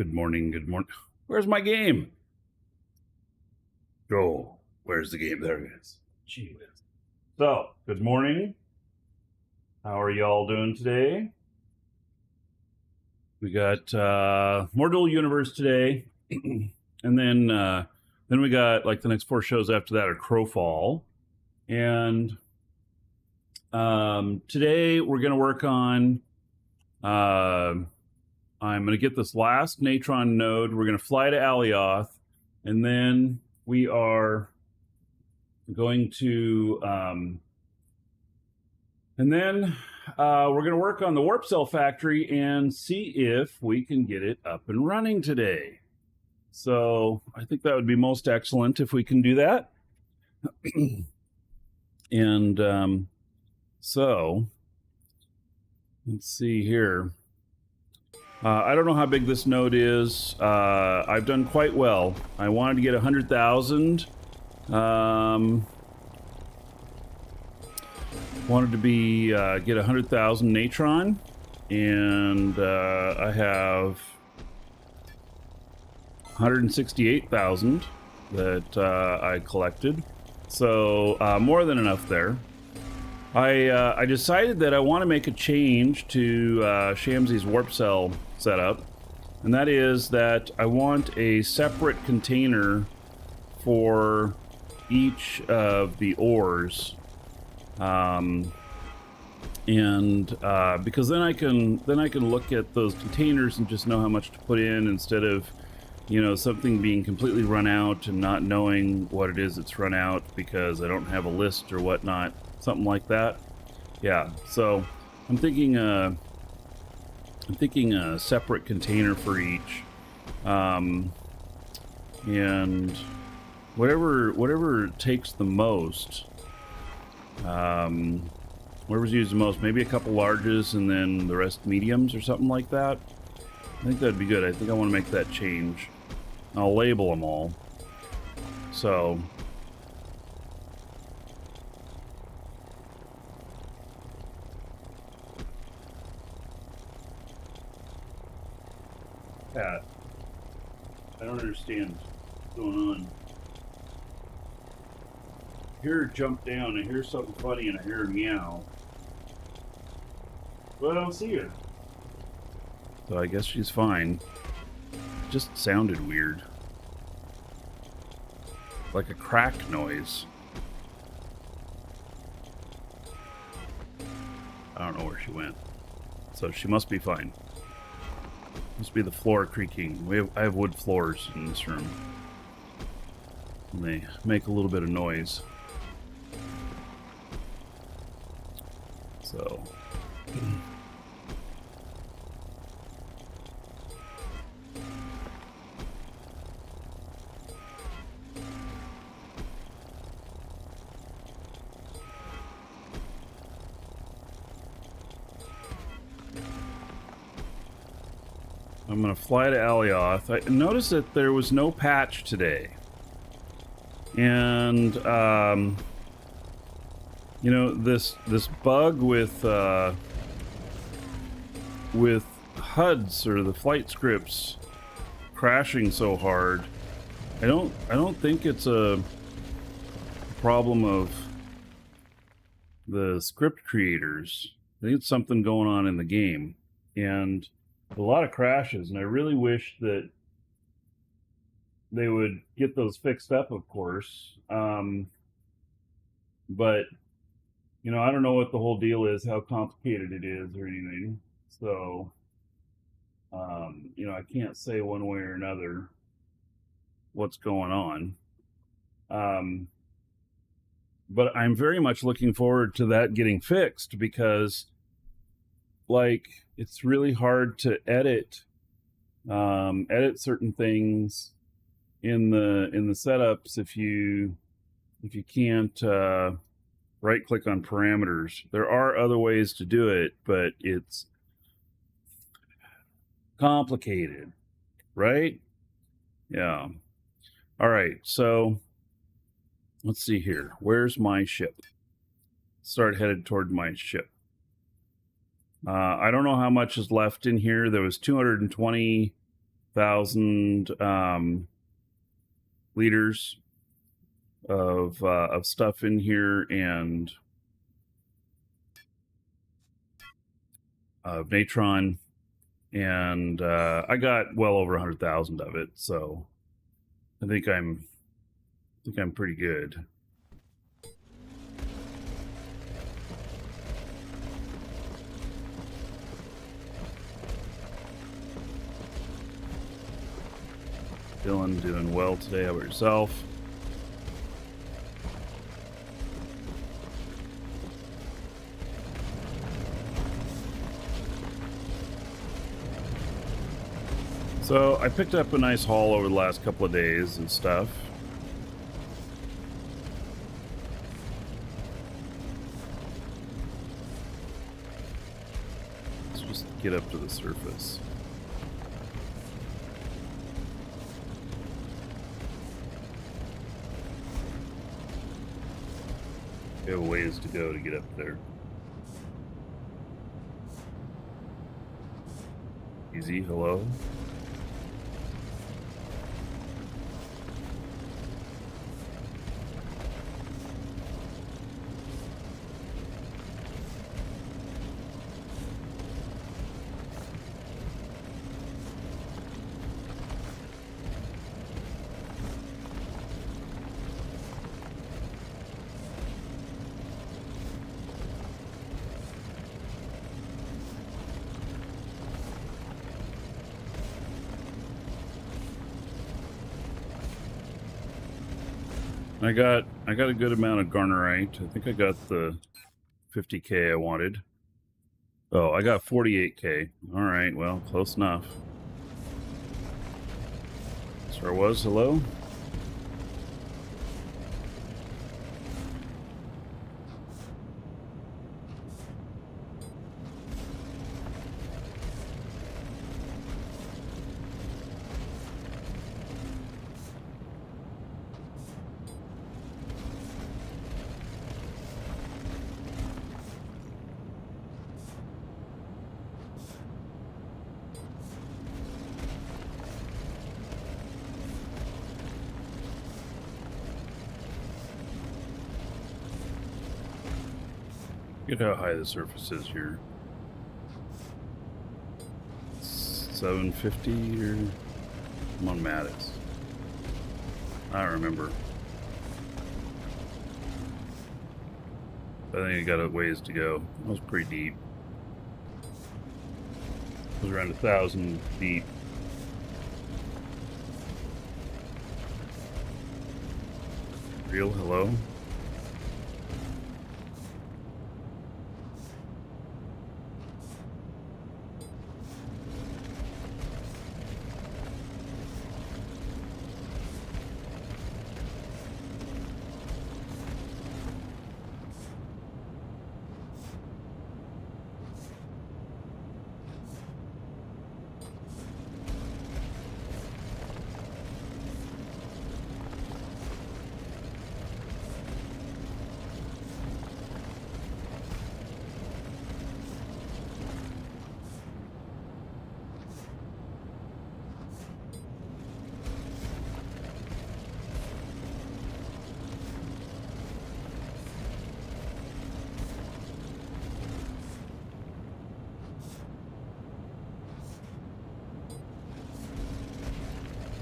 Good morning. Good morning. Where's my game? Oh, where's the game? There it is. Gee whiz. So, good morning. How are y'all doing today? We got more Dual Universe today, and then we got like the next 4 shows after that are Crowfall, and today we're gonna work on. I'm going to get this last Natron node. We're going to fly to Alioth, and then we are going to, we're going to work on the warp cell factory and see if we can get it up and running today. So I think that would be most excellent if we can do that. And so let's see here. I don't know how big this node is. I've done quite well. I wanted to get 100,000. Wanted to get 100,000 Natron, and I have 168,000 that I collected. So more than enough there. I decided that I want to make a change to Shamsi's warp cell setup, and that is that I want a separate container for each of the ores, and because then I can look at those containers and just know how much to put in instead of, you know, something being completely run out and not knowing what it is that's run out because I don't have a list or whatnot. Something like that. Yeah, so I'm thinking a separate container for each, and whatever takes the most, whatever's used the most, maybe a couple larges and then the rest mediums or something like that. I think that'd be good. I think I want to make that change. I'll label them all. So Pat, I don't understand what's going on. I hear her jump down, I hear something funny, and I hear her meow. But I don't see her. So I guess she's fine. It just sounded weird. Like a crack noise. I don't know where she went. So she must be fine. Must be the floor creaking. I have wood floors in this room, and they make a little bit of noise. So I'm going to fly to Alioth. I noticed that there was no patch today. And, you know, this bug with HUDs, or the flight scripts, crashing so hard, I don't think it's a problem of the script creators. I think it's something going on in the game. And a lot of crashes, and I really wish that they would get those fixed up, of course. But, you know, I don't know what the whole deal is, how complicated it is or anything. So, you know, I can't say one way or another what's going on. But I'm very much looking forward to that getting fixed, because, like, it's really hard to edit certain things in the setups if you can't right click on parameters. There are other ways to do it, but it's complicated, right? Yeah. All right, so let's see here. Where's my ship? Start headed toward my ship. I don't know how much is left in here. There was 220 thousand liters of stuff in here, and of natron, and I got well over 100,000 of it, so I think I'm pretty good. Dylan, doing well today. How about yourself? So I picked up a nice haul over the last couple of days and stuff. Let's just get up to the surface. We have a ways to go to get up there. Easy, hello. I got a good amount of garnerite. I think I got the 50k I wanted. Oh, I got 48k. All right, well, close enough. Star was hello. Look at how high the surface is here. 750 or... I'm on Mattis. I don't remember. I think I got a ways to go. That was pretty deep. It was around 1,000 feet. Real hello?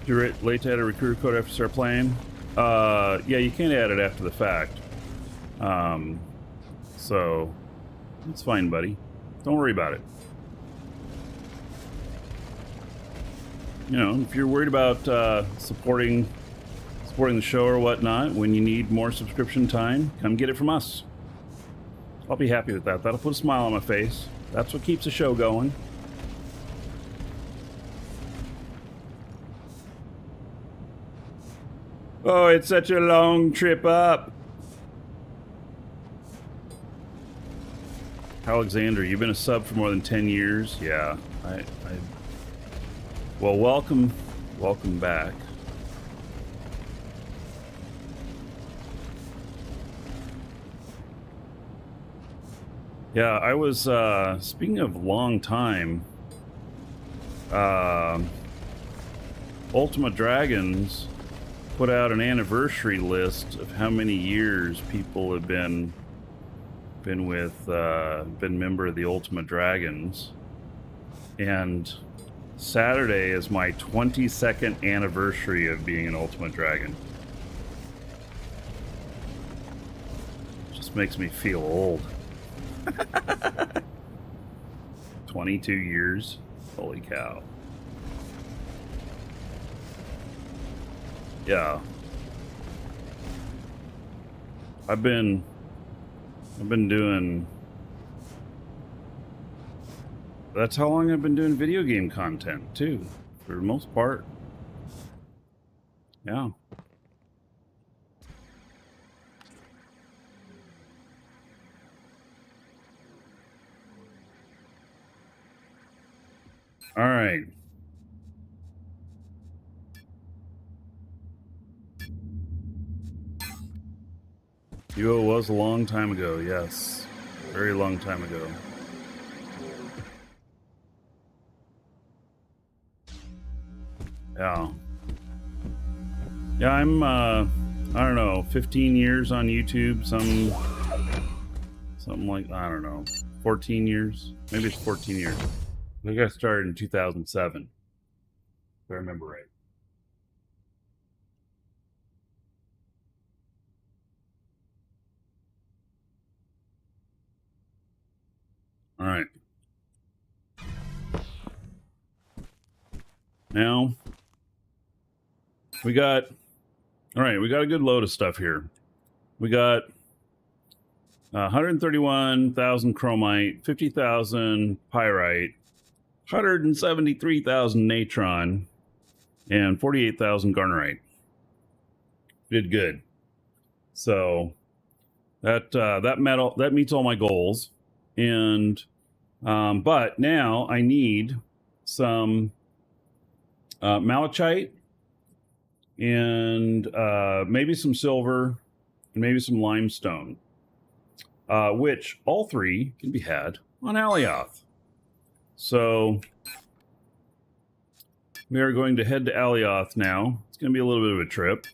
You're late to add a recruiter code after you start playing? Yeah, you can't add it after the fact. So it's fine, buddy. Don't worry about it. You know, if you're worried about supporting the show or whatnot, when you need more subscription time, come get it from us. I'll be happy with that. That'll put a smile on my face. That's what keeps the show going. Oh, it's such a long trip up. Alexander, you've been a sub for more than 10 years? Yeah, well, welcome back. Yeah, I was, speaking of long time, Ultima Dragons put out an anniversary list of how many years people have been member of the Ultima Dragons, and Saturday is my 22nd anniversary of being an Ultima Dragon. Just makes me feel old. 22 years. Holy cow. Yeah. I've been doing, that's how long I've been doing video game content too, for the most part. Yeah. All right. UO was a long time ago, yes. Very long time ago. Yeah. Yeah, I'm, I don't know, 15 years on YouTube, something like, I don't know, 14 years? Maybe it's 14 years. I think I started in 2007, if I remember right. All right. Now, we got a good load of stuff here. We got 131,000 chromite, 50,000 pyrite, 173,000 natron, and 48,000 garnerite. Did good. So that metal that meets all my goals, and but now I need some malachite and maybe some silver and maybe some limestone, which all three can be had on Alioth. So we are going to head to Alioth now. It's going to be a little bit of a trip.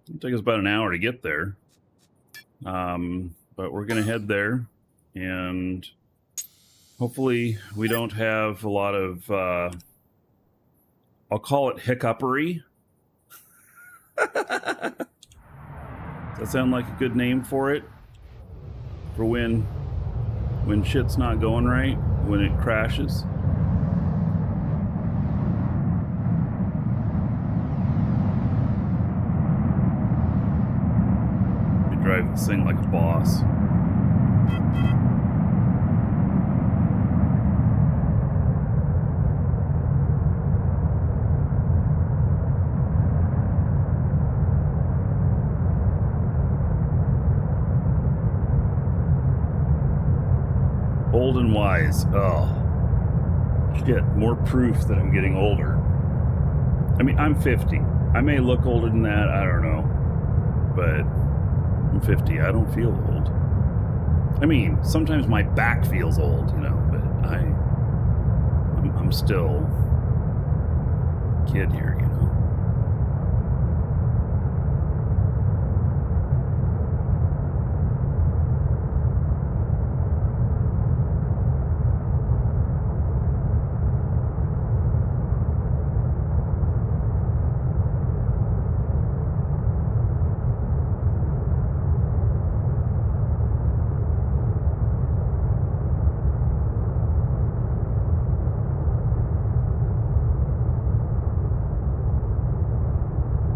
It'll take us about an hour to get there. But we're going to head there, and hopefully we don't have a lot of, I'll call it hiccupery. Does that sound like a good name for it? For when shit's not going right, when it crashes? We drive this thing like a boss. Old and wise. Oh, shit. More proof that I'm getting older. I mean, I'm 50. I may look older than that. I don't know. But I'm 50. I don't feel old. I mean, sometimes my back feels old, you know, but I'm still a kid here, you know.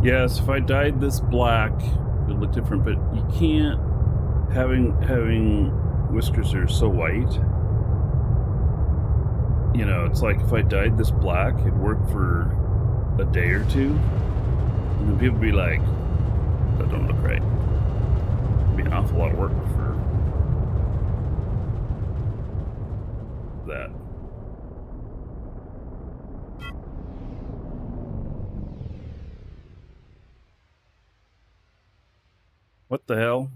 Yes, if I dyed this black, it would look different, but you can't, having whiskers that are so white, you know, it's like if I dyed this black, it'd work for a day or two, and then people would be like, that don't look right. It'd be an awful lot of work for that. What the hell?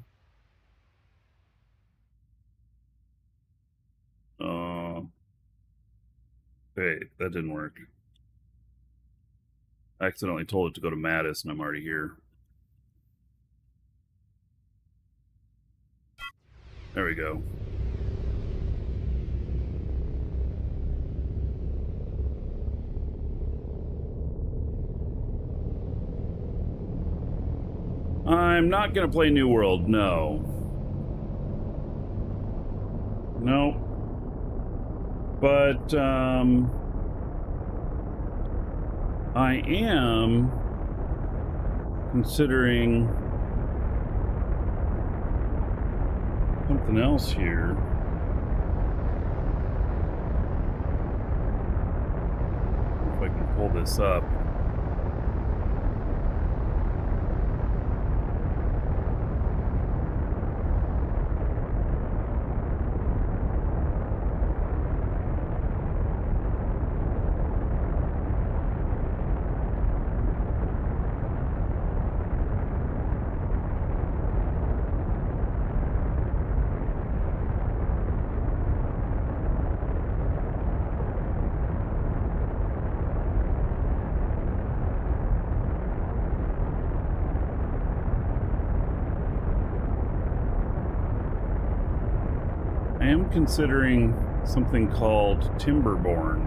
Wait, that didn't work. I accidentally told it to go to Mattis, and I'm already here. There we go. I'm not going to play New World, no. No. But, I am considering something else here. If I can pull this up. I am considering something called Timberborn,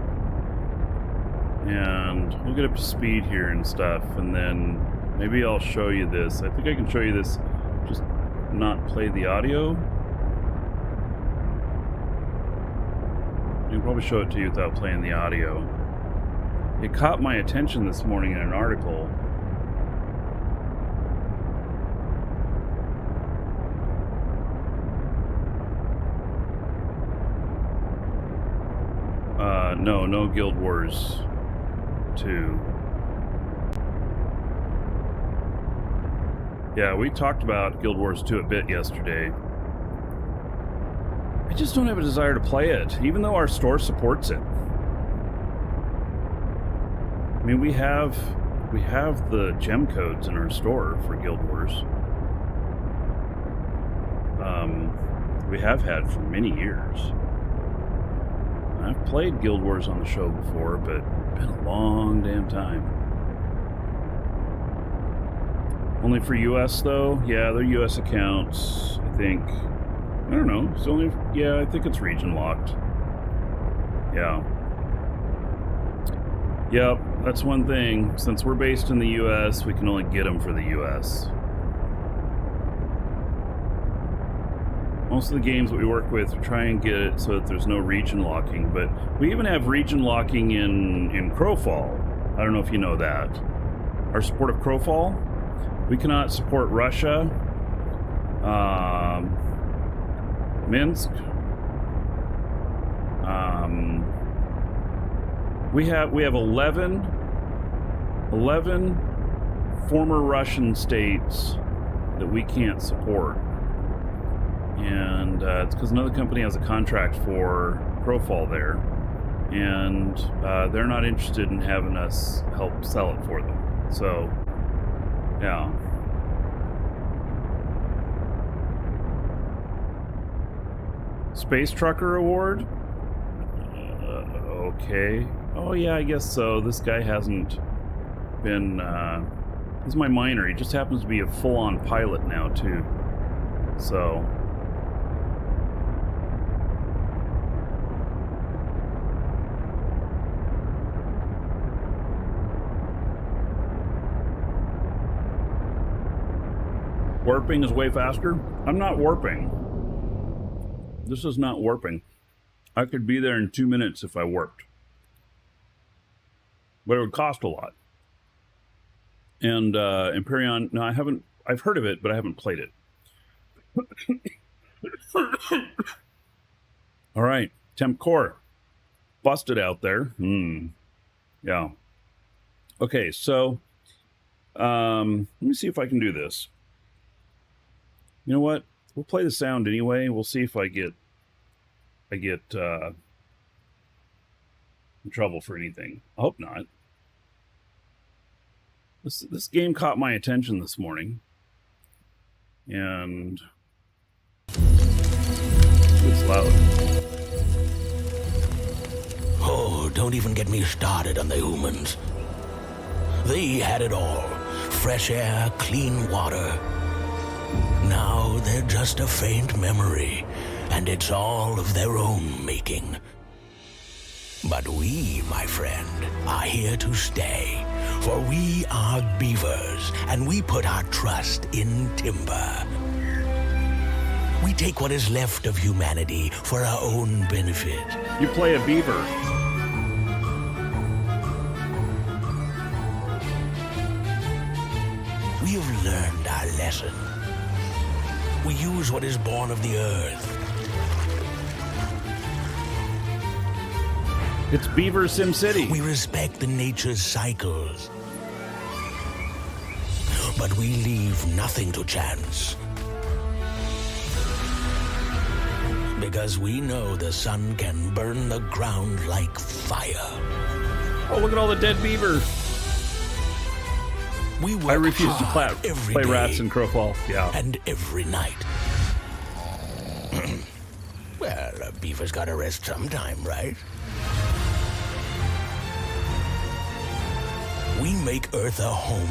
and we'll get up to speed here and stuff, and then maybe I'll show you this. I think I can show you this, just not play the audio. I can probably show it to you without playing the audio. It caught my attention this morning in an article. No Guild Wars 2. Yeah, we talked about Guild Wars 2 a bit yesterday. I just don't have a desire to play it, even though our store supports it. I mean, we have the gem codes in our store for Guild Wars. We have had for many years. I've played Guild Wars on the show before, but it's been a long damn time. Only for US though? Yeah, they're US accounts, I think. I don't know. It's only, yeah, I think it's region locked. Yeah. Yep, that's one thing. Since we're based in the US, we can only get them for the US. Most of the games that we work with try and get it so that there's no region locking, but we even have region locking in Crowfall. I don't know if you know that. Our support of Crowfall, we cannot support Russia, Minsk. We have 11 former Russian states that we can't support. And it's because another company has a contract for Crowfall there, and they're not interested in having us help sell it for them. So, yeah. Space Trucker Award? Okay. Oh, yeah, I guess so. This guy hasn't been... he's my minor. He just happens to be a full-on pilot now, too. So... Warping is way faster? I'm not warping. This is not warping. I could be there in 2 minutes if I warped. But it would cost a lot. And Empyrion, no, I've heard of it, but I haven't played it. All right, Temp Core. Busted out there. Yeah. Okay, so let me see if I can do this. You know what? We'll play the sound anyway. We'll see if I get in trouble for anything. I hope not. This game caught my attention this morning, and it's loud. Oh, don't even get me started on the humans. They had it all. Fresh air, clean water. Now they're just a faint memory, and it's all of their own making. But we, my friend, are here to stay. For we are beavers, and we put our trust in timber. We take what is left of humanity for our own benefit. You play a beaver. We have learned our lesson. We use what is born of the earth. It's Beaver Sim City. We respect the nature's cycles. But we leave nothing to chance. Because we know the sun can burn the ground like fire. Oh, look at all the dead beaver. We work I refuse to play day Rats in Crowfall. Yeah. and every night. Well, a beaver's gotta rest sometime, right? We make Earth a home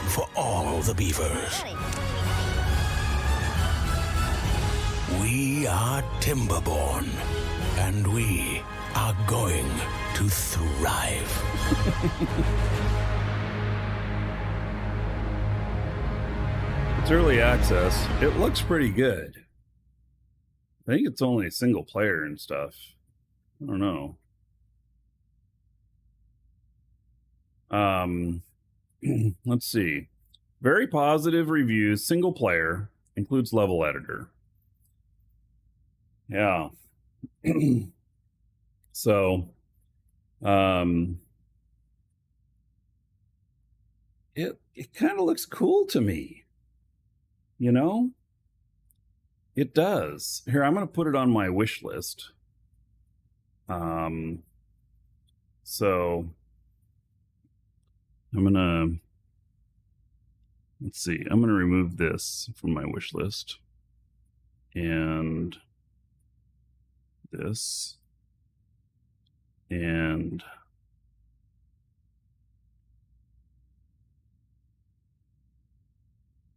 for all the beavers. We are Timberborn, and we are going to thrive. It's early access. It looks pretty good. I think it's only single player and stuff. I don't know. Let's see. Very positive reviews, single player, includes level editor. Yeah. So, it kind of looks cool to me. You know? It does. Here, I'm going to put it on my wish list. So I'm gonna, let's see, I'm gonna remove this from my wish list and this and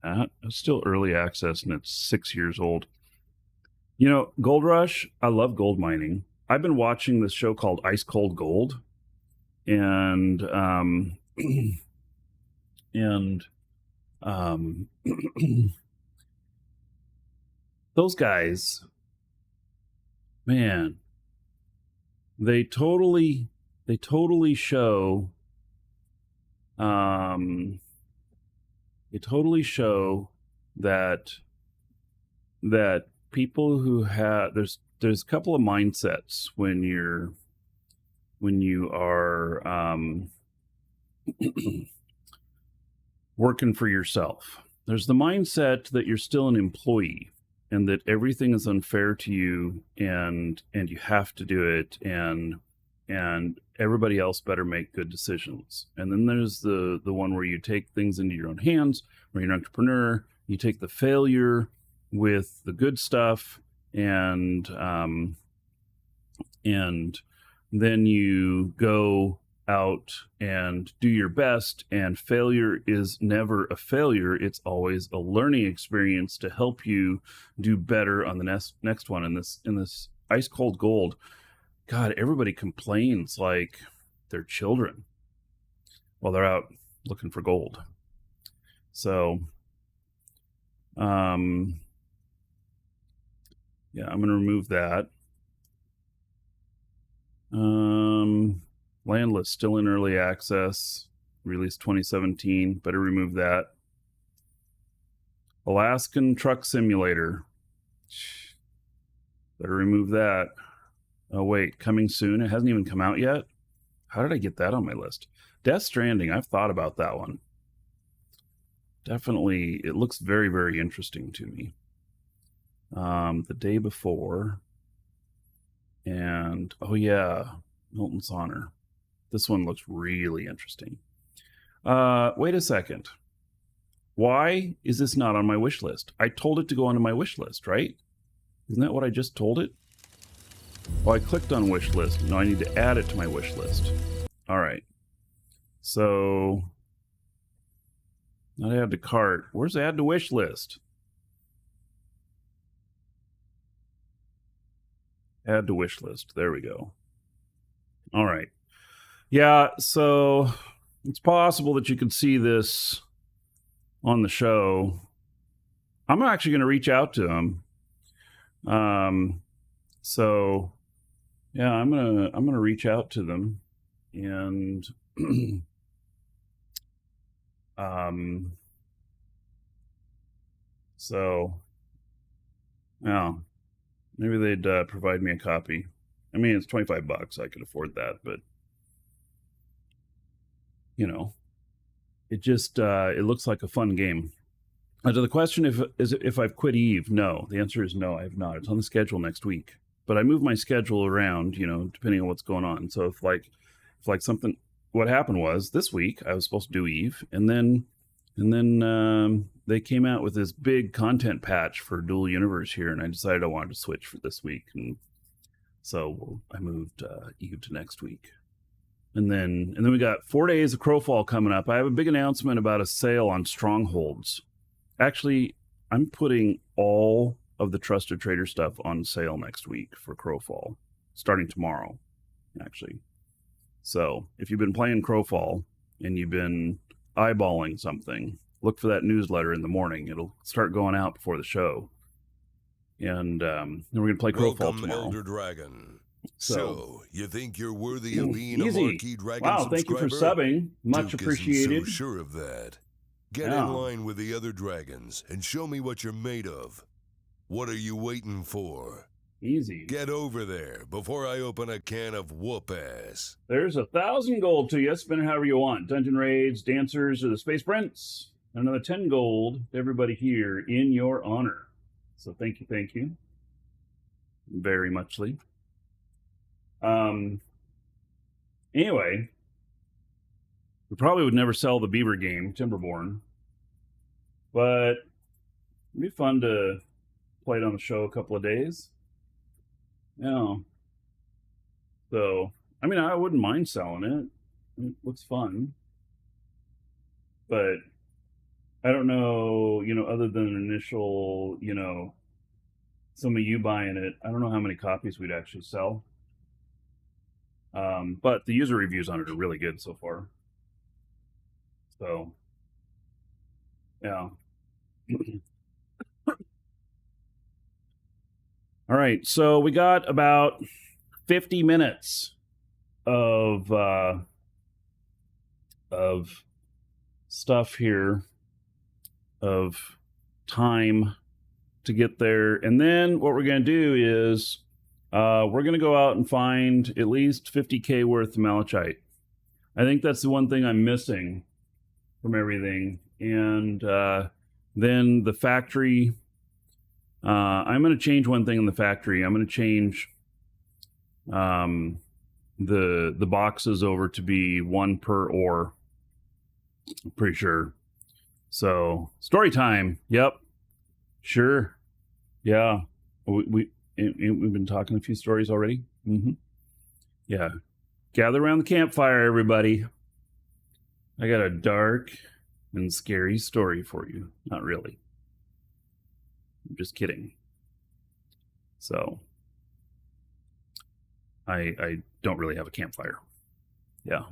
that. It's still early access and it's 6 years old. You know, Gold Rush, I love gold mining. I've been watching this show called Ice Cold Gold, and those guys, man, they totally show that people who have there's a couple of mindsets when you are working for yourself. There's the mindset that you're still an employee and that everything is unfair to you and you have to do it and everybody else better make good decisions. And then there's the one where you take things into your own hands, where you're an entrepreneur, you take the failure with the good stuff and then you go out and do your best, and failure is never a failure. It's always a learning experience to help you do better on the next one. In this Ice Cold Gold, God, everybody complains like they're children while they're out looking for gold. So yeah, I'm going to remove that. Landless, still in early access, released 2017. Better remove that. Alaskan Truck Simulator. Better remove that. Oh, wait, coming soon. It hasn't even come out yet. How did I get that on my list? Death Stranding. I've thought about that one. Definitely, it looks very, very interesting to me. The day before, and oh yeah, Milton's Honor. This one looks really interesting. Wait a second. Why is this not on my wish list? I told it to go onto my wish list, right? Isn't that what I just told it? Oh, I clicked on wish list. No, I need to add it to my wish list. All right. So, not add to cart. Where's add to wish list? Add to wish list. There we go. All right. Yeah, so it's possible that you could see this on the show. I'm actually going to reach out to him. So yeah, I'm gonna reach out to them, and so yeah, maybe they'd provide me a copy. I mean, it's $25. I could afford that, but you know, it just it looks like a fun game. To the question if I've quit Eve, no. The answer is no, I have not. It's on the schedule next week, but I move my schedule around, depending on what's going on. So if something, what happened was this week I was supposed to do Eve, and then they came out with this big content patch for Dual Universe here, and I decided I wanted to switch for this week, and so I moved Eve to next week. And then we got 4 days of Crowfall coming up. I have a big announcement about a sale on Strongholds. Actually, I'm putting all of the Trusted Trader stuff on sale next week for Crowfall, starting tomorrow, actually. So if you've been playing Crowfall and you've been eyeballing something, look for that newsletter in the morning. It'll start going out before the show. And then we're going to play Crowfall tomorrow. Elder Dragon. So, you think you're worthy of being easy. a Marquee Dragon wow, subscriber? Thank you for subbing. Much Duke appreciated. Isn't so sure of that. Get Yeah. in line with the other dragons and show me what you're made of. What are you waiting for? Easy. Get over there before I open a can of whoop ass. There's 1,000 gold to you. Spend it however you want. Dungeon raids, dancers, or the Space Prince. Another 10 gold to everybody here in your honor. So thank you. Very muchly. Anyway, we probably would never sell the Beaver game, Timberborn. But it'd be fun to play it on the show a couple of days. Yeah. So, I mean, I wouldn't mind selling it. It looks fun. But I don't know, other than initial, some of you buying it, I don't know how many copies we'd actually sell. But the user reviews on it are really good so far. So, yeah. All right, so we got about 50 minutes of stuff here, of time to get there. And then what we're going to do is we're going to go out and find at least 50K worth of Malachite. I think that's the one thing I'm missing from everything. And then the factory, I'm going to change one thing in the factory. I'm going to change the boxes over to be one per ore. I'm pretty sure. So story time. Yep. Sure. Yeah. We've been talking a few stories already. Mm-hmm. Yeah. Gather around the campfire, everybody. I got a dark and scary story for you. Not really. I'm just kidding. So, I don't really have a campfire. Yeah.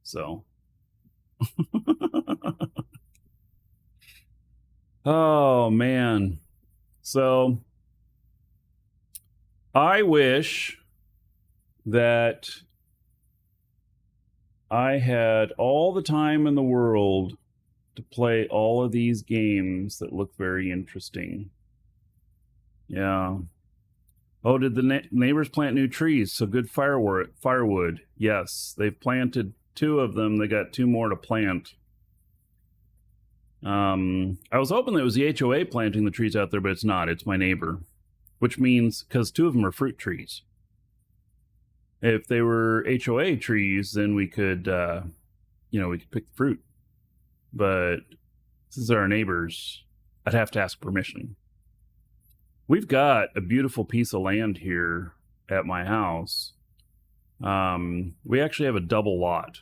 So. Oh, man. So, I wish that I had all the time in the world to play all of these games that look very interesting. Yeah. Oh, did the neighbors plant new trees? So good firewood. Yes, they've planted 2 of them. They got 2 more to plant. I was hoping that it was the HOA planting the trees out there, but it's not. It's my neighbor. Which means, because 2 of them are fruit trees. If they were HOA trees, then we could, we could pick the fruit. But since they're our neighbors, I'd have to ask permission. We've got a beautiful piece of land here at my house, we actually have a double lot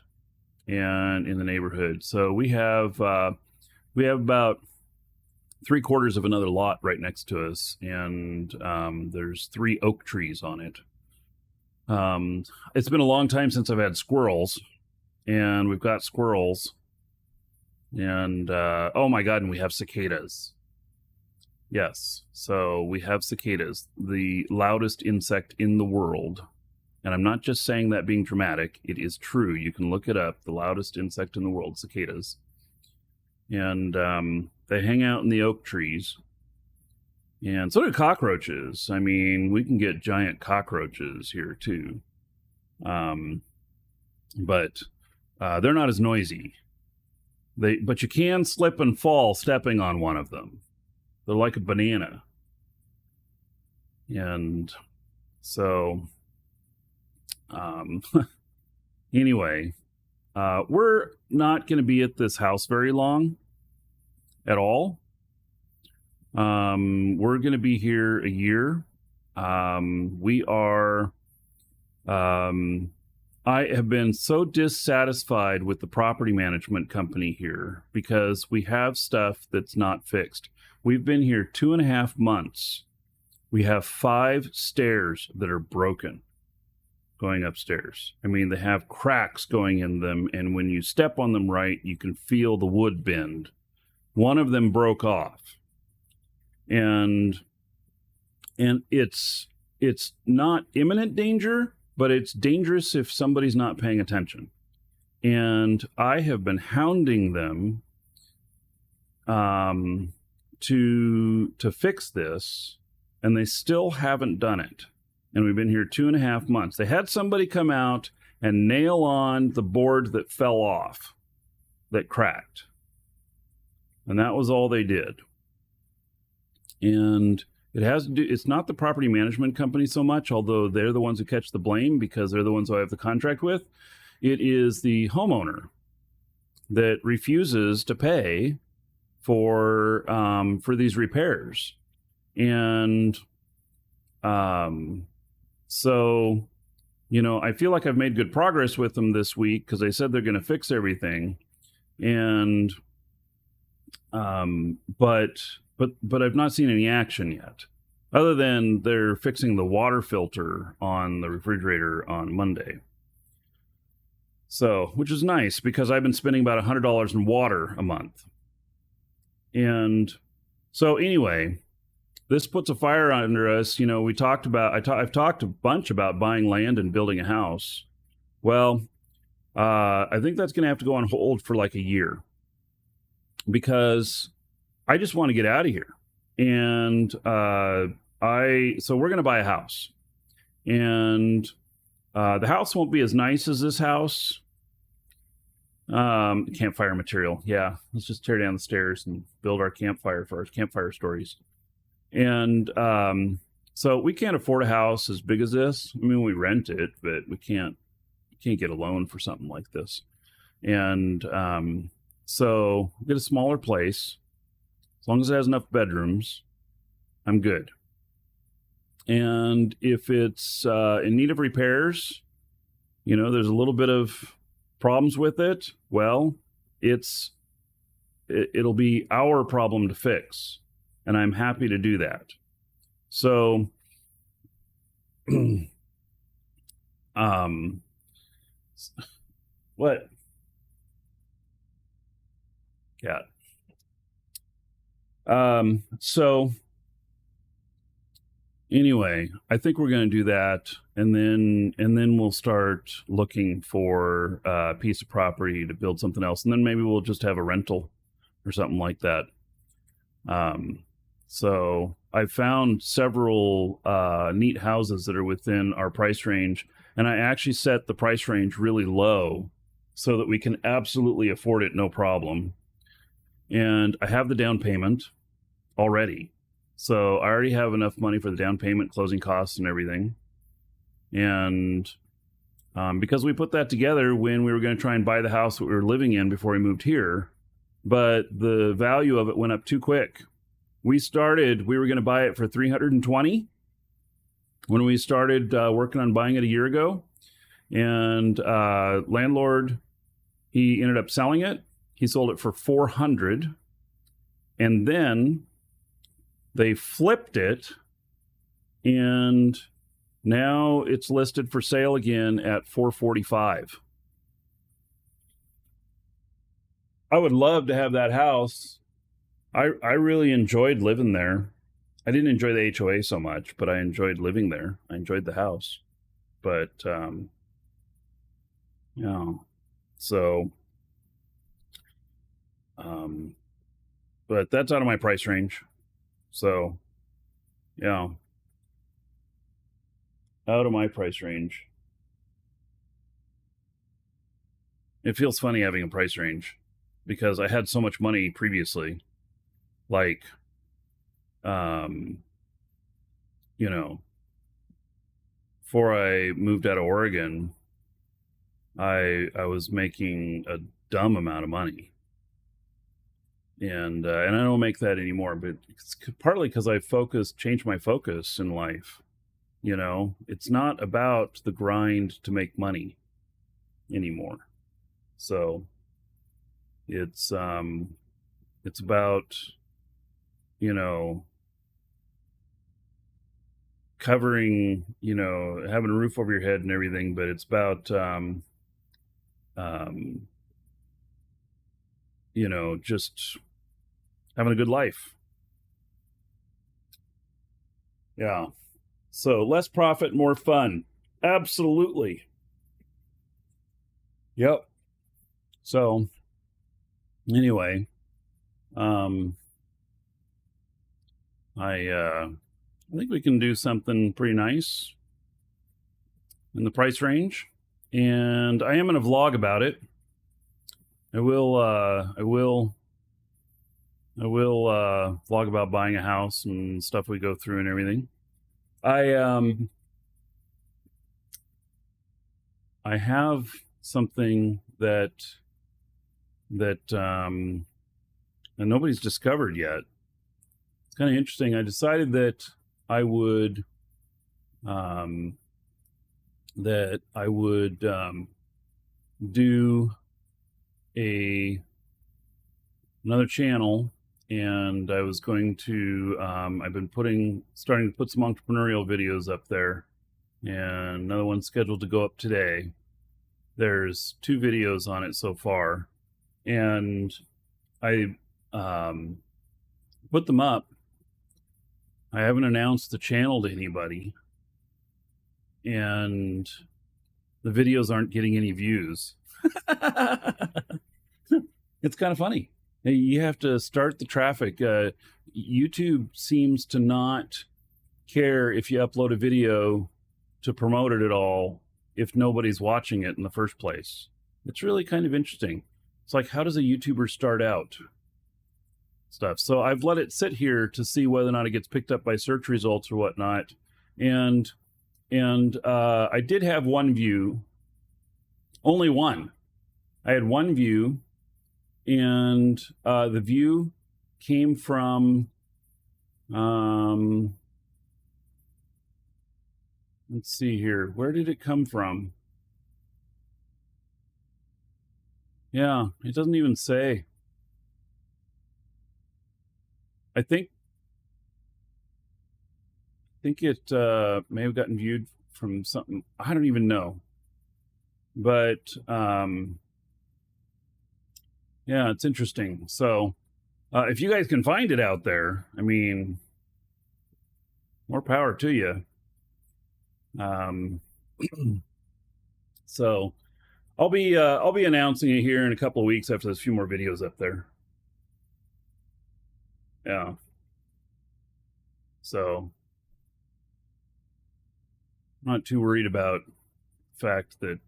and in the neighborhood. So we have about 3/4 of another lot right next to us, and there's 3 oak trees on it. It's been a long time since I've had squirrels, and we've got squirrels, and oh my god, and we have cicadas. Yes, so we have cicadas, the loudest insect in the world. And I'm not just saying that being dramatic. It is true. You can look it up. The loudest insect in the world, cicadas. And they hang out in the oak trees. And so do cockroaches. I mean, we can get giant cockroaches here too. But they're not as noisy. But you can slip and fall stepping on one of them. They're like a banana. And so, anyway, we're not going to be at this house very long at all. We're going to be here a year. We are, I have been so dissatisfied with the property management company here because we have stuff that's not fixed. We've been here 2.5 months. We have 5 stairs that are broken going upstairs. I mean, they have cracks going in them, and when you step on them right, you can feel the wood bend. One of them broke off. And it's not imminent danger, but it's dangerous if somebody's not paying attention. And I have been hounding them to fix this, and they still haven't done it. And we've been here 2.5 months. They had somebody come out and nail on the board that fell off, that cracked. And that was all they did. And it has to do, it's not the property management company so much, although they're the ones who catch the blame because they're the ones who I have the contract with. It is the homeowner that refuses to pay for these repairs. And so, you know, I feel like I've made good progress with them this week because they said they're going to fix everything. And but I've not seen any action yet, other than they're fixing the water filter on the refrigerator on Monday. So, which is nice because I've been spending about $100 in water a month. And so anyway, this puts a fire under us. You know, we talked about, I've talked a bunch about buying land and building a house. Well, I think that's going to have to go on hold for like a year because I just want to get out of here. And so we're going to buy a house, and the house won't be as nice as this house. Campfire material. Yeah. Let's just tear down the stairs and build our campfire for our campfire stories. And, so we can't afford a house as big as this. I mean, we rent it, but we can't get a loan for something like this. And, so we'll get a smaller place. As long as it has enough bedrooms, I'm good. And if it's in need of repairs, you know, there's a little bit of problems with it, well, it'll be our problem to fix. And I'm happy to do that. So, what? Cat. So anyway, I think we're going to do that, and then we'll start looking for a piece of property to build something else, and then maybe we'll just have a rental or something like that. So I found several neat houses that are within our price range, and I actually set the price range really low so that we can absolutely afford it, no problem. And I have the down payment already. So I already have enough money for the down payment, closing costs, and everything. And because we put that together when we were going to try and buy the house that we were living in before we moved here, but the value of it went up too quick. We were going to buy it for $320, when we started working on buying it a year ago, and landlord, he ended up selling it. He sold it for $400, and then they flipped it, and now it's listed for sale again at $445. I would love to have that house. I really enjoyed living there. I didn't enjoy the HOA so much, but I enjoyed living there. I enjoyed the house. But, yeah. So, but that's out of my price range. So, yeah. Out of my price range. It feels funny having a price range because I had so much money previously. Like, you know, before I moved out of Oregon, I was making a dumb amount of money, and I don't make that anymore. But it's partly because I changed my focus in life. You know, it's not about the grind to make money anymore. So it's about, you know, covering, you know, having a roof over your head and everything, but it's about, you know, just having a good life. Yeah. So less profit, more fun. Absolutely. Yep. So anyway, I think we can do something pretty nice in the price range, and I am going to vlog about it. I will vlog about buying a house and stuff we go through and everything. I have something that nobody's discovered yet. It's kind of interesting. I decided that I would do another channel, and I was going to I've been starting to put some entrepreneurial videos up there, and another one's scheduled to go up today. There's 2 videos on it so far, and I put them up. I haven't announced the channel to anybody, and the videos aren't getting any views. It's kind of funny. You have to start the traffic. YouTube seems to not care if you upload a video to promote it at all if nobody's watching it in the first place. It's really kind of interesting. It's like, how does a YouTuber start out? Stuff. So I've let it sit here to see whether or not it gets picked up by search results or whatnot. And I did have one view, only one. I had one view, and the view came from, let's see here. Where did it come from? Yeah, it doesn't even say. I think it may have gotten viewed from something. I don't even know. But yeah, it's interesting. So if you guys can find it out there, I mean, more power to you. So I'll be announcing it here in a couple of weeks after there's a few more videos up there. Yeah. So I'm not too worried about the fact that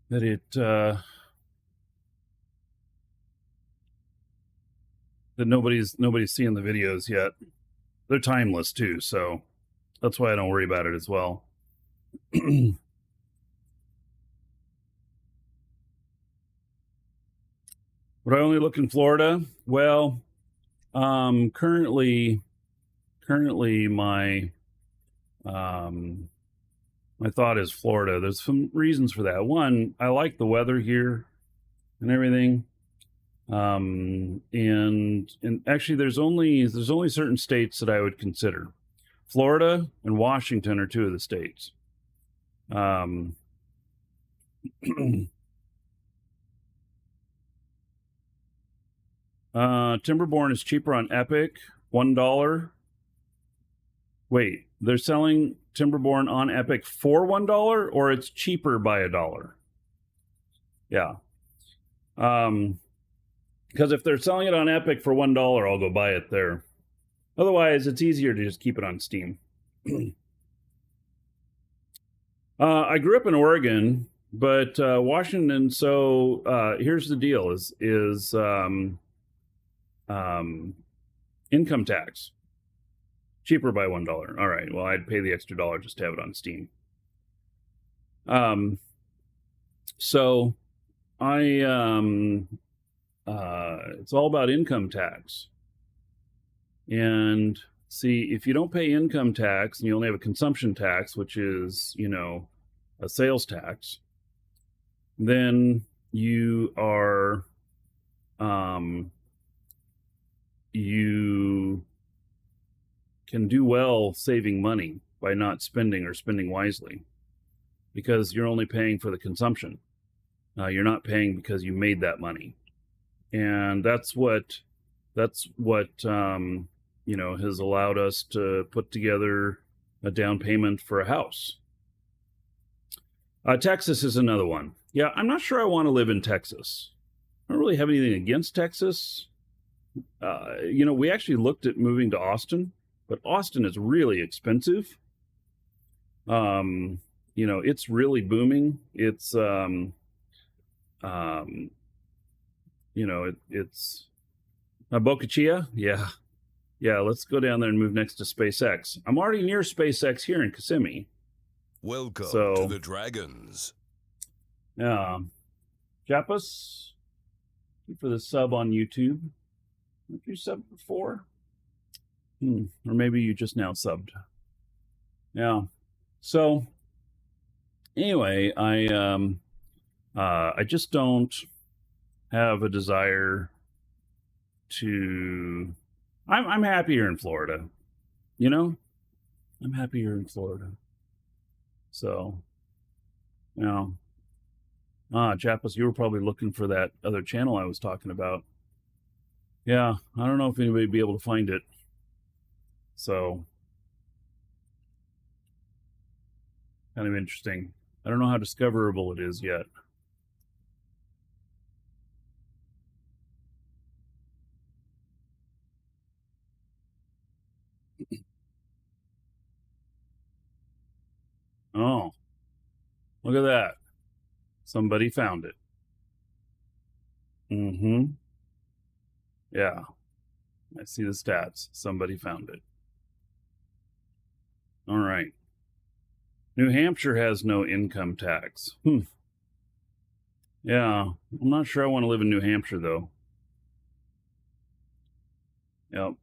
that nobody's seeing the videos yet. They're timeless too, so that's why I don't worry about it as well. Would I only look in Florida? Well, currently currently my my thought is Florida. There's some reasons for that. One, I like the weather here and everything. And actually there's only certain states that I would consider. Florida and Washington are two of the states. Timberborn is cheaper on Epic, $1. Wait, they're selling Timberborn on Epic for $1, or it's cheaper by $1? Yeah. Because if they're selling it on Epic for $1, I'll go buy it there. Otherwise, it's easier to just keep it on Steam. I grew up in Oregon, but Washington. So here's the deal: is income tax cheaper by $1. All right. Well, I'd pay the extra $1 just to have it on Steam. So it's all about income tax. And see, if you don't pay income tax and you only have a consumption tax, which is, a sales tax, then you are, you can do well saving money by not spending or spending wisely, because you're only paying for the consumption. You're not paying because you made that money. And that's what has allowed us to put together a down payment for a house. Texas is another one. Yeah, I'm not sure I want to live in Texas. I don't really have anything against Texas. We actually looked at moving to Austin, but Austin is really expensive. It's really booming. It's it's Boca Chica. Yeah, let's go down there and move next to SpaceX. I'm already near SpaceX here in Kissimmee. Welcome to the Dragons. Yeah. Jappus, thank you for the sub on YouTube. Have you subbed before? Or maybe you just now subbed. Yeah. So, anyway, I just don't have a desire to... I'm happier in Florida. I'm happier in Florida. So, Jappus, you were probably looking for that other channel I was talking about. Yeah, I don't know if anybody would be able to find it. So, kind of interesting. I don't know how discoverable it is yet. Oh, look at that. Somebody found it. Yeah, I see the stats. Somebody found it. All right. New Hampshire has no income tax. Yeah, I'm not sure I want to live in New Hampshire, though. Yep.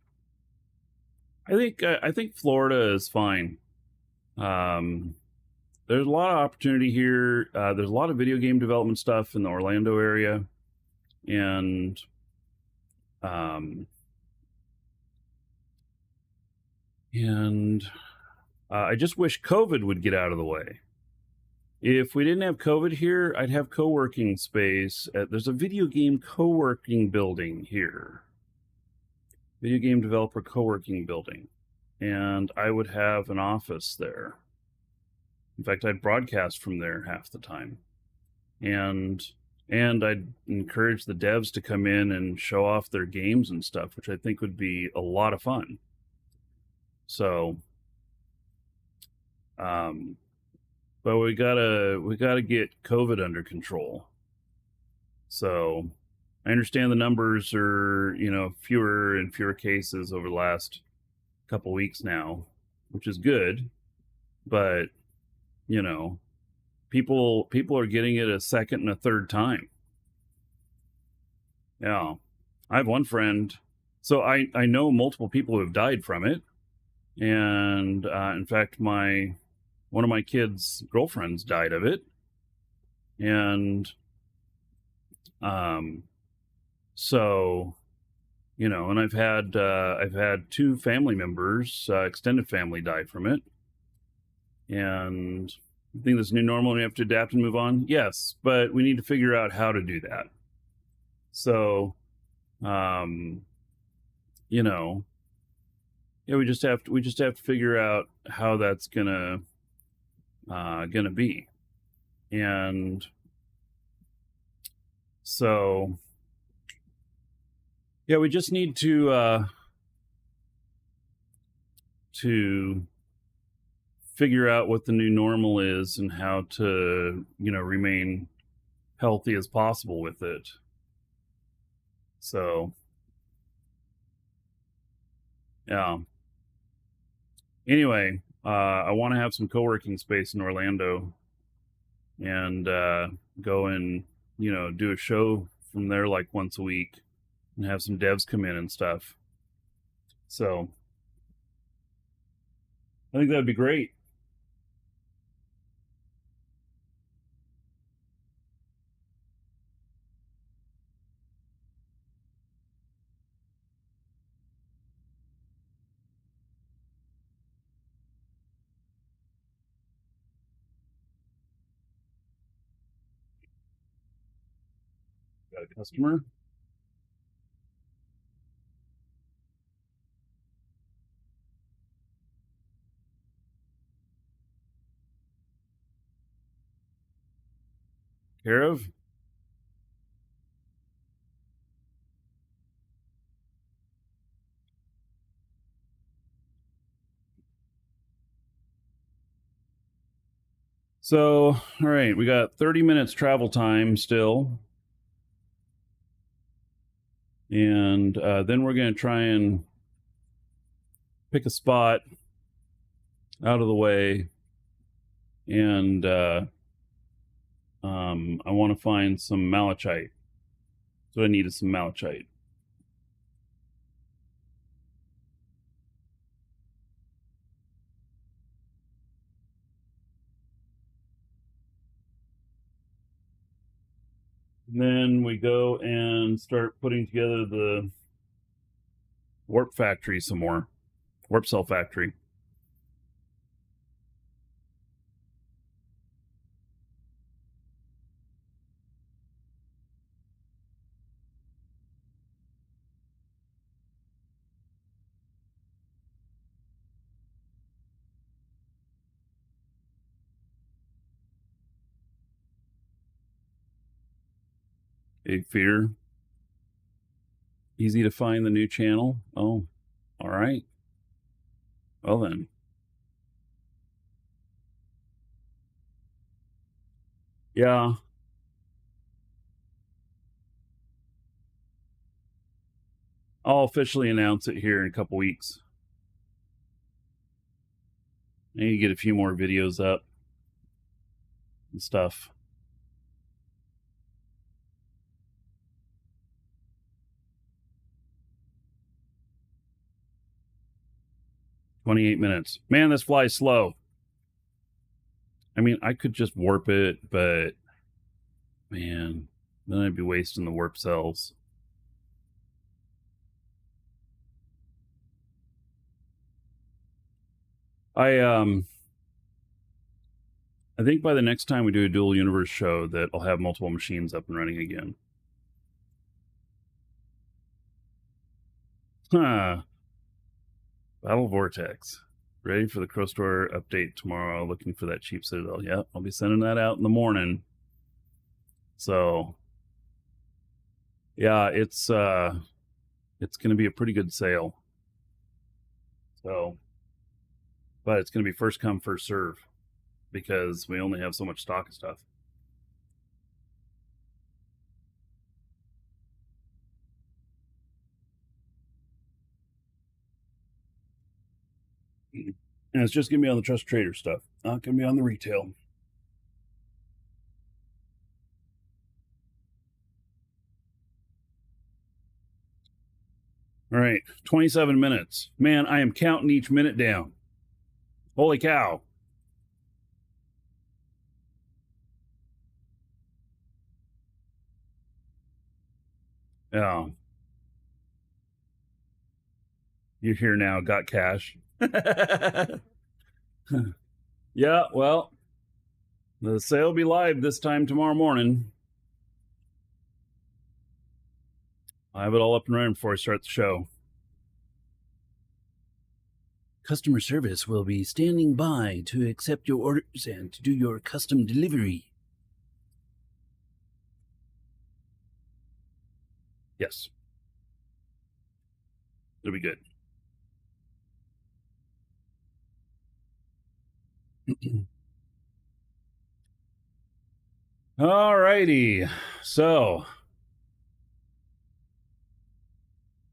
I think Florida is fine. There's a lot of opportunity here. There's a lot of video game development stuff in the Orlando area. And I just wish COVID would get out of the way. If we didn't have COVID here, I'd have co-working space. There's a video game co-working building here. Video game developer co-working building. And I would have an office there. In fact, I'd broadcast from there half the time. And I'd encourage the devs to come in and show off their games and stuff, which I think would be a lot of fun. So, but we gotta get COVID under control. So, I understand the numbers are, fewer and fewer cases over the last couple weeks now, which is good, but people are getting it a second and a third time. Yeah, I have one friend, so I know multiple people who have died from it. And in fact, one of my kids' girlfriends died of it, and so and I've had two family members, extended family, die from it, and I think this new normal, we have to adapt and move on. Yes, but we need to figure out how to do that. So, you know, yeah, we just have to figure out how that's gonna be, and so yeah, we just need to figure out what the new normal is and how to remain healthy as possible with it. So yeah. Anyway, I want to have some co-working space in Orlando, and go and do a show from there like once a week, and have some devs come in and stuff. So I think that'd be great. Got a customer. Care of. So, all right, we got 30 minutes travel time still. And then we're going to try and pick a spot out of the way. And I want to find some malachite. So I needed some malachite. And then we go and start putting together the warp factory some more. Warp cell factory. Big fear. Easy to find the new channel. Oh, all right. Well then. Yeah. I'll officially announce it here in a couple weeks. I need to get a few more videos up and stuff. "28 minutes. Man, this flies slow." I mean, I could just warp it, but man, then I'd be wasting the warp cells. I think by the next time we do a dual universe show that I'll have multiple machines up and running again. Huh. Battle Vortex. Ready for the Crow Store update tomorrow. Looking for that cheap Citadel. Yep, I'll be sending that out in the morning. So yeah, it's going to be a pretty good sale. So, but it's going to be first come, first serve, because we only have so much stock of stuff. And it's just going to be on the Trust Trader stuff, not going to be on the retail. All right, 27 minutes. Man, I am counting each minute down. Holy cow. Yeah. You're here now, got cash. Yeah, well, the sale will be live this time tomorrow morning. I have it all up and running before I start the show. Customer service will be standing by to accept your orders and to do your custom delivery. Yes. It'll be good. All righty. So,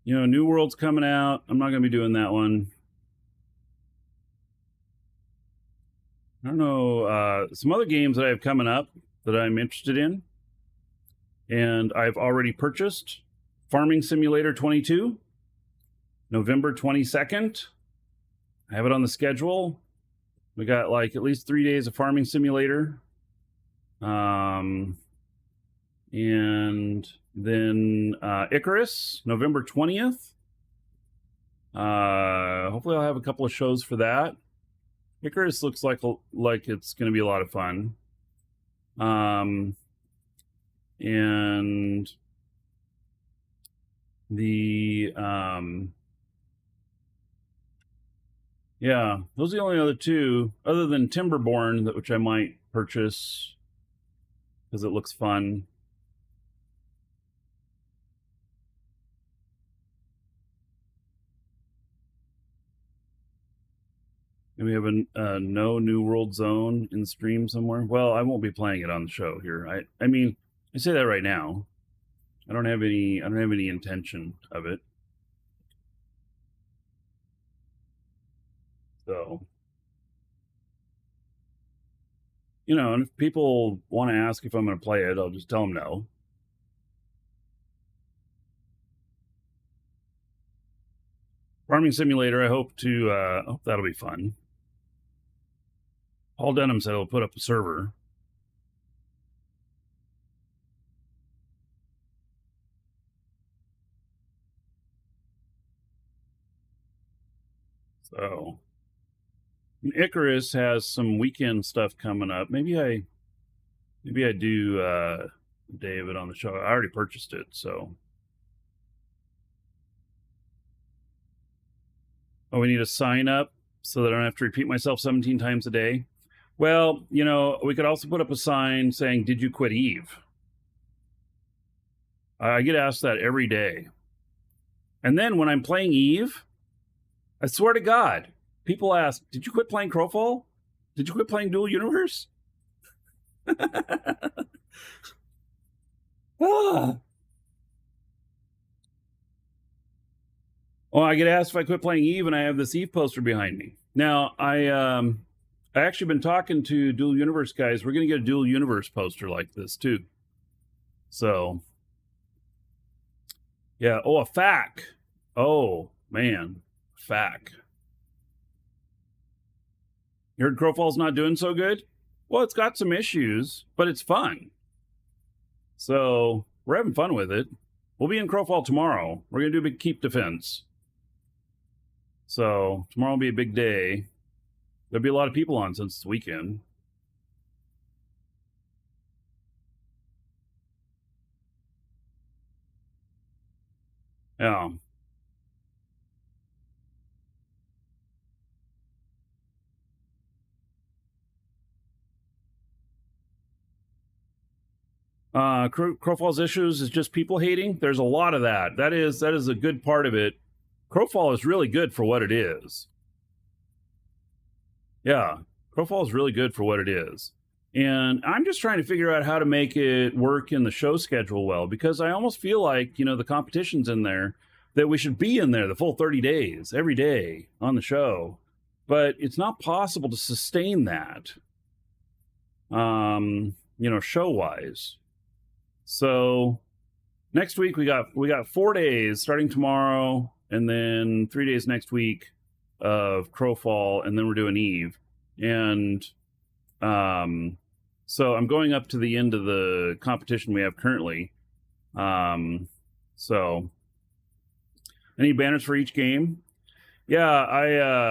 New World's coming out. I'm not going to be doing that one. I don't know. Some other games that I have coming up that I'm interested in. And I've already purchased Farming Simulator 22, November 22nd. I have it on the schedule. We got like at least 3 days of Farming Simulator. And then Icarus, November 20th. Hopefully I'll have a couple of shows for that. Icarus looks like it's going to be a lot of fun. And the yeah, those are the only other two, other than Timberborn, which I might purchase because it looks fun. And we have a no New World Zone in stream somewhere. Well, I won't be playing it on the show here. I mean, I say that right now. I don't have any intention of it. So, and if people want to ask if I'm going to play it, I'll just tell them no. Farming Simulator, I hope that'll be fun. Paul Denham said he'll put up a server. So, Icarus has some weekend stuff coming up. Maybe I do David on the show. I already purchased it, so. Oh, we need to sign up so that I don't have to repeat myself 17 times a day. Well, we could also put up a sign saying, "Did you quit Eve?" I get asked that every day. And then when I'm playing Eve, I swear to God, people ask, "Did you quit playing Crowfall? Did you quit playing Dual Universe?" Ah. Oh, I get asked if I quit playing Eve, and I have this Eve poster behind me. Now, I actually been talking to Dual Universe guys. We're going to get a Dual Universe poster like this, too. So, yeah. Oh, a FAQ. Oh, man. FAQ. You heard Crowfall's not doing so good? Well, it's got some issues, but it's fun. So, we're having fun with it. We'll be in Crowfall tomorrow. We're going to do a big keep defense. So, tomorrow will be a big day. There'll be a lot of people on since it's the weekend. Yeah. Crowfall's issues is just people hating. There's a lot of that. That is a good part of it. Crowfall is really good for what it is. Yeah, Crowfall is really good for what it is. And I'm just trying to figure out how to make it work in the show schedule well, because I almost feel like, the competition's in there, that we should be in there the full 30 days, every day on the show. But it's not possible to sustain that, show-wise. So next week we got 4 days starting tomorrow. and then 3 days next week of Crowfall, and then we're doing Eve. And so I'm going up to the end of the competition we have currently. So any banners for each game? Yeah,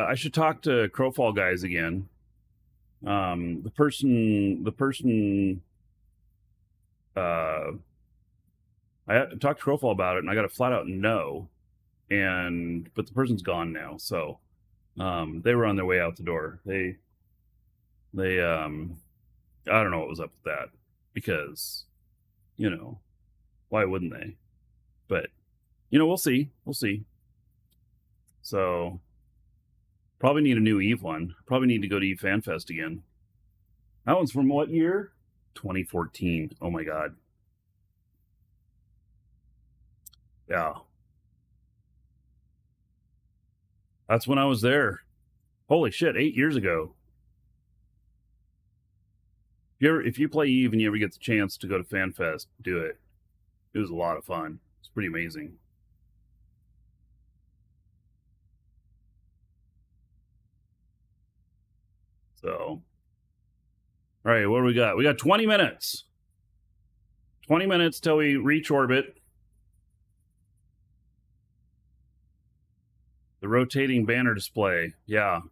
I should talk to Crowfall guys again. The person I talked to Crowfall about it, and I got a flat out no. But the person's gone now, so they were on their way out the door. They I don't know what was up with that, because why wouldn't they? But we'll see. So probably need a new Eve one. Probably need to go to Eve Fan Fest again. That one's from what year? 2014. Oh my god. Yeah. That's when I was there. Holy shit, 8 years ago. If you play Eve and you ever get the chance to go to FanFest, do it. It was a lot of fun. It's pretty amazing. So, all right, what do we got? We got 20 minutes. 20 minutes till we reach orbit. The rotating banner display. Yeah.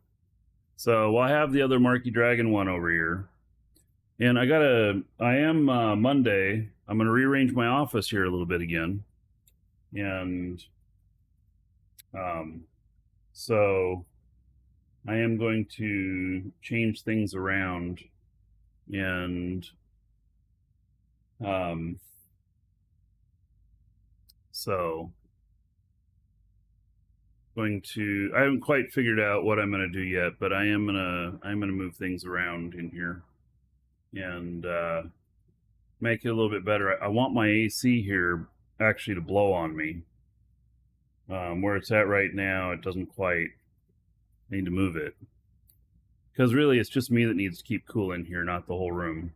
So I have the other Marky Dragon one over here. And Monday, I'm going to rearrange my office here a little bit again. And so I am going to change things around. And so I haven't quite figured out what I'm going to do yet, but I'm going to move things around in here and make it a little bit better. I want my AC here actually to blow on me. Where it's at right now, it doesn't quite. I need to move it, because really it's just me that needs to keep cool in here, not the whole room.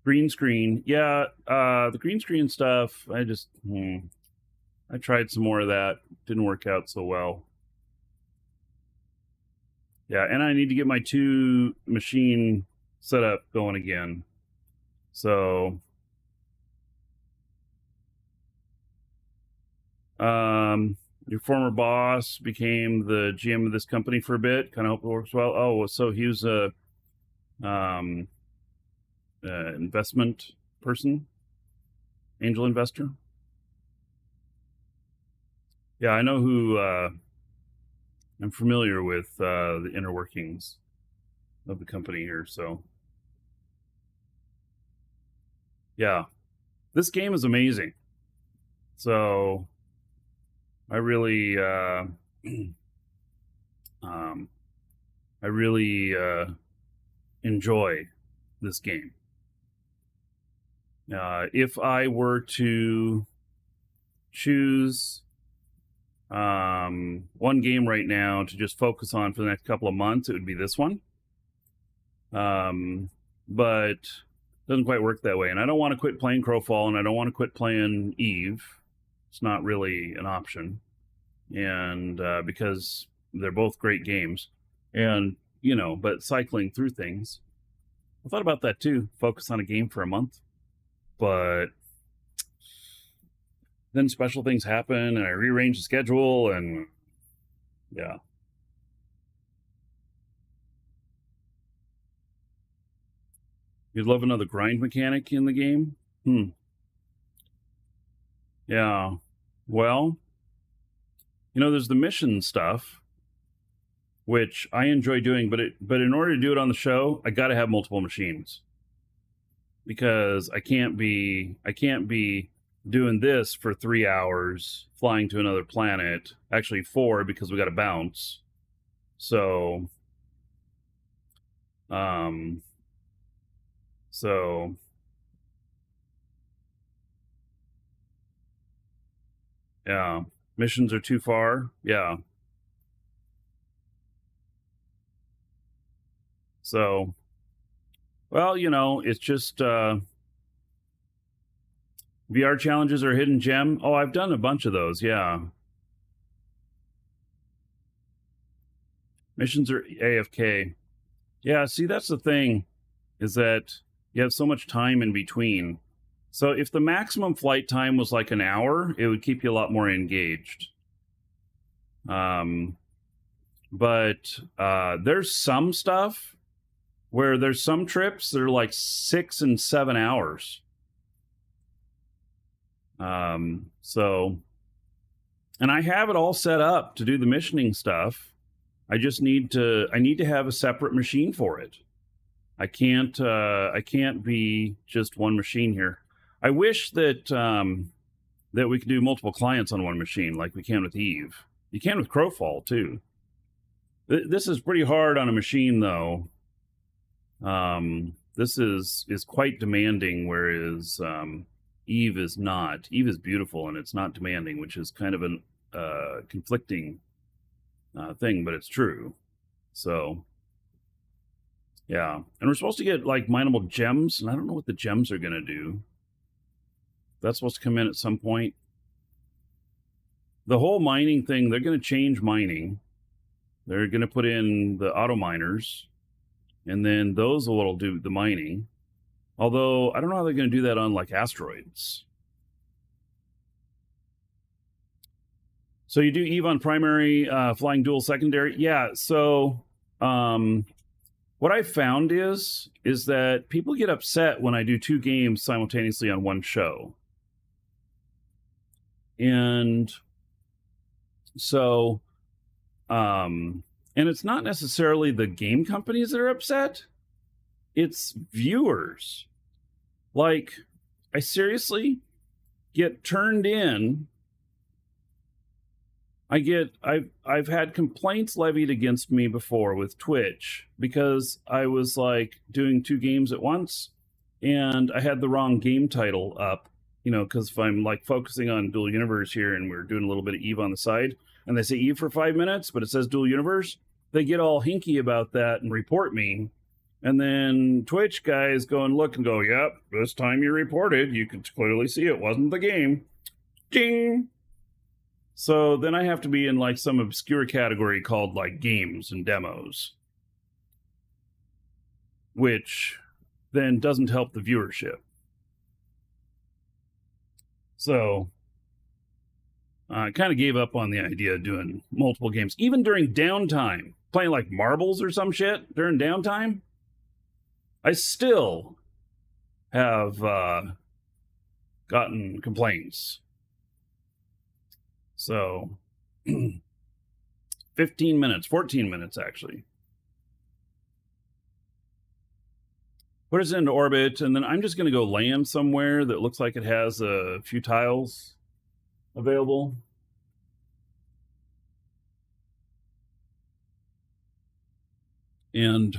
Green screen. Yeah, the green screen stuff, I tried some more of that. Didn't work out so well. Yeah, and I need to get my 2 machine setup going again. So, your former boss became the GM of this company for a bit. Kind of hope it works well. Oh, so he was a investment person, angel investor. Yeah, I know who. I'm familiar with the inner workings of the company here. So, yeah, this game is amazing. So, I really, enjoy this game. If I were to choose one game right now to just focus on for the next couple of months, it would be this one. But it doesn't quite work that way. And I don't want to quit playing Crowfall, and I don't want to quit playing Eve. It's not really an option. And because they're both great games. And, but cycling through things. I thought about that too. Focus on a game for a month. But then special things happen, and I rearrange the schedule, and yeah. You'd love another grind mechanic in the game? Yeah. Well, there's the mission stuff, which I enjoy doing, but in order to do it on the show, I got to have multiple machines, because I can't be doing this for 3 hours, flying to another planet. Actually 4, because we got to bounce. So, yeah, missions are too far. Yeah. So, well, it's just, VR challenges are a hidden gem. Oh, I've done a bunch of those, yeah. Missions are AFK. Yeah, see, that's the thing, is that you have so much time in between. So if the maximum flight time was like an hour, it would keep you a lot more engaged. But there's some stuff where there's some trips that are like 6 and 7 hours. So, and I have it all set up to do the missioning stuff. I just need to have a separate machine for it. I can't be just one machine here. I wish that that we could do multiple clients on one machine like we can with Eve. You can with Crowfall too. This is pretty hard on a machine though. This is quite demanding, whereas Eve is not. Eve is beautiful and it's not demanding, which is kind of an conflicting thing, but it's true. So yeah, and we're supposed to get like mineable gems, and I don't know what the gems are going to do. That's supposed to come in at some point. The whole mining thing, they're going to change mining. They're going to put in the auto miners, and then those will do the mining. Although I don't know how they're going to do that on like asteroids. So you do Eve on primary, flying dual secondary. Yeah. So what I found is that people get upset when I do 2 games simultaneously on one show. And so, and it's not necessarily the game companies that are upset. It's viewers. Like, I seriously get turned in. I've had complaints levied against me before with Twitch because I was like doing 2 games at once and I had the wrong game title up, you know, because if I'm like focusing on Dual Universe here and we're doing a little bit of Eve on the side and they say Eve for 5 minutes, but it says Dual Universe, they get all hinky about that and report me. And then Twitch guys go and look and go, yep, this time you reported, you could clearly see it wasn't the game. Ding! So then I have to be in like some obscure category called like games and demos, which then doesn't help the viewership. So I kind of gave up on the idea of doing multiple games, even during downtime, playing like marbles or some shit during downtime. I still have gotten complaints. So 15 minutes, 14 minutes actually. Put us into orbit, and then I'm just going to go land somewhere that looks like it has a few tiles available. And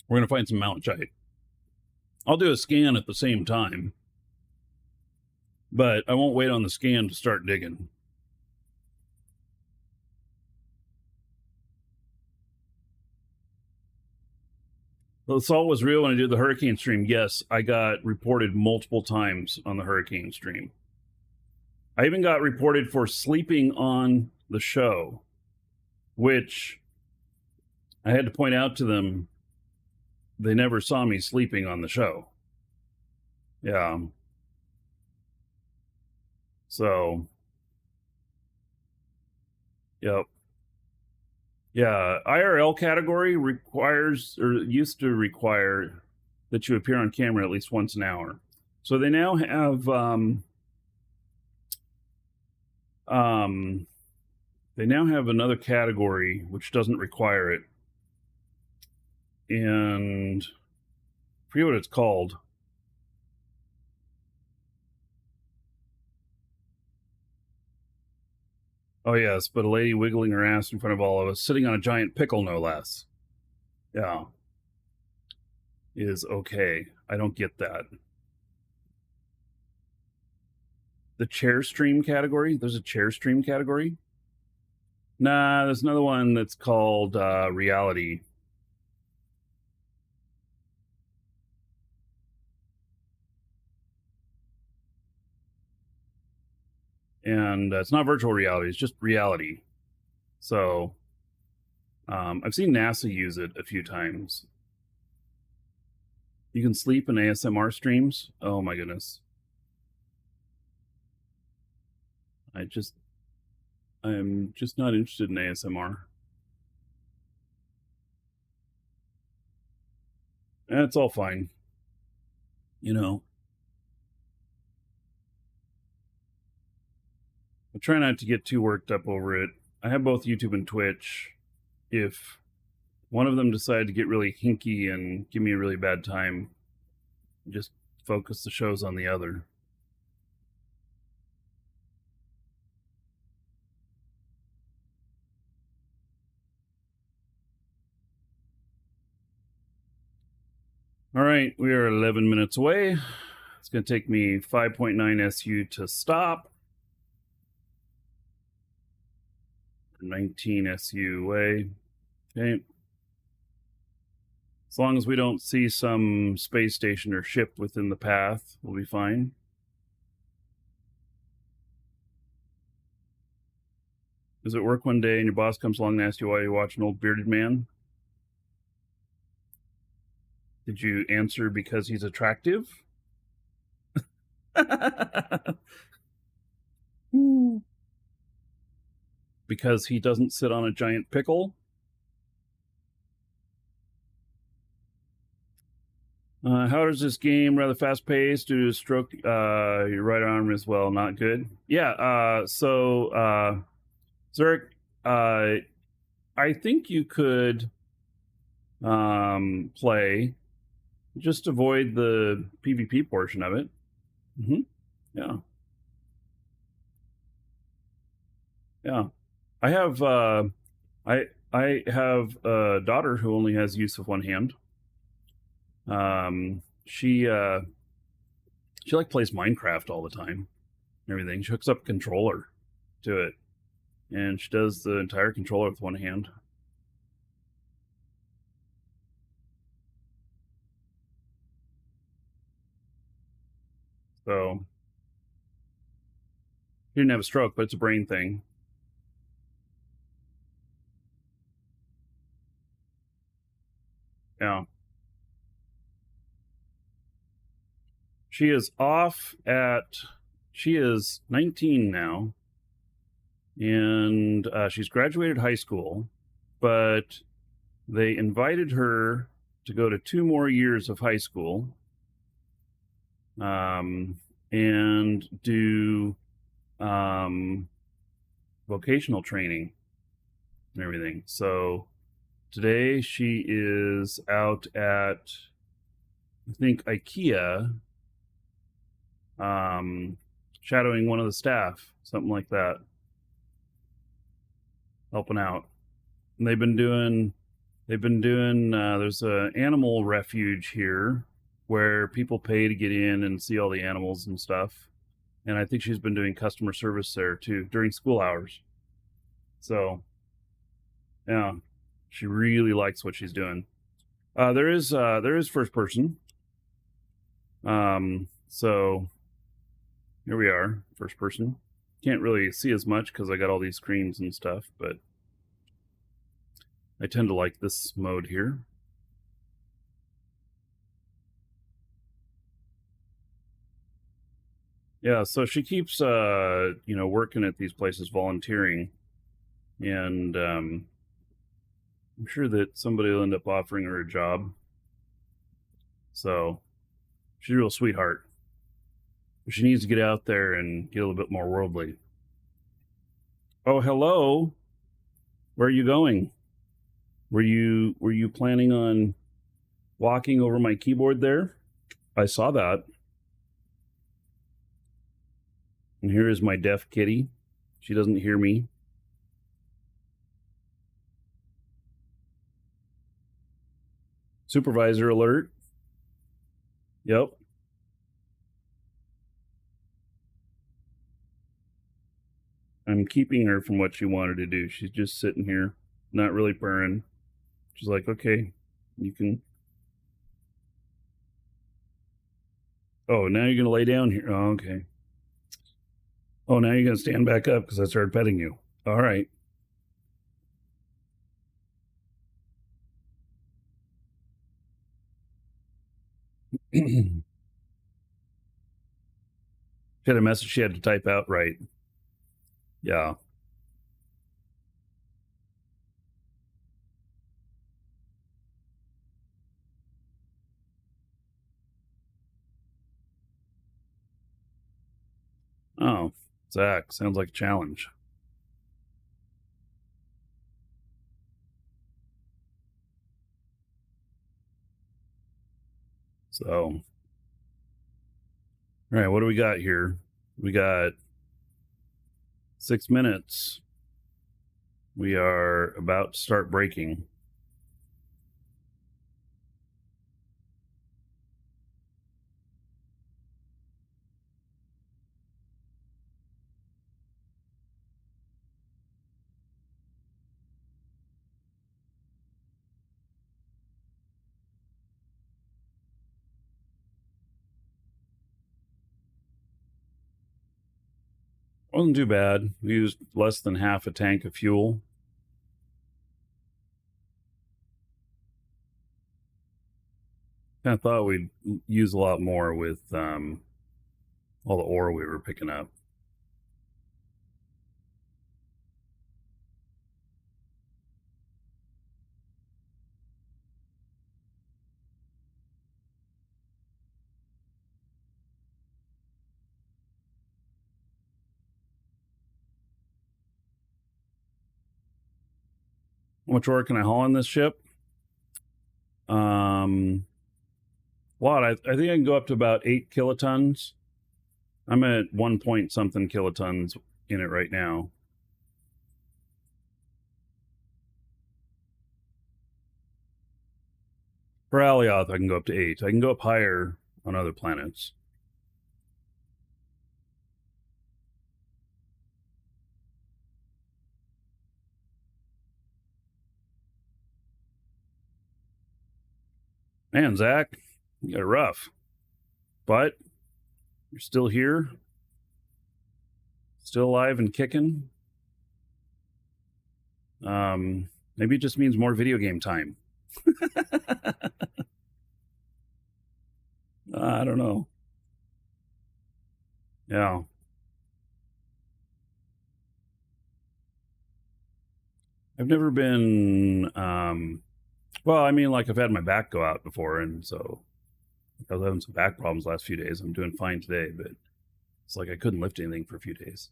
we're going to find some malachite. I'll do a scan at the same time, but I won't wait on the scan to start digging. The assault was real when I did the hurricane stream. Yes, I got reported multiple times on the hurricane stream. I even got reported for sleeping on the show, which I had to point out to them. They never saw me sleeping on the show. Yeah. So, yep. Yeah, IRL category requires, or used to require, that you appear on camera at least once an hour. So they now have another category which doesn't require it, and I forget what it's called. Oh, yes, but a lady wiggling her ass in front of all of us, sitting on a giant pickle, no less. Yeah. Is okay. I don't get that. The chair stream category? There's a chair stream category? Nah, there's another one that's called reality. and it's not virtual reality; it's just reality. So I've seen NASA use it a few times. You can sleep in ASMR streams. Oh my goodness. I'm just not interested in ASMR. And it's all fine. You know. I try not to get too worked up over it. I have both YouTube and Twitch. If one of them decided to get really hinky and give me a really bad time, just focus the shows on the other. All right, we are 11 minutes away. It's going to take me 5.9 SU to stop. 19 SU away. Okay. As long as we don't see some space station or ship within the path, we'll be fine. Is it work one day and your boss comes along and asks you why you watch an old bearded man? Did you answer because he's attractive? Because he doesn't sit on a giant pickle? How does this game? Rather fast paced due to stroke. Your right arm as well, not good. Yeah. So Zurich, I think you could play. Just avoid the PvP portion of it. Yeah. Yeah. I have I have a daughter who only has use of one hand. She like plays Minecraft all the time and everything. She hooks up a controller to it and she does the entire controller with one hand. So he didn't have a stroke, but it's a brain thing. Yeah. She is she is 19 now, and she's graduated high school, but they invited her to go to 2 more years of high school, and do vocational training and everything. So today she is out at, I think, IKEA, shadowing one of the staff, something like that, helping out. And they've been doing there's an animal refuge here where people pay to get in and see all the animals and stuff. And I think she's been doing customer service there too during school hours. So yeah, she really likes what she's doing. There is first person. So here we are, first person. Can't really see as much because I got all these screens and stuff, but I tend to like this mode here. Yeah, so she keeps working at these places, volunteering, and I'm sure that somebody will end up offering her a job. So she's a real sweetheart. But she needs to get out there and get a little bit more worldly. Oh, hello. Where are you going? Were you planning on walking over my keyboard there? I saw that. And here is my deaf kitty. She doesn't hear me. Supervisor alert. Yep. I'm keeping her from what she wanted to do. She's just sitting here, not really purring. She's like, okay, you can. Oh, now you're going to lay down here. Oh, okay. Oh, now you're going to stand back up because I started petting you. All right. She had a message she had to type out, right? Yeah. Oh, Zach, sounds like a challenge. So, all right, what do we got here? We got 6 minutes. We are about to start breaking. Wasn't too bad. We used less than half a tank of fuel. I thought we'd use a lot more with all the ore we were picking up. How much ore can I haul on this ship? Lot. I think I can go up to about 8 kilotons. I'm at 1 point something kilotons in it right now. For Alioth, I can go up to 8. I can go up higher on other planets. Man, Zach, you got it rough. But you're still here. Still alive and kicking. Maybe it just means more video game time. I don't know. Yeah. I've never been well, I mean, like I've had my back go out before, and so I was having some back problems last few days. I'm doing fine today, but it's like I couldn't lift anything for a few days.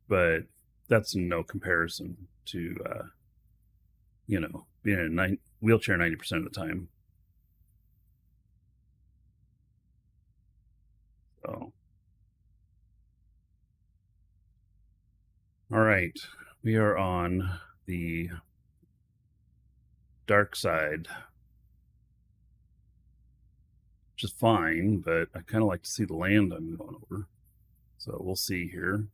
But that's no comparison to being in a wheelchair 90% of the time. So, all right, we are on the dark side, which is fine, but I kind of like to see the land I'm going over. So we'll see here.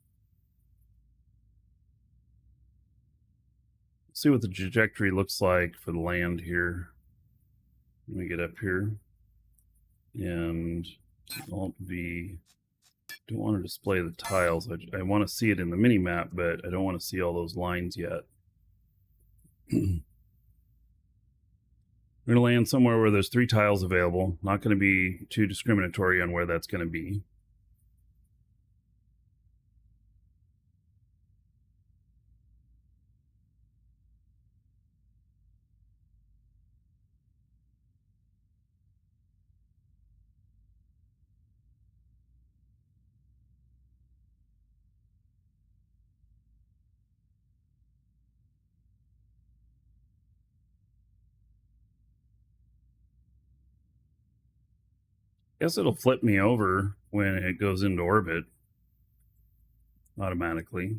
See what the trajectory looks like for the land here. Let me get up here. And Alt V. Don't want to display the tiles. I want to see it in the mini map, but I don't want to see all those lines yet. We're going to land somewhere where there's 3 tiles available. Not going to be too discriminatory on where that's going to be. Guess it'll flip me over when it goes into orbit automatically.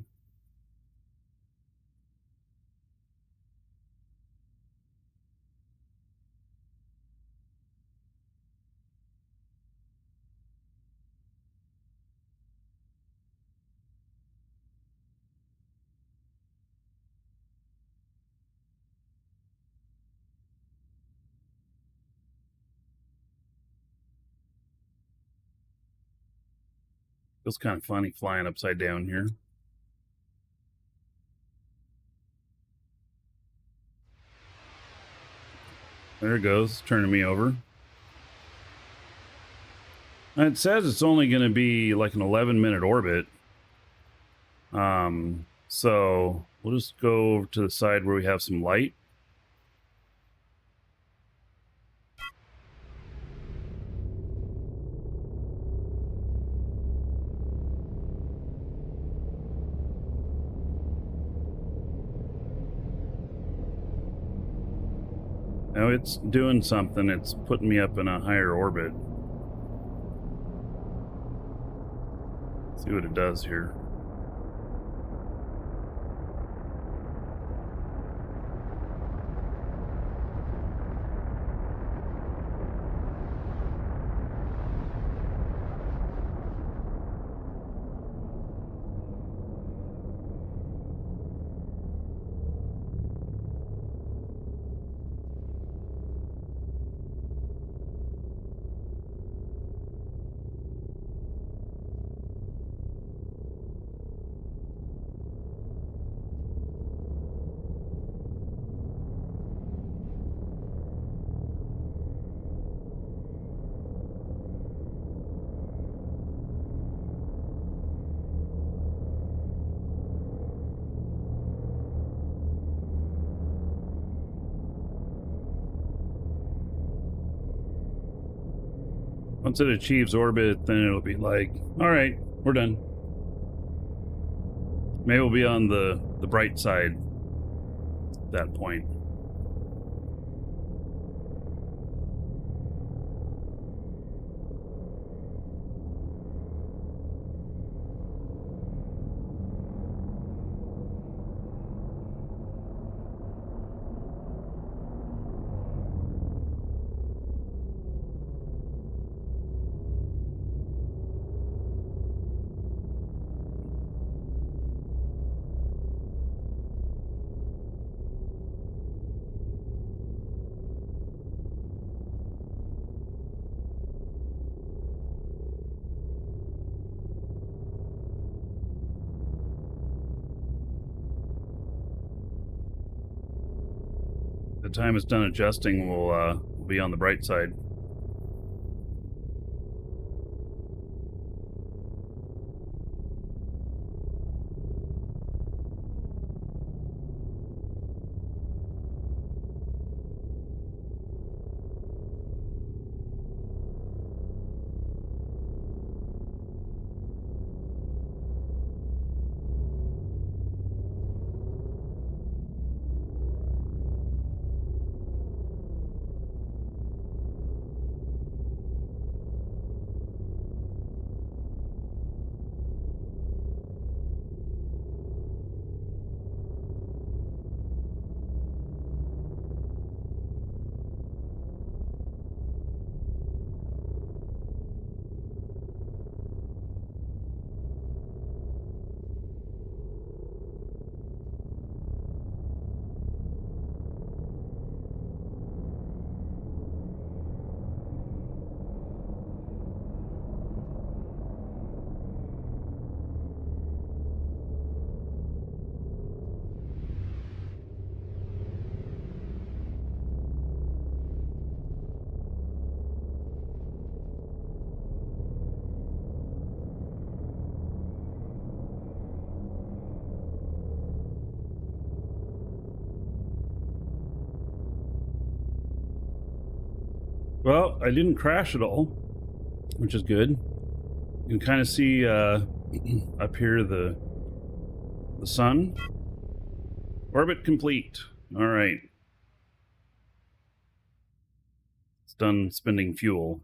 Feels kind of funny flying upside down here. There it goes, turning me over. It says it's only going to be like an 11-minute orbit. So we'll just go over to the side where we have some light. Now it's doing something. It's putting me up in a higher orbit. See what it does here. Once it achieves orbit, then it'll be like, all right, we're done. Maybe we'll be on the bright side at that point. The time it's done adjusting, we'll be on the bright side. Well, I didn't crash at all, which is good. You can kind of see up here the sun. Orbit complete. All right. It's done spending fuel.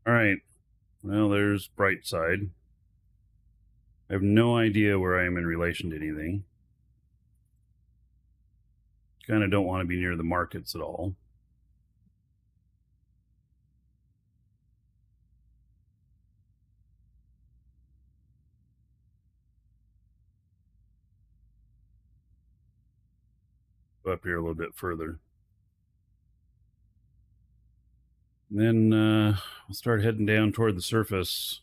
All right. Well, there's Brightside. I have no idea where I am in relation to anything. Kind of don't want to be near the markets at all. Go up here a little bit further. And then we'll start heading down toward the surface.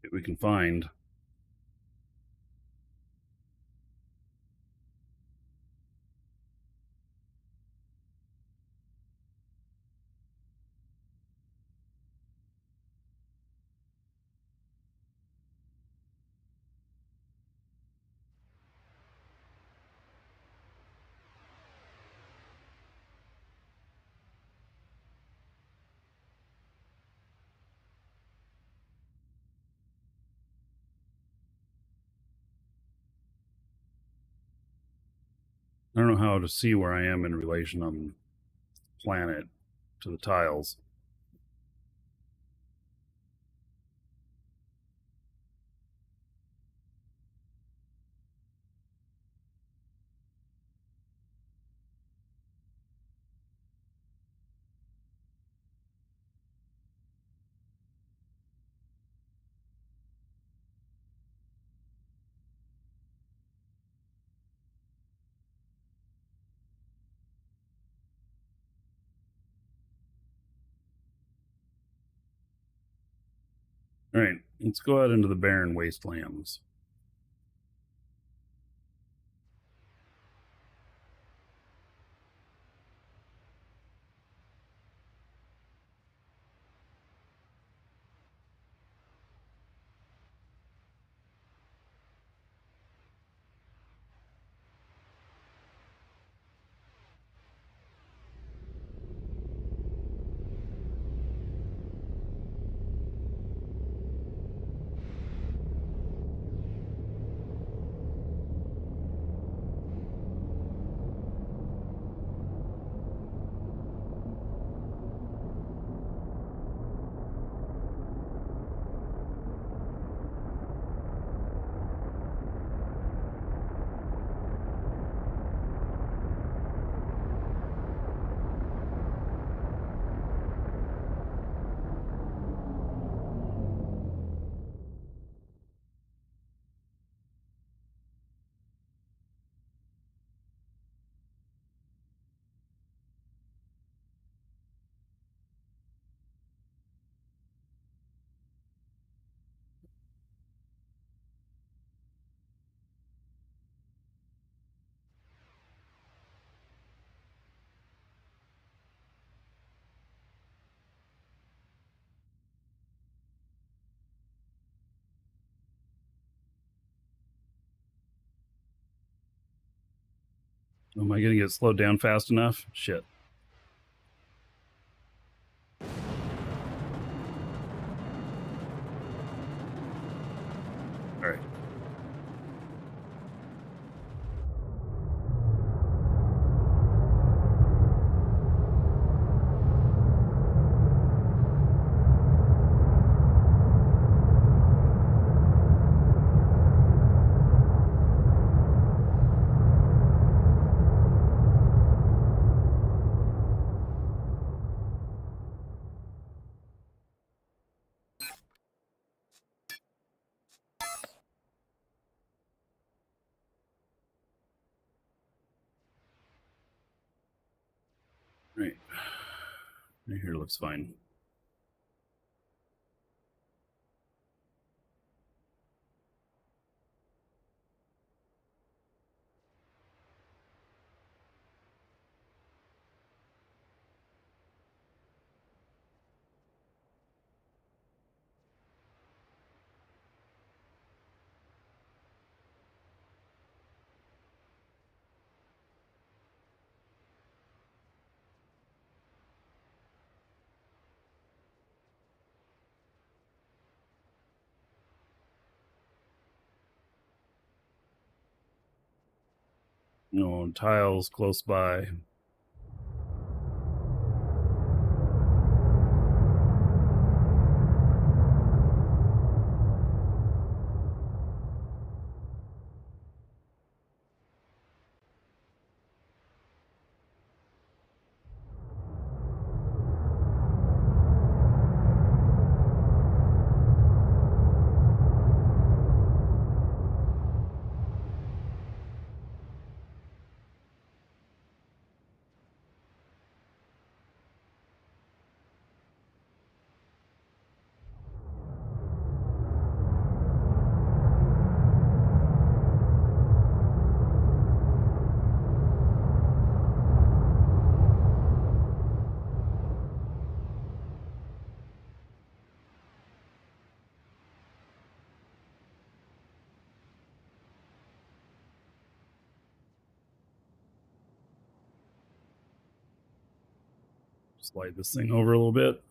That we can find. I don't know how to see where I am in relation on the planet to the tiles. All right, let's go out into the barren wastelands. Am I going to get slowed down fast enough? Shit. All right. Right. Right here looks fine. No tiles close by. Slide this thing over a little bit.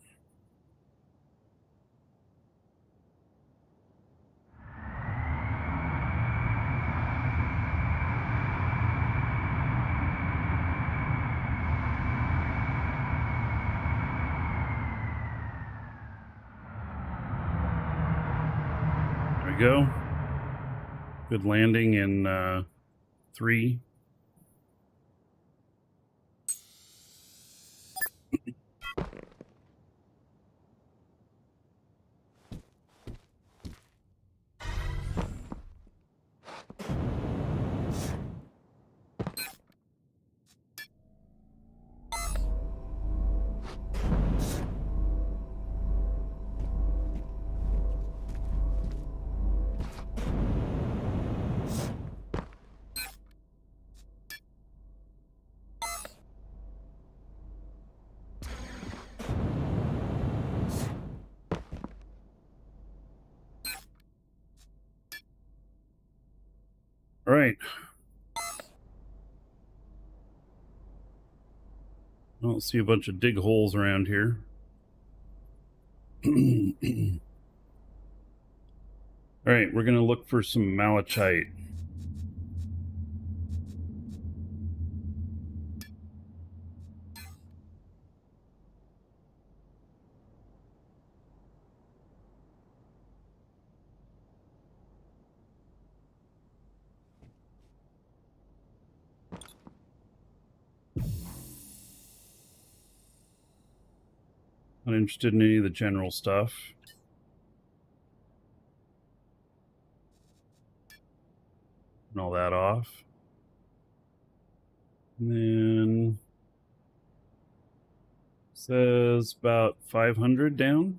There we go. Good landing in 3. All right. I don't see a bunch of dig holes around here. All right, we're going to look for some malachite. Not interested in any of the general stuff. And all that off. And then says about 500 down.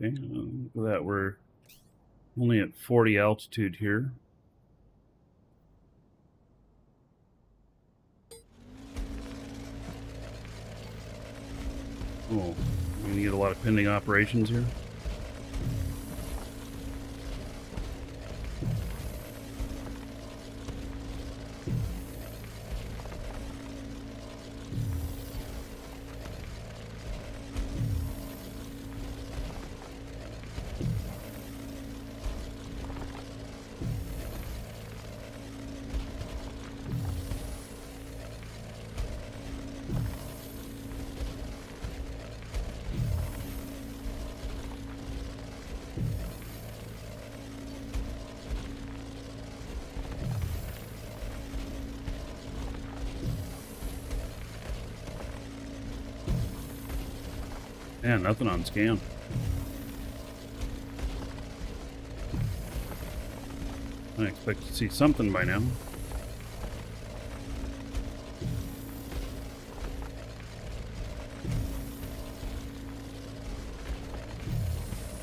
Okay, look at that. We're only at 40 altitude here. Oh, we're gonna get a lot of pending operations here. Yeah, nothing on scan. I expect to see something by now.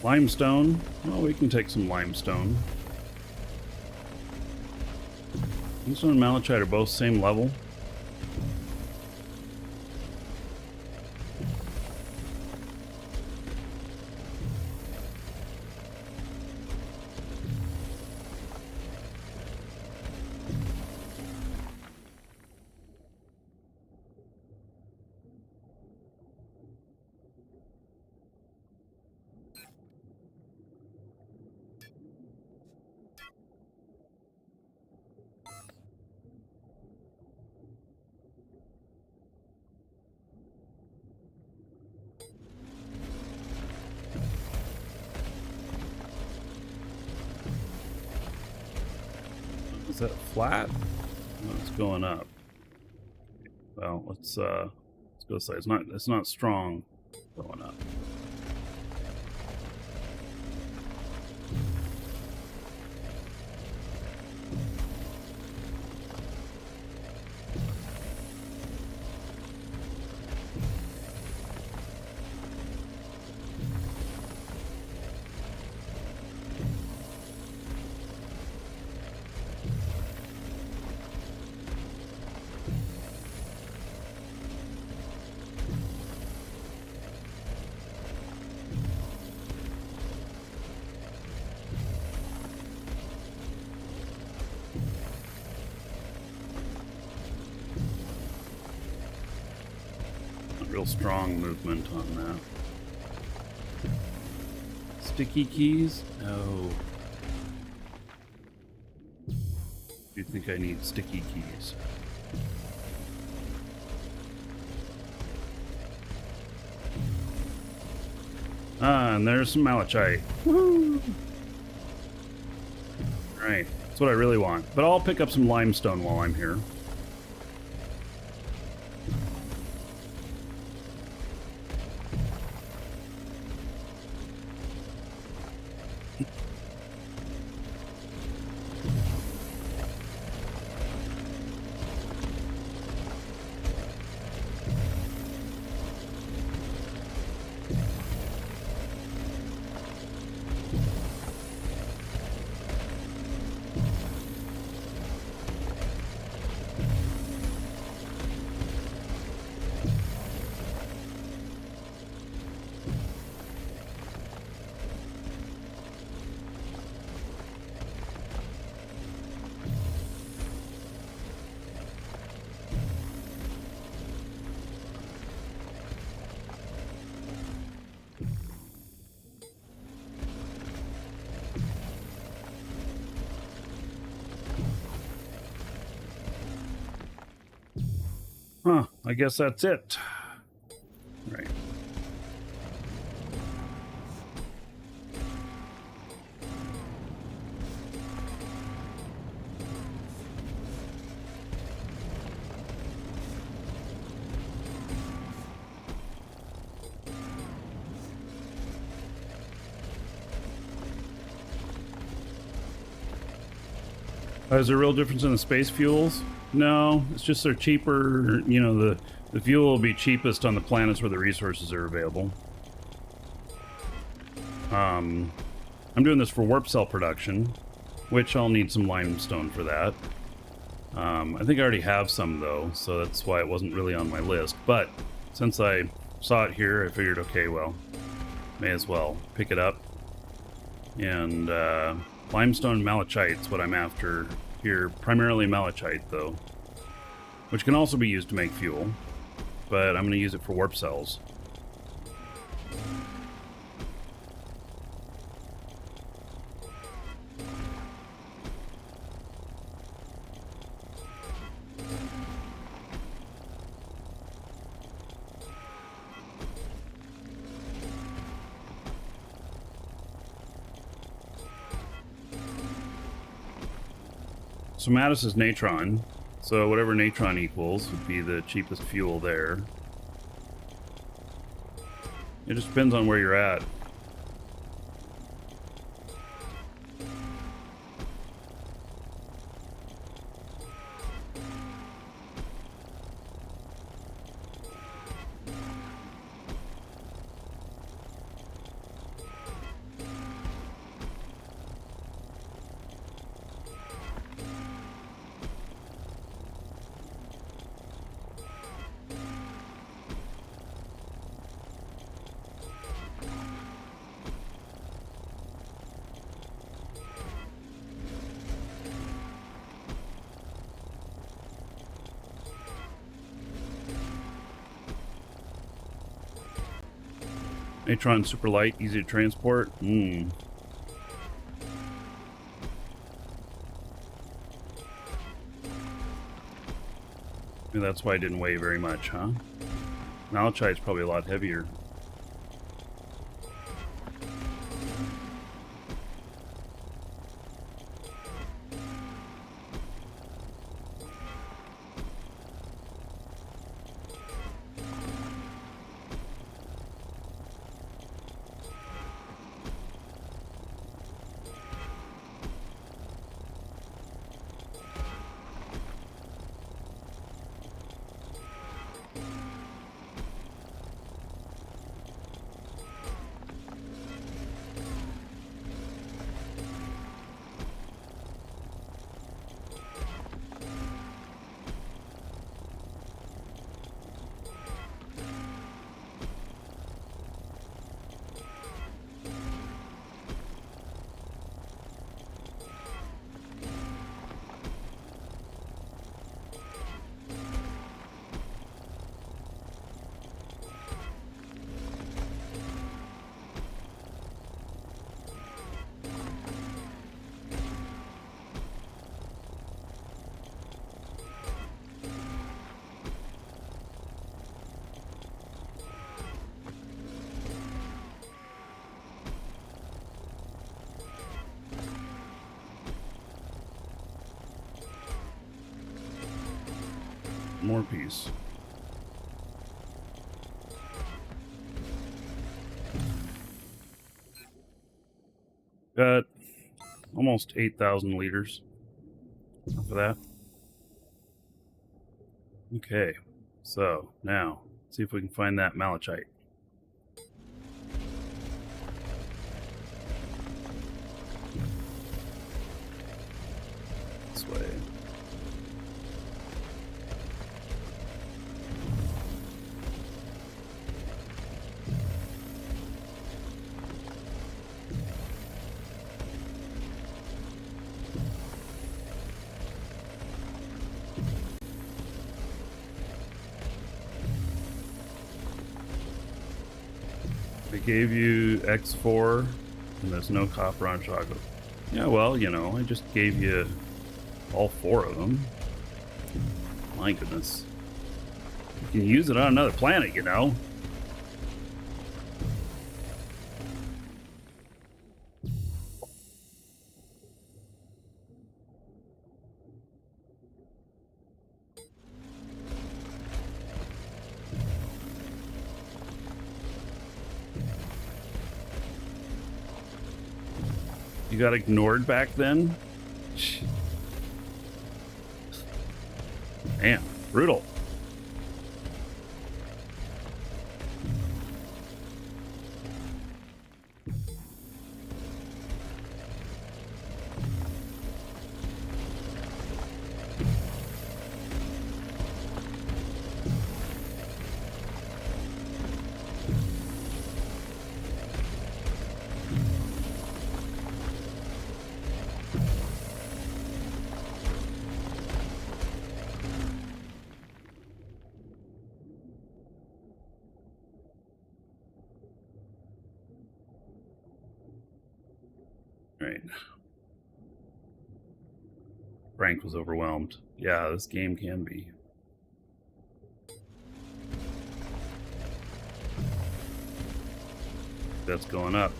Limestone. Well, we can take some limestone. Limestone and malachite are both same level. Is that flat? No, it's going up. Well, let's go this way. It's not strong going up. Real strong movement on that. Sticky keys? No. Do you think I need sticky keys? Ah, and there's some malachite. Woohoo! Right, that's what I really want. But I'll pick up some limestone while I'm here. Huh, I guess that's it. Right. Is there a real difference in the space fuels? No, it's just they're cheaper. You know, the fuel will be cheapest on the planets where the resources are available. I'm doing this for warp cell production, which I'll need some limestone for that. I think I already have some though, so that's why it wasn't really on my list. But since I saw it here, I figured, okay, well, may as well pick it up. And limestone and malachite's what I'm after here. Primarily malachite though, which can also be used to make fuel, but I'm going to use it for warp cells. So Mattis is natron, so whatever natron equals would be the cheapest fuel there. It just depends on where you're at. Natron super light, easy to transport. Maybe that's why it didn't weigh very much, huh? Malachite's probably a lot heavier. more peace. Got almost 8,000 liters for that. Okay, so now see if we can find that malachite. This way. They gave you X4 and there's no copper on Shago. Yeah, well, you know, I just gave you all 4 of them. My goodness. You can use it on another planet, you know. You got ignored back then? Damn, brutal. Right. Frank was overwhelmed. Yeah, this game can be. That's going up.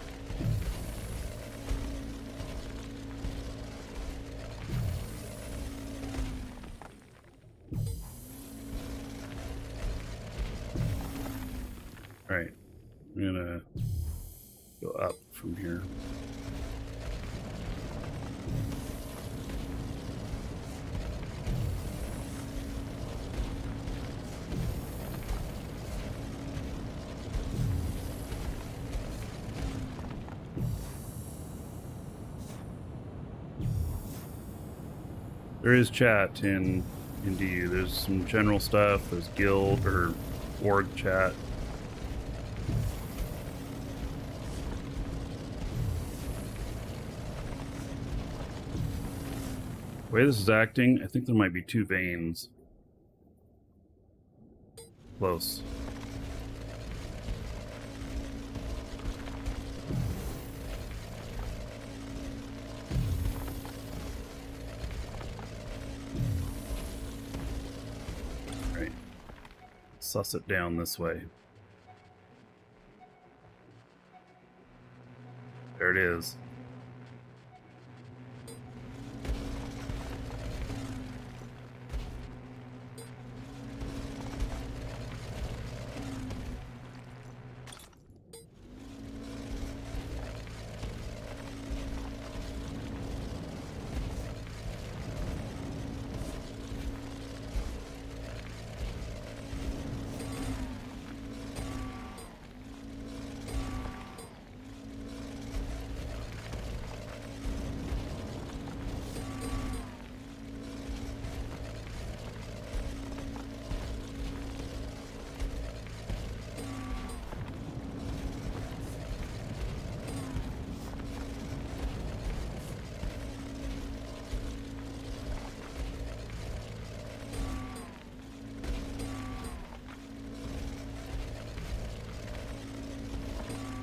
Right. I'm gonna go up from here. There is chat in DU. There's some general stuff. There's guild or org chat. The way this is acting, I think there might be 2 veins. Close. Suss it down this way. There it is.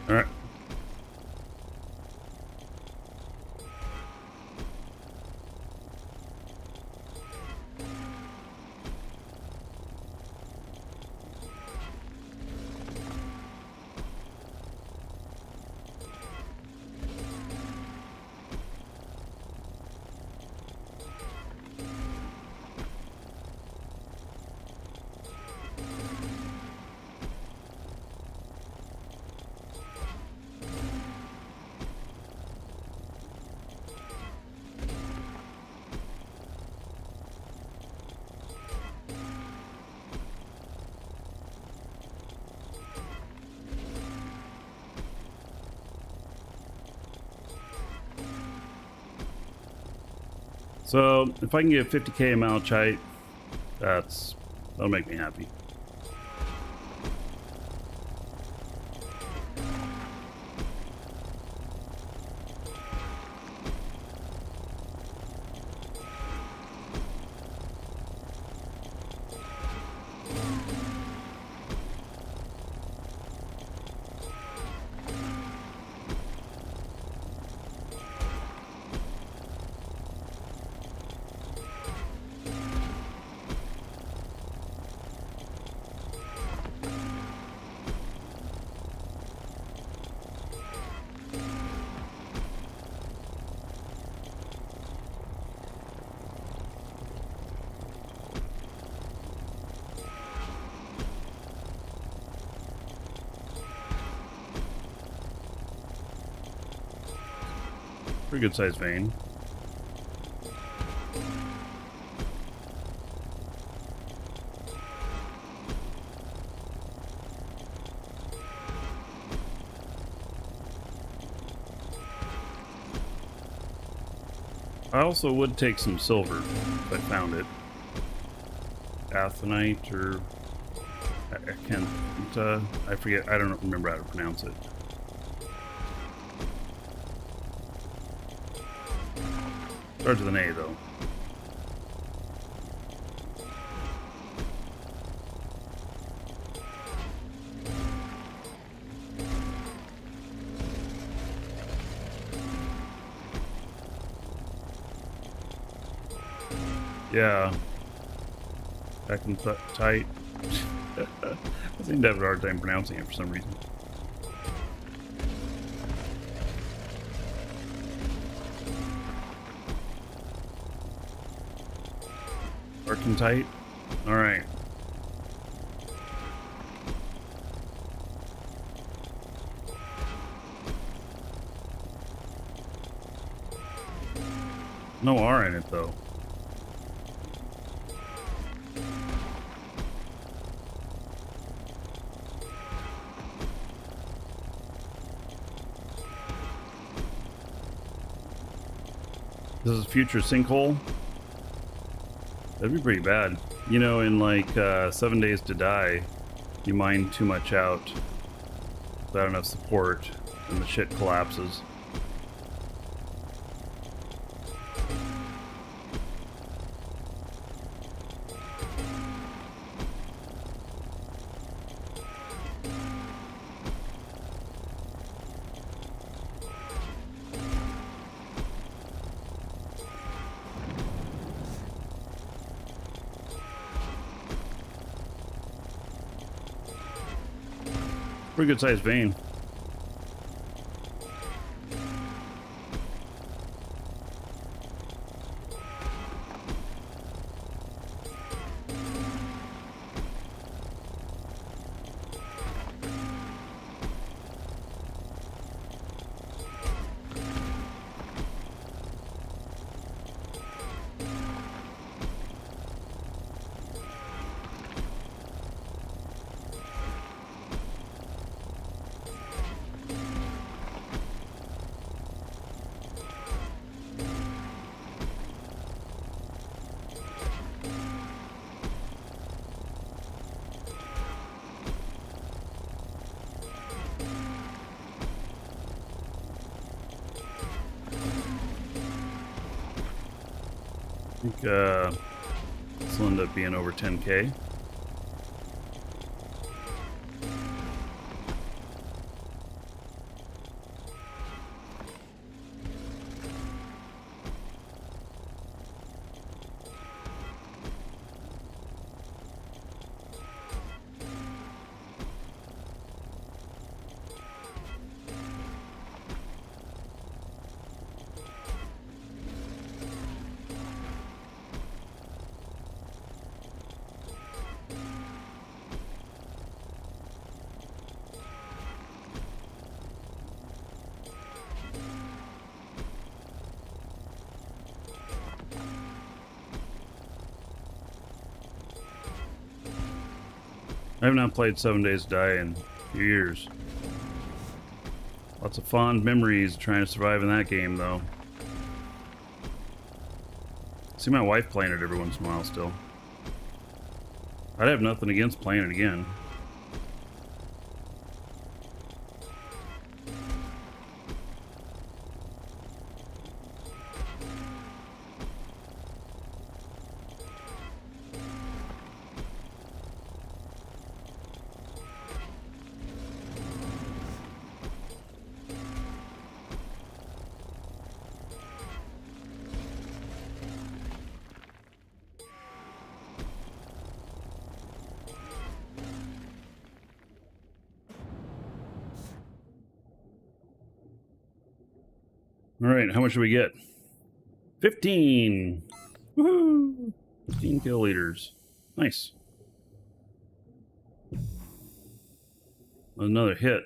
All right. So if I can get 50k malachite, that'll make me happy. Pretty good sized vein. I also would take some silver if I found it. Athenite, or I can't. I forget. I don't remember how to pronounce it. Starts with an A, though. Yeah. Back in tight. I seem to have a hard time pronouncing it for some reason. Tight. All right. No R in it though. This is future sinkhole. That'd be pretty bad. You know, in like 7 Days to Die, you mine too much out without enough support, and the shit collapses. Pretty good sized vein. I think this will end up being over 10k. I have not played 7 Days to Die in a few years. Lots of fond memories trying to survive in that game, though. See my wife playing it every once in a while still. I'd have nothing against playing it again. All right, how much do we get? 15. Woohoo! 15 kill leaders. Nice. Another hit.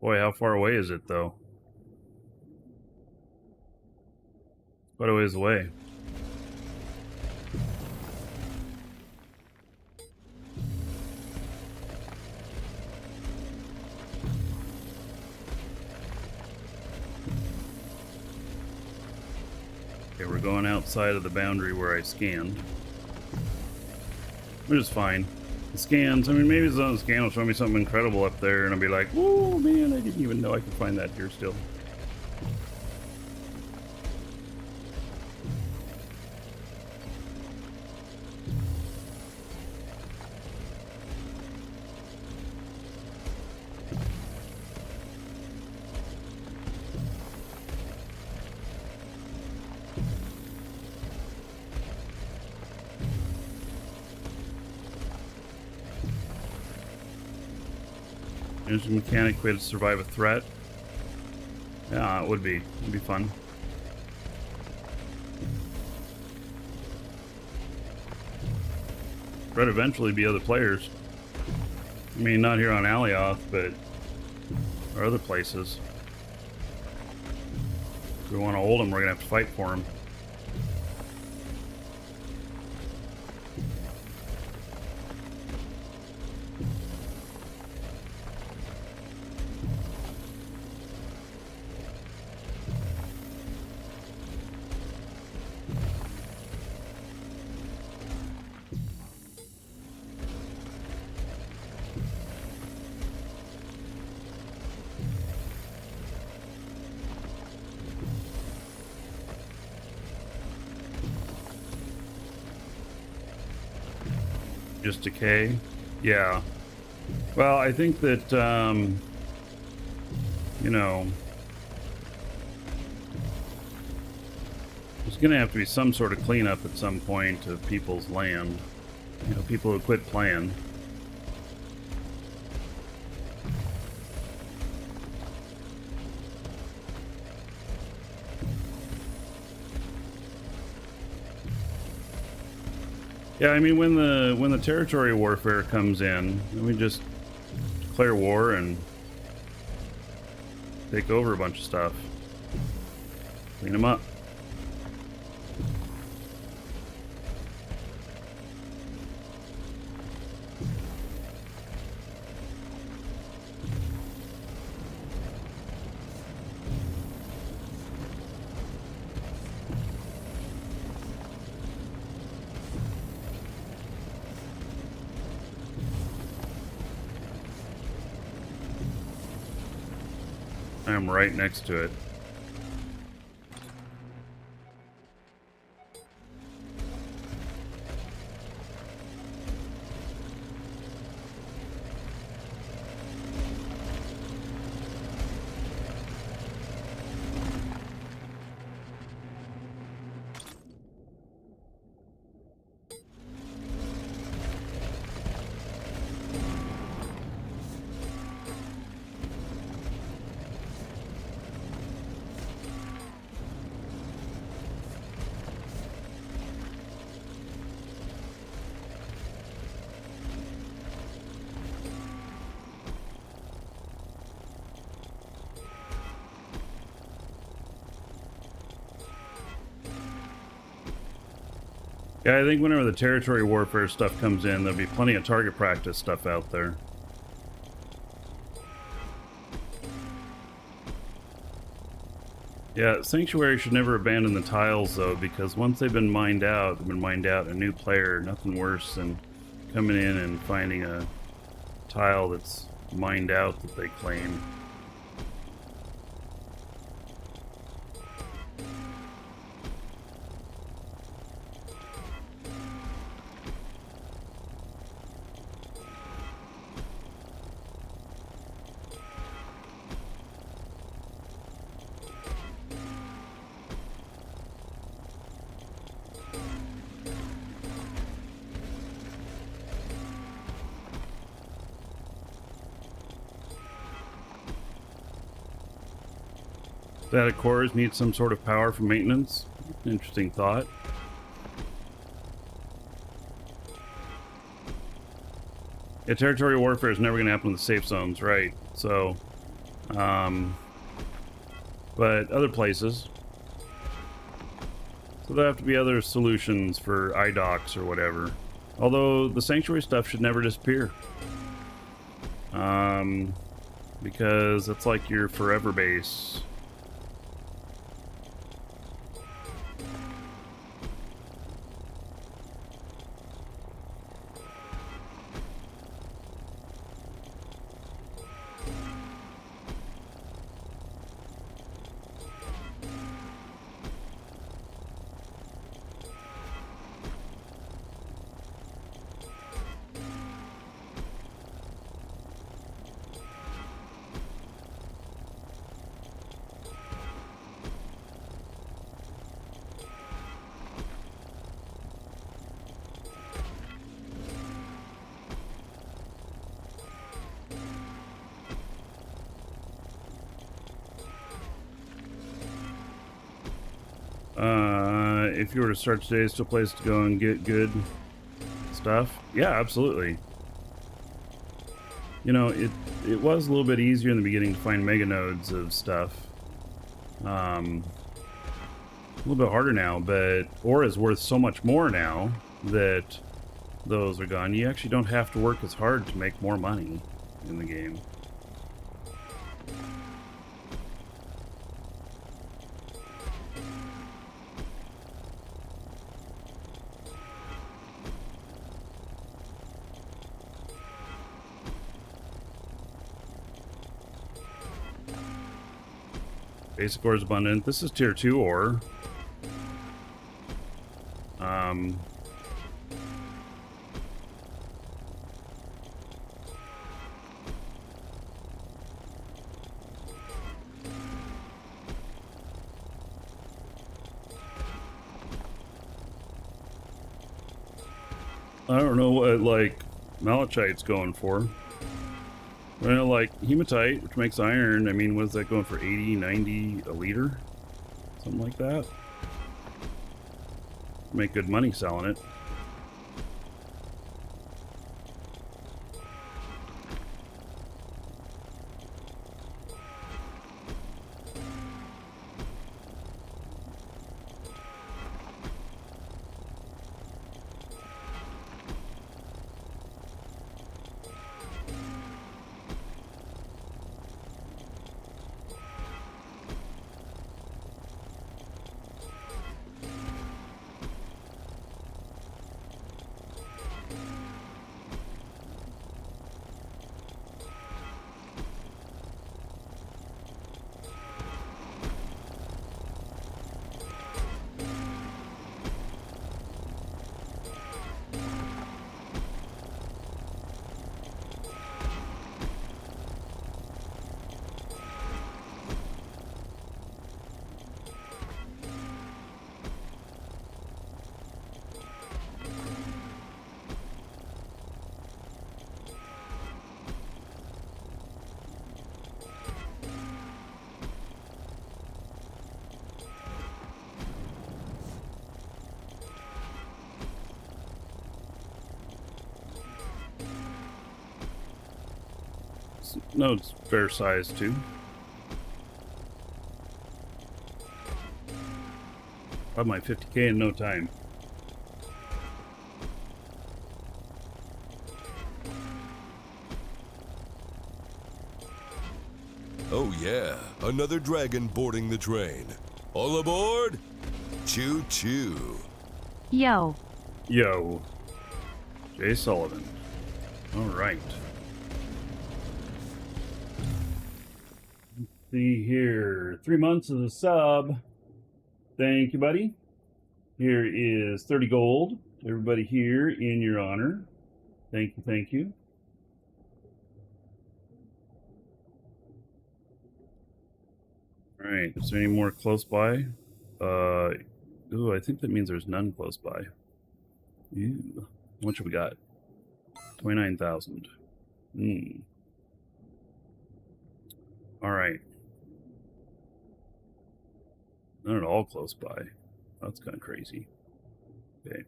Boy, how far away is it, though? Quite a ways away. Okay, we're going outside of the boundary where I scanned. Which is fine. The scans, I mean, maybe it's on the scan will show me something incredible up there, and I'll be like, oh man, I didn't even know I could find that here still. Energy mechanic way to survive a threat. Yeah, it would be. It'd be fun. There'd eventually be other players. I mean, not here on Alioth, but or other places. If we want to hold him, we're gonna have to fight for him. Just decay? Yeah. Well, I think that, you know, there's going to have to be some sort of cleanup at some point of people's land. You know, people who quit playing. Yeah, I mean, when the territory warfare comes in, we just declare war and take over a bunch of stuff, clean them up. I'm right next to it. Yeah, I think whenever the territory warfare stuff comes in, there'll be plenty of target practice stuff out there. Yeah, Sanctuary should never abandon the tiles, though, because once they've been mined out, they've been mined out. A new player, nothing worse than coming in and finding a tile that's mined out that they claim. Static cores need some sort of power for maintenance. Interesting thought. Yeah, territorial warfare is never going to happen in the safe zones, right? So, but other places. So there have to be other solutions for IDOCs or whatever. Although the sanctuary stuff should never disappear. Because it's like your forever base. If you were to start today, it's still a place to go and get good stuff. Yeah, absolutely. You know, it was a little bit easier in the beginning to find mega nodes of stuff. A little bit harder now, but ore is worth so much more now that those are gone. You actually don't have to work as hard to make more money in the game. Basic ore is abundant. This is tier 2 ore. I don't know what, like, malachite's going for. I know, like, hematite, which makes iron, I mean, what is that going for? 80, 90 a liter? Something like that. Make good money selling it. No, it's fair size too. Got my 50k in no time. Oh yeah, another dragon boarding the train. All aboard? Choo choo. Yo. Yo. Jay Sullivan. All right. Let's see here. 3 months as a sub. Thank you, buddy. Here is 30 gold. Everybody here in your honor. Thank you, thank you. All right. Is there any more close by? Ooh, I think that means there's none close by. Ew. How much have we got? 29,000. All right. None at all close by. That's kind of crazy. Okay.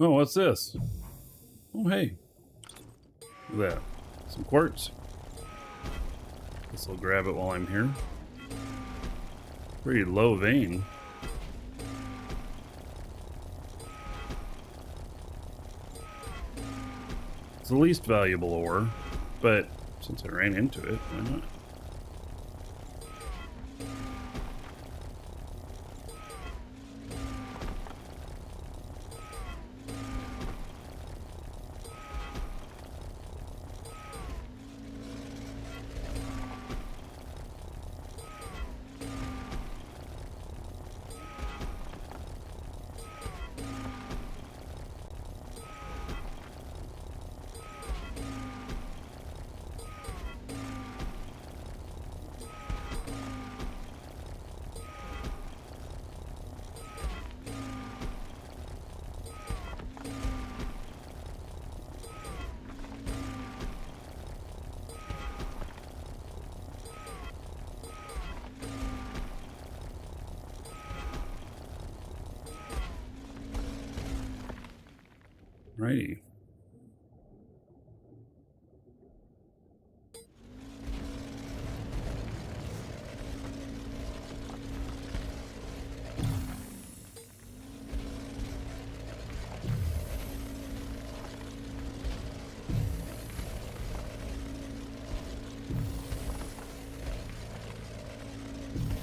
Oh, what's this? Oh, hey. Look at that. Some quartz. Guess I'll grab it while I'm here. Pretty low vein. It's the least valuable ore, but since I ran into it, why not? Righty.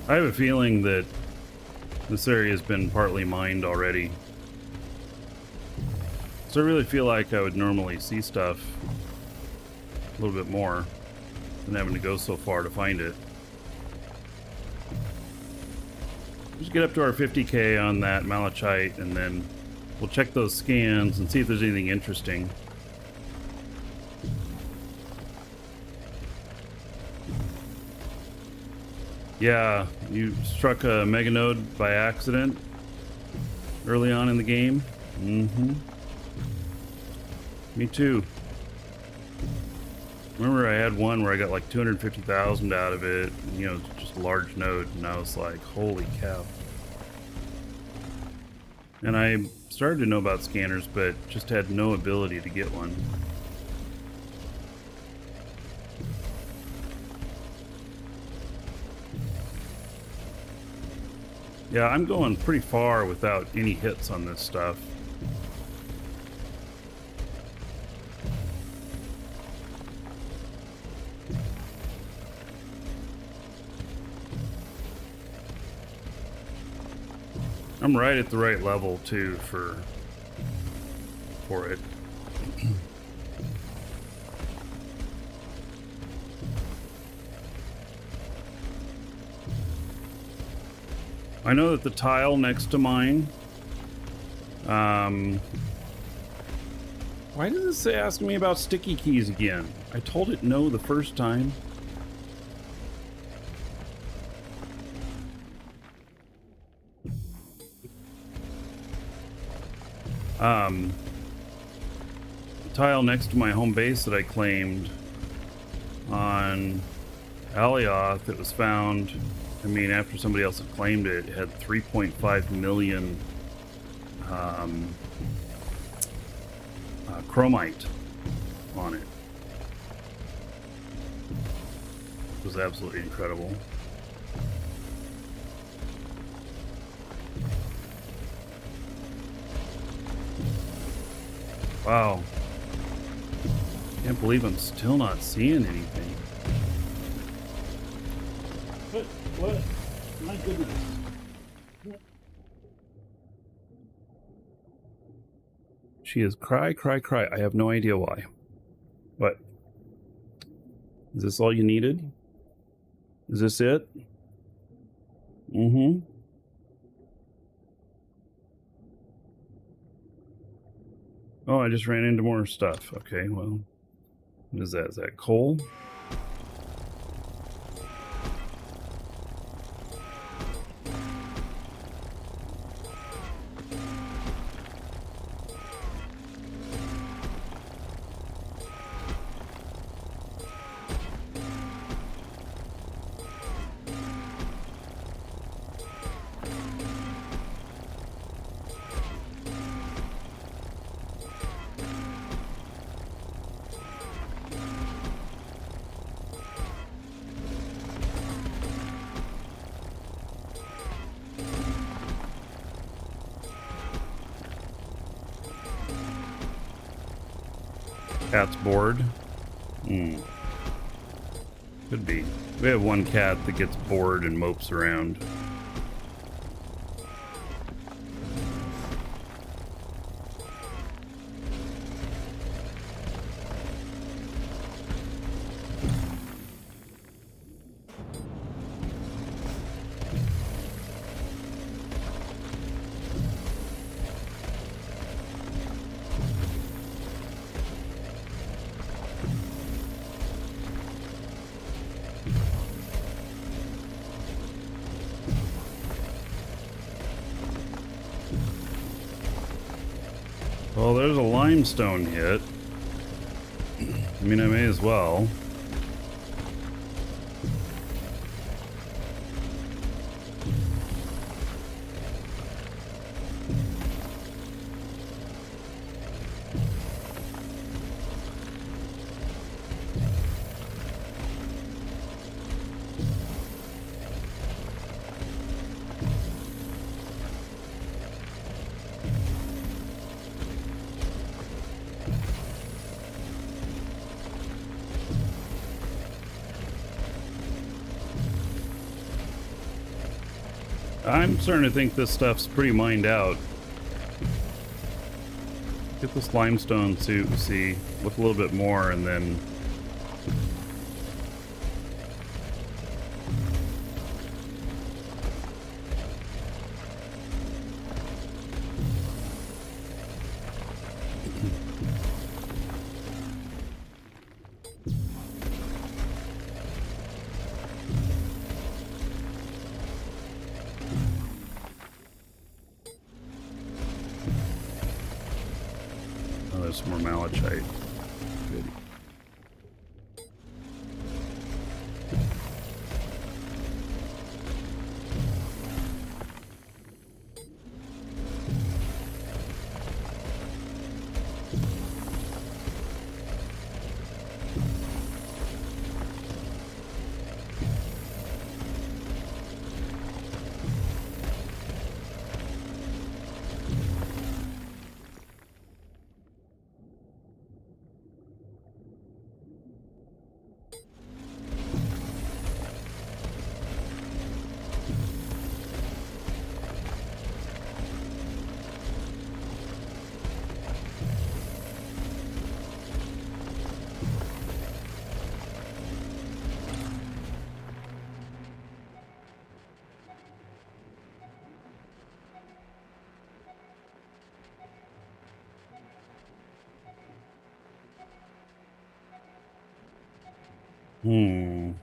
I have a feeling that this area has been partly mined already. So I really feel like I would normally see stuff a little bit more than having to go so far to find it. Just get up to our 50k on that malachite and then we'll check those scans and see if there's anything interesting. Yeah, you struck a mega node by accident early on in the game. Me too. Remember I had one where I got like 250,000 out of it, you know, just a large node, and I was like, holy cow. And I started to know about scanners, but just had no ability to get one. Yeah, I'm going pretty far without any hits on this stuff. I'm right at the right level too for it. I know that the tile next to mine, why does it say ask me about sticky keys again? I told it no the first time. The tile next to my home base that I claimed on Alioth, it was found, I mean, after somebody else had claimed it, it had 3.5 million chromite on it. It was absolutely incredible. Wow. Can't believe I'm still not seeing anything. What? My goodness. She is cry, cry, cry. I have no idea why. What? Is this all you needed? Is this it? Mm-hmm. Oh, I just ran into more stuff. Okay, well, what is that? Is that coal? Cat's bored. Could be. We have one cat that gets bored and mopes around. Well, there's a limestone hit. I mean, I may as well. I'm starting to think this stuff's pretty mined out. Get this limestone suit and see, look a little bit more, and then some more malachite. Good. Hmm.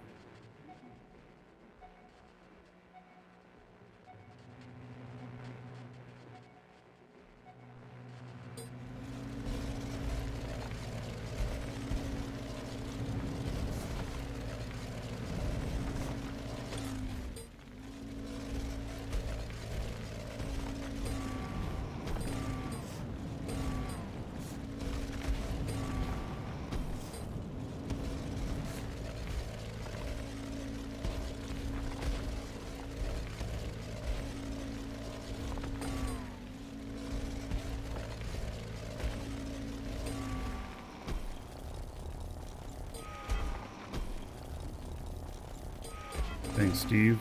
Thanks, Steve.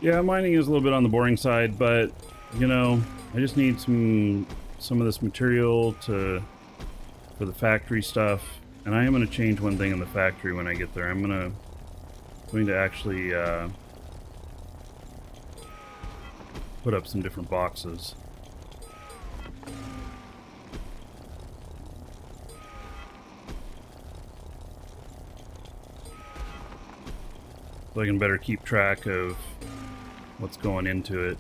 Yeah, mining is a little bit on the boring side, but you know, I just need some of this material for the factory stuff, and I am going to change one thing in the factory when I get there. I'm going to actually put up some different boxes. So I can better keep track of what's going into it.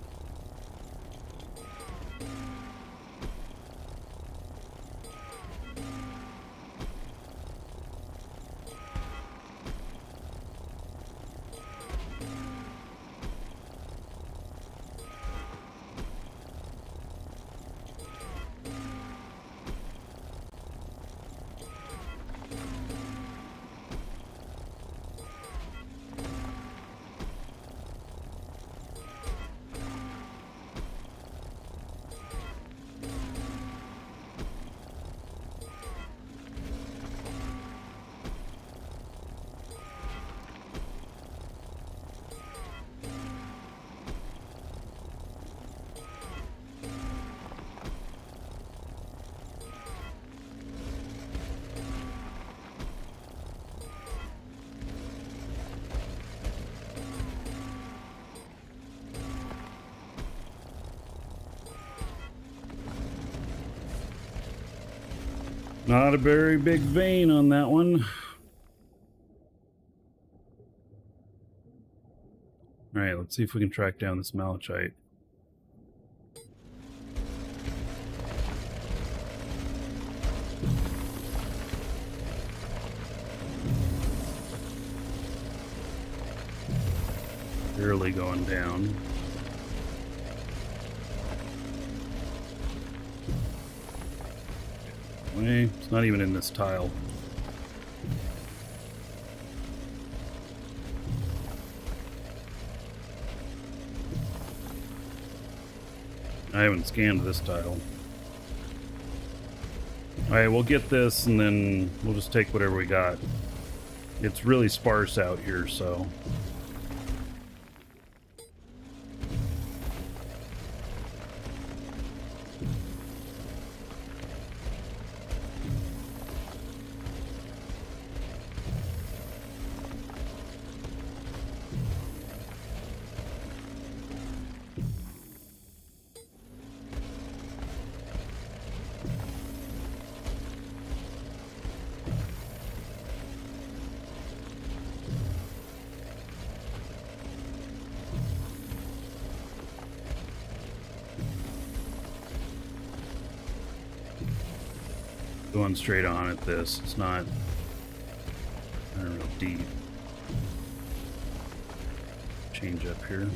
Not a very big vein on that one. Alright, let's see if we can track down this malachite. Barely going down. It's not even in this tile. I haven't scanned this tile. Alright, we'll get this and then we'll just take whatever we got. It's really sparse out here, so... Going straight on at this. It's not real deep. Change up here.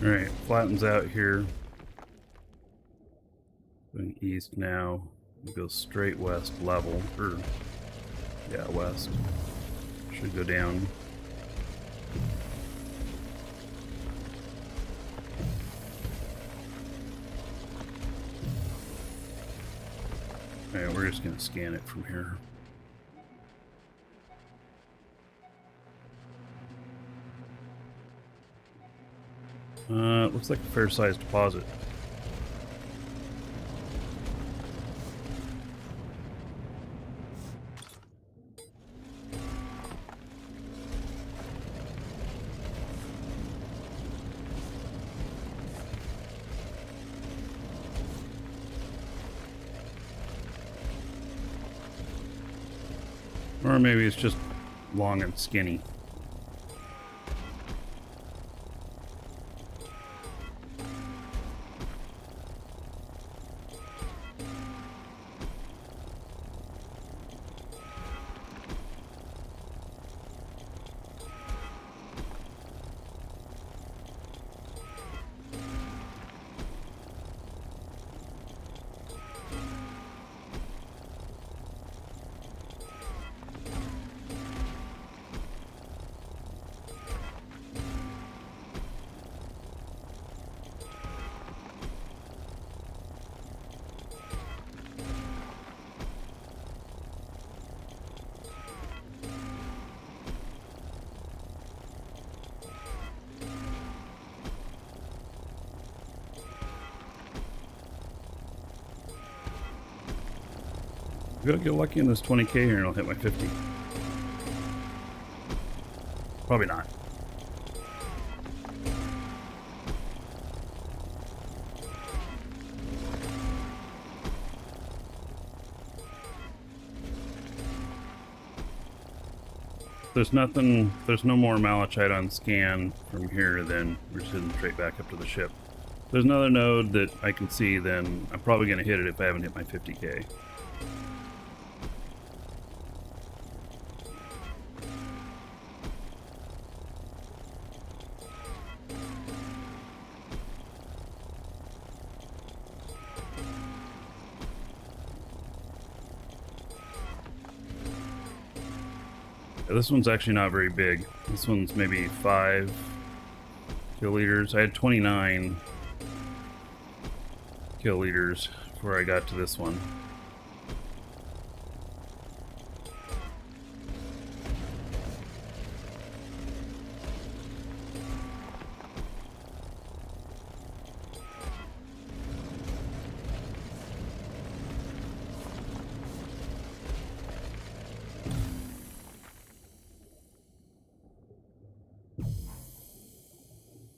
Alright, flattens out here. Going east now. Go straight west level. Or, yeah, west. Should go down. Alright, we're just gonna scan it from here. It looks like a fair-sized deposit. Or maybe it's just long and skinny. I'm gonna get lucky in this 20k here and I'll hit my 50. Probably not. There's nothing, there's no more malachite on scan from here, then we're just heading straight back up to the ship. If there's another node that I can see, then I'm probably gonna hit it if I haven't hit my 50k. This one's actually not very big. This one's maybe 5 kiloliters. I had 29 kiloliters before I got to this one.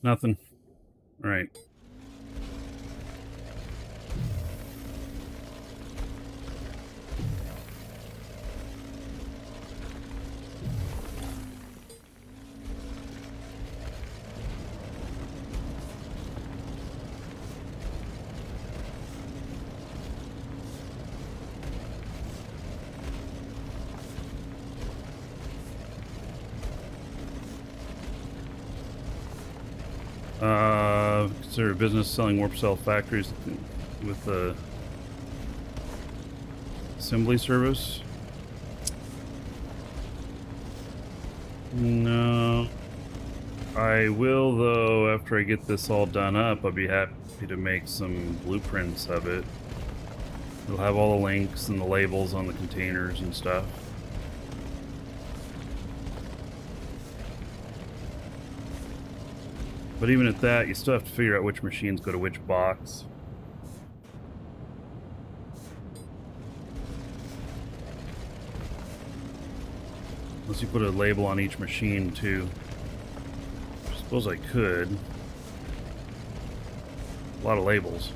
Nothing. All right. Consider a business selling warp cell factories with the assembly service. No. I will, though, after I get this all done up, I'll be happy to make some blueprints of it. It'll have all the links and the labels on the containers and stuff. But even at that, you still have to figure out which machines go to which box. Unless you put a label on each machine, too. I suppose I could. A lot of labels.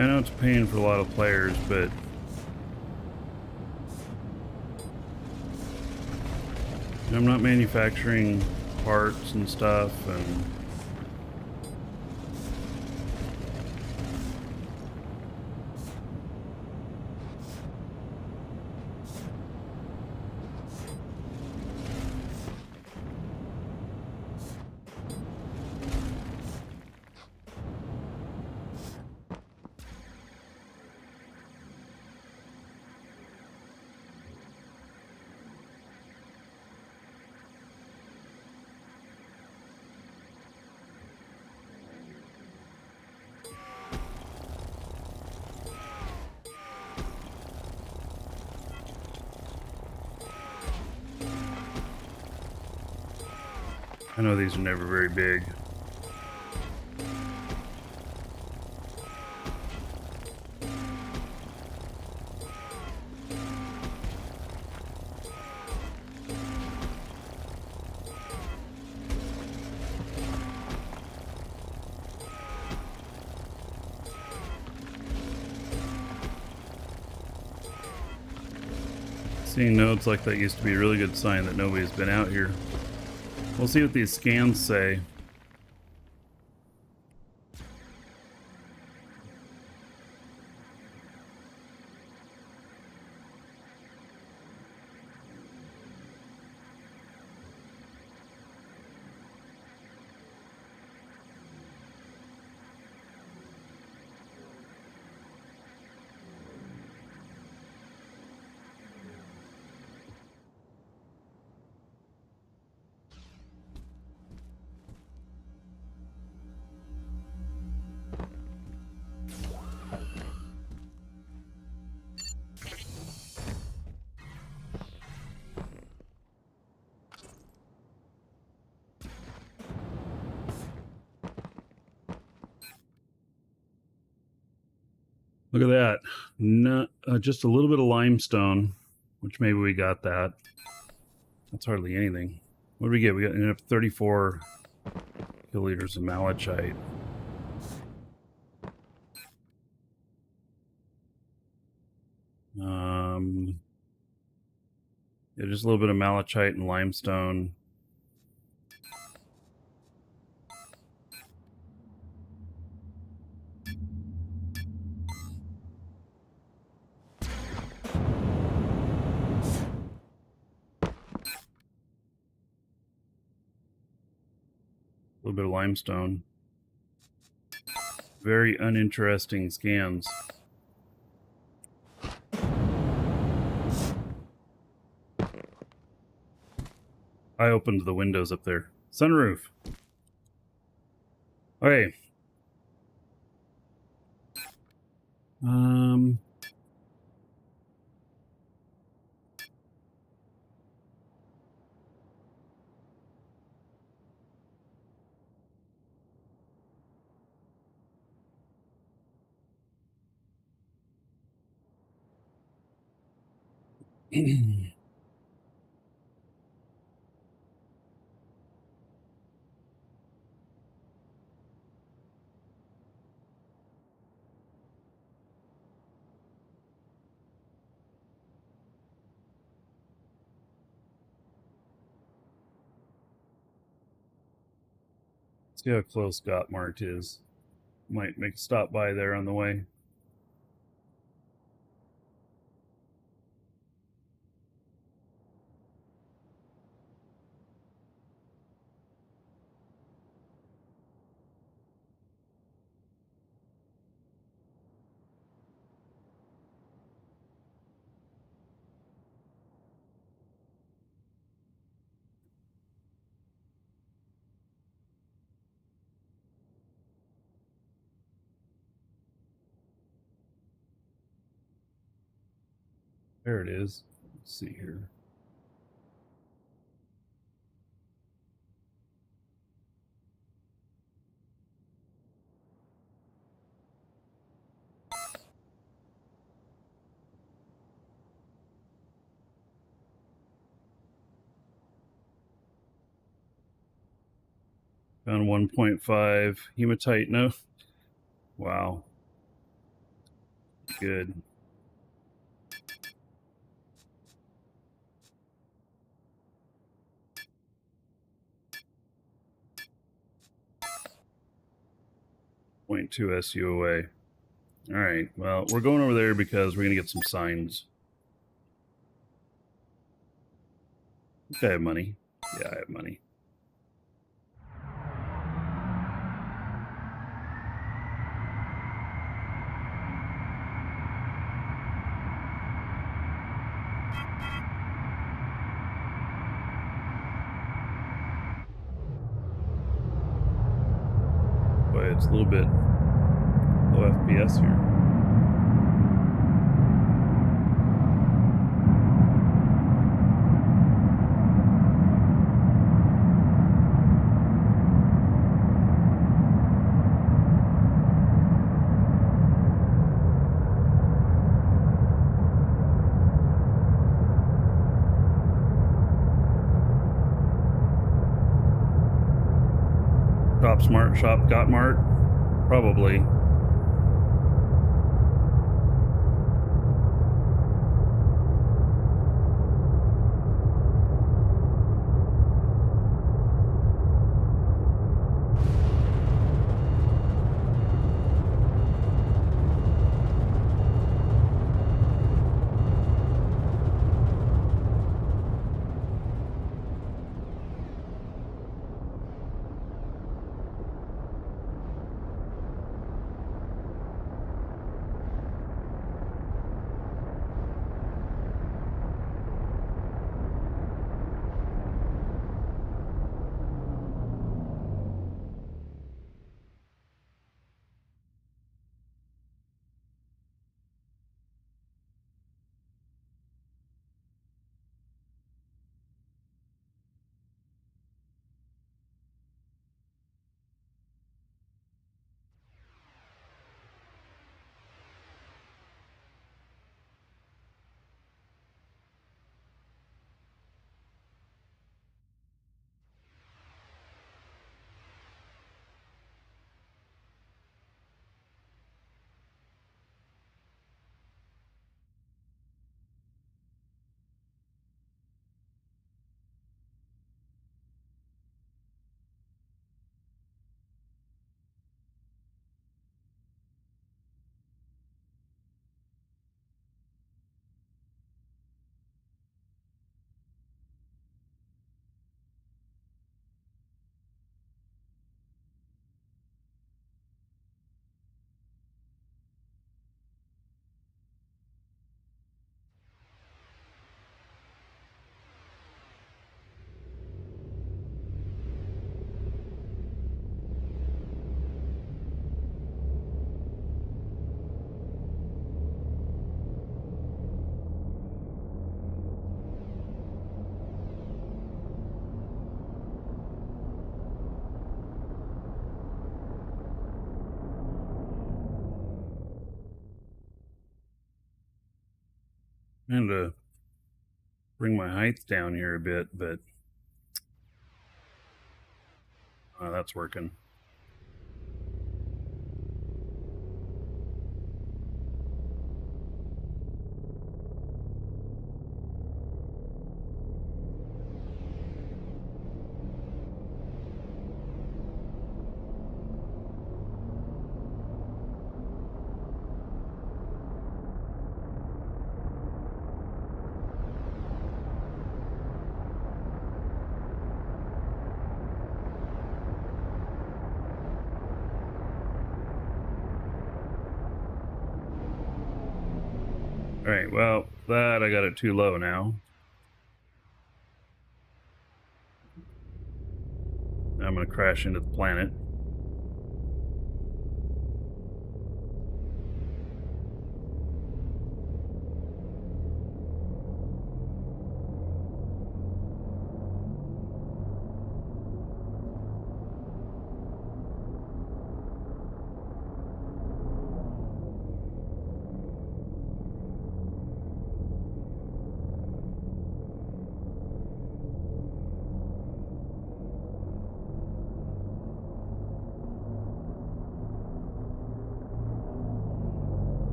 I know it's a pain for a lot of players, but I'm not manufacturing parts and stuff, and I know these are never very big. Seeing nodes like that used to be a really good sign that nobody's been out here. We'll see what these scans say. Look at that. No, just a little bit of limestone, which maybe we got that. That's hardly anything. What did we get? We got ended up 34 kiloliters of malachite. Yeah, just a little bit of malachite and limestone. A little bit of limestone. Very uninteresting scans. I opened the windows up there. Sunroof. Okay. See how close Gottmart is. Might make a stop by there on the way. There it is. Let's see here. Found 1.5 hematite. No. Wow. good. Point 2 SU away. All right. Well, we're going over there because we're gonna get some signs. Okay, I have money. Yeah, I have money. But it's a little bit low FPS here. Shop Smart, Shop Got Mart? Probably. And to bring my height down here a bit, but that's working. All right, well, that I got it too low now. I'm going to crash into the planet.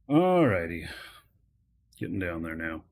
Alrighty. Getting down there now.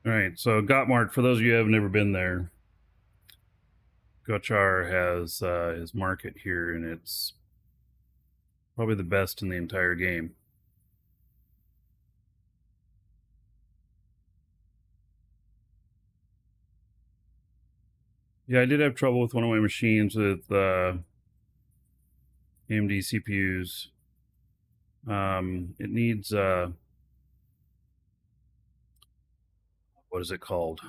All right, so Gottmart, for those of you who have never been there, Gochar has his market here, and it's probably the best in the entire game. Yeah, I did have trouble with one of my machines with AMD CPUs. It needs what is it called?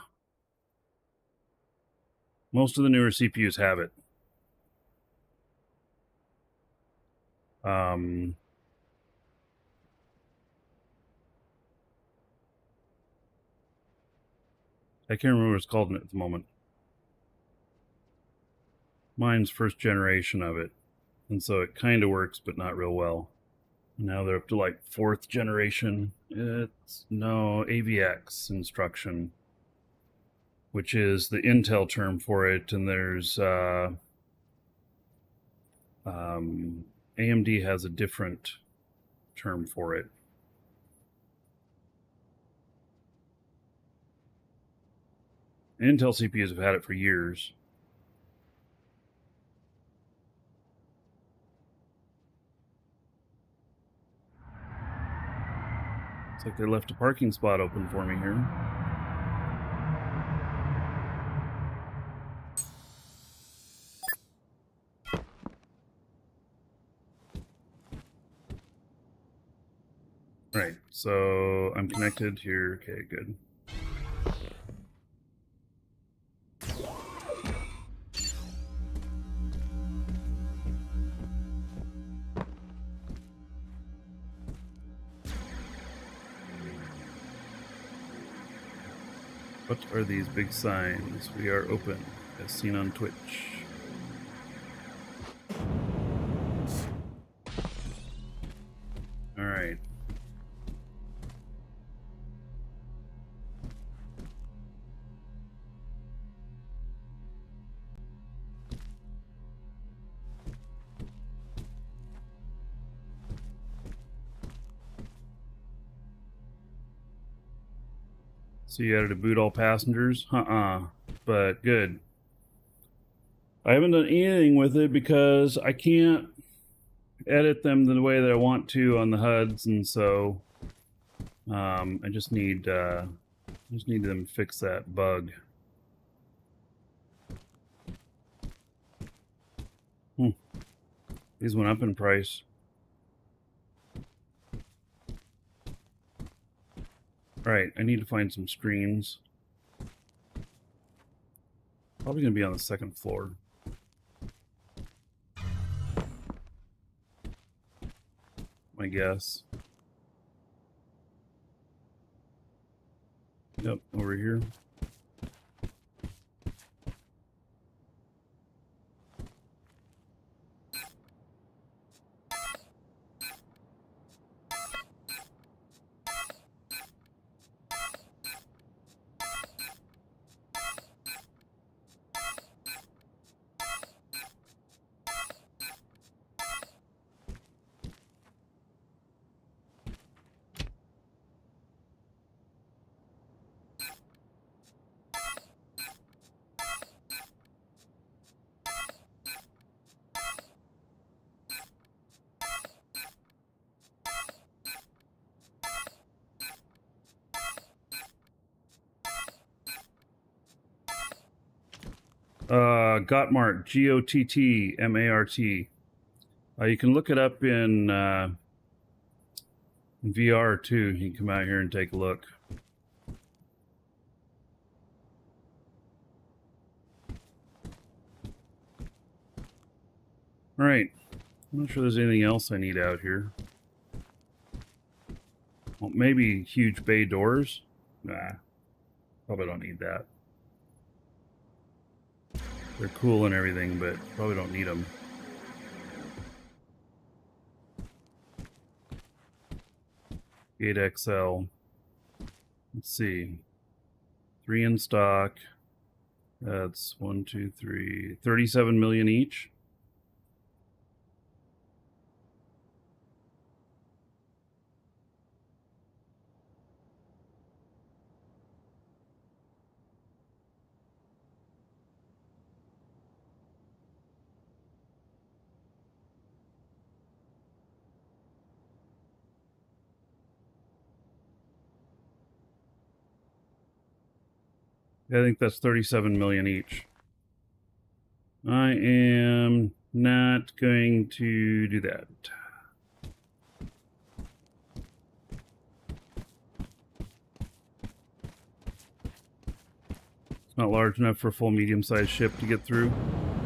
Most of the newer CPUs have it. I can't remember what it's called at the moment. Mine's first generation of it, and so it kind of works, but not real well. Now they're up to like 4th generation. It's no AVX instruction, which is the Intel term for it, and there's AMD has a different term for it. Intel CPUs have had it for years. Looks like they left a parking spot open for me here. Right, so I'm connected here. Okay, good. What are these big signs? We are open, as seen on Twitch. All right. So you added to boot all passengers? But good. I haven't done anything with it because I can't edit them the way that I want to on the HUDs, and so I just need them to fix that bug. These went up in price. Right, I need to find some screens. Probably gonna be on the 2nd floor. My guess. Yep, over here. Gottmart, Gottmart. You can look it up in VR too. You can come out here and take a look. All right. I'm not sure there's anything else I need out here. Well, maybe huge bay doors. Nah, probably don't need that. They're cool and everything, but probably don't need them. Gate XL. Let's see. 3 in stock. That's 1, 2, 3. 37 million each. I think that's 37 million each. I am not going to do that. It's not large enough for a full medium-sized ship to get through.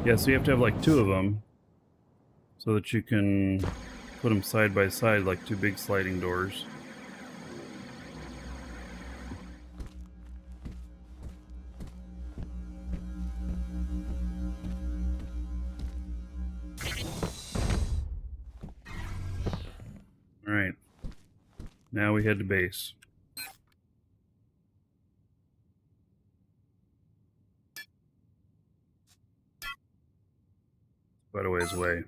Yeah, so you have to have like 2 of them so that you can put them side by side like 2 big sliding doors. Alright, now we head to base. Quite a ways away.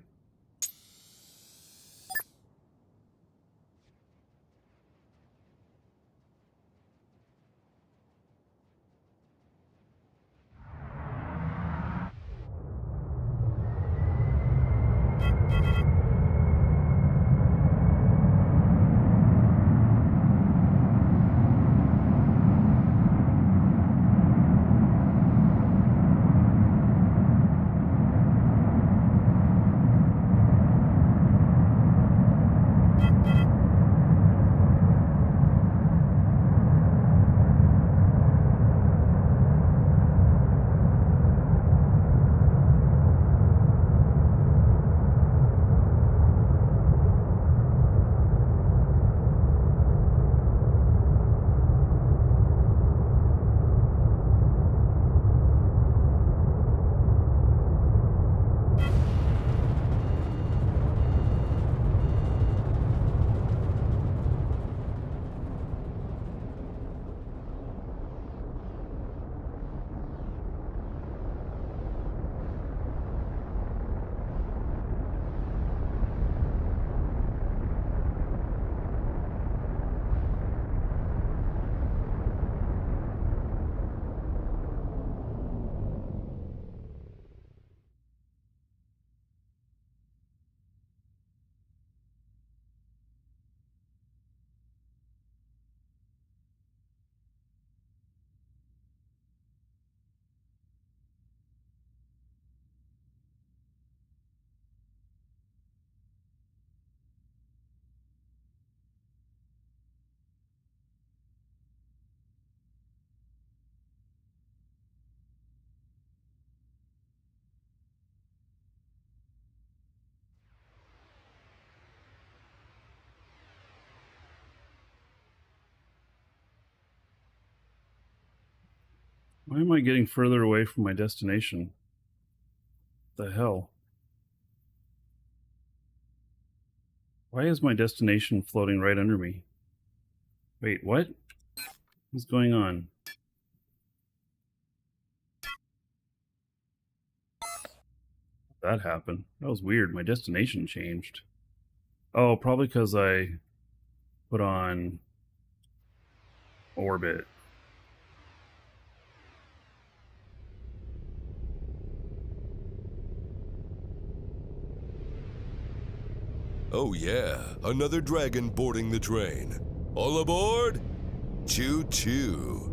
Why am I getting further away from my destination? The hell? Why is my destination floating right under me? Wait, what? What's going on? That happened. That was weird. My destination changed. Oh, probably because I put on orbit. Oh yeah, another dragon boarding the train. All aboard? Choo-choo.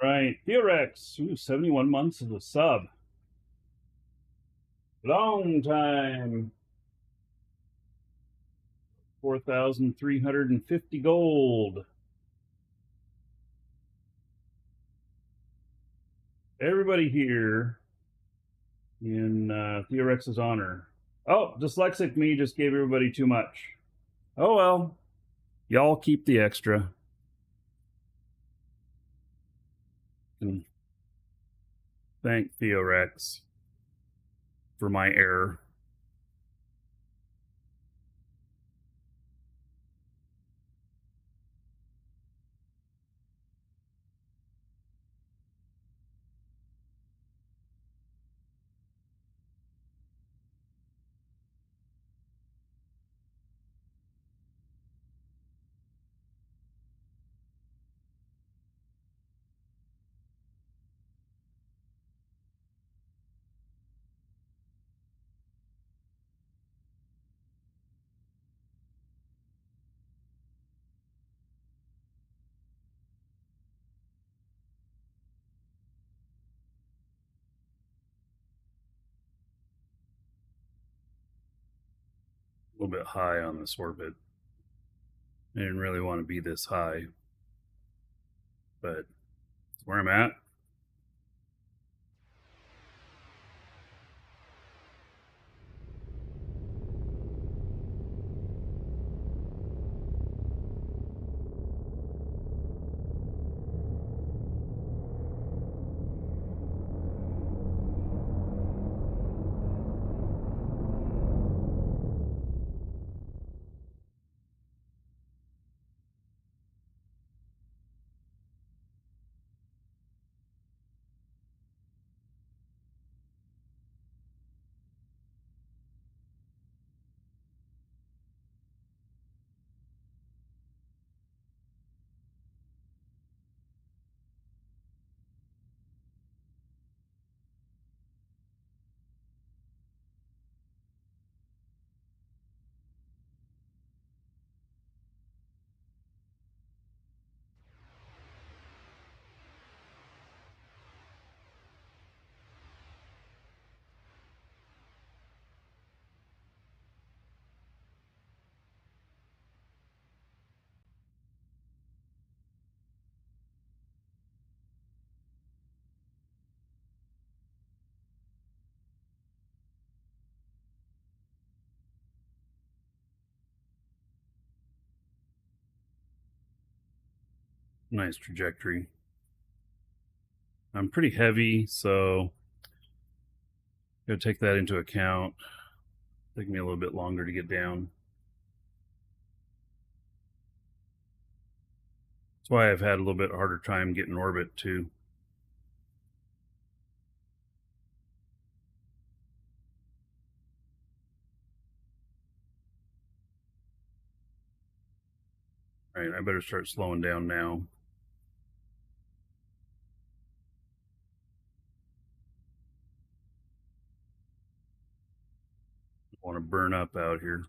Right. Theorex. Ooh, 71 months as a sub. Long time. 4,350 gold. Everybody here in Theorex's honor. Oh, dyslexic me just gave everybody too much. Oh well. Y'all keep the extra. And thank Theorex for my error. A little bit high on this orbit. I didn't really want to be this high, but it's where I'm at. Nice trajectory. I'm pretty heavy, so gotta take that into account. Take me a little bit longer to get down. That's why I've had a little bit harder time getting orbit too. All right, I better start slowing down now. I want to burn up out here.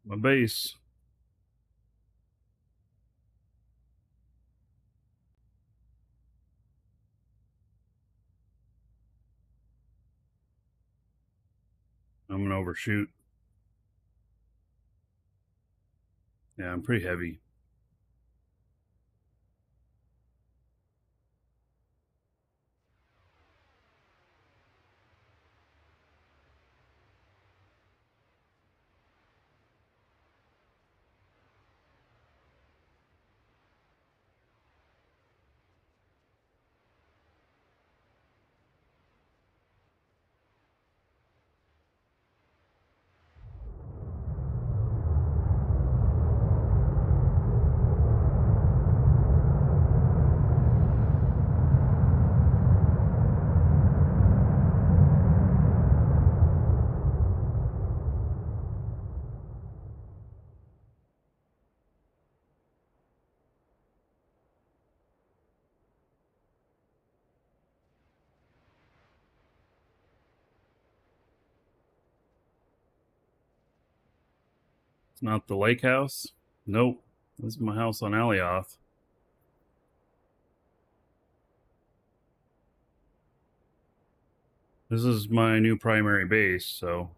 My base. I'm gonna overshoot. Yeah, I'm pretty heavy. It's not the lake house. Nope. This is my house on Alioth. This is my new primary base, so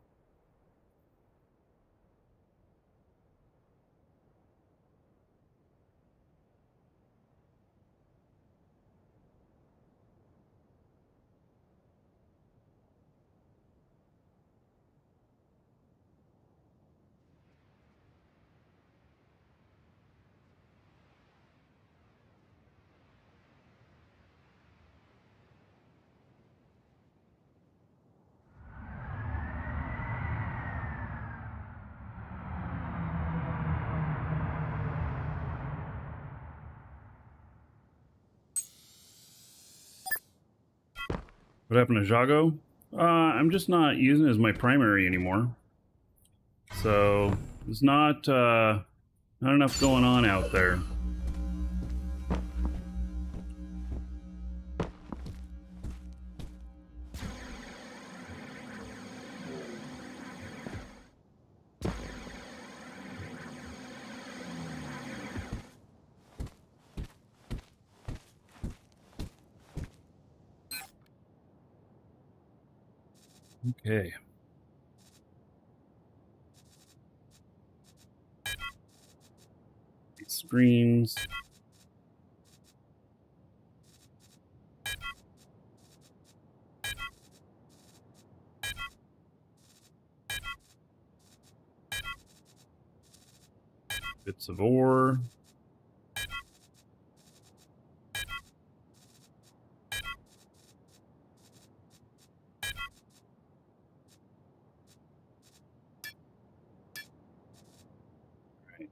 what happened to Jago? I'm just not using it as my primary anymore. So there's not enough going on out there. Okay. These screens. Bits of ore. Right.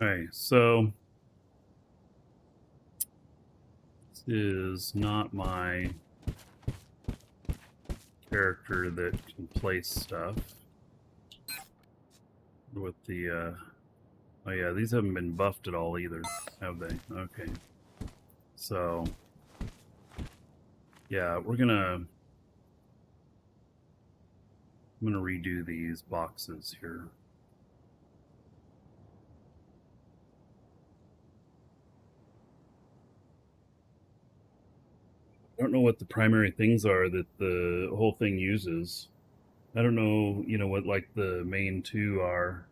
Okay, so this is not my character that can place stuff with the oh yeah, these haven't been buffed at all either, have they? Okay. So yeah, I'm gonna redo these boxes here. I don't know what the primary things are that the whole thing uses. I don't know, what like the main two are.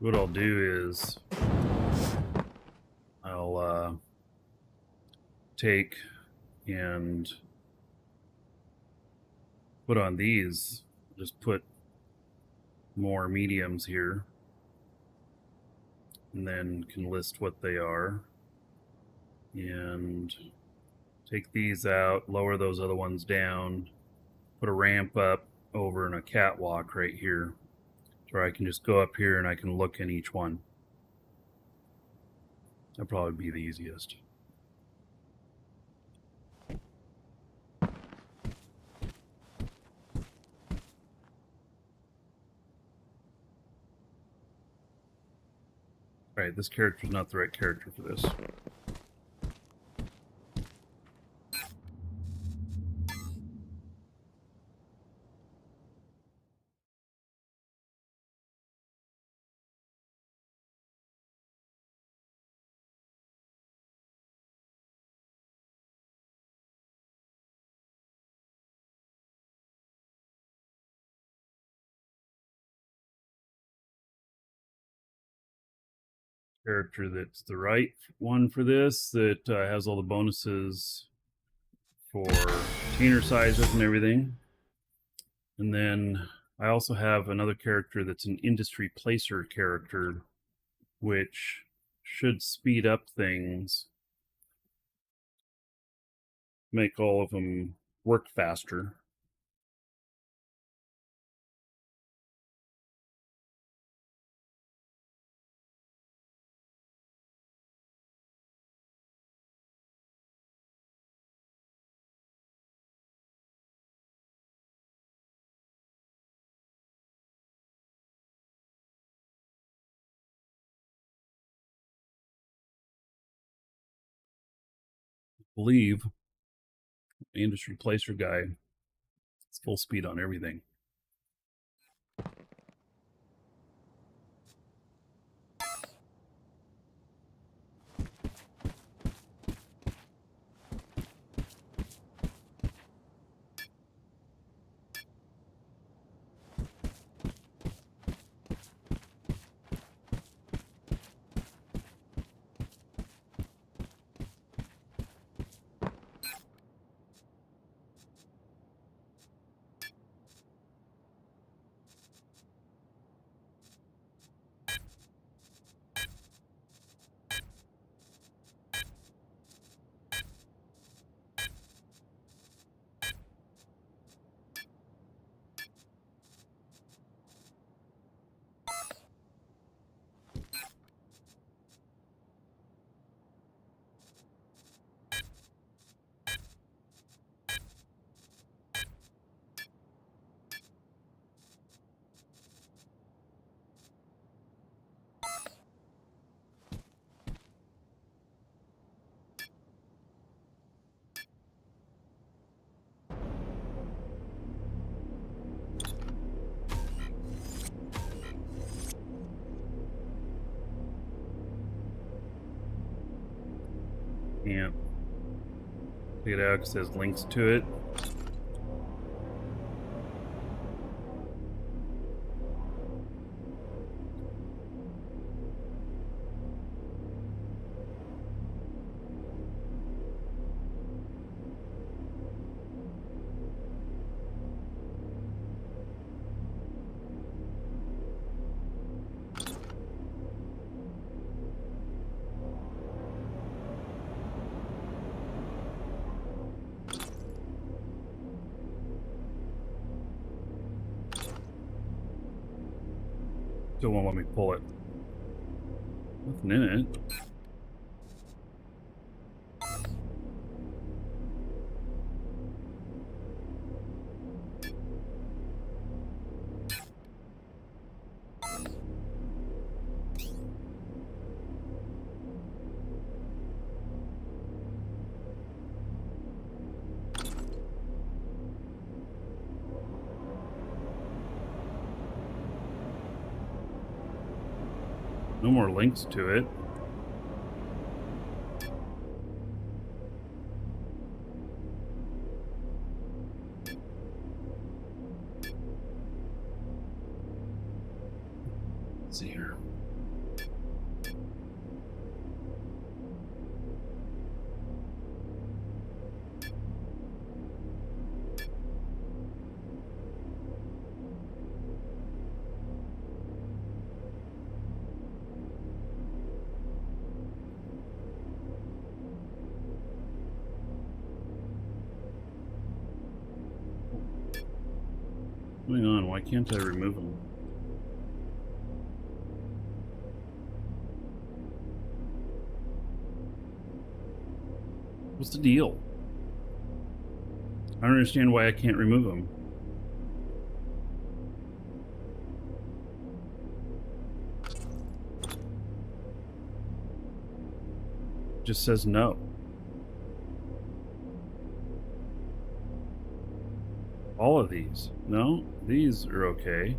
What I'll do is I'll take and put on these, just put more mediums here, and then can list what they are, and take these out, lower those other ones down, put a ramp up over and a catwalk right here, where I can just go up here and I can look in each one. That'd probably be the easiest. Alright, this character's not the right character for this. Character that's the right one for this, that has all the bonuses for container sizes and everything. And then I also have another character that's an industry placer character, which should speed up things, make all of them work faster. I believe the industry placer guy is full speed on everything. Can't take it out because it has links to it. Still won't let me pull it. Nothing in it. No more links to it. Let's see here. What's going on? Why can't I remove them? What's the deal? I don't understand why I can't remove them. Just says no. All of these. No, these are okay.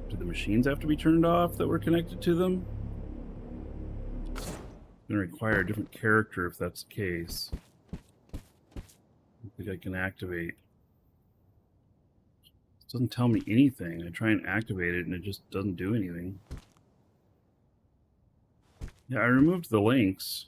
Do the machines have to be turned off that were connected to them? It's going to require a different character if that's the case. I think I can activate. It doesn't tell me anything. I try and activate it and it just doesn't do anything. Yeah, I removed the links.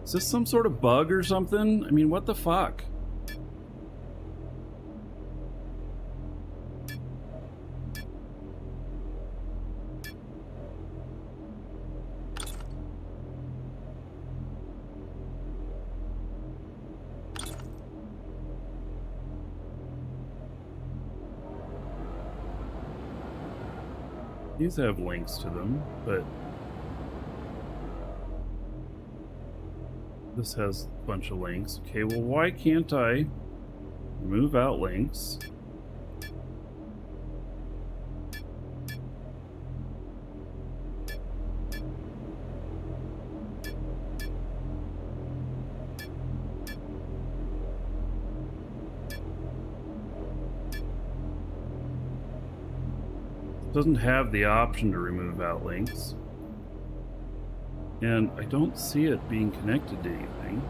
Is this some sort of bug or something? I mean, what the fuck? These have links to them, but this has a bunch of links. Okay, well, why can't I remove out links? It doesn't have the option to remove out links. And I don't see it being connected to anything.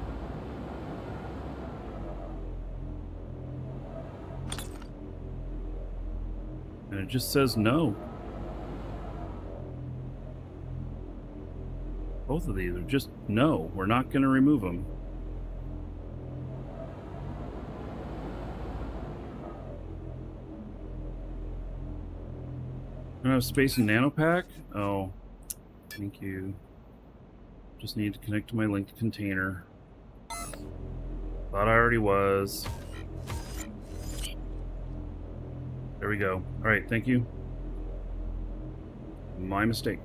And it just says no. Both of these are just no. We're not going to remove them. I don't have space in NanoPack? Oh, thank you. Just need to connect to my linked container. Thought I already was. There we go. Alright, thank you. My mistake.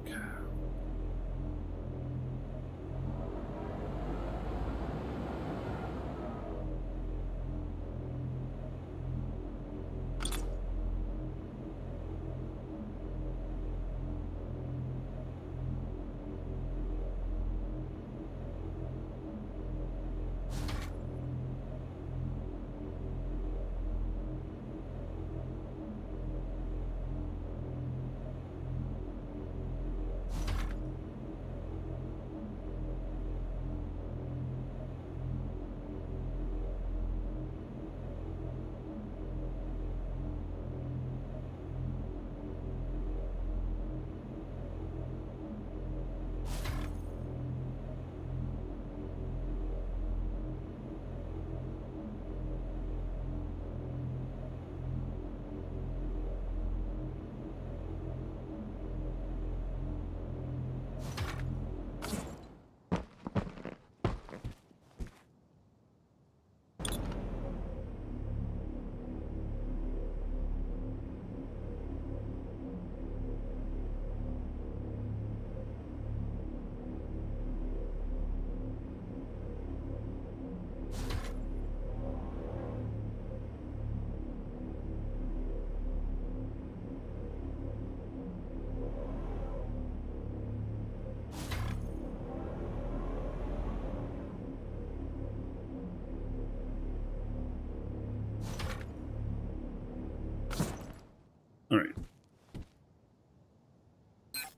Alright.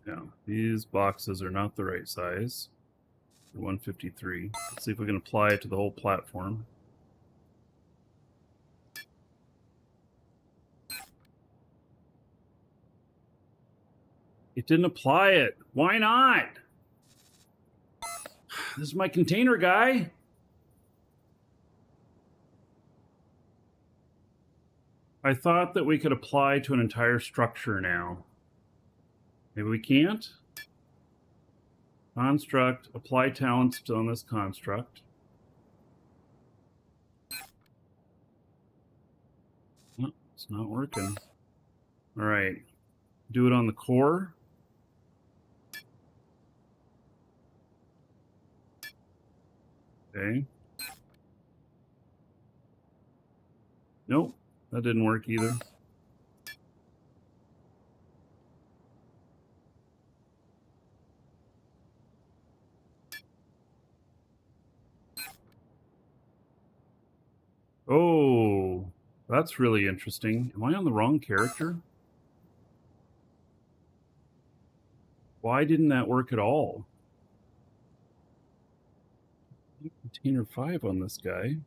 Now, these boxes are not the right size. They're 153. Let's see if we can apply it to the whole platform. It didn't apply it. Why not? This is my container guy. I thought that we could apply to an entire structure now. Maybe we can't? Construct, apply talents on this construct. No, it's not working. All right. Do it on the core. Okay. Nope, that didn't work either. Oh, that's really interesting. Am I on the wrong character? Why didn't that work at all? Container 5 on this guy.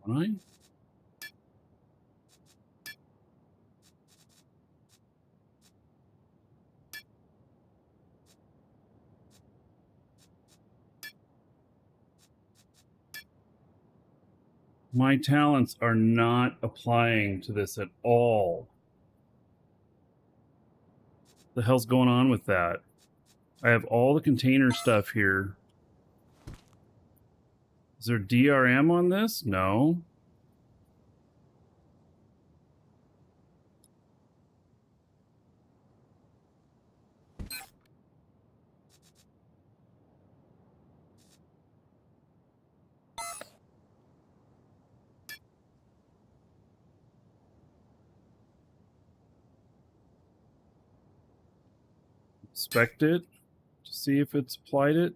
Am I? My talents are not applying to this at all. What the hell's going on with that? I have all the container stuff here. Is there DRM on this? No. Inspect it to see if it's applied it.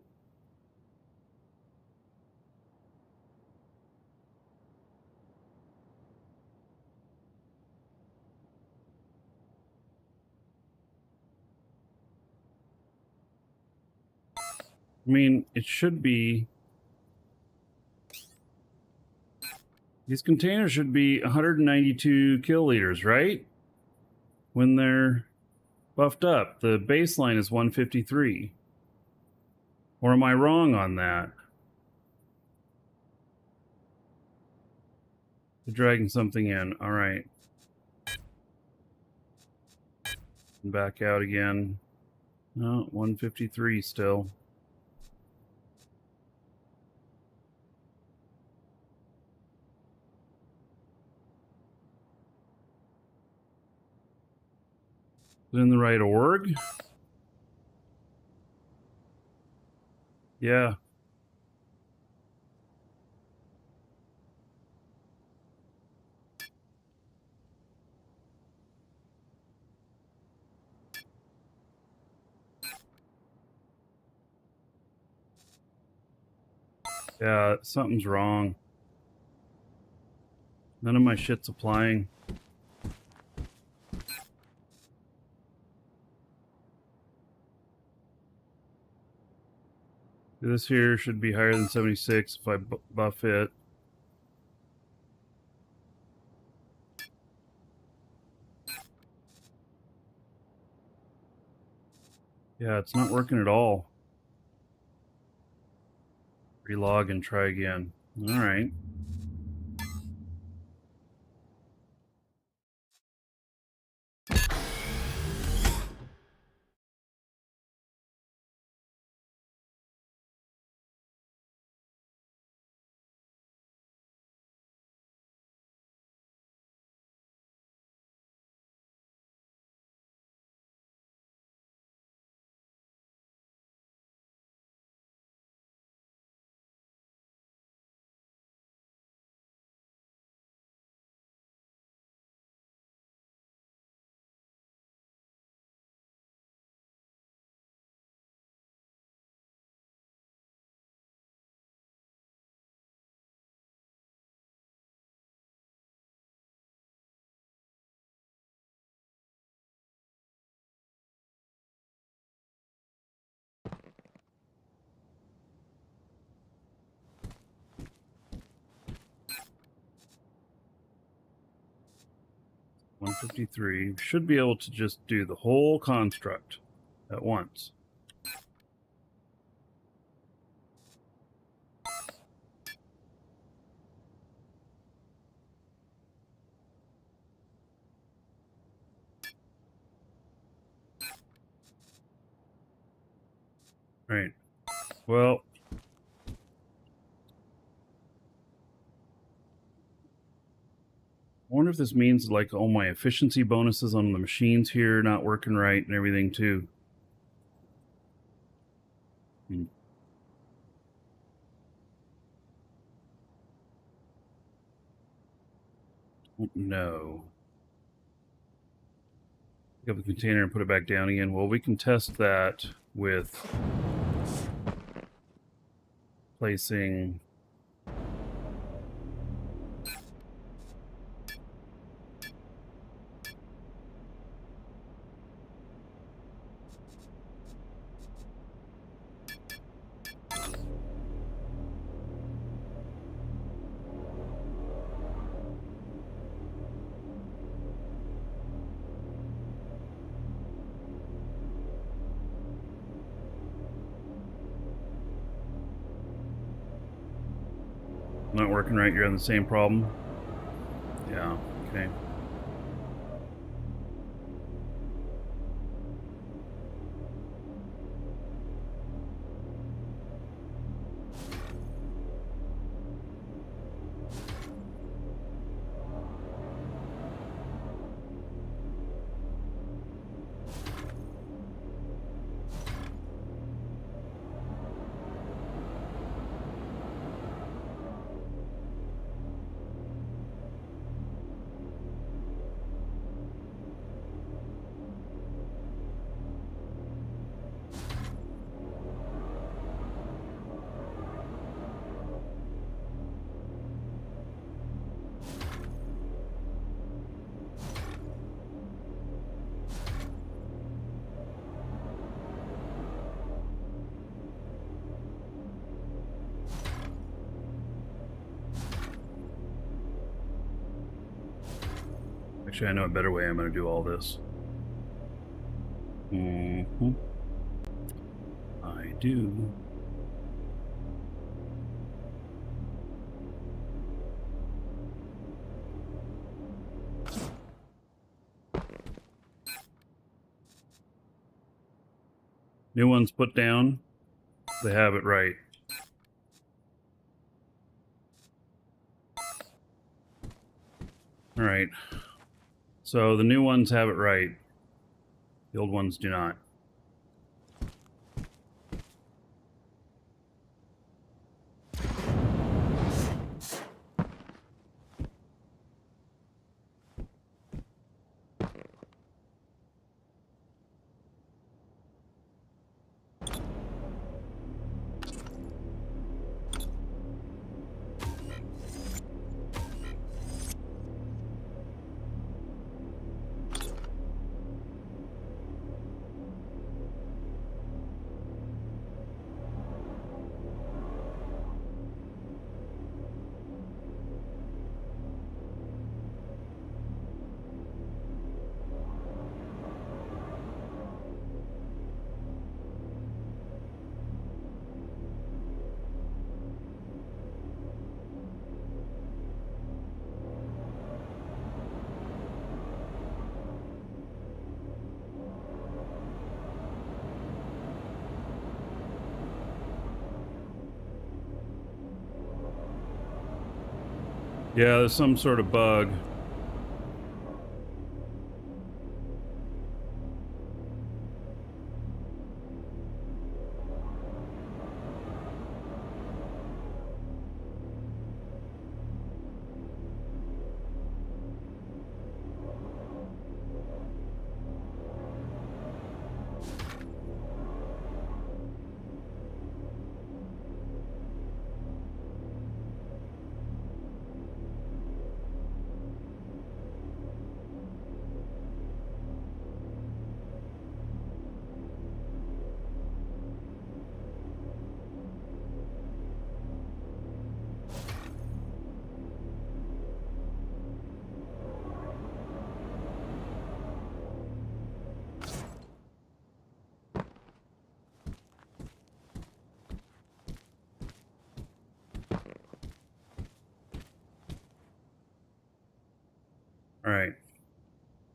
I mean, it should be. These containers should be 192 kiloliters, right? When they're buffed up. The baseline is 153. Or am I wrong on that? They're dragging something in. All right. Back out again. No, 153 still. Is it in the right org? Yeah. Yeah, something's wrong. None of my shit's applying. This here should be higher than 76 if I buff it. Yeah, it's not working at all. Relog and try again. All right. $153. Should be able to just do the whole construct at once. Right. Well, I wonder if this means like all my efficiency bonuses on the machines here not working right and everything too. Hmm. No. Pick up the container and put it back down again. Well, we can test that with placing. Not working right, you're having the same problem? Yeah, okay. Actually, I know a better way I'm going to do all this. I do. New ones put down. They have it right. All right. So the new ones have it right. The old ones do not. Yeah, there's some sort of bug. All right.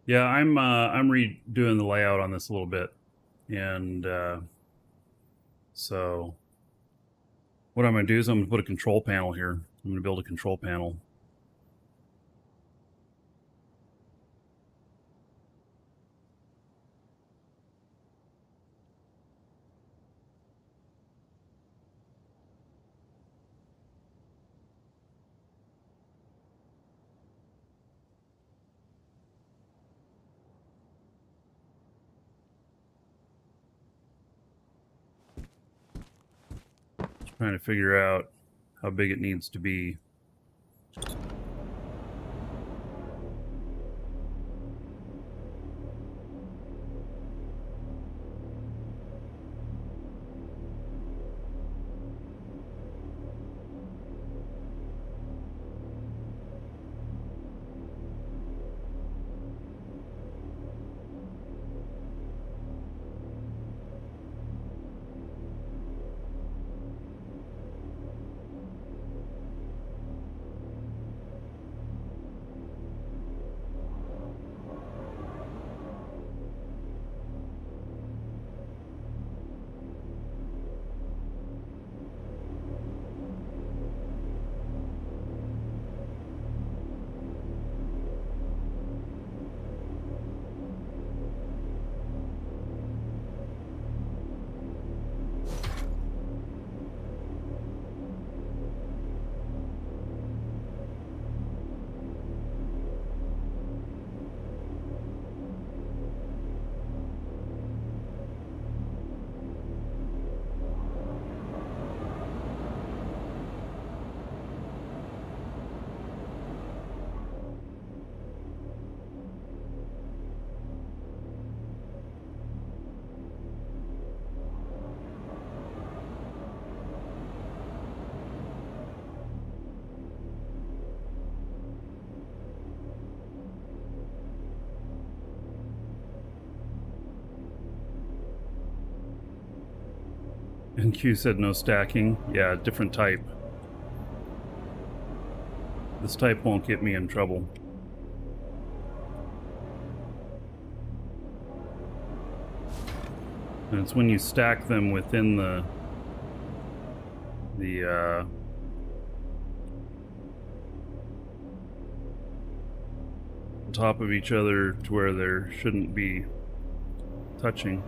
Yeah, I'm redoing the layout on this a little bit, and So what I'm going to do is I'm going to put a control panel here. I'm going to build a control panel. Just trying to figure out how big it needs to be. And Q said no stacking. Yeah, different type. This type won't get me in trouble. And it's when you stack them within the on top of each other to where there shouldn't be touching.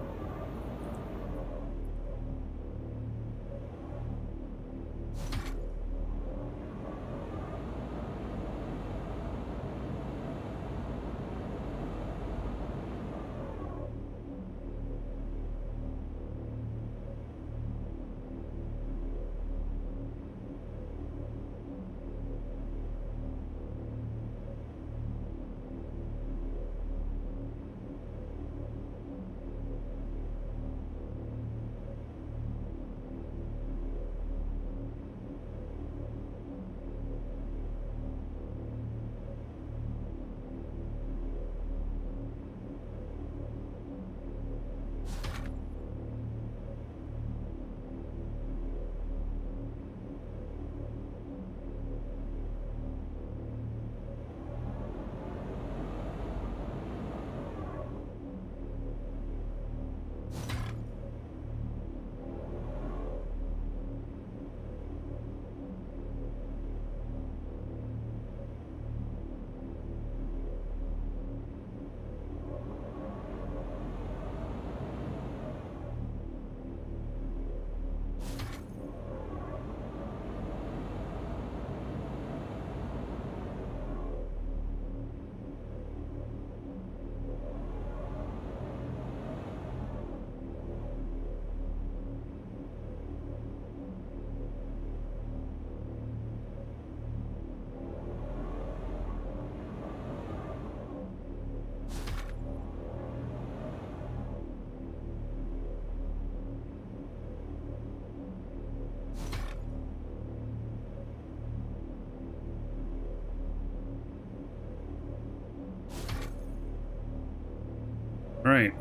Alright,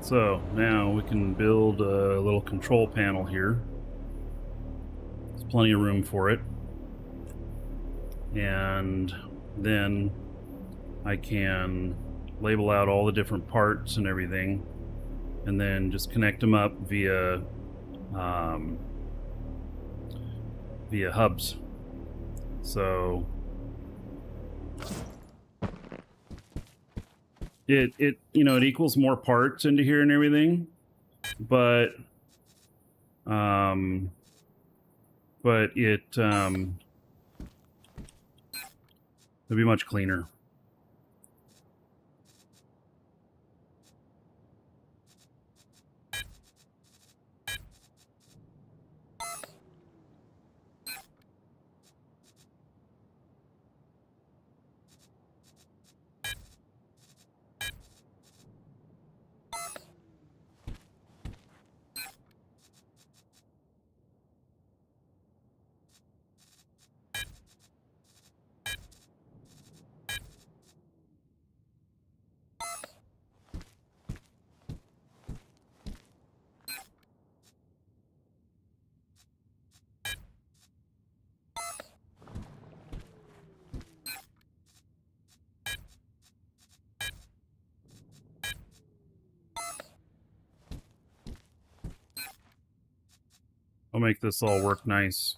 so now we can build a little control panel here. There's plenty of room for it. And then I can label out all the different parts and everything, and then just connect them up via via hubs. So it it equals more parts into here and everything, but it'll be much cleaner. I'll make this all work nice.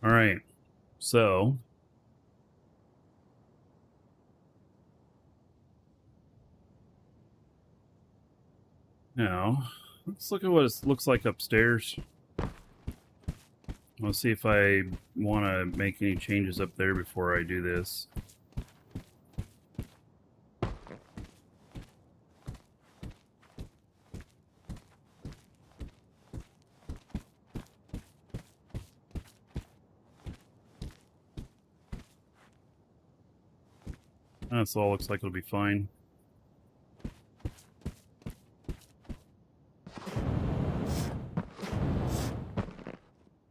All right, so now let's look at what it looks like upstairs. Let's see if I want to make any changes up there before I do this. That's all looks like it'll be fine.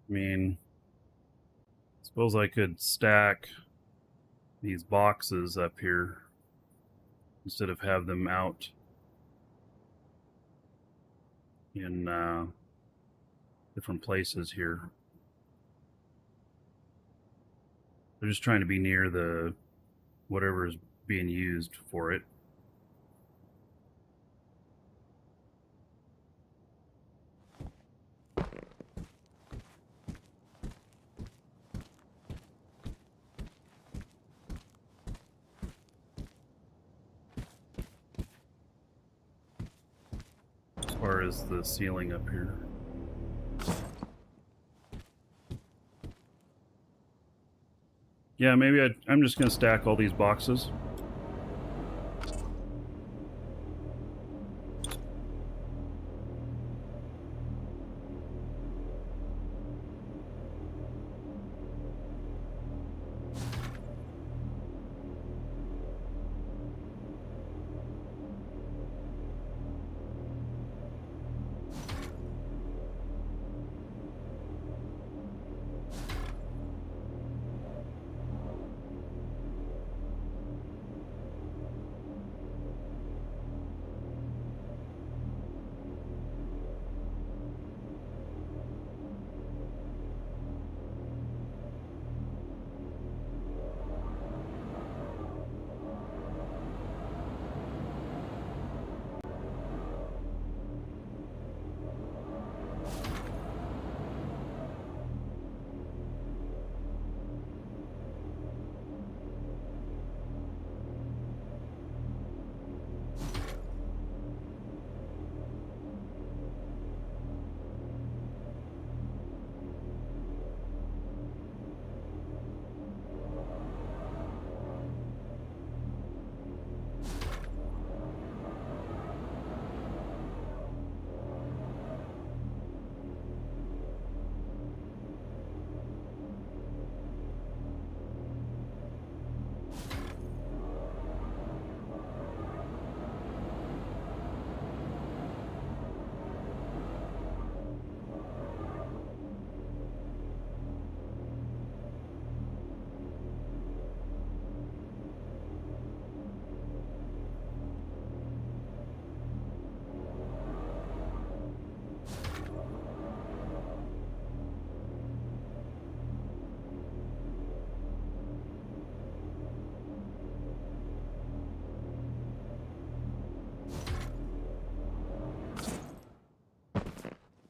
I mean, suppose I could stack these boxes up here instead of have them out in different places here. They're just trying to be near the whatever is being used for it. As far as the ceiling up here. Yeah, maybe I'm just going to stack all these boxes.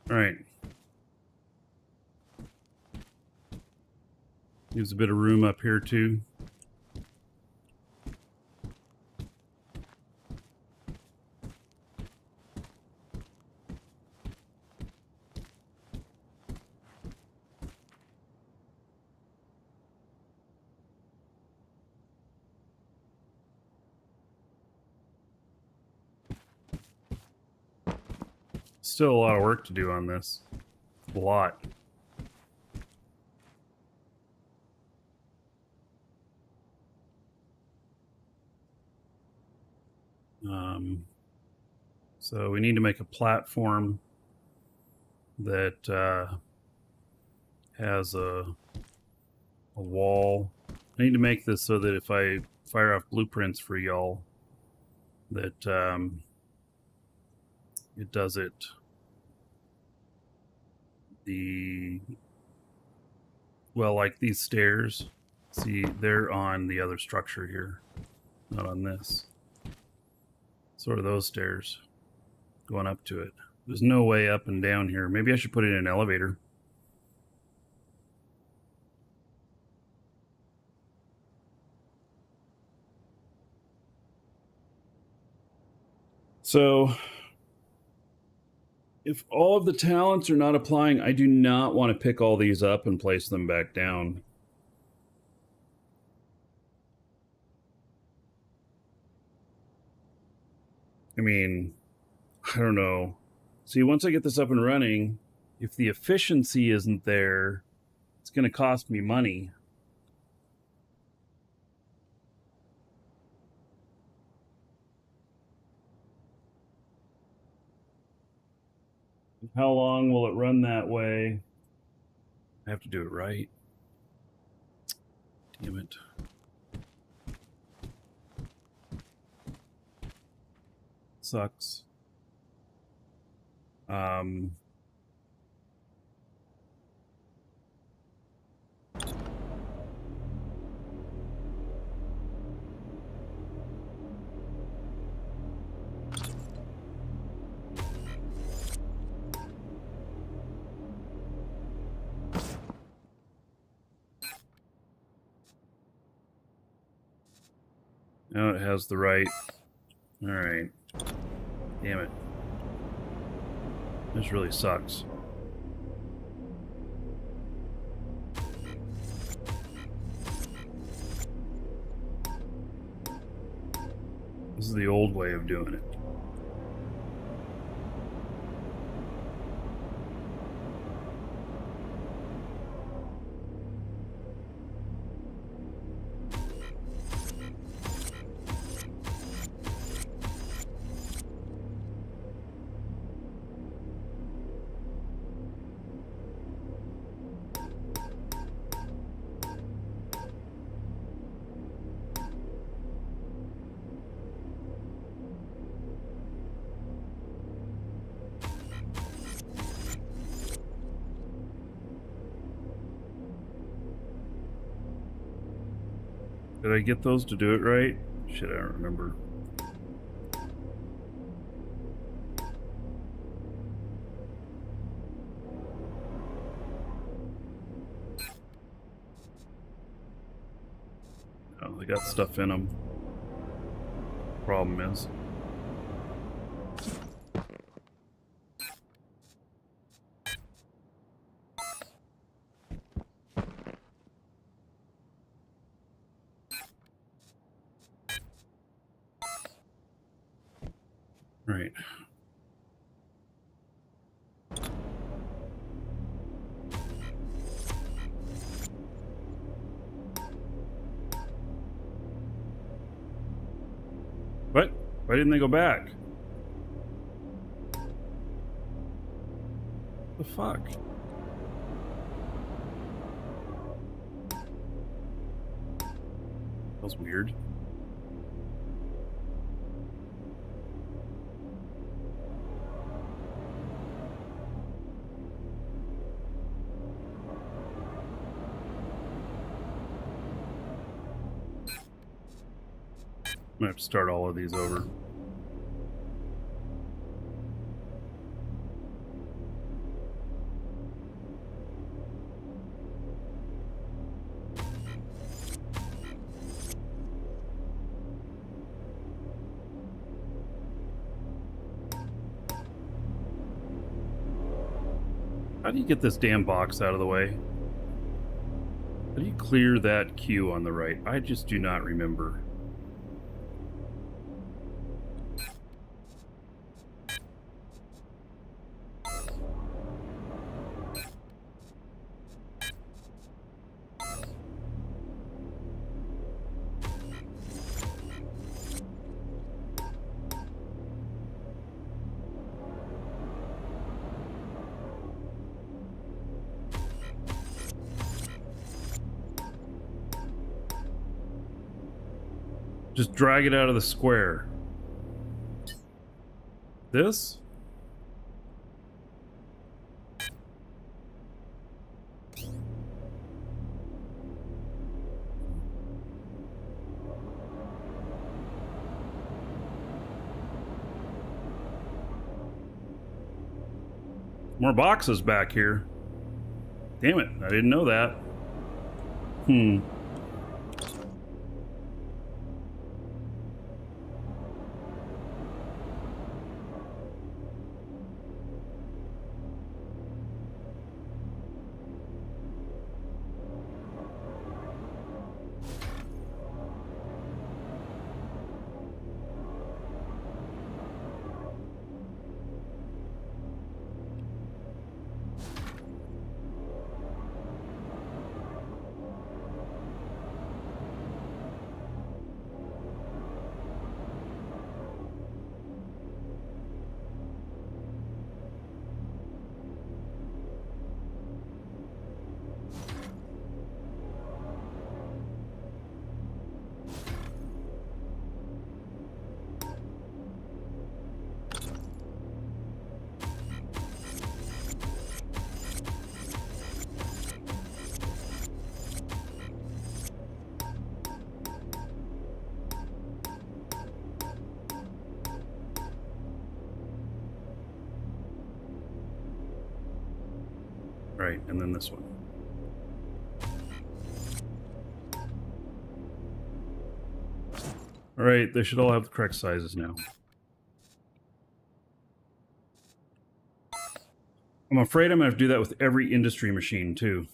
All right. Leaves a bit of room up here too. Still a lot of work to do on this. A lot. So we need to make a platform that has a wall. I need to make this so that if I fire off blueprints for y'all, that it does it. Well, like these stairs, see, they're on the other structure here, not on this. Sort of those stairs going up to it. There's no way up and down here. Maybe I should put it in an elevator. So if all of the talents are not applying, I do not want to pick all these up and place them back down. I mean, I don't know. See, once I get this up and running, if the efficiency isn't there, it's going to cost me money. How long will it run that way? I have to do it right. Damn it. Sucks. Now it has the right. All right. Damn it. This really sucks. This is the old way of doing it. Did I get those to do it right? Shit, I don't remember. Oh, they got stuff in them. Problem is. Right. What? Why didn't they go back? The fuck? That was weird. I'm gonna have to start all of these over. How do you get this damn box out of the way? How do you clear that queue on the right? I just do not remember. Just drag it out of the square. This? More boxes back here. Damn it, I didn't know that. Right, and then this one. Alright, they should all have the correct sizes now. I'm afraid I'm going to have to do that with every industry machine, too.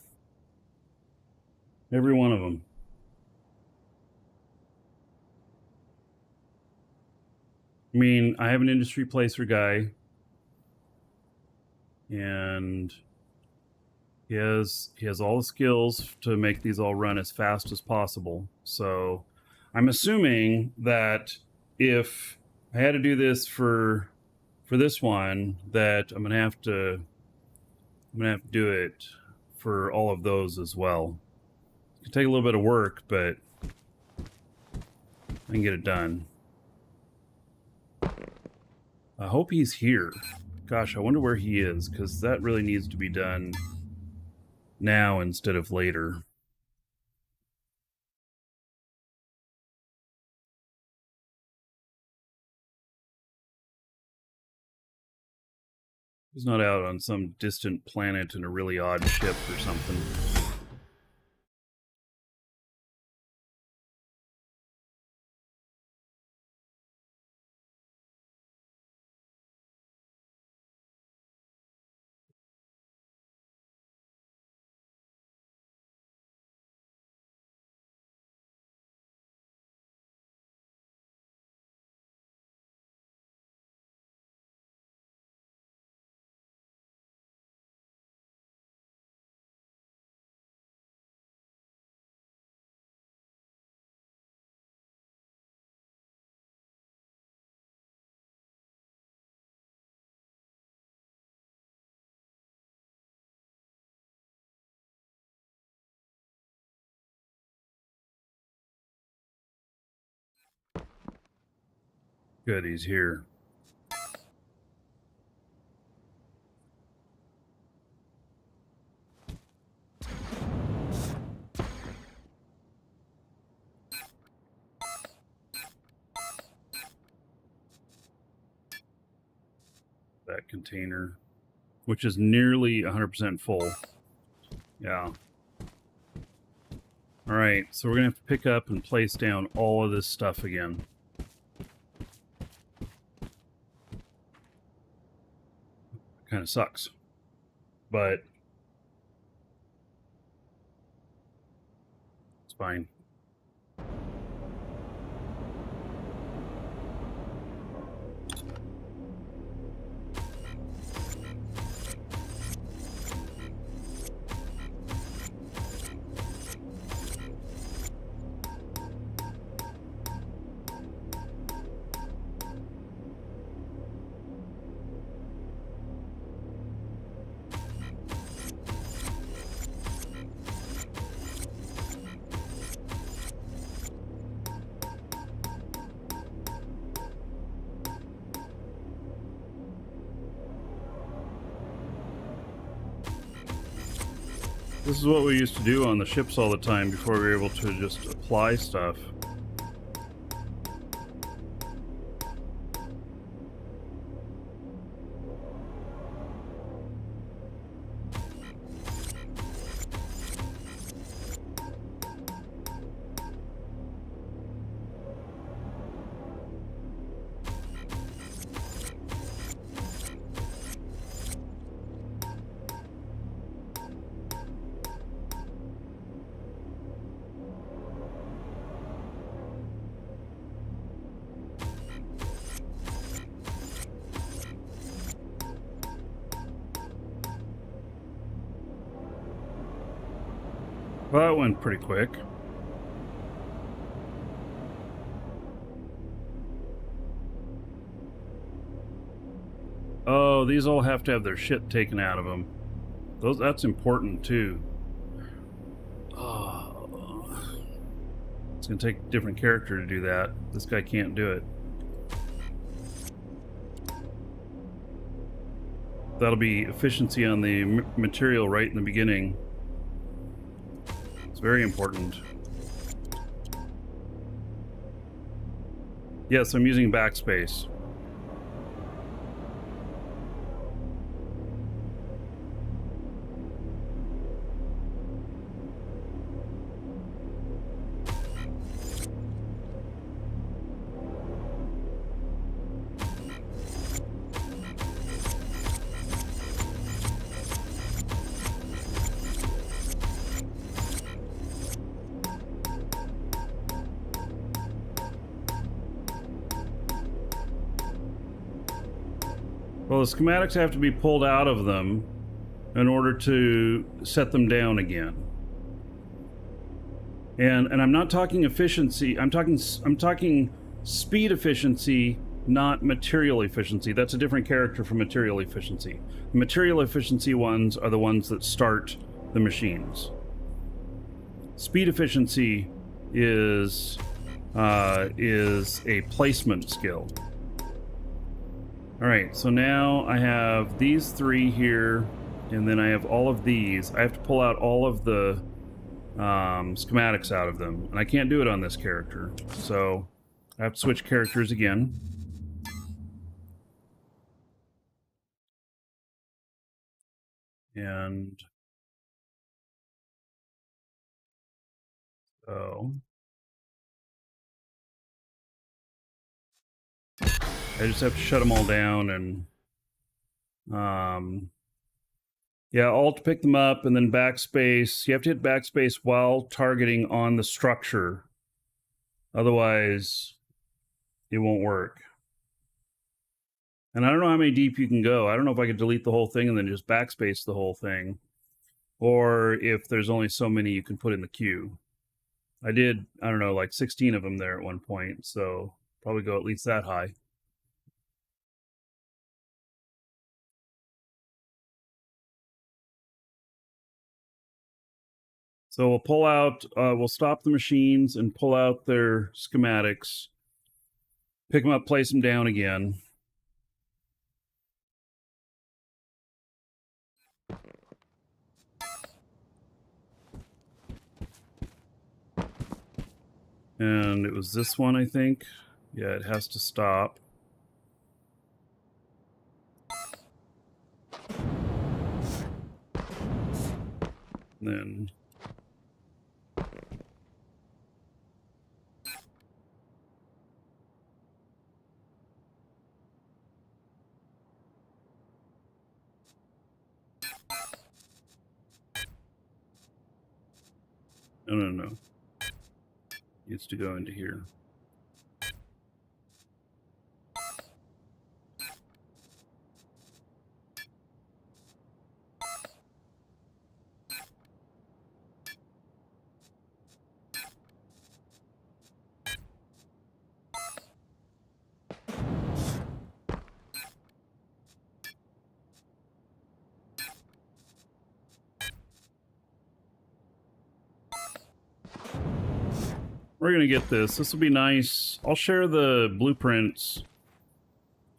Every one of them. I mean, I have an industry placer guy, and he has all the skills to make these all run as fast as possible. So I'm assuming that if I had to do this for this one, that I'm gonna have to do it for all of those as well. It can take a little bit of work, but I can get it done. I hope he's here. Gosh, I wonder where he is, because that really needs to be done now instead of later. He's not out on some distant planet in a really odd ship or something. Good, he's here. That container, which is nearly 100% full. Yeah. All right, so we're gonna have to pick up and place down all of this stuff again. Kind of sucks. but it's fine. This is what we used to do on the ships all the time before we were able to just apply stuff. Well, that went pretty quick. Oh, these all have to have their shit taken out of them. That's important too. Oh, it's gonna take a different character to do that. This guy can't do it. That'll be efficiency on the material right in the beginning. It's very important. Yes, I'm using backspace. Well, the schematics have to be pulled out of them in order to set them down again. And I'm not talking efficiency. I'm talking speed efficiency, not material efficiency. That's a different character from material efficiency. The material efficiency ones are the ones that start the machines. Speed efficiency is a placement skill. All right, so now I have these three here, and then I have all of these. I have to pull out all of the schematics out of them, and I can't do it on this character, so I have to switch characters again. And so I just have to shut them all down and yeah, Alt to pick them up, and then backspace. You have to hit backspace while targeting on the structure. Otherwise, it won't work. And I don't know how many deep you can go. I don't know if I could delete the whole thing and then just backspace the whole thing. Or if there's only so many you can put in the queue. I did, I don't know, like 16 of them there at one point. So probably go at least that high. So we'll pull out, we'll stop the machines and pull out their schematics. Pick them up, place them down again. And it was this one, I think. Yeah, it has to stop. And then No. Needs to go into here. We're going to get this. This will be nice. I'll share the blueprints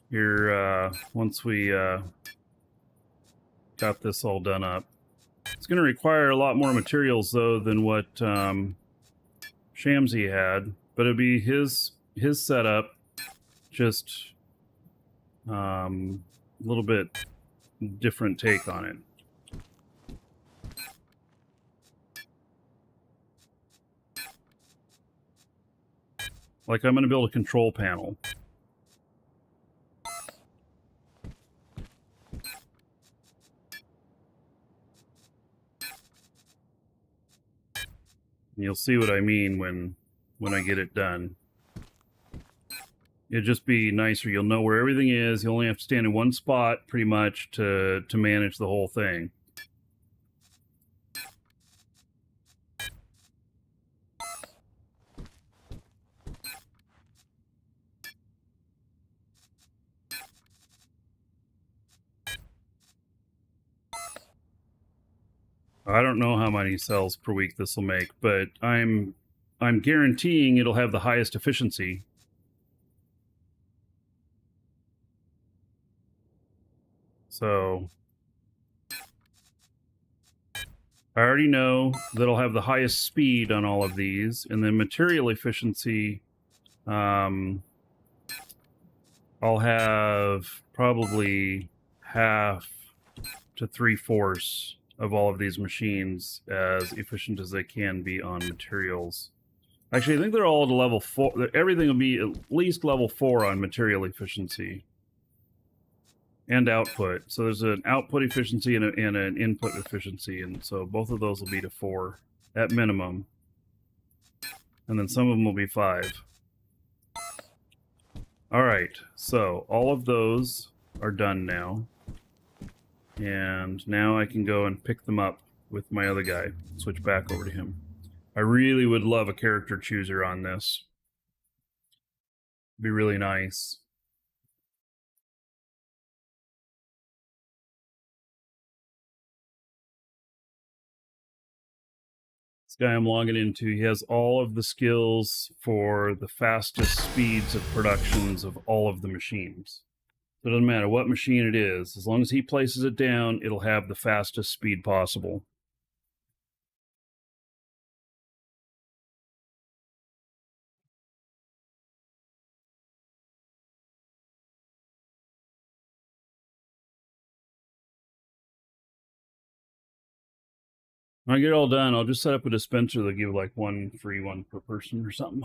here once we got this all done up. It's going to require a lot more materials, though, than what Shamsi had. But it'll be his setup, just a little bit different take on it. Like, I'm going to build a control panel. And you'll see what I mean when I get it done. It'll just be nicer. You'll know where everything is. You only have to stand in one spot, pretty much, to manage the whole thing. I don't know how many cells per week this will make, but I'm guaranteeing it'll have the highest efficiency. So I already know that I'll have the highest speed on all of these, and then material efficiency, I'll have probably half to 3/4 of all of these machines as efficient as they can be on materials. Actually, I think they're all to level 4. Everything will be at least level 4 on material efficiency and output. So there's an output efficiency and an input efficiency, and so both of those will be to 4 at minimum. And then some of them will be 5. All right, so all of those are done now. And now I can go and pick them up with my other guy. Switch back over to him. I really would love a character chooser on this. It'd be really nice. This guy I'm logging into, he has all of the skills for the fastest speeds of productions of all of the machines. So it doesn't matter what machine it is. As long as he places it down, it'll have the fastest speed possible. When I get it all done, I'll just set up a dispenser that'll give like one free one per person or something.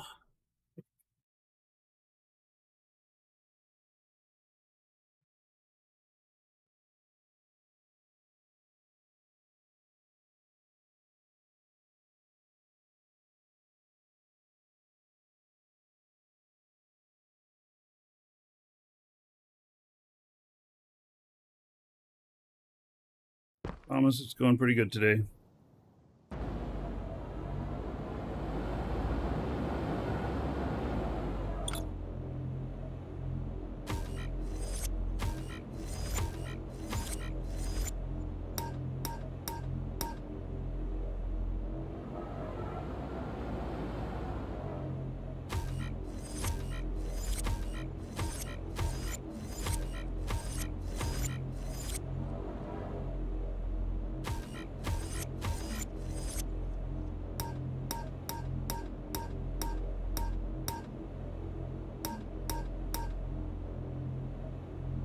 Thomas, it's going pretty good today.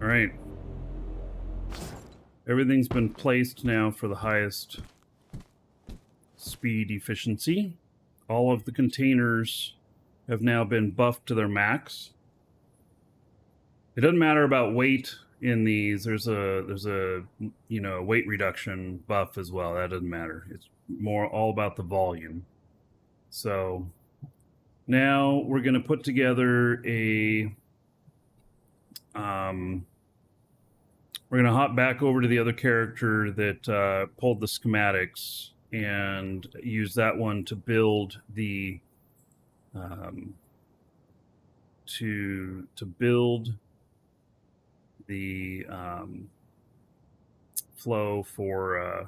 All right. Everything's been placed now for the highest speed efficiency. All of the containers have now been buffed to their max. It doesn't matter about weight in these. There's a weight reduction buff as well. That doesn't matter. It's more all about the volume. So now we're going to put together a we're going to hop back over to the other character that pulled the schematics and use that one to build the to build the flow for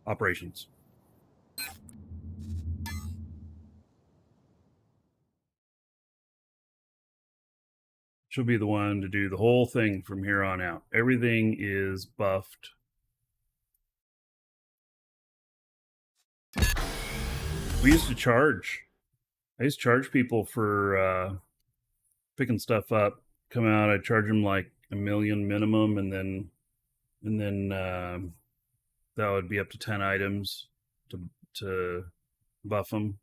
operations. She'll be the one to do the whole thing from here on out. Everything is buffed. We used to charge. I used to charge people for picking stuff up. Come out, I'd charge them like $1 million minimum, and then that would be up to 10 items to buff them.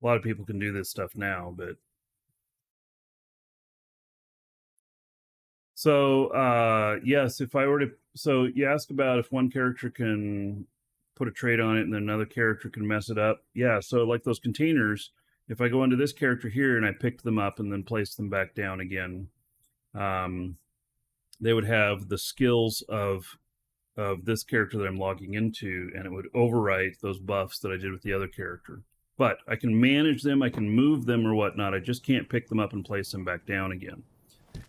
A lot of people can do this stuff now, but so yes, if I were to, so you ask about if one character can put a trait on it and then another character can mess it up. Yeah, so like those containers, if I go into this character here and I picked them up and then place them back down again, they would have the skills of this character that I'm logging into, and it would overwrite those buffs that I did with the other character. But I can manage them, I can move them or whatnot. I just can't pick them up and place them back down again.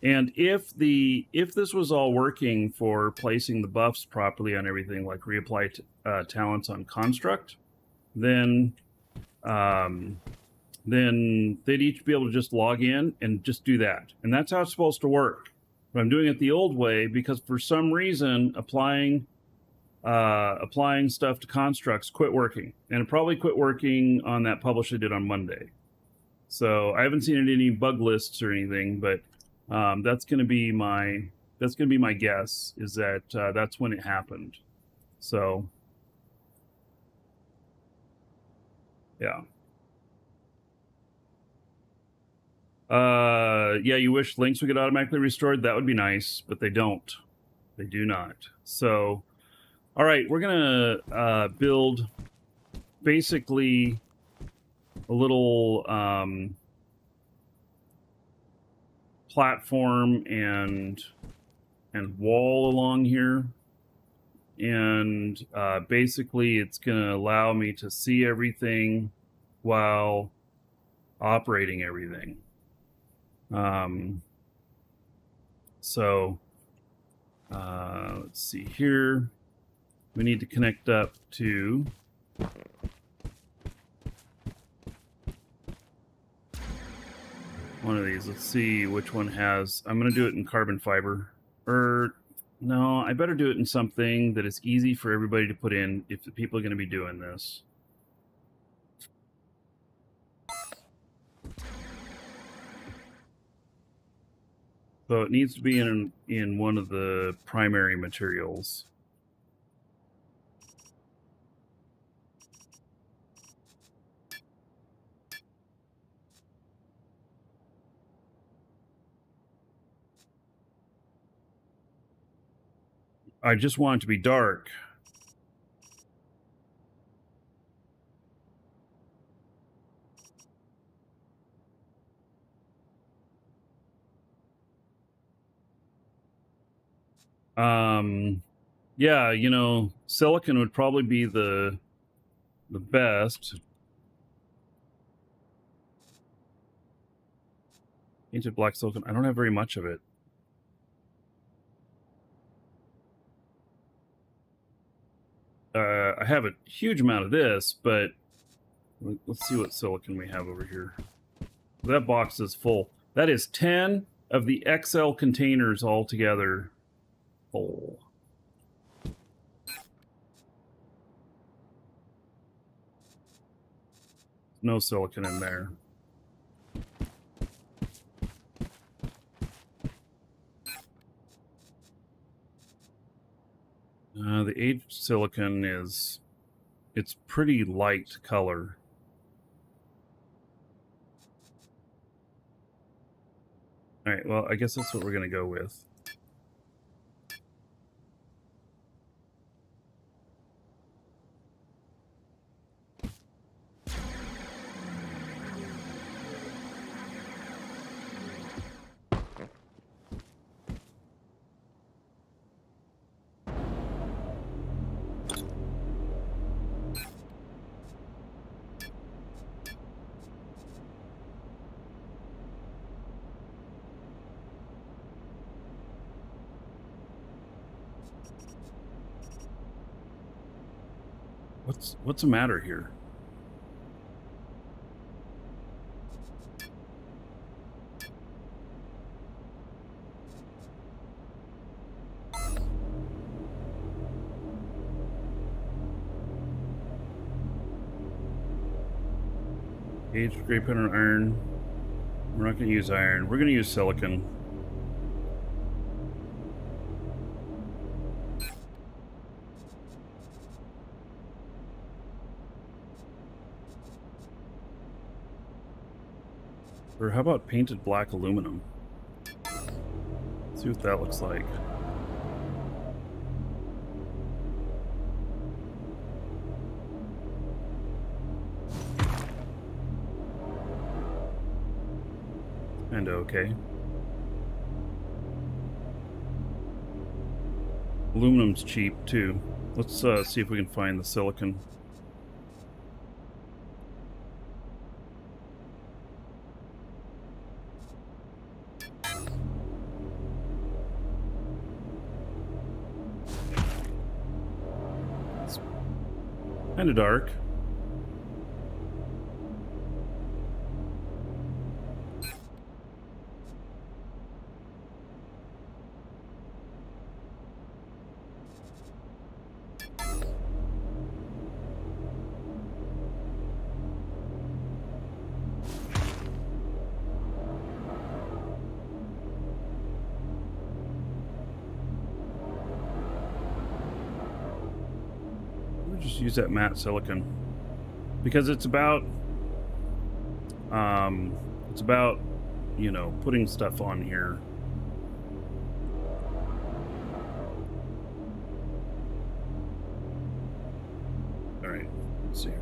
And if this was all working for placing the buffs properly on everything, like reapply talents on construct, then they'd each be able to just log in and just do that. And that's how it's supposed to work. But I'm doing it the old way because for some reason applying stuff to constructs quit working, and it probably quit working on that publish I did on Monday. So I haven't seen it in any bug lists or anything, but that's going to be my guess, is that that's when it happened. So yeah. Yeah, you wish links would get automatically restored. That would be nice, but they don't. They do not. So all right, we're gonna build basically a little platform and wall along here, and basically it's gonna allow me to see everything while operating everything. So let's see here. We need to connect up to one of these. Let's see which one has. I'm going to do it in carbon fiber. Or no, I better do it in something that is easy for everybody to put in if the people are going to be doing this. So it needs to be in one of the primary materials. I just want it to be dark. Yeah, you know, silicon would probably be the best. Painted black silicon. I don't have very much of it. I have a huge amount of this, but let's see what silicon we have over here. That box is full. That is 10 of the XL containers all together full. No silicon in there. The aged silicon it's pretty light color. All right, well, I guess that's what we're going to go with. What's the matter here? Gauge, grape and iron. We're not going to use iron. We're going to use silicon. Or how about painted black aluminum? See what that looks like. And okay. Aluminum's cheap too. Let's see if we can find the silicon. It's kind of dark. We'll just use that matte silicon because it's about you know, putting stuff on here. All right, let's see here.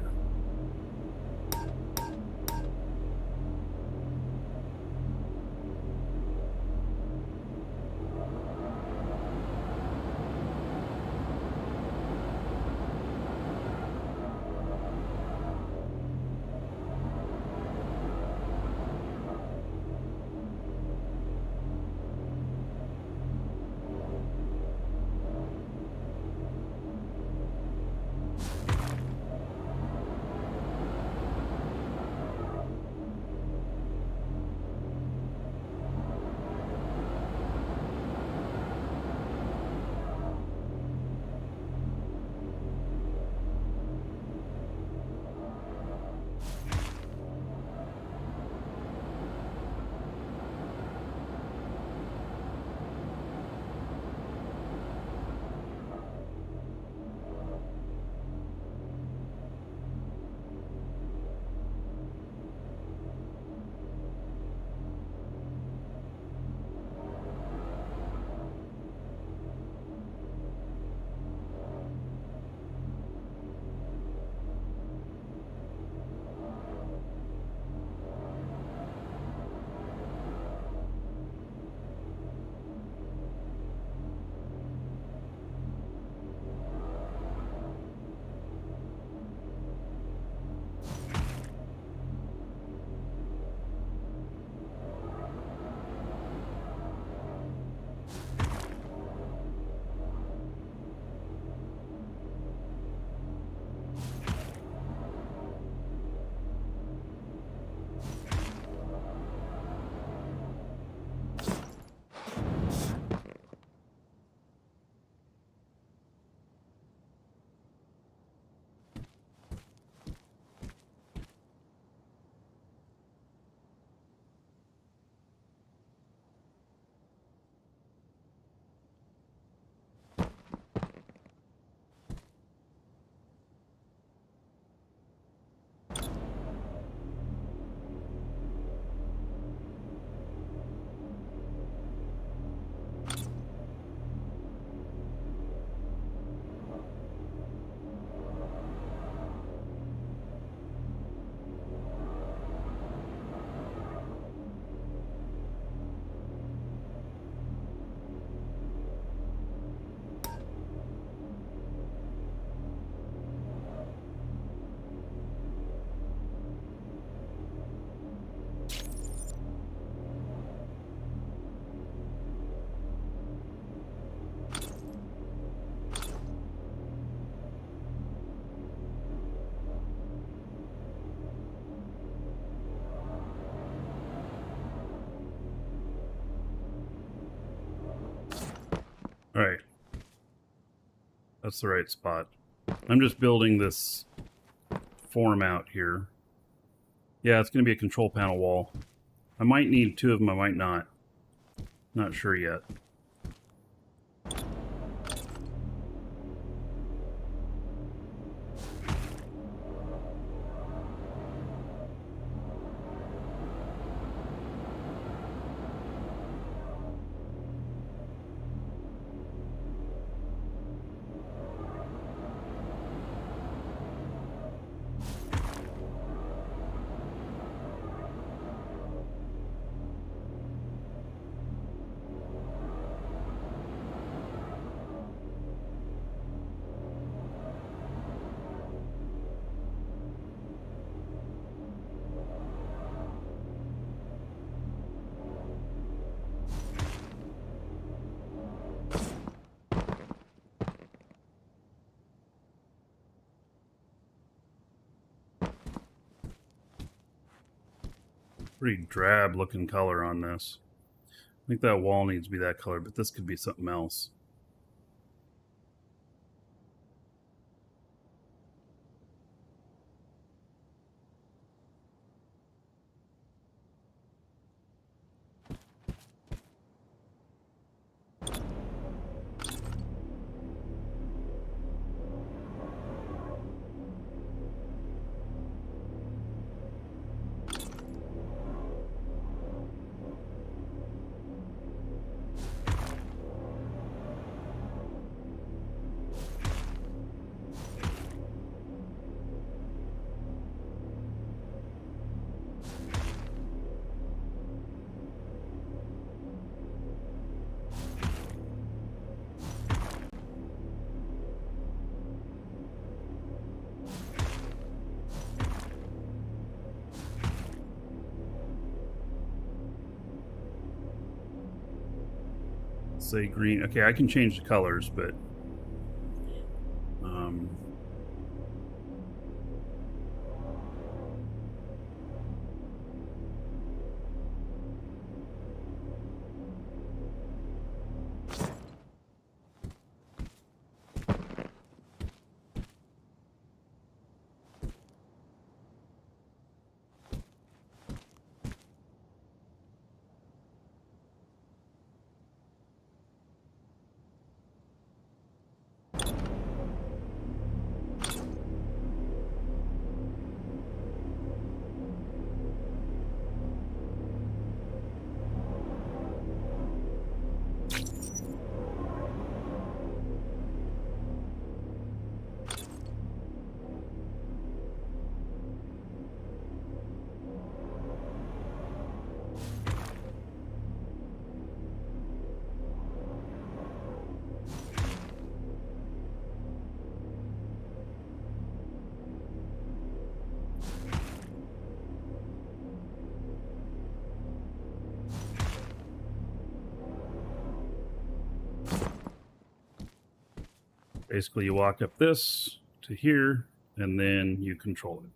All right. That's the right spot. I'm just building this form out here. Yeah, it's going to be a control panel wall. I might need 2 of them, I might not. Not sure yet. Pretty drab looking color on this. I think that wall needs to be that color, but this could be something else. Say green. Okay, I can change the colors, but basically you walk up this to here, and then you control it.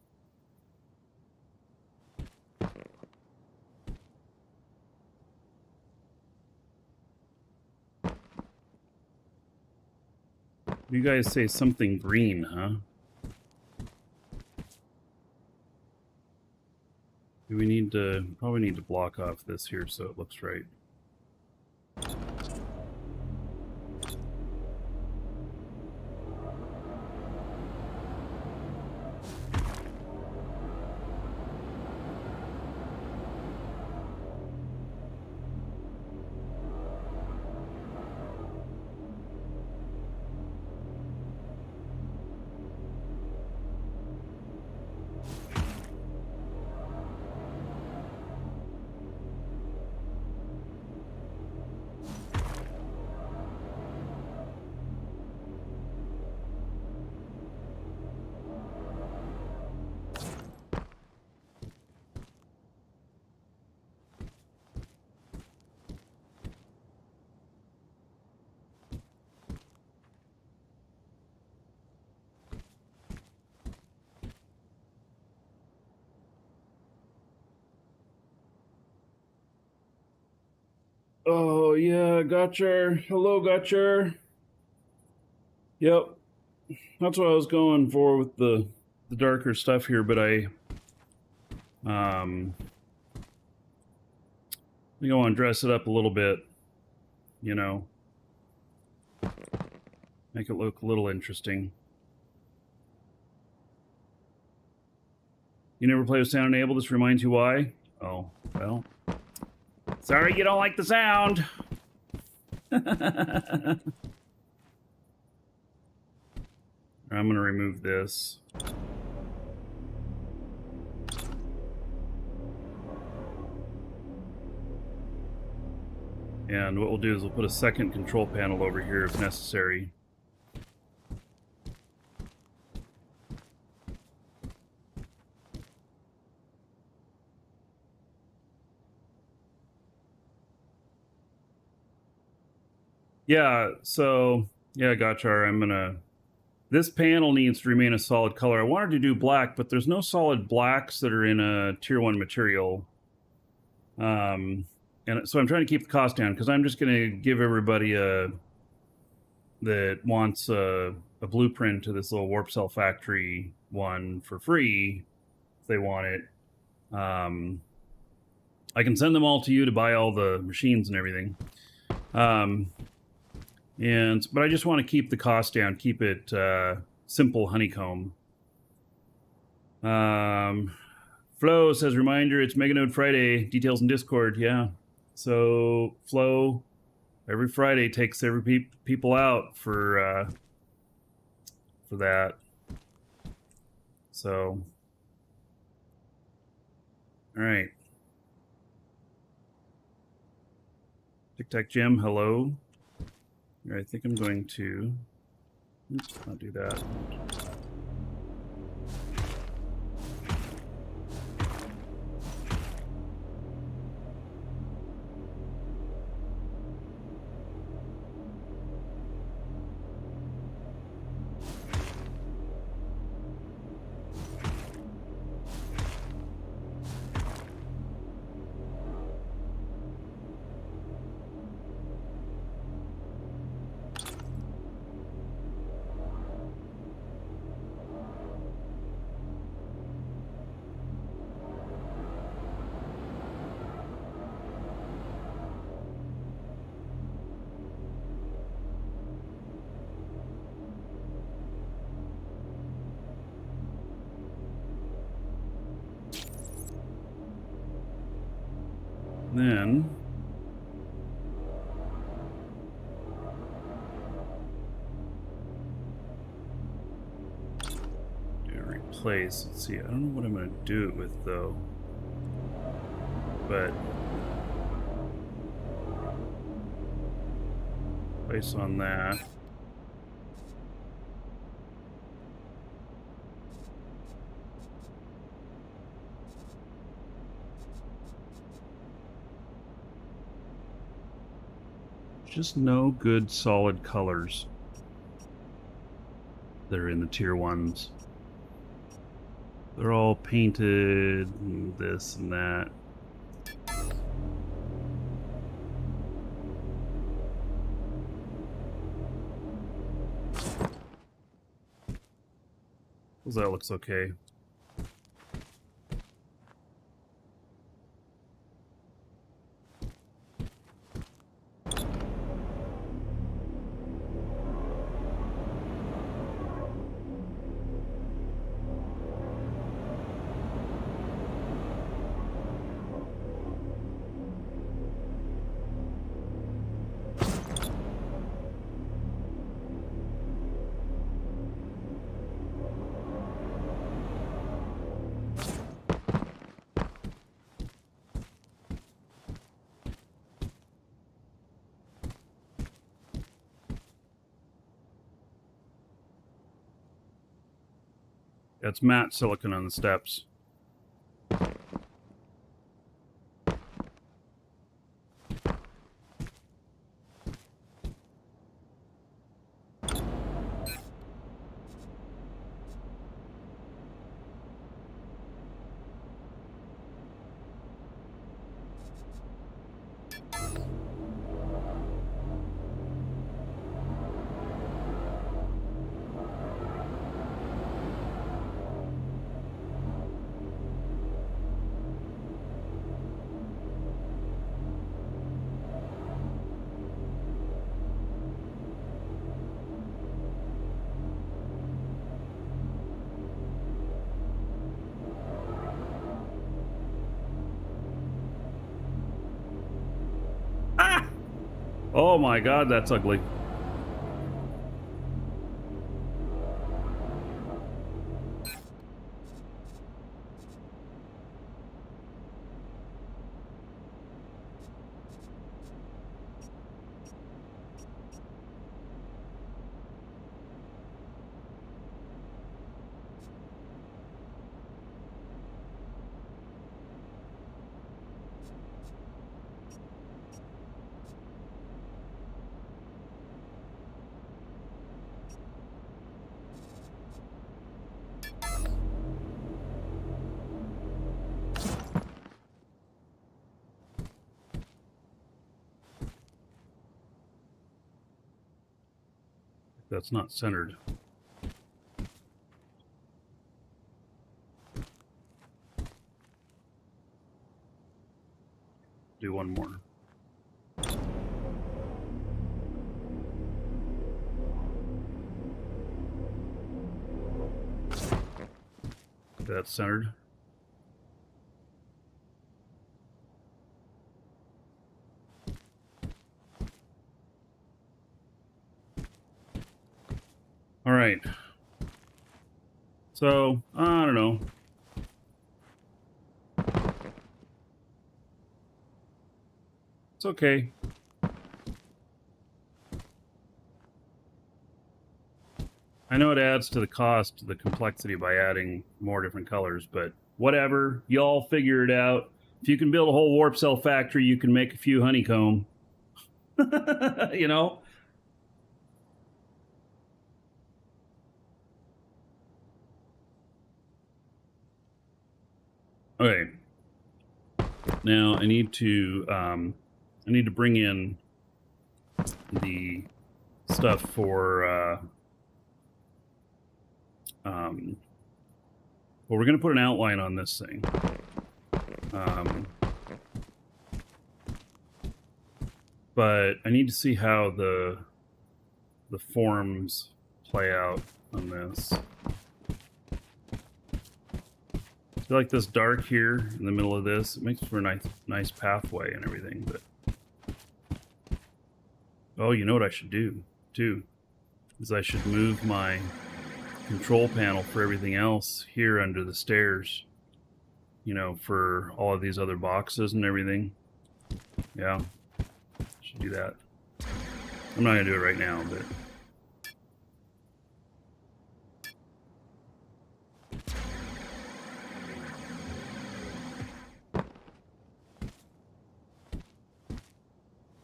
You guys say something green, huh? Do we need to... probably need to block off this here so it looks right. Oh yeah, Gotcher. Hello, Gotcher. Yep, that's what I was going for with the darker stuff here, but I think I want to dress it up a little bit, you know, make it look a little interesting. You never play with sound enabled? This reminds you why? Oh, well. Sorry you don't like the sound. I'm going to remove this. And what we'll do is we'll put a second control panel over here if necessary. Yeah, so, yeah, Gotchar, I'm gonna... This panel needs to remain a solid color. I wanted to do black, but there's no solid blacks that are in a tier 1 material. And so I'm trying to keep the cost down, because I'm just going to give everybody that wants a blueprint to this little Warp Cell Factory one for free, if they want it. I can send them all to you to buy all the machines and everything. But I just want to keep the cost down, keep it simple honeycomb. Flo says, reminder, it's Meganode Friday. Details in Discord. Yeah. So Flo, every Friday takes every people out for that. So, all right. Tic Tac Jim, hello. I think I'm going to, oops, not do that. Then do a replace. Let's see. I don't know what I'm going to do it with though. But place on that. Just no good solid colors that are in the tier 1s. They're all painted and this and that. That looks okay. It's matte silicon on the steps. Oh my god, that's ugly. That's not centered. Do one more. That's centered. All right. So, I don't know. It's okay. I know it adds to the cost, to the complexity by adding more different colors, but whatever. Y'all figure it out. If you can build a whole warp cell factory, you can make a few honeycomb. You know? Okay. Now I need to bring in the stuff for well, we're going to put an outline on this thing. But I need to see how the forms play out on this. I feel like this dark here in the middle of this, it makes for a nice pathway and everything, but oh, you know what I should do too is I should move my control panel for everything else here under the stairs, you know, for all of these other boxes and everything. Yeah, should do that. I'm not gonna do it right now, but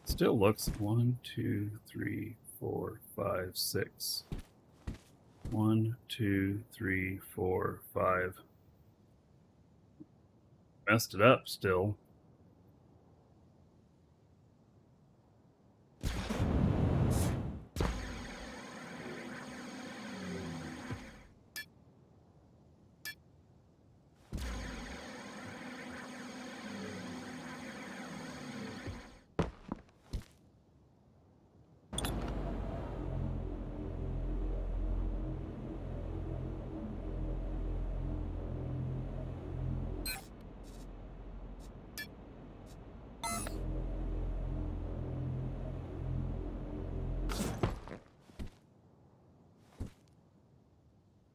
still looks 1, 2, 3, 4, 5, 6. 1, 2, 3, 4, 5. Messed it up still.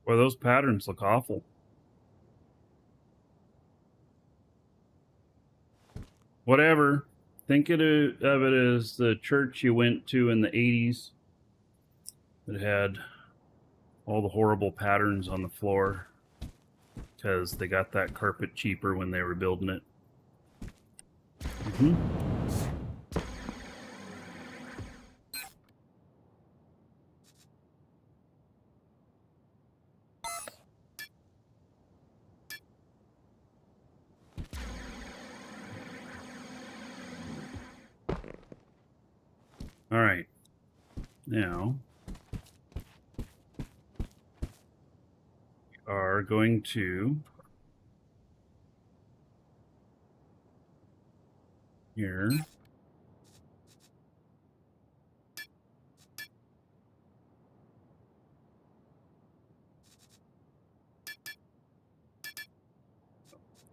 Boy, those patterns look awful. Whatever. Think of it as the church you went to in the 80s that had all the horrible patterns on the floor because they got that carpet cheaper when they were building it. All right. Now, we are going to here.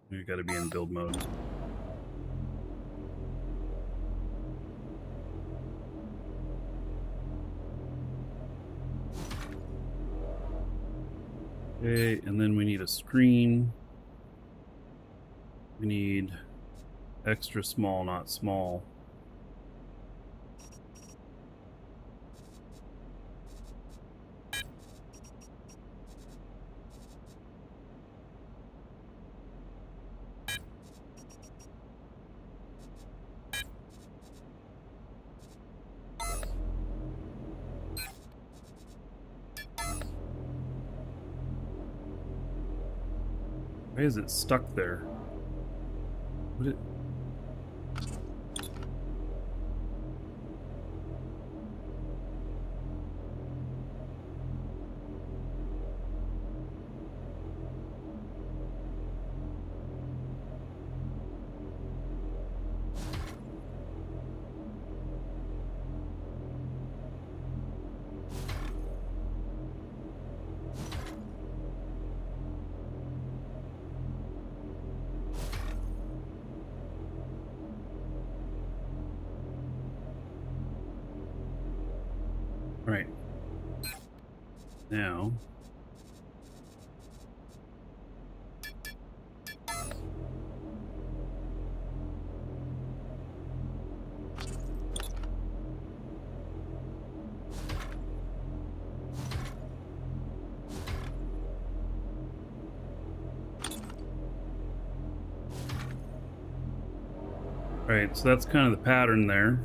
We've got to be in build mode. Okay, and then we need a screen. We need extra small, not small. Why is it stuck there? What it? Right. Now. Right, so that's kind of the pattern there.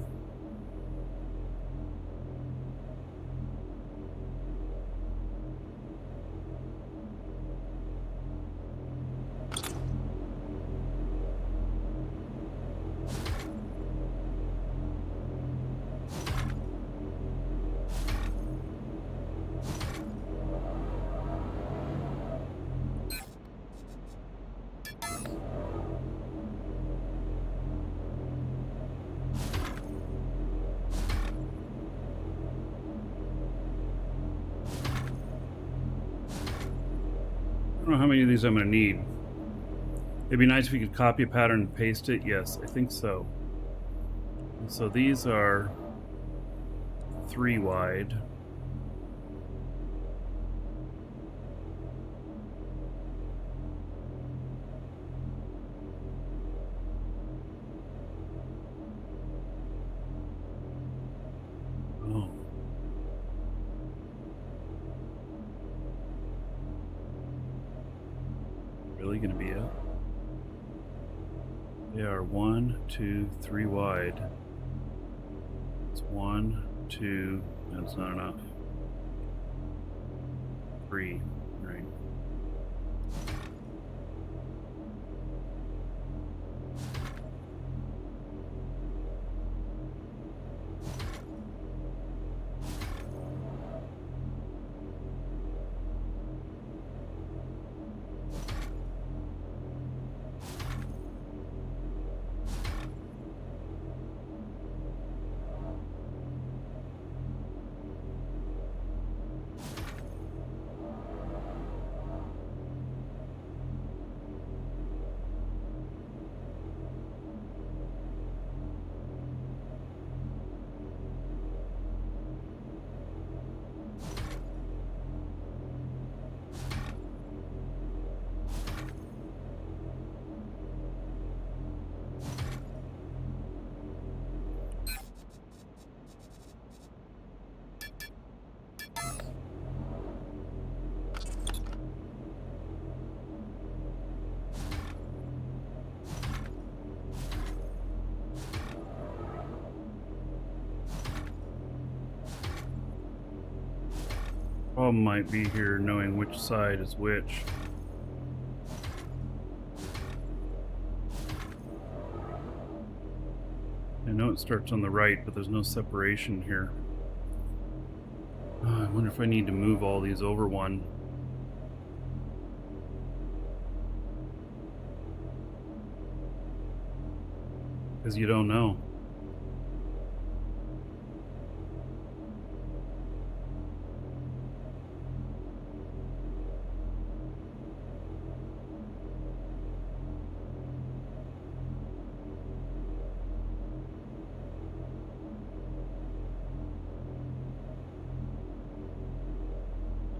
I don't know how many of these I'm going to need. It'd be nice if we could copy a pattern and paste it. Yes, I think so. And so these are 3 wide. Oh. Really going to be it? They are 1, 2, 3 wide. It's 1, 2. That's not enough. 3. Right. Problem might be here knowing which side is which. I know it starts on the right, but there's no separation here. I wonder if I need to move all these over one. Because you don't know.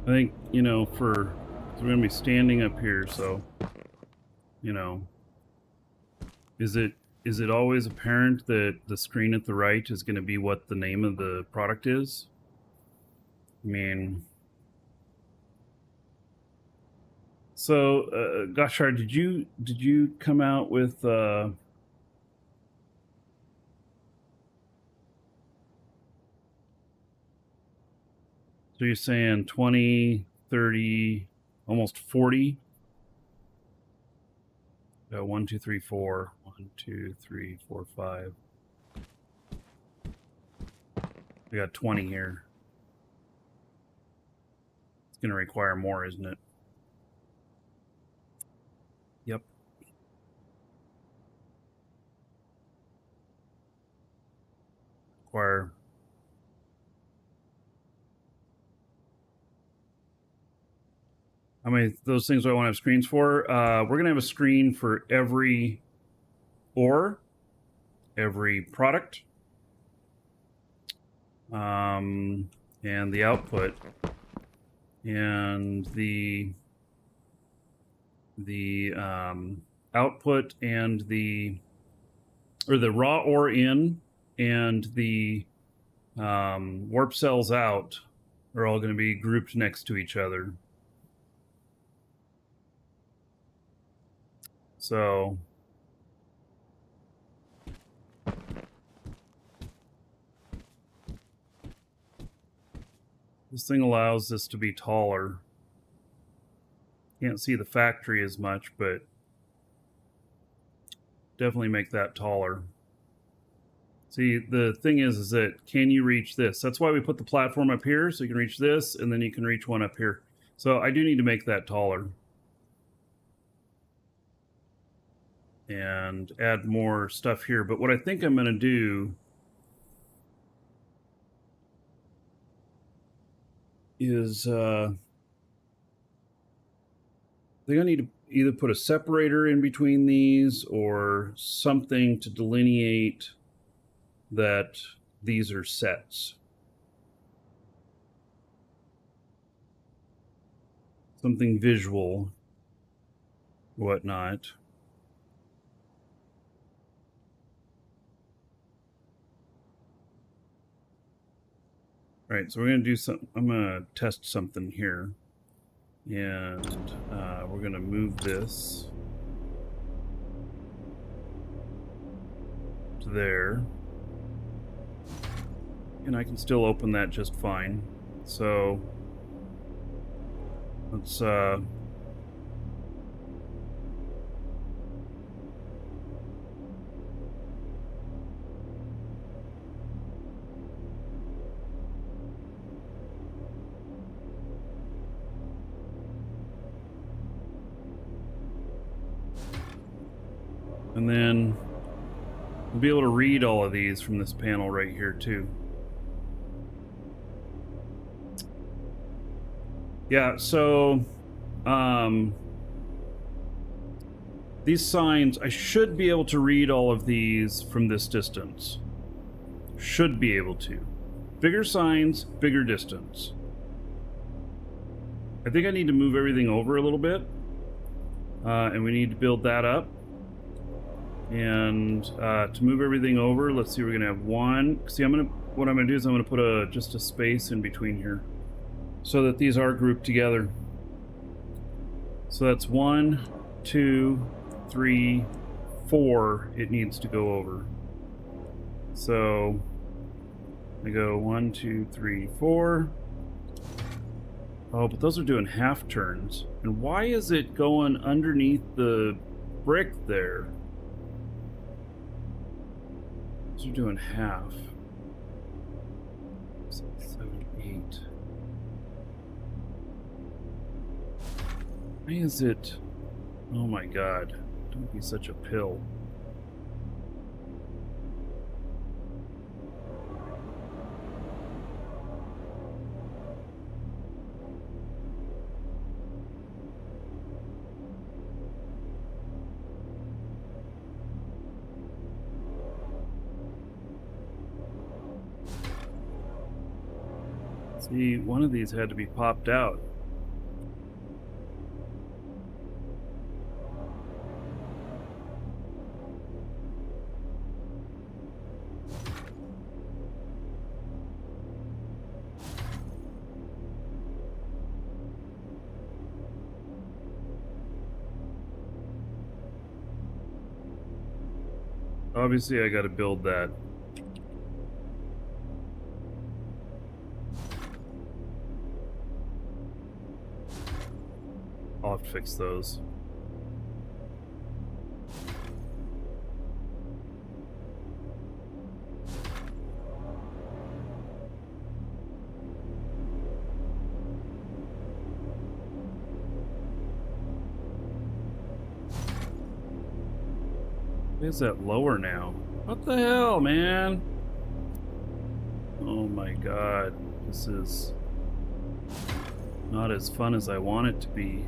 I think, you know, for we're gonna be standing up here, so you know, is it always apparent that the screen at the right is going to be what the name of the product is? I mean, so Gashar, did you come out with so you're saying 20, 30, almost 40? 1, 2, 3, 4. 1, 2, 3, 4, 5. We got 20 here. It's going to require more, isn't it? Yep. Require. How many those things do I want to have screens for? We're going to have a screen for every ore, every product, and the output, and the output and the raw ore in and the warp cells out are all going to be grouped next to each other. So this thing allows this to be taller. Can't see the factory as much, but definitely make that taller. See, the thing is that can you reach this? That's why we put the platform up here, so you can reach this, and then you can reach one up here. So I do need to make that taller. And add more stuff here. But what I think I'm going to do is I think I need to either put a separator in between these or something to delineate that these are sets. Something visual, whatnot. All right, so we're going to do some. I'm going to test something here, and we're going to move this to there, and I can still open that just fine. So let's and then we'll be able to read all of these from this panel right here too. Yeah, so these signs, I should be able to read all of these from this distance. Should be able to. Bigger signs, bigger distance. I think I need to move everything over a little bit. And we need to build that up. And to move everything over, let's see, we're gonna have one. See, what I'm gonna do is I'm gonna put just a space in between here, so that these are grouped together. So that's 1, 2, 3, 4. It needs to go over. So I go 1, 2, 3, 4. Oh, but those are doing half turns. And why is it going underneath the brick there? Those are doing half. 6, 7, 8. Why is it? Oh my god. Don't be such a pill. See, one of these had to be popped out. obviously I got to build that. I'll have to fix those. Why is that lower now? What the hell, man? Oh my god. This is not as fun as I want it to be.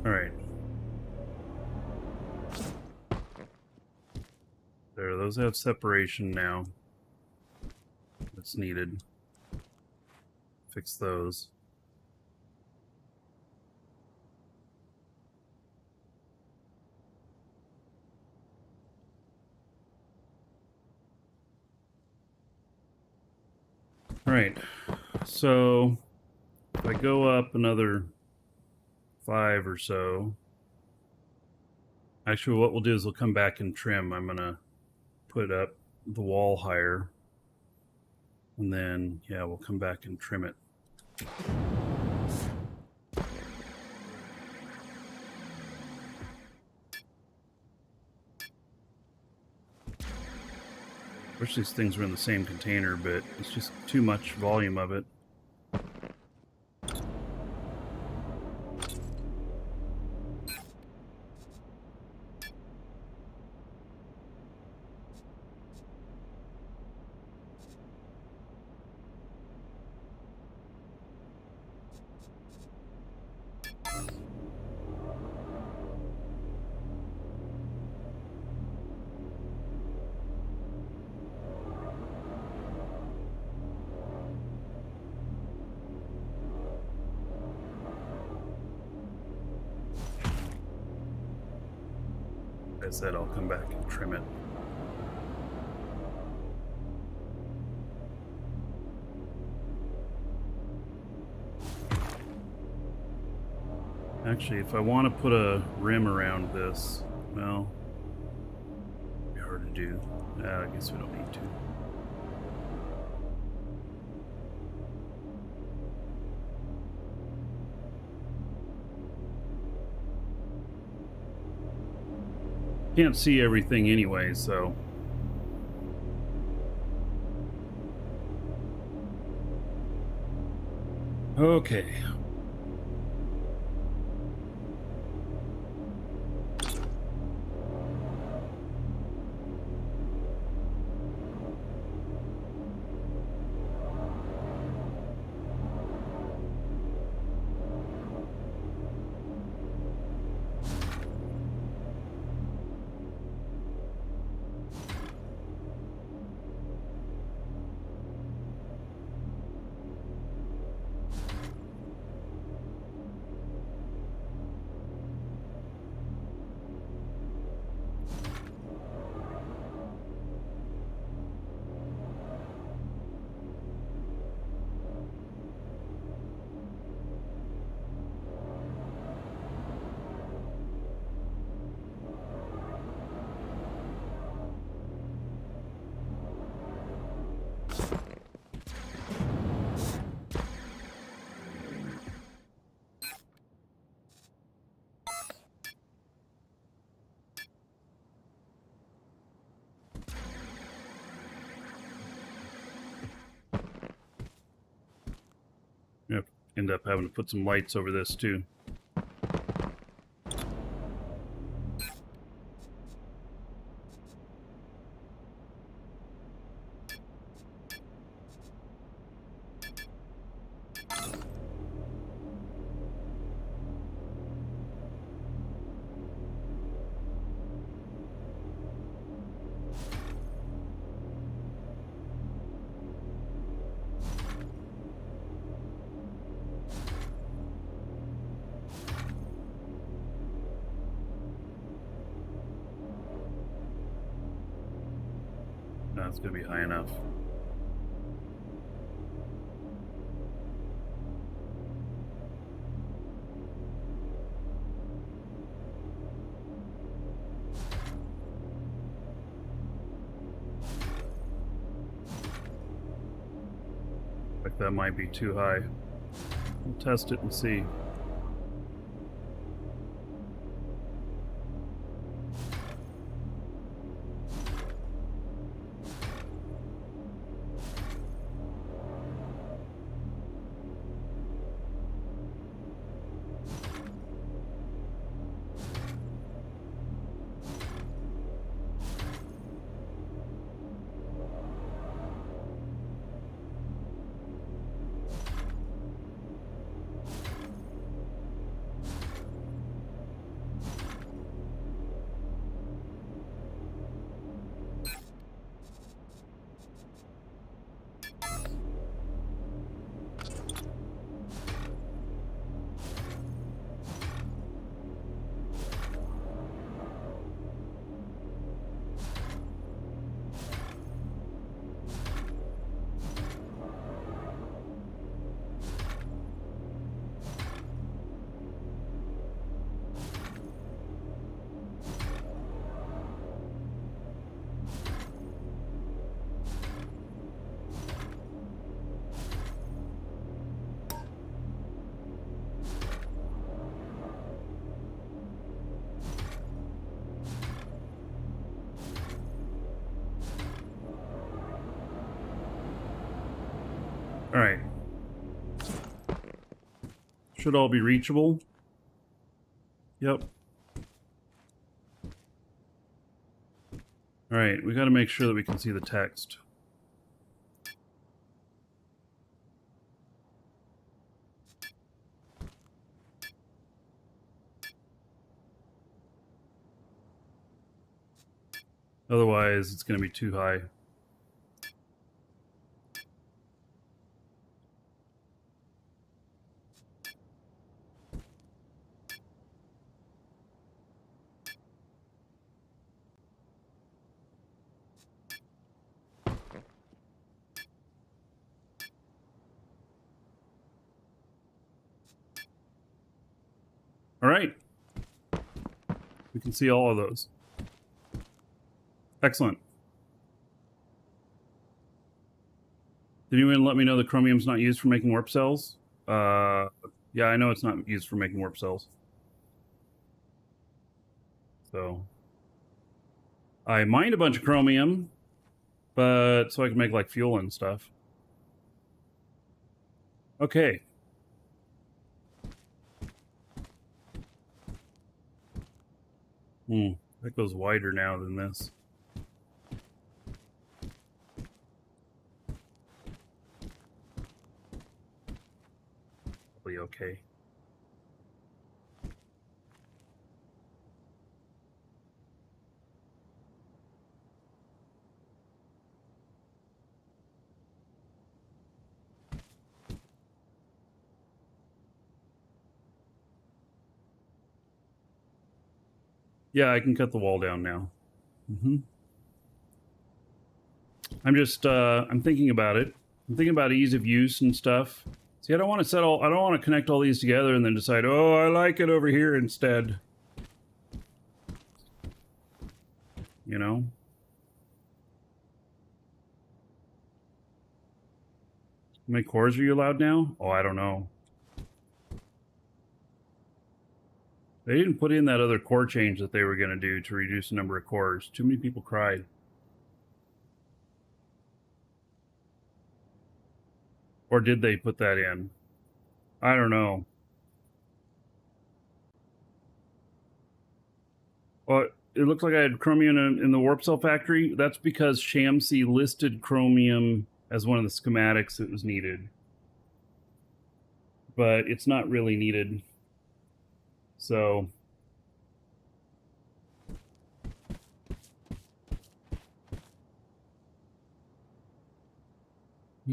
Alright. There, those have separation now. That's needed. Fix those. Alright. So if I go up another 5 or so. Actually, what we'll do is we'll come back and trim. I'm gonna put up the wall higher, and then yeah, we'll come back and trim it. Wish these things were in the same container, but it's just too much volume of it. Like I said, I'll come back and trim it. Actually, if I want to put a rim around this, well, it'd be hard to do. I guess we don't need to. Can't see everything anyway, so. Okay. end up having to put some lights over this too. No, it's going to be high enough. Like that might be too high. We'll test it and see. All right. Should all be reachable. Yep. All right, we got to make sure that we can see the text. Otherwise, it's going to be too high. All right. We can see all of those. Excellent. Did anyone let me know the chromium's not used for making warp cells? Yeah, I know it's not used for making warp cells. So I mined a bunch of chromium, but so I can make like fuel and stuff. Okay. That goes wider now than this. Probably okay. Yeah, I can cut the wall down now. I'm just, I'm thinking about it. I'm thinking about ease of use and stuff. See, I don't want to I don't want to connect all these together and then decide, oh, I like it over here instead. You know? How many cores are you allowed now? Oh, I don't know. They didn't put in that other core change that they were going to do to reduce the number of cores. Too many people cried. Or did they put that in? I don't know. Well, it looked like I had chromium in the warp cell factory. That's because Shamsi listed chromium as one of the schematics that was needed. But it's not really needed. So...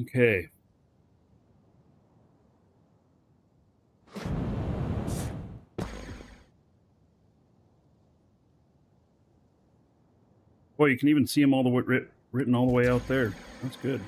Okay. Boy, you can even see them all the way written all the way out there. That's good.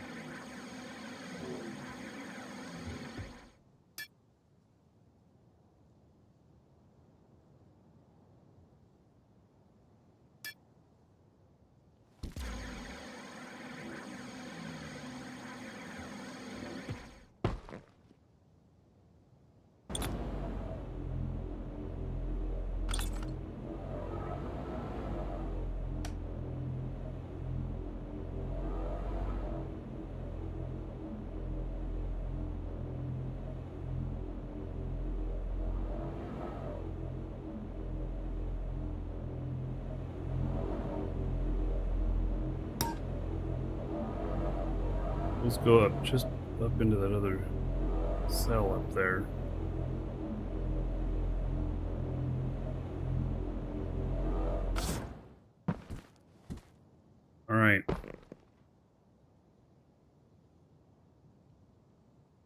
Let's go up, just up into that other cell up there. All right. How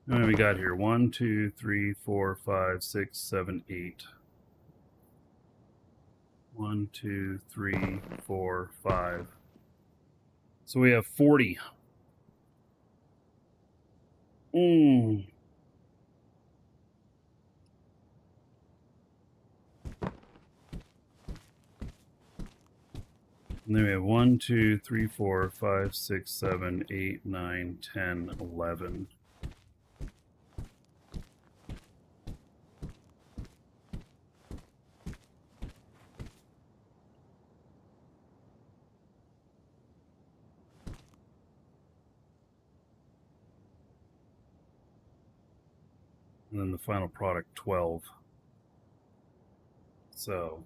many we got here? 1, 2, 3, 4, 5, 6, 7, 8. 1, 2, 3, 4, 5. So we have 40. And then we have 1, 2, 3, 4, 5, 6, 7, 8, 9, 10, 11. And then the final product, 12. So...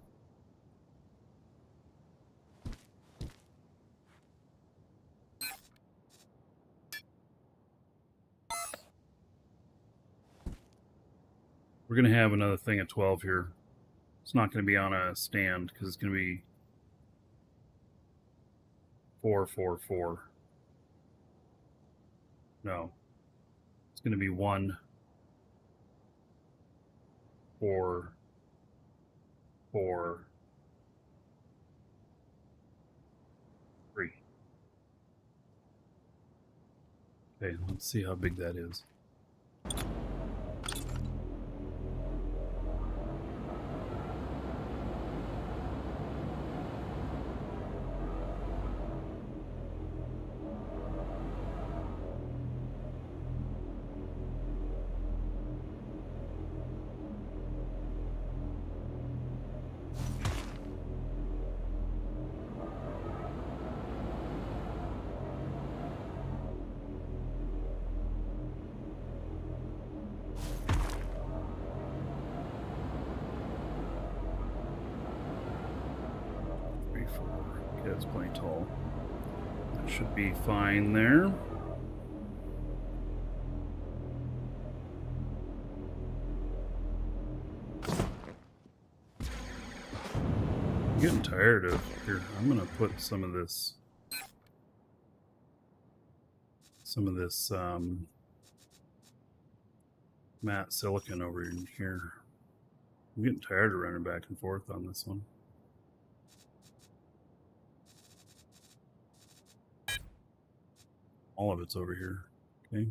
we're going to have another thing at 12 here. It's not going to be on a stand because it's going to be 4, 4, 4. No. It's going to be 1, 4, 4, 3. Okay, let's see how big that is. Okay, that's plenty tall. That should be fine there. I'm getting tired of here. I'm gonna put some of this matte silicon over in here. I'm getting tired of running back and forth on this one. All of it's over here. Okay.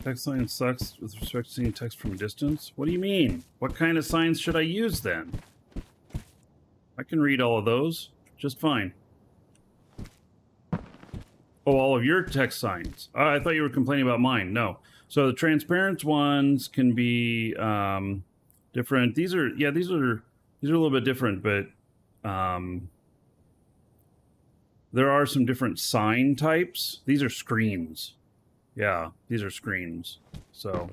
Text sign sucks with respect to seeing text from a distance. What do you mean? What kind of signs should I use then? I can read all of those just fine. Oh, all of your text signs. I thought you were complaining about mine. No. So the transparent ones can be different. These are a little bit different, but there are some different sign types. These are screens. Yeah, these are screens. So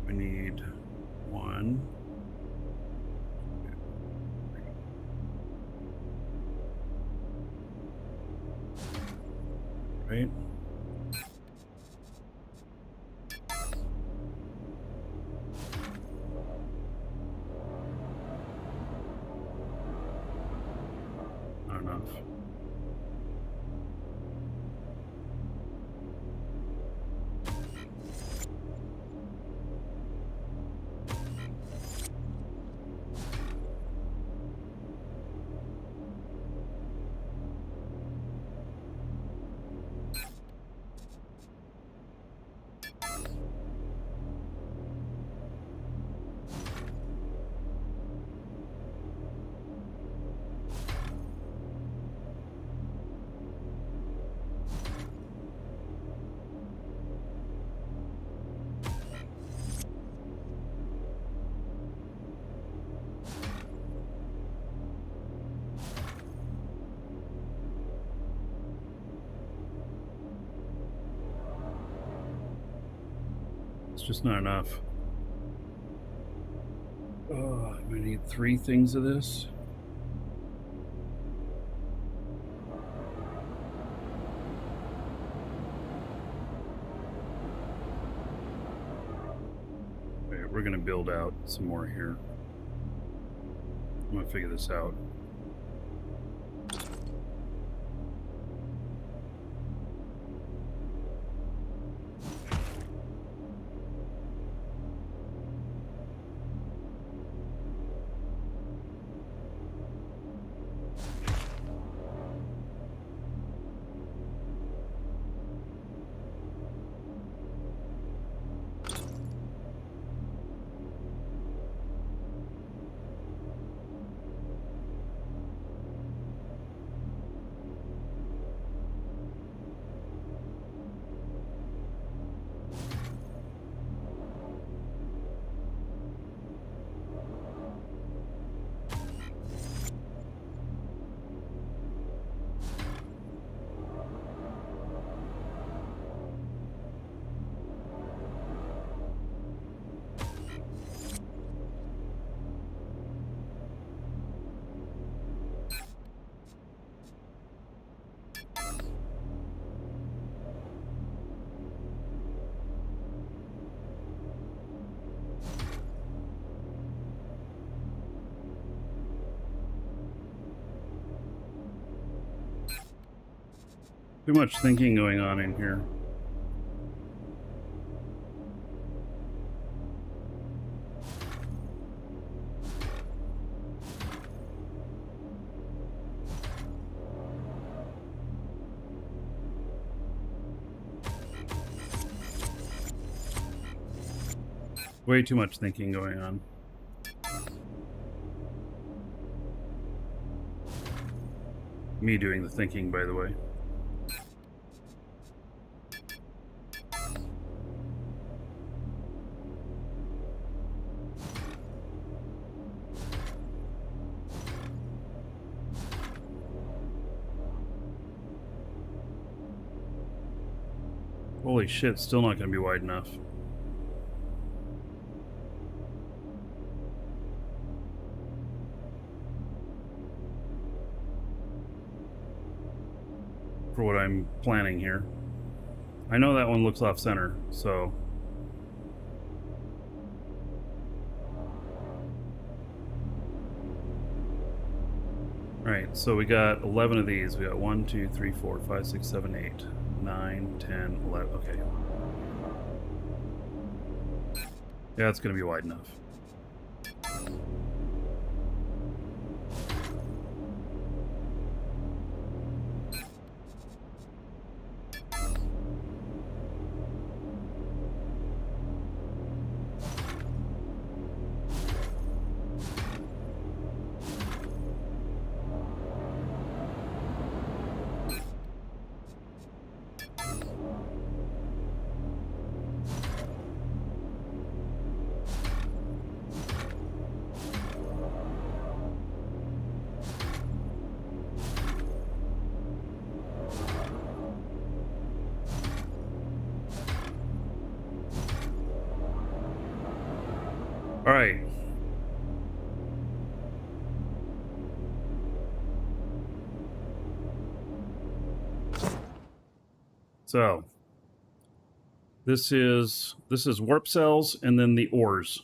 we need one. Right. Not enough. It's just not enough. Oh, we need 3 things of this. Okay, we're gonna build out some more here. I'm gonna figure this out. Too much thinking going on in here. Way too much thinking going on. Me doing the thinking, by the way. Holy shit, still not going to be wide enough. For what I'm planning here. I know that one looks off center, so All right, so we got 11 of these. We got 1, 2, 3, 4, 5, 6, 7, 8, 9, 10, 11. Okay. Yeah, it's going to be wide enough. All right. So this is warp cells and then the ores.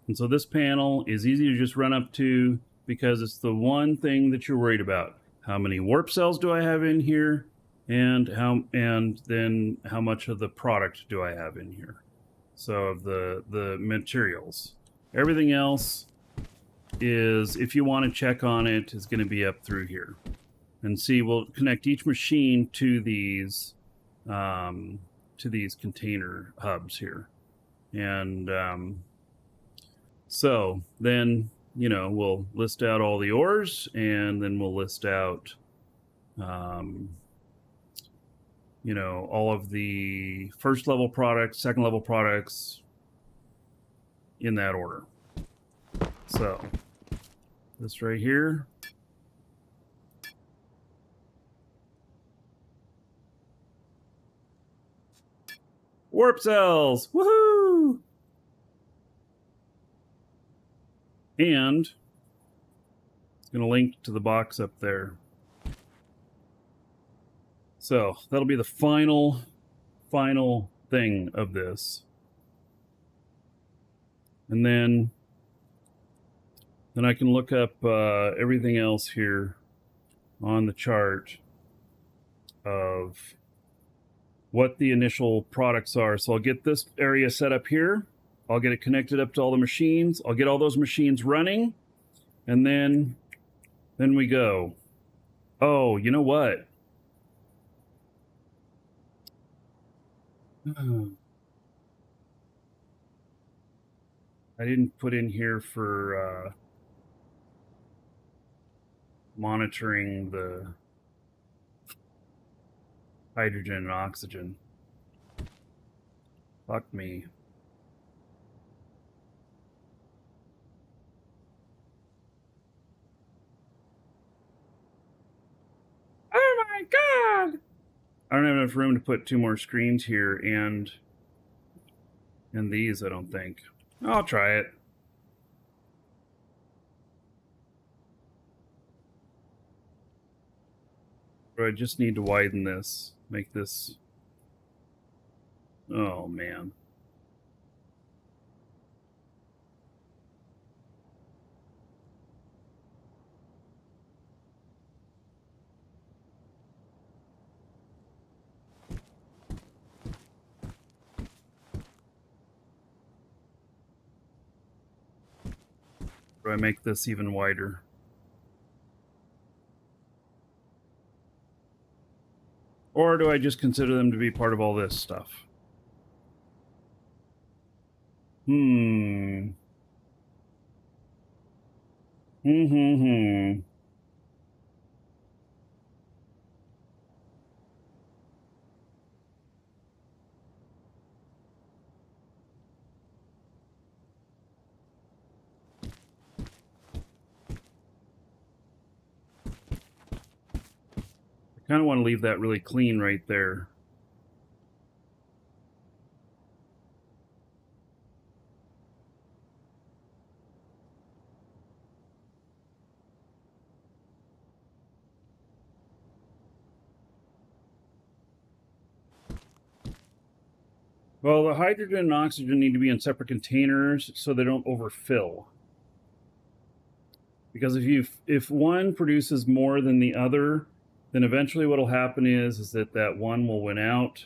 And so this panel is easy to just run up to because it's the one thing that you're worried about. How many warp cells do I have in here? And then how much of the product do I have in here? So of the materials. Everything else is, if you want to check on it, is going to be up through here. And see, we'll connect each machine to these container hubs here. And so then, you know, we'll list out all the ores, and then we'll list out you know, all of the first level products, second level products, in that order. So this right here. Warp cells! Woohoo! And it's going to link to the box up there. So that'll be the final thing of this. And then I can look up everything else here on the chart of what the initial products are. So I'll get this area set up here. I'll get it connected up to all the machines. I'll get all those machines running. And then we go. Oh, you know what? I didn't put in here for monitoring the hydrogen and oxygen. Fuck me. Oh my god! I don't have enough room to put 2 more screens here and these, I don't think. I'll try it. But I just need to widen this. Make this... Oh, man. Do I make this even wider? Or do I just consider them to be part of all this stuff? I kind of want to leave that really clean right there. Well, the hydrogen and oxygen need to be in separate containers so they don't overfill. because if one produces more than the other, then eventually what'll happen is that one will win out,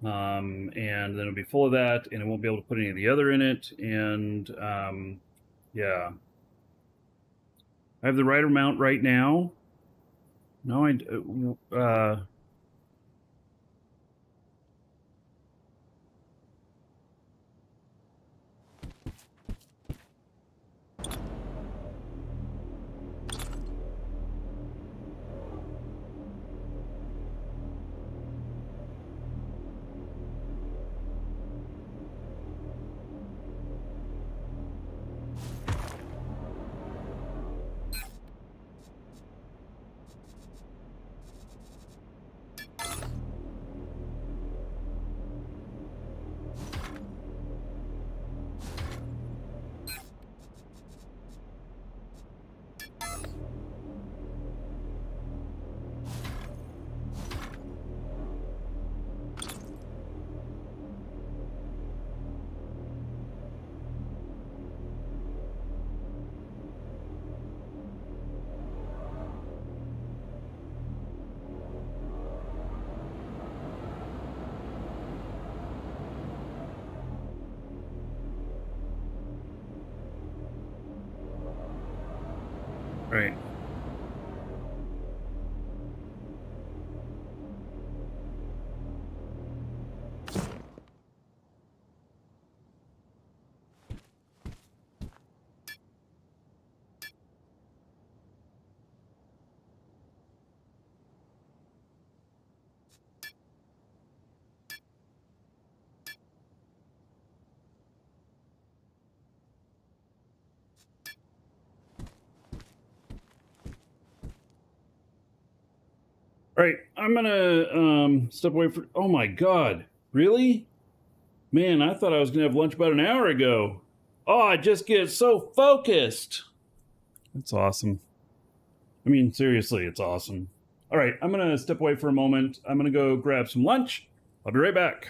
and then it'll be full of that, and it won't be able to put any of the other in it, and yeah. I have the right amount right now. No, right. All right, I'm gonna step away for. Oh my God, really? Man, I thought I was gonna have lunch about an hour ago. Oh, I just get so focused. That's awesome. I mean, seriously, it's awesome. All right, I'm gonna step away for a moment. I'm gonna go grab some lunch. I'll be right back.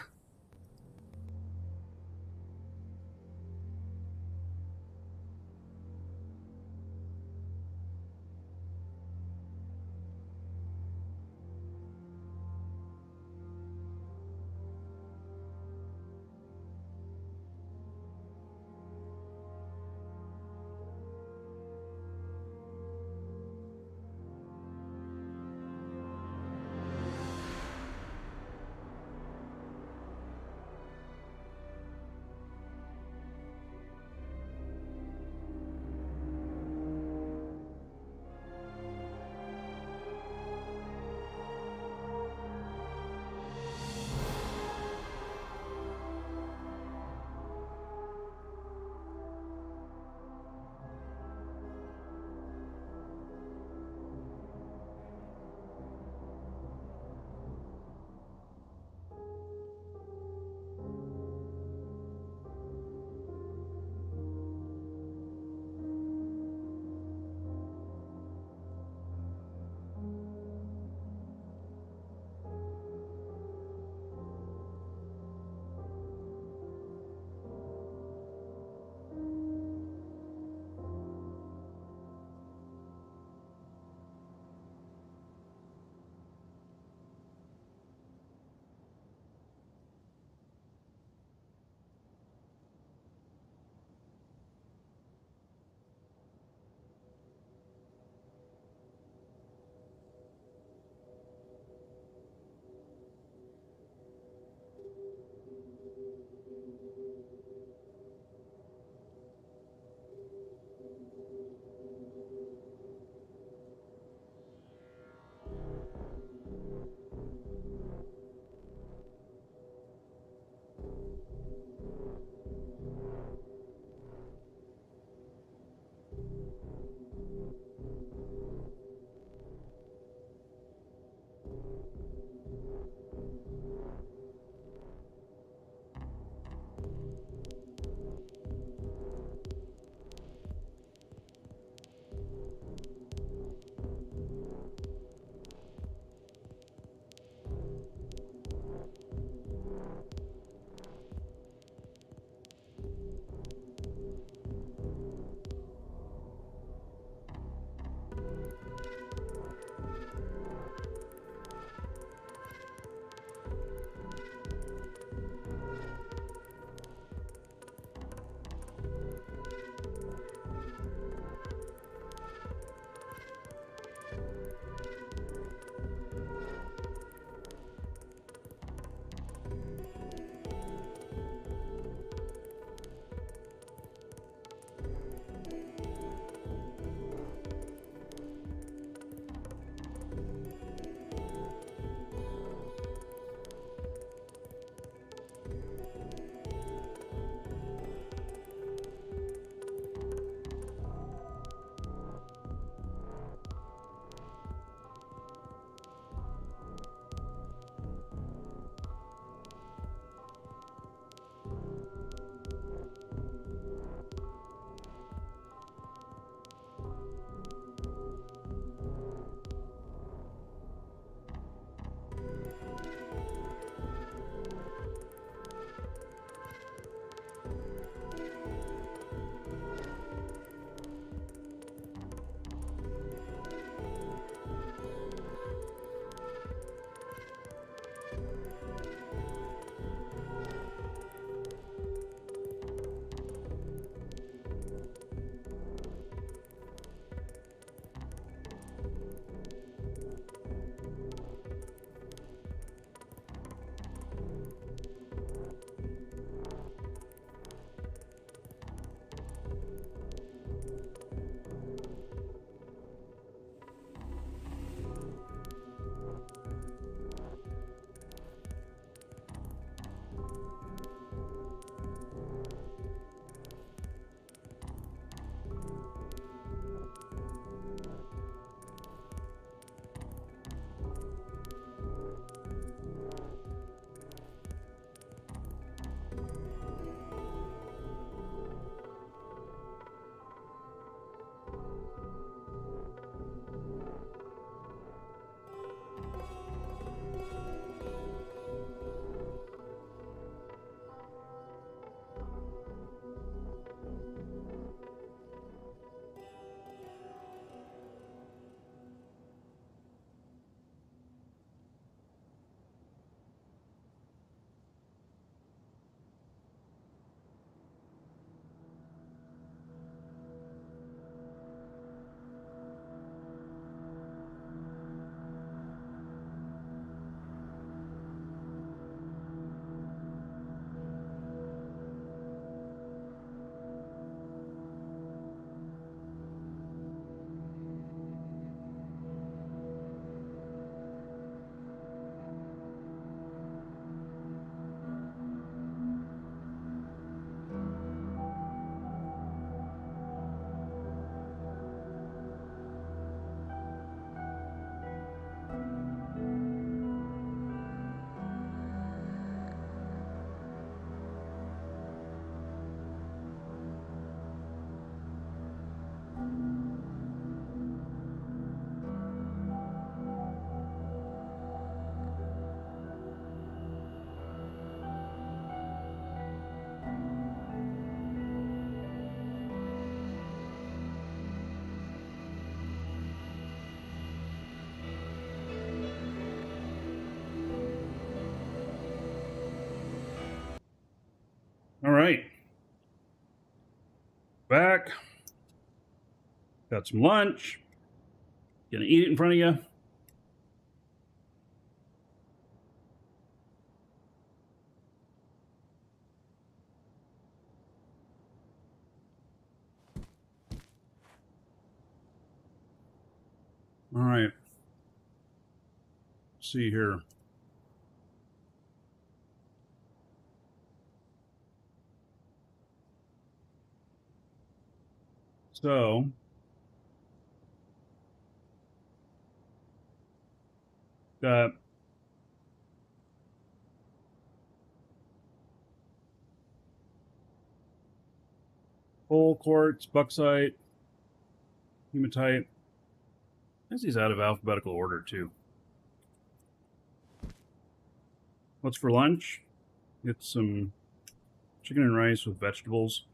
right. Back. Got some lunch. Gonna eat it in front of you. All right. Let's see here. So, got coal, quartz, bauxite, hematite. This is out of alphabetical order too. What's for lunch? Get some chicken and rice with vegetables.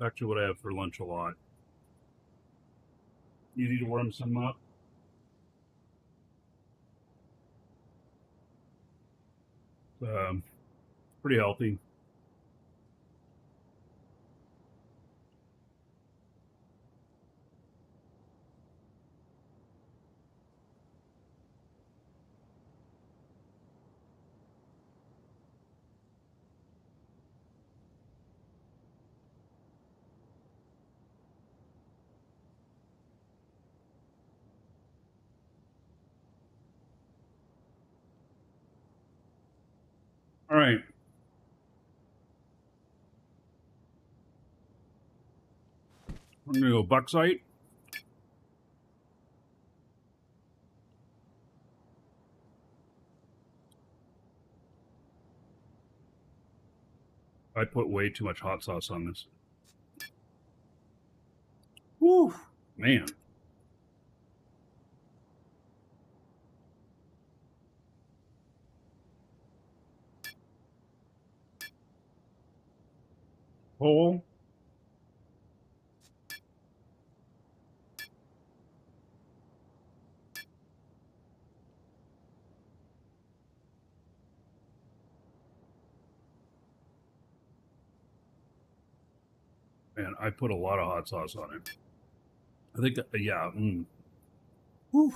Actually, what I have for lunch a lot. Easy to warm some up. Pretty healthy. All right. I'm gonna go bauxite. I put way too much hot sauce on this. Whew, man. Coal. Man, I put a lot of hot sauce on it. I think, yeah. Whew.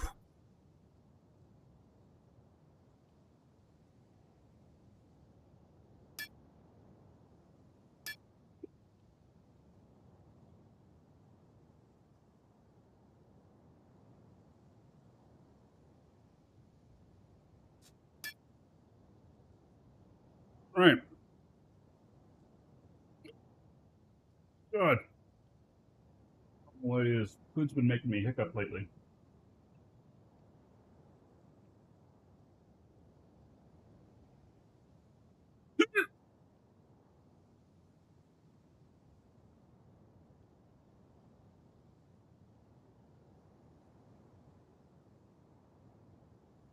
All right. God. What is food's been making me hiccup lately.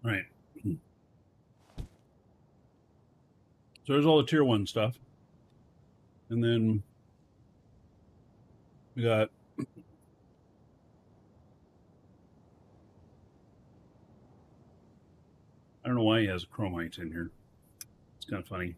All right. So there's all the tier 1 stuff. And then we got I don't know why he has chromite in here. It's kind of funny.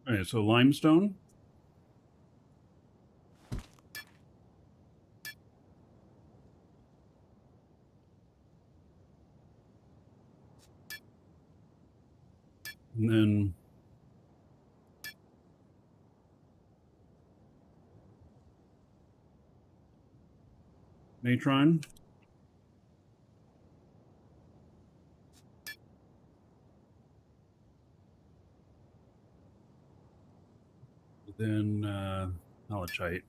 All right, so limestone. And then natron. Then malachite.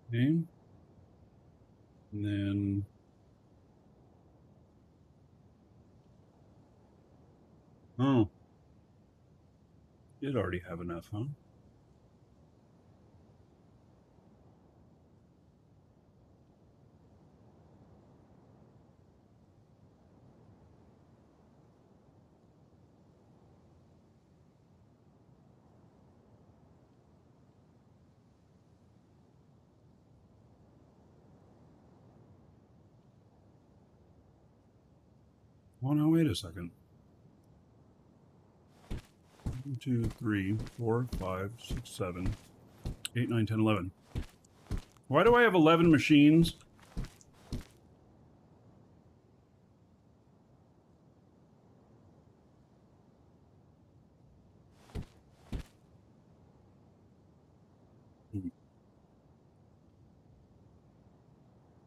Okay. And then Oh, you'd already have enough, huh? Oh, now wait a second. 1, 2, 3, 4, 5, 6, 7, 8, 9, 10, 11. Why do I have 11 machines?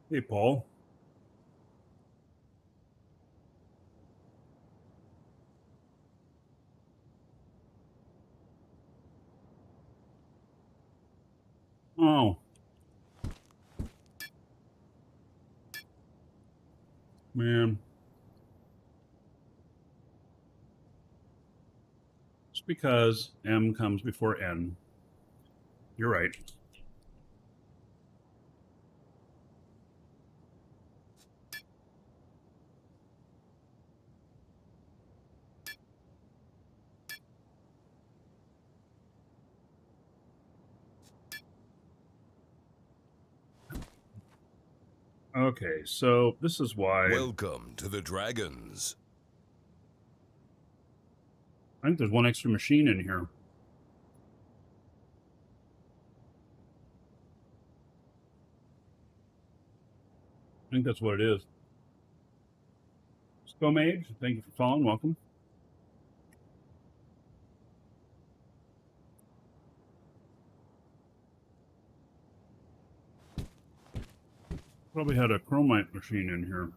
Hey, Paul. Oh, man. It's because M comes before N. You're right. Okay, so this is why Welcome to the Dragons. I think there's one extra machine in here. I think that's what it is. Scomage, thank you for following. Welcome. Probably had a chromite machine in here.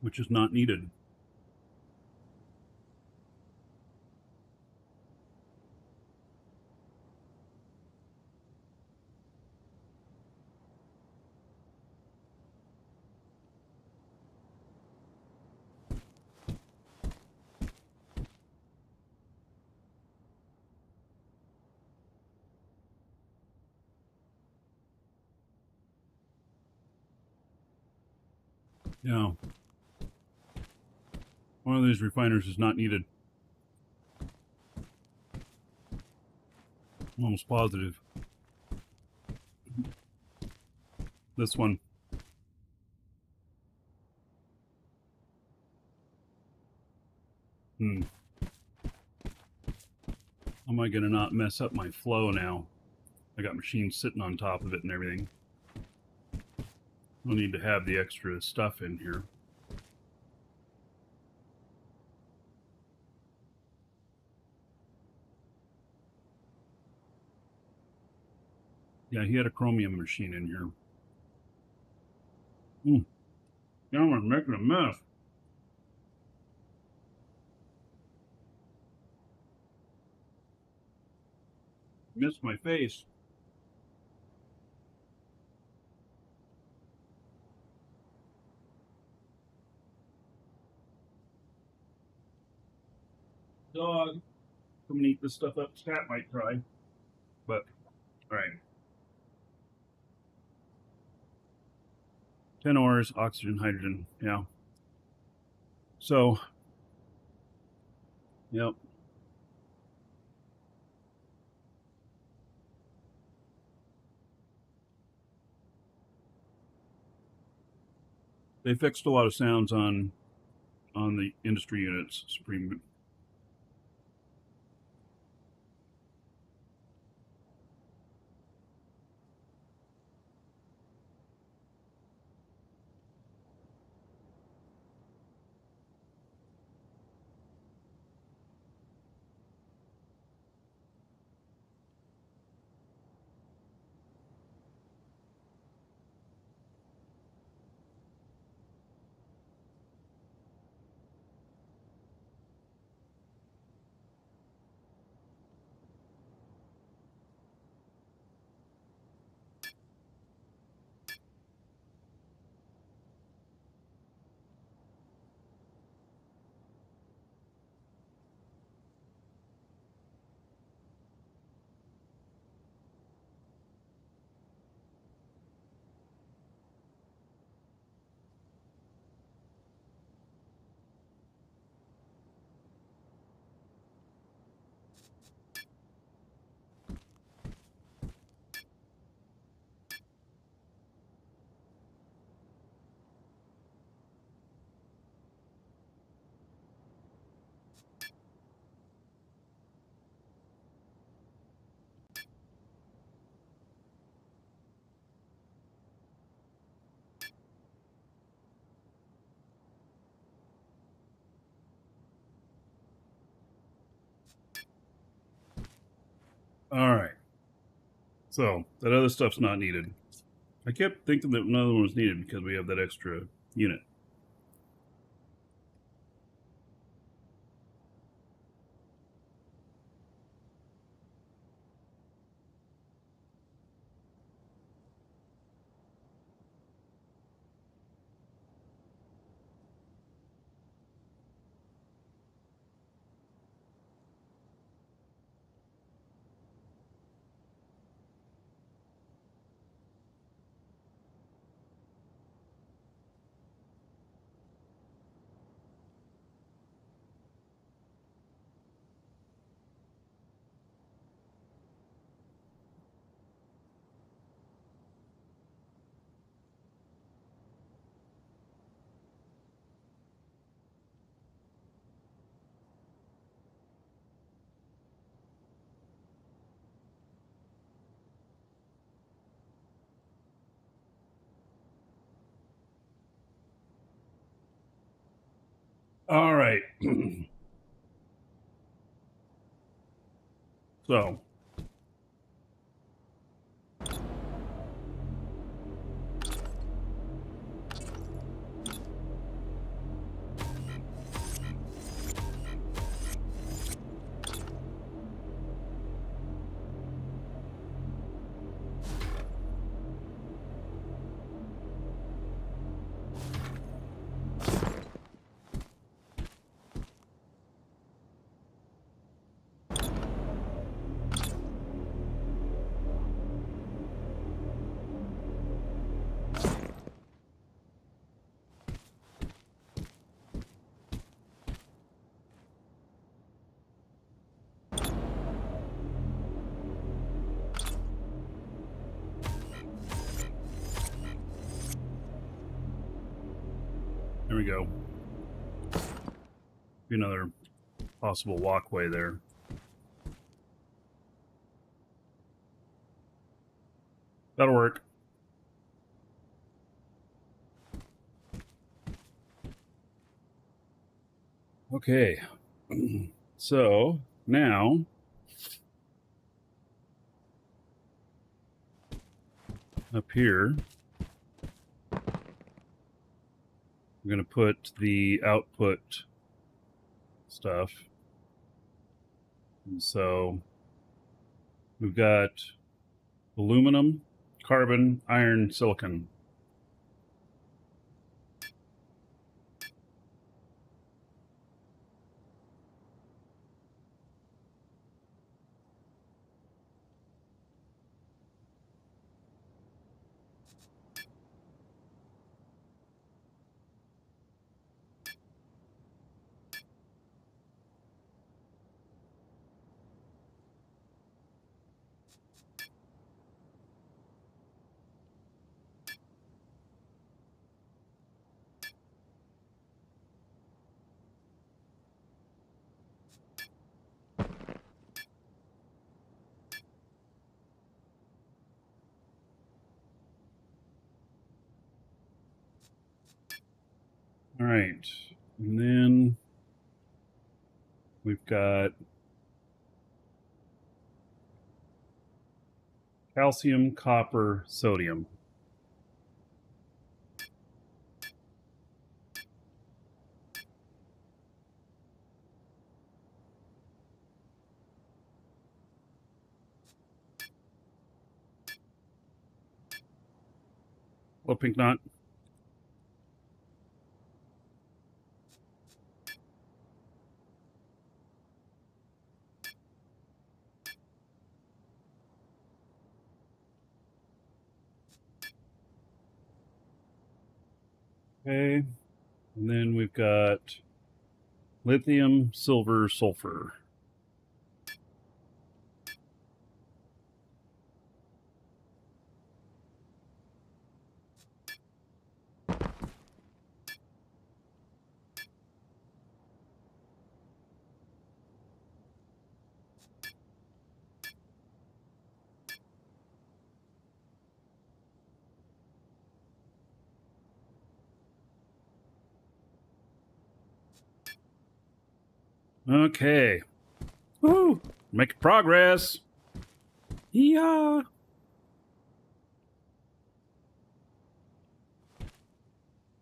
Which is not needed. Yeah. One of these refiners is not needed. I'm almost positive. This one. How am I going to not mess up my flow now? I got machines sitting on top of it and everything. I'll need to have the extra stuff in here. Yeah, he had a chromium machine in here. Now I'm making a mess. Missed my face. Dog. Come and eat this stuff up. Cat might try. But, alright. 10 ores, oxygen, hydrogen. Yeah. So, yep. They fixed a lot of sounds on the industry units. Supreme. All right. So that other stuff's not needed. I kept thinking that another one was needed because we have that extra unit. All right. So there we go. Be another possible walkway there. That'll work. Okay. So now up here, I'm going to put the output stuff. And so we've got aluminum, carbon, iron, silicon. All right. And then we've got calcium, copper, sodium. Hello, Pink Knot. Okay. And then we've got lithium, silver, sulfur. Okay. Woo! Making progress. Yeah.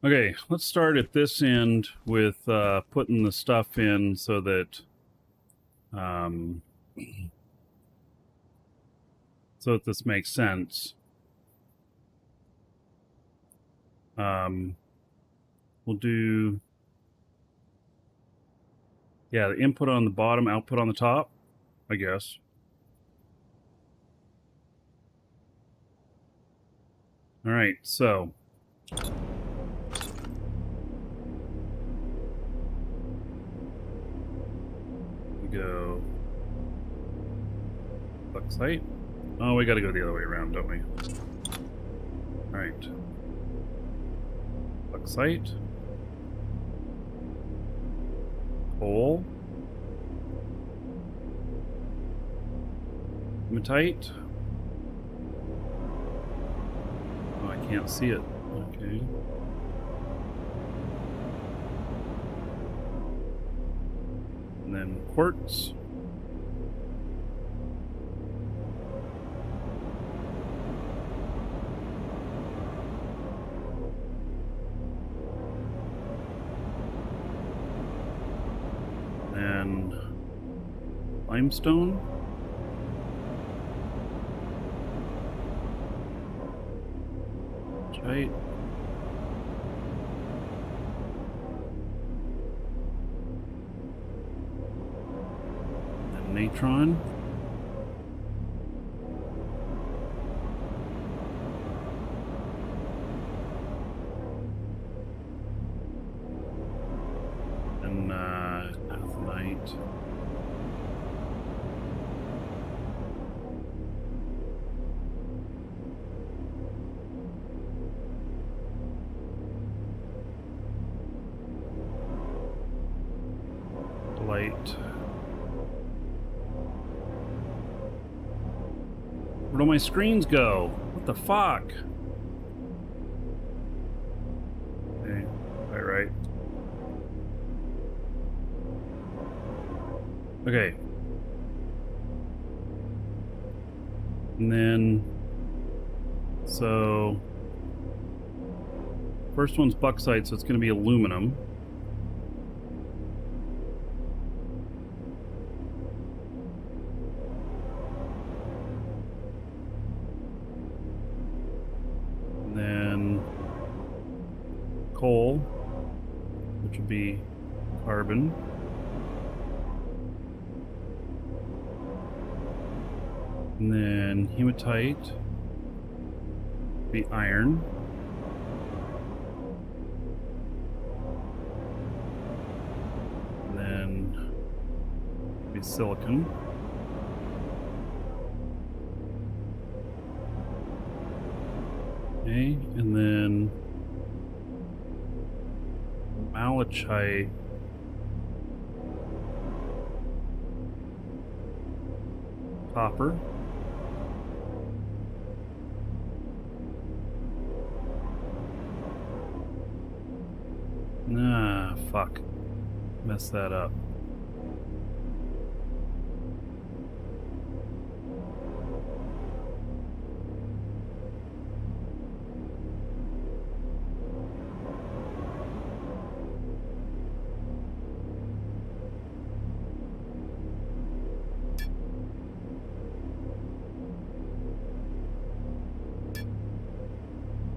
Okay, let's start at this end with putting the stuff in so that this makes sense. We'll do, yeah, the input on the bottom, output on the top, I guess. All right, so we go bauxite. Oh, we got to go the other way around, don't we? All right. Bauxite. Coal. Hematite. Oh, I can't see it. Okay. And then quartz. And limestone. Right. And natron. And athenite. Light. Where do my screens go? What the fuck? Okay, right. Okay. And then, so, first one's bauxite, so it's going to be aluminum. Coal, which would be carbon. And then hematite, be iron. And then be silicon. Okay, and then malachite, copper, nah, fuck, messed that up.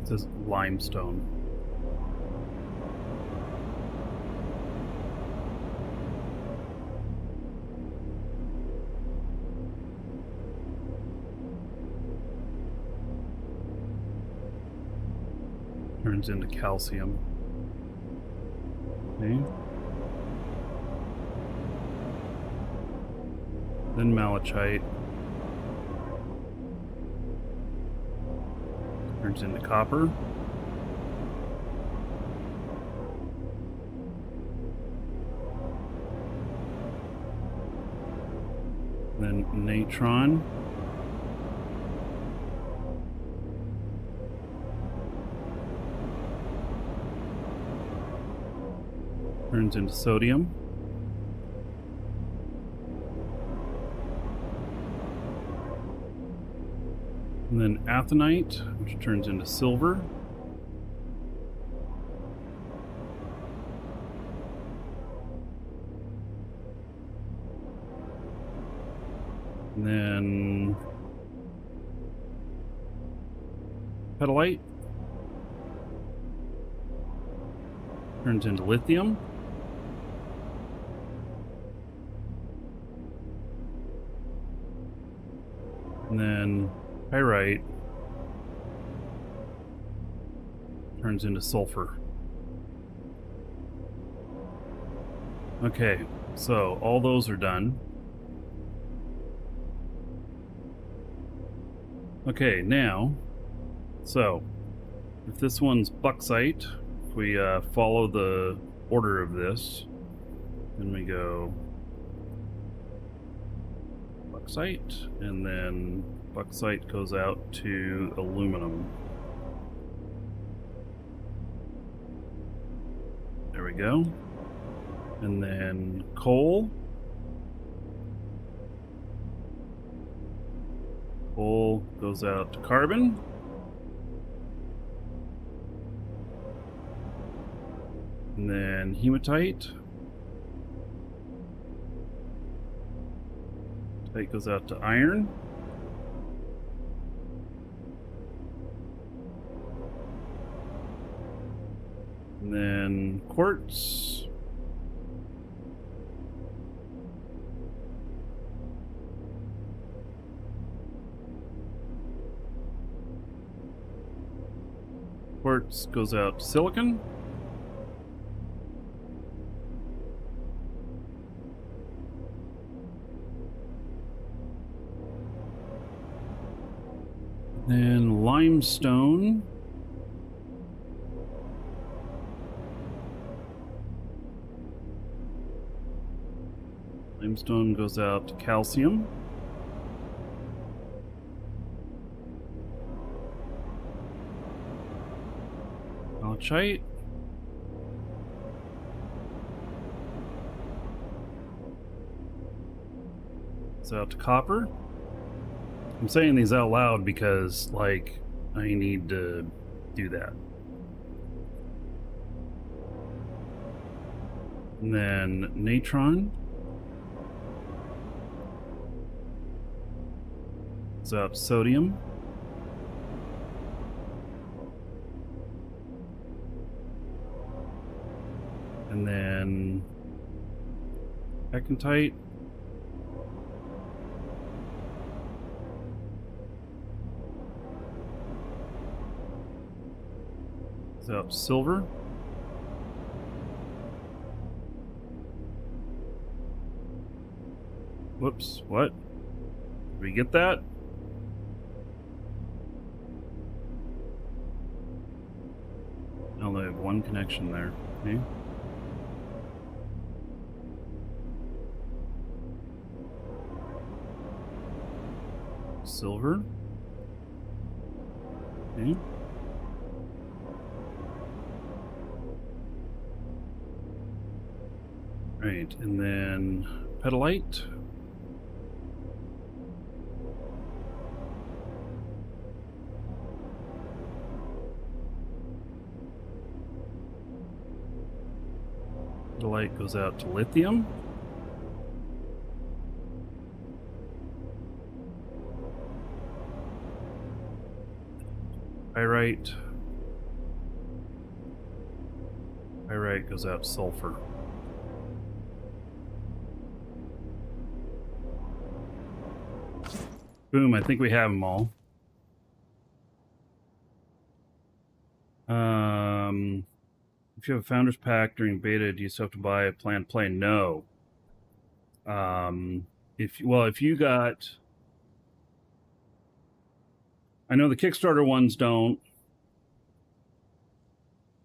This is limestone. Turns into calcium. Okay. Then malachite. Turns into copper. Then natron. Turns into sodium. And then Athenite, which turns into silver. And then Petalite turns into lithium. And then Pyrite turns into sulfur. Okay, so all those are done. Okay, now, so if this one's bauxite, if we follow the order of this, then we go bauxite, and then bauxite goes out to aluminum. There we go. And then coal. Coal goes out to carbon. And then hematite. Hematite goes out to iron. And then quartz. Quartz goes out to silicon. Then limestone. Limestone goes out to calcium. Malachite. Goes out to copper. I'm saying these out loud because, like, I need to do that. And then natron. Goes out to sodium. And then pectite. Goes out to silver. Whoops, what? Did we get that? I only have one connection there. Okay. Silver. Okay. Right, and then petalite. Petalite goes out to lithium. Pyrite. Pyrite goes out to sulfur. Boom, I think we have them all. If you have a Founders Pack during beta, do you still have to buy a planned play? No. If you got... I know the Kickstarter ones don't.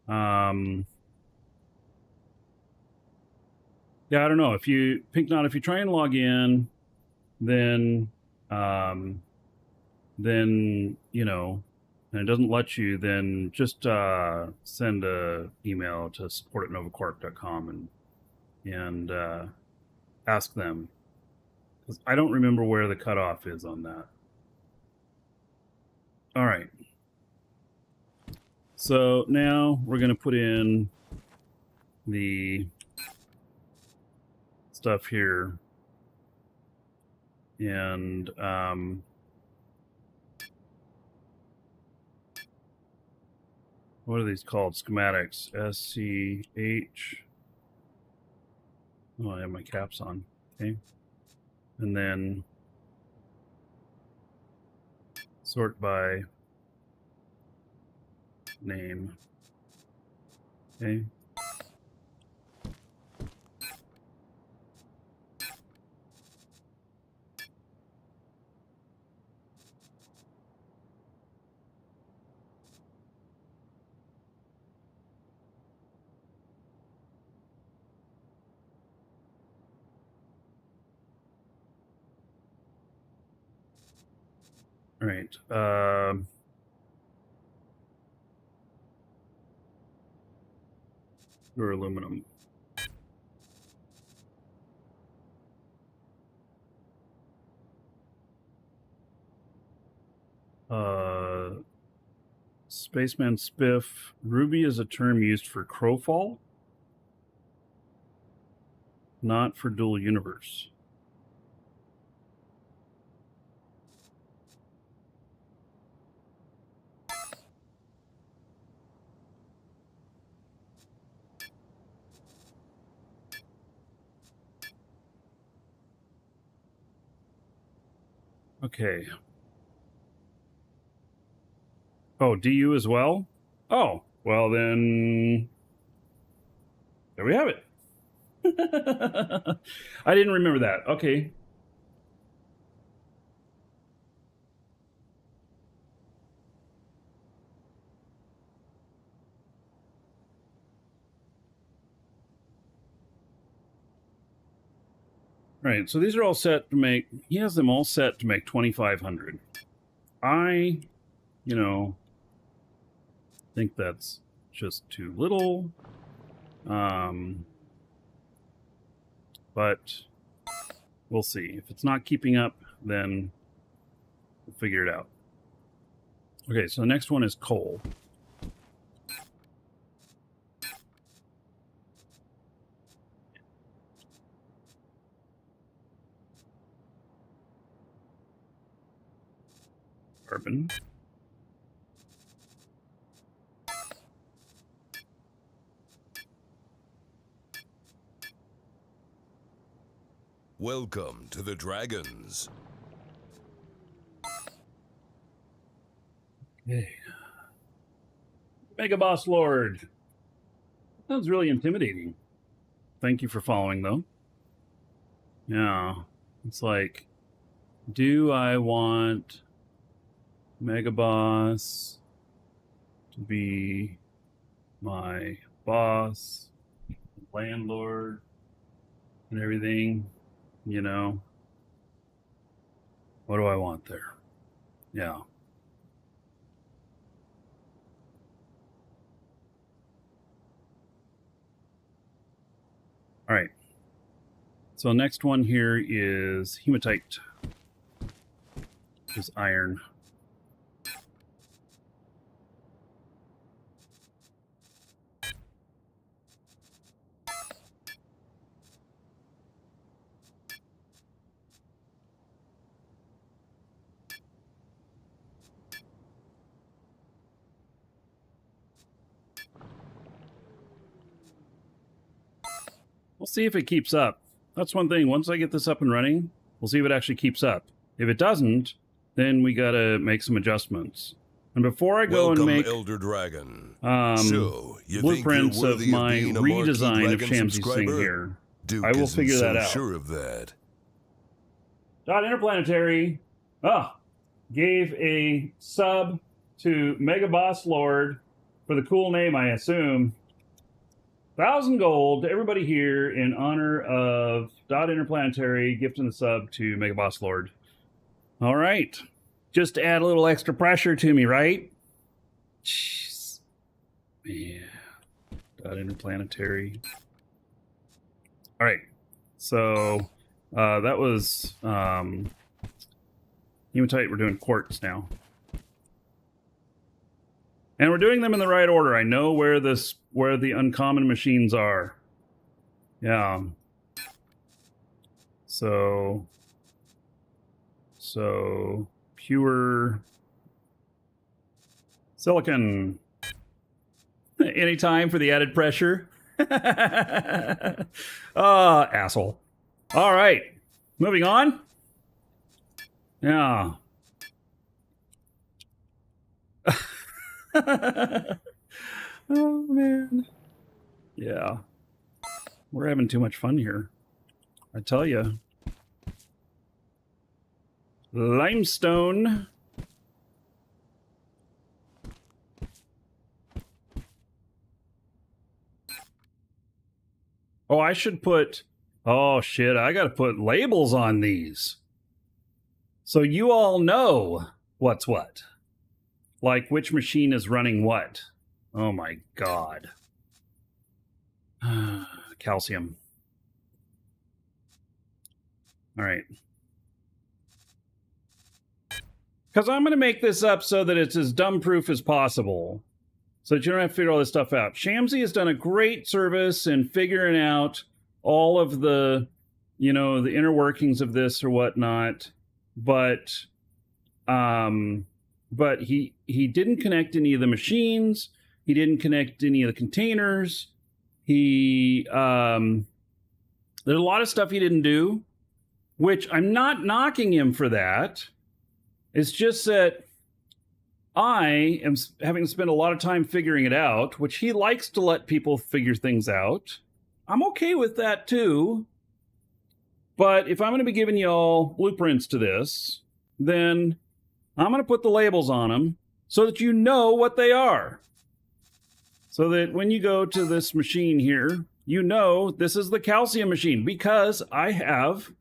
Yeah, I don't know. If you Pinknot, if you try and log in, then you know, and it doesn't let you, then just send a email to support@novacorp.com and ask them, because I don't remember where the cutoff is on that. All right. So now we're going to put in the stuff here. And what are these called? Schematics. SCH. Oh, I have my caps on. Okay. And then sort by name. Okay. All right. Or aluminum. Spaceman Spiff. Ruby is a term used for Crowfall, not for Dual Universe. Okay. Oh, DU as well? Oh, well then, there we have it. I didn't remember that. Okay. Right, so these are all set to make, he has them all set to make 2,500. I, think that's just too little. But we'll see. If it's not keeping up, then we'll figure it out. Okay, so the next one is coal. Carbon. Welcome to the Dragons. Okay. Mega Boss Lord. Sounds really intimidating. Thank you for following, though. Yeah. It's like, do I want Mega Boss to be my boss, landlord, and everything? What do I want there? Yeah. All right. So next one here is hematite. Is iron. We'll see if it keeps up. That's one thing. Once I get this up and running, we'll see if it actually keeps up. If it doesn't, then we got to make some adjustments. And before I go Welcome, and make Elder Dragon. So, blueprints of my redesign of Shamsi's thing here, Duke I will figure that out. Sure of that. Interplanetary gave a sub to Mega Boss Lord for the cool name, I assume. 1,000 gold to everybody here in honor of Interplanetary gifting the sub to Mega Boss Lord. All right. Just to add a little extra pressure to me, right? Jeez. Yeah. Interplanetary. All right. So that was hematite. We're doing quartz now. And we're doing them in the right order. I know where the uncommon machines are. Yeah. So pure silicon. Any time for the added pressure? Asshole. All right. Moving on. Yeah. Oh, man. Yeah. We're having too much fun here. I tell you. Limestone. Oh, I should put... Oh, shit. I got to put labels on these. So you all know what's what. Like which machine is running what. Oh, my God. Calcium. All right. Because I'm going to make this up so that it's as dumb-proof as possible. So that you don't have to figure all this stuff out. Shamsi has done a great service in figuring out all of the, the inner workings of this or whatnot. But he didn't connect any of the machines. He didn't connect any of the containers. There's a lot of stuff he didn't do, which I'm not knocking him for that. It's just that I am having spent a lot of time figuring it out, which he likes to let people figure things out. I'm okay with that too. But if I'm going to be giving you all blueprints to this, then I'm going to put the labels on them so that you know what they are. So that when you go to this machine here, you know this is the calcium machine because I have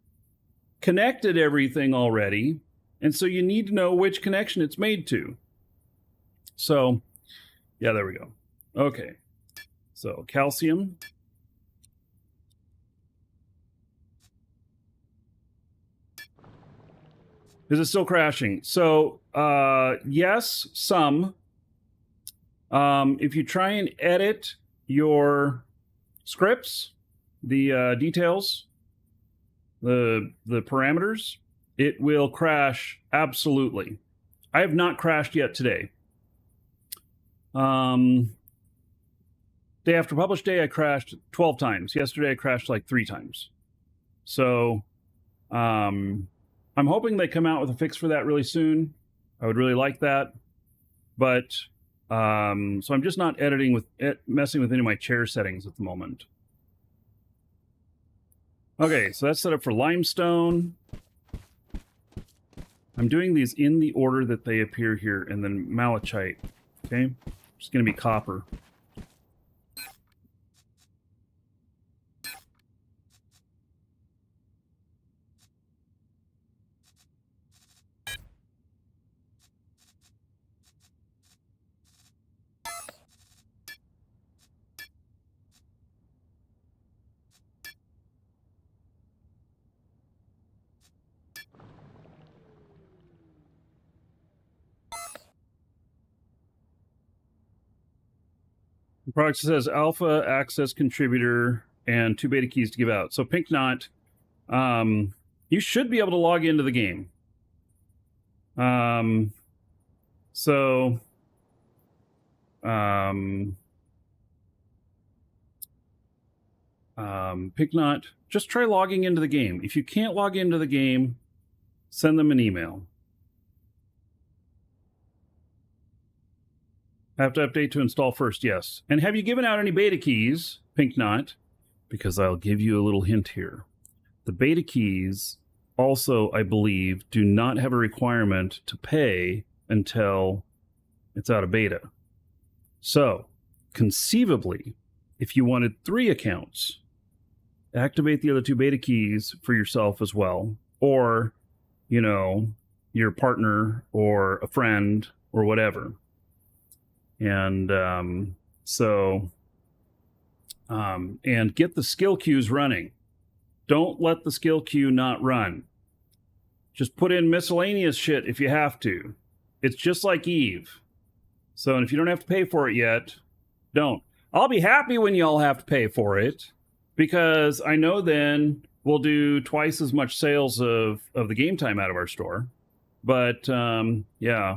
connected everything already. And so you need to know which connection it's made to. So, yeah, there we go. Okay. So, calcium. Is it still crashing? So, yes, some. If you try and edit your scripts, the details, the parameters, it will crash absolutely. I have not crashed yet today. Day after publish day, I crashed 12 times. Yesterday, I crashed like 3 times. So, I'm hoping they come out with a fix for that really soon. I would really like that. But, so I'm just not messing with any of my chair settings at the moment. Okay, so that's set up for limestone. I'm doing these in the order that they appear here, and then malachite. Okay, it's going to be copper. The product says alpha access contributor and 2 beta keys to give out. So Pink Knot, you should be able to log into the game. Pink Knot, just try logging into the game. If you can't log into the game, send them an email. Have to update to install first, yes. And have you given out any beta keys, Pink Knot? Because I'll give you a little hint here. The beta keys also, I believe, do not have a requirement to pay until it's out of beta. So, conceivably, if you wanted 3 accounts, activate the other 2 beta keys for yourself as well. Or, your partner or a friend or whatever. And and get the skill queues running. Don't let the skill queue not run. Just put in miscellaneous shit if you have to. It's just like Eve. So, and if you don't have to pay for it yet, don't. I'll be happy when y'all have to pay for it, because I know then we'll do twice as much sales of the Game Time out of our store. But yeah.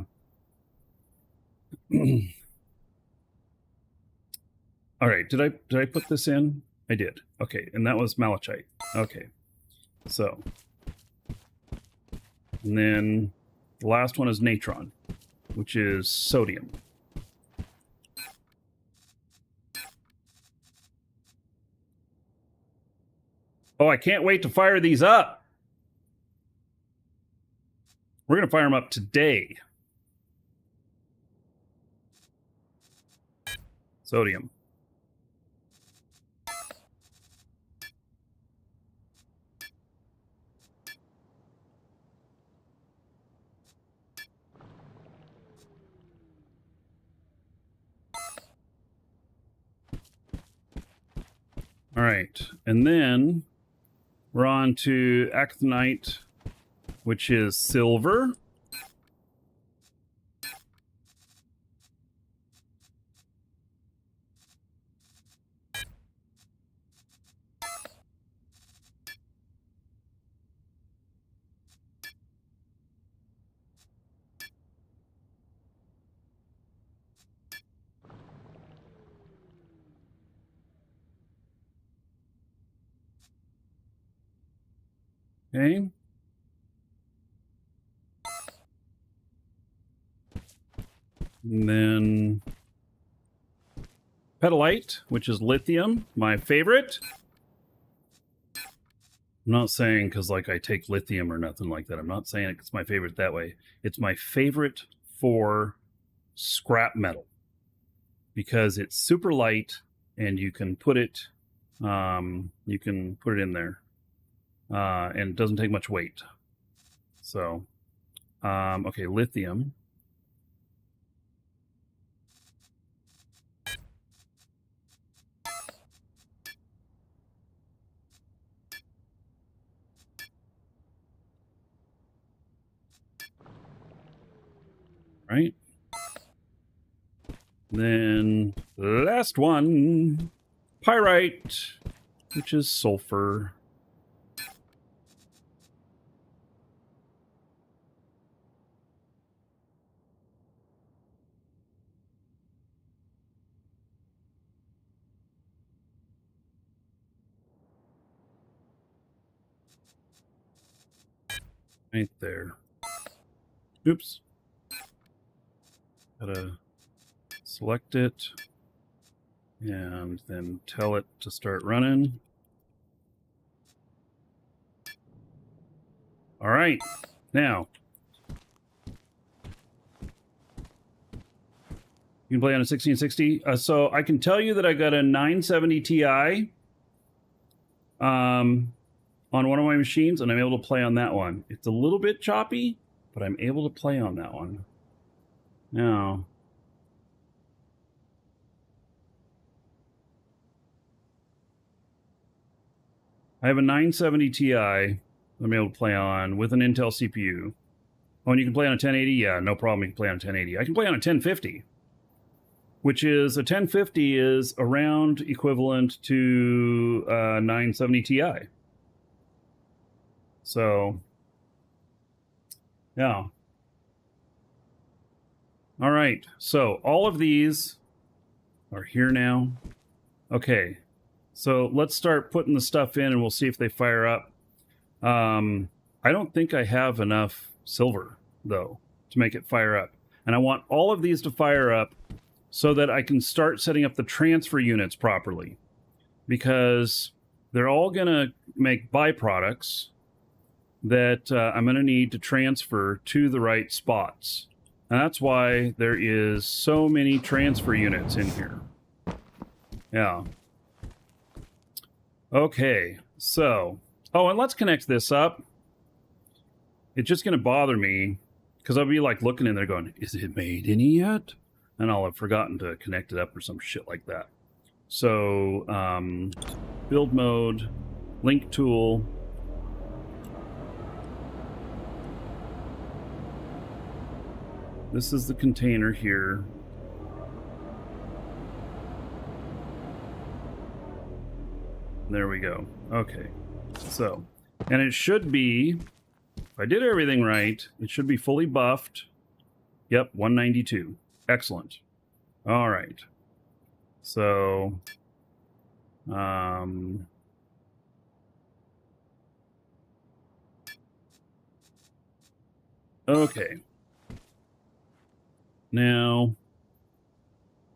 All right, did I put this in? I did. Okay, and that was malachite. Okay, so, and then the last one is natron, which is sodium. Oh, I can't wait to fire these up. We're going to fire them up today. Sodium. All right, and then we're on to actinite, which is silver. Okay. And then petalite, which is lithium, my favorite. I'm not saying because like I take lithium or nothing like that. I'm not saying it's my favorite that way. It's my favorite for scrap metal because it's super light and you can put it in there. And it doesn't take much weight. So, okay, lithium. Right? Then, last one, pyrite, which is sulfur. Right there. Oops. Gotta select it and then tell it to start running. All right, now you can play on a 1660. So I can tell you that I got a 970 Ti on one of my machines, and I'm able to play on that one. It's a little bit choppy, but I'm able to play on that one. Now, I have a 970 Ti I'm able to play on with an Intel CPU. Oh, and you can play on a 1080? Yeah, no problem. You can play on a 1080. I can play on a 1050, which is a 1050 is around equivalent to 970 Ti. So, yeah. All right, so all of these are here now. Okay, so let's start putting the stuff in and we'll see if they fire up. I don't think I have enough silver, though, to make it fire up. And I want all of these to fire up so that I can start setting up the transfer units properly. Because they're all going to make byproducts that I'm going to need to transfer to the right spots. And that's why there is so many transfer units in here. Yeah. Okay, so... Oh, and let's connect this up. It's just going to bother me, because I'll be like looking in there going, is it made any yet? And I'll have forgotten to connect it up or some shit like that. So, build mode, link tool... This is the container here. There we go. Okay. So, and it should be, if I did everything right, it should be fully buffed. Yep, 192. Excellent. All right. So, okay. Now,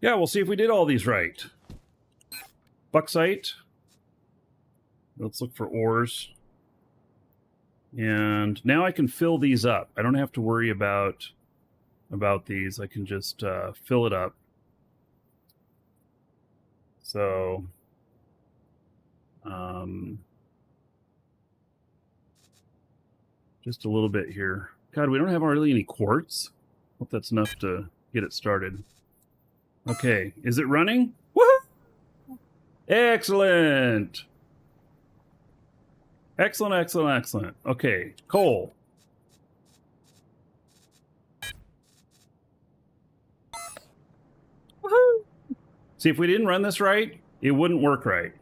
yeah, we'll see if we did all these right. Bauxite. Let's look for ores. And now I can fill these up. I don't have to worry about these. I can just fill it up. So, just a little bit here. God, we don't have hardly any quartz. Hope that's enough to get it started. Okay, is it running? Woohoo! Excellent! Excellent, excellent, excellent. Okay, coal. Woohoo! See, if we didn't run this right, it wouldn't work right.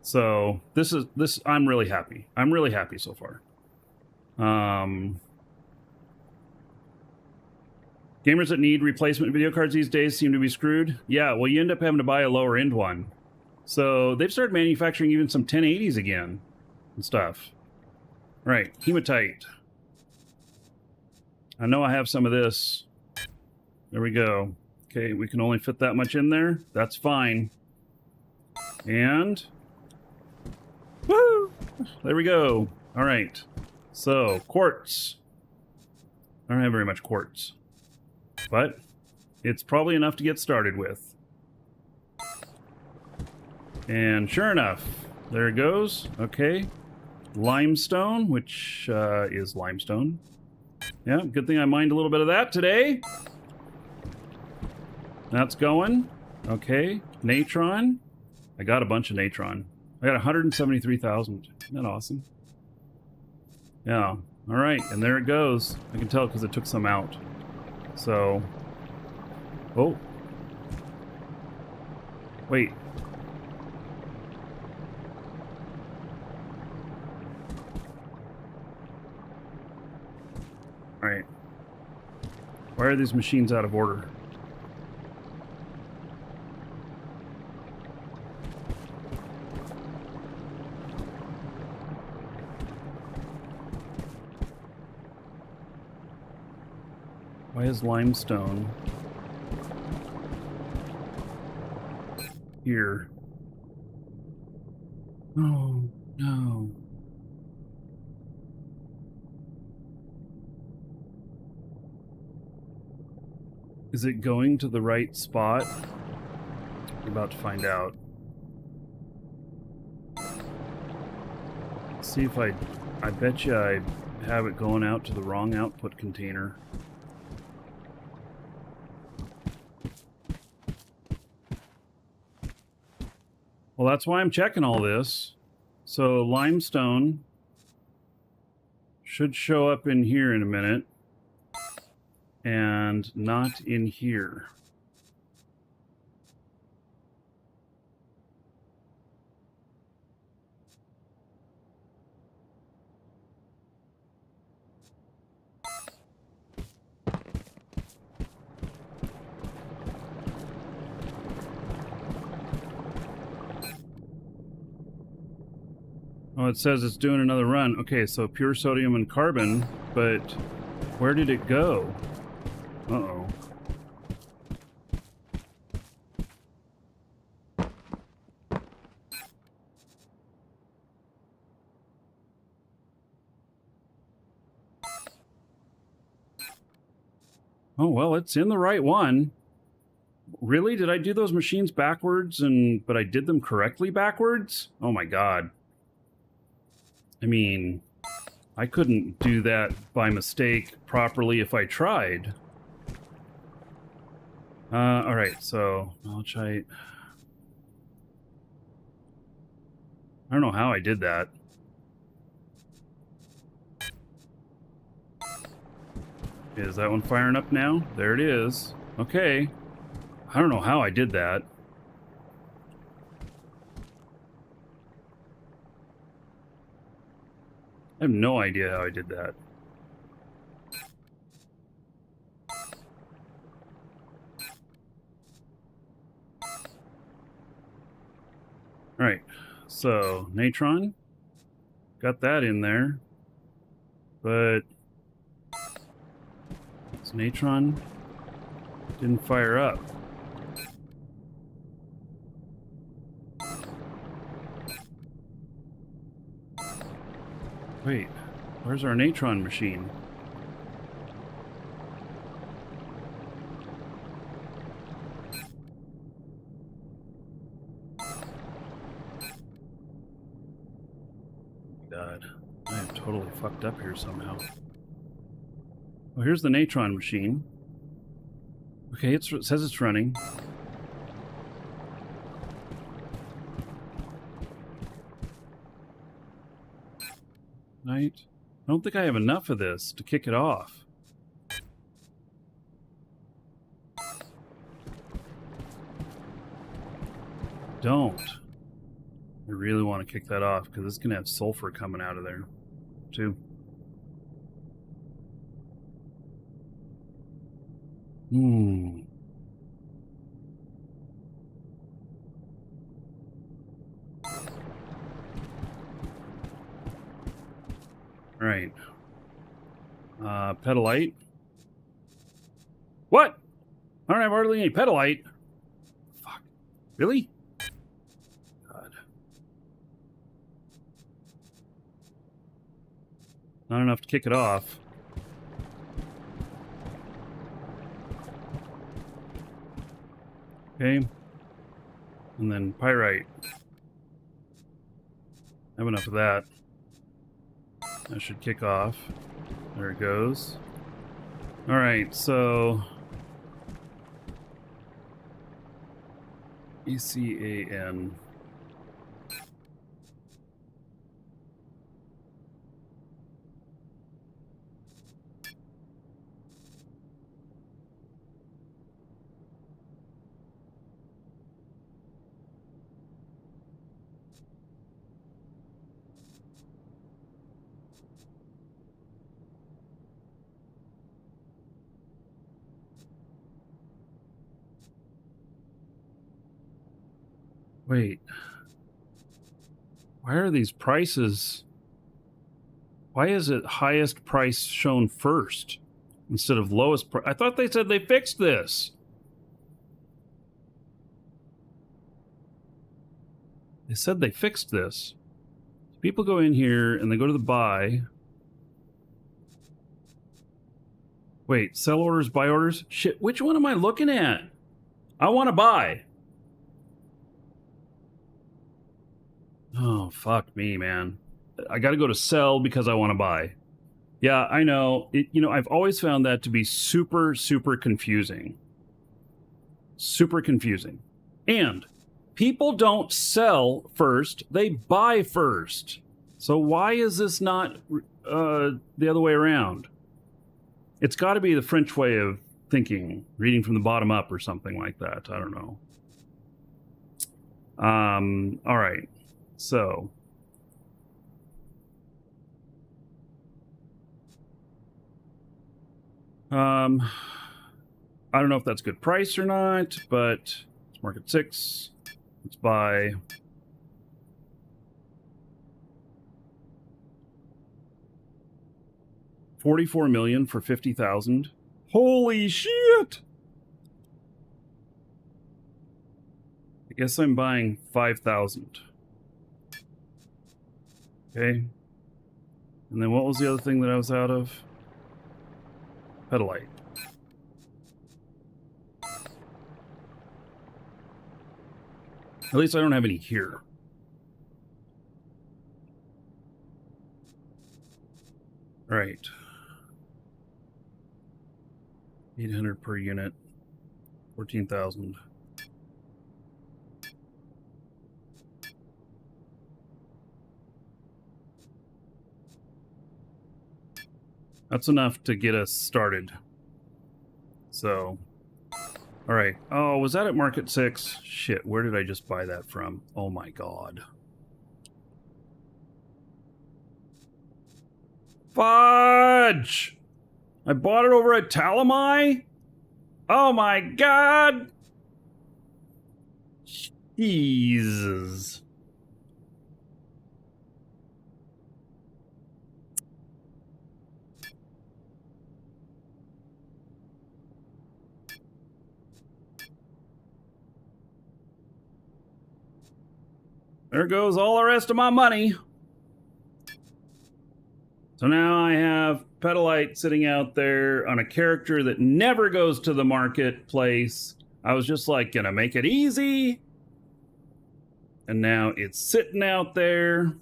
So this I'm really happy. I'm really happy so far. Gamers that need replacement video cards these days seem to be screwed. Yeah, well, you end up having to buy a lower end one. So they've started manufacturing even some 1080s again and stuff. Right, hematite. I know I have some of this. There we go. Okay, we can only fit that much in there. That's fine. And woo! There we go. All right. So, quartz. I don't have very much quartz. But it's probably enough to get started with. And sure enough, there it goes. Okay. Limestone, which is limestone. Yeah, good thing I mined a little bit of that today. That's going. Okay. Natron. I got a bunch of natron. I got 173,000. Isn't that awesome? Yeah. All right. And there it goes. I can tell because it took some out. So. Oh. Wait. All right. Why are these machines out of order? Why is limestone here? Oh, no. Is it going to the right spot? We're about to find out. See if I bet you I have it going out to the wrong output container. Well, that's why I'm checking all this. So limestone should show up in here in a minute. And not in here. Oh, it says it's doing another run. Okay, so pure sodium and carbon, but where did it go? Uh-oh. Oh, well, it's in the right one. Really? Did I do those machines backwards but I did them correctly backwards? Oh my god. I mean, I couldn't do that by mistake properly if I tried. Alright, so I'll try. I don't know how I did that. Is that one firing up now? There it is. Okay. I don't know how I did that. I have no idea how I did that. Alright, so Natron. Got that in there. But this Natron didn't fire up. Wait, where's our Natron machine? God, I am totally fucked up here somehow. Oh, here's the Natron machine. Okay, it says it's running. Right? I don't think I have enough of this to kick it off. Don't. I really want to kick that off because it's going to have sulfur coming out of there, too. Right. Pedalite. What? I don't have hardly any pedalite. Fuck. Really? God. Not enough to kick it off. Okay. And then pyrite. Have enough of that. That should kick off. There it goes. Alright, so ECAN. Wait. Why are these prices? Why is it highest price shown first instead of lowest price? I thought they said they fixed this. They said they fixed this. People go in here and they go to the buy. Wait, sell orders, buy orders? Shit, which one am I looking at? I want to buy. Oh, fuck me, man. I got to go to sell because I want to buy. Yeah, I know. I've always found that to be super, super confusing. Super confusing. And people don't sell first, they buy first. So why is this not the other way around? It's got to be the French way of thinking, reading from the bottom up or something like that. I don't know. All right. So, I don't know if that's good price or not, but let's mark it 6. Let's buy. $44 million for 50,000. Holy shit! I guess I'm buying 5,000. Okay. And then what was the other thing that I was out of? Pedalite. At least I don't have any here. Right. 800 per unit. 14,000. That's enough to get us started. So, all right. Oh, was that at Market 6? Shit, where did I just buy that from? Oh my god. Fudge! I bought it over at Talamai? Oh my god! Jesus. There goes all the rest of my money. So now I have Petalite sitting out there on a character that never goes to the marketplace. I was just like, gonna make it easy. And now it's sitting out there.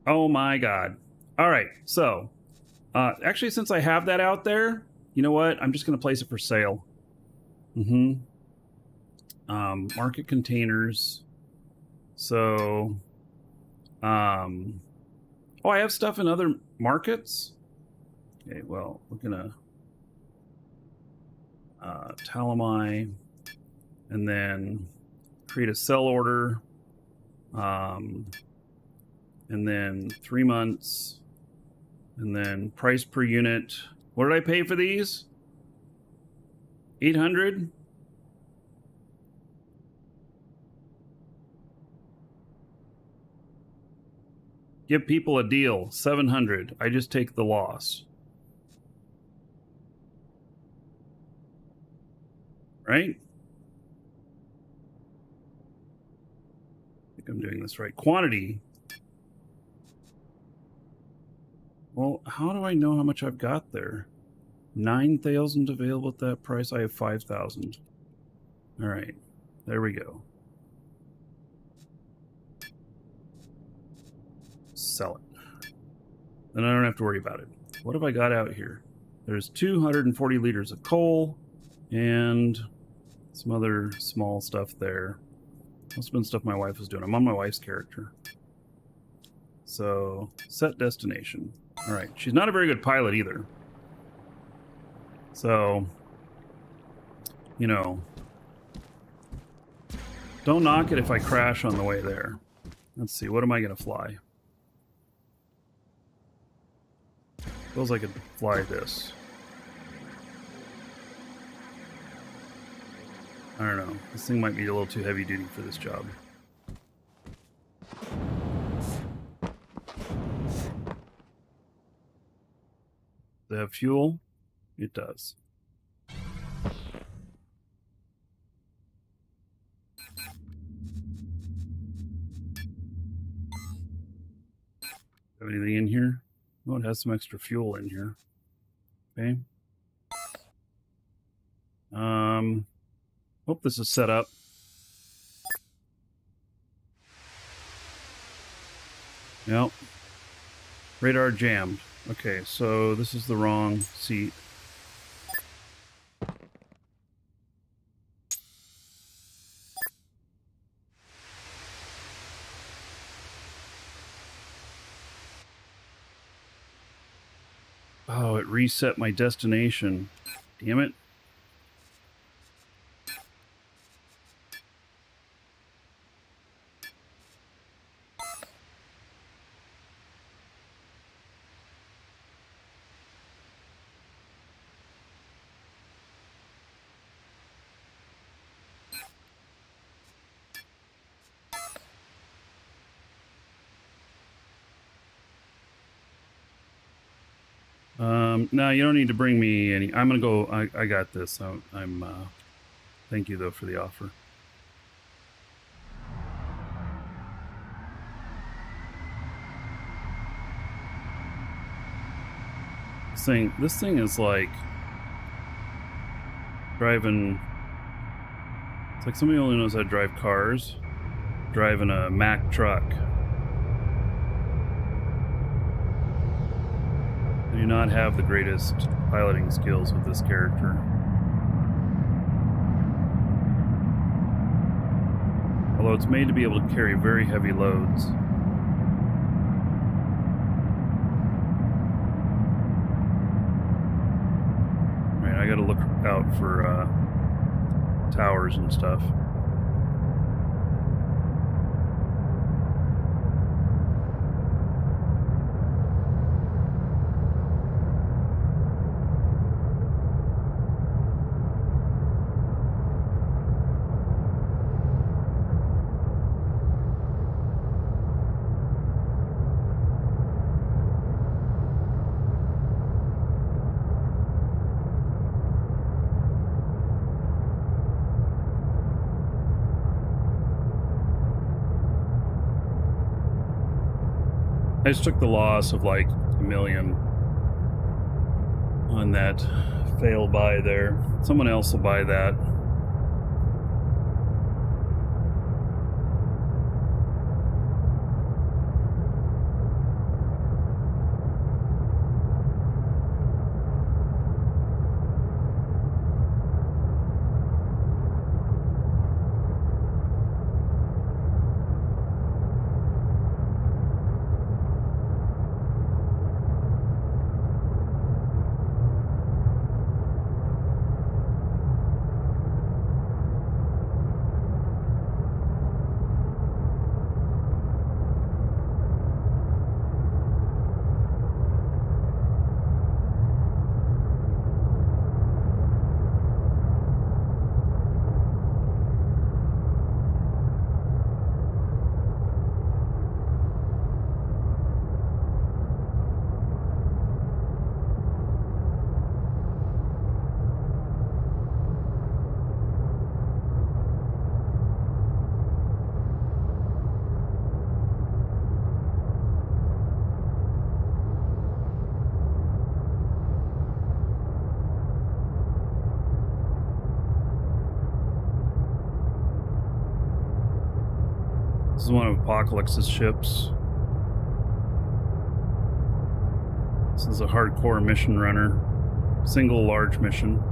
Oh my god. All right, so actually, since I have that out there, you know what? I'm just gonna place it for sale. Market containers. So, oh, I have stuff in other markets. Okay, well, we're gonna Talamai, and then create a sell order, and then 3 months, and then price per unit. What did I pay for these? 800. Give people a deal, 700. I just take the loss. Right? I think I'm doing this right. Quantity. Well, how do I know how much I've got there? 9,000 available at that price. I have 5,000. All right. There we go. Sell it. Then I don't have to worry about it. What have I got out here? There's 240 liters of coal and some other small stuff there. Must have been stuff my wife was doing. I'm on my wife's character. So, set destination. All right. She's not a very good pilot either. So, you know, don't knock it if I crash on the way there. Let's see. What am I going to fly? Feels like I could fly this. I don't know. This thing might be a little too heavy duty for this job. Does it have fuel? It does. Have anything in here? Oh, it has some extra fuel in here. Okay. Hope this is set up. Yep. Radar jammed. Okay, so this is the wrong seat. Oh, it reset my destination. Damn it. No, you don't need to bring me any. I'm gonna go. I got this. I'm thank you though for the offer. This thing is like driving. It's like somebody only knows how to drive cars, driving a Mack truck. I do not have the greatest piloting skills with this character. Although it's made to be able to carry very heavy loads. Right, I gotta look out for towers and stuff. I just took the loss of like $1 million on that failed buy there. Someone else will buy that. This is one of Apocalypse's ships. This is a hardcore mission runner. Single large mission.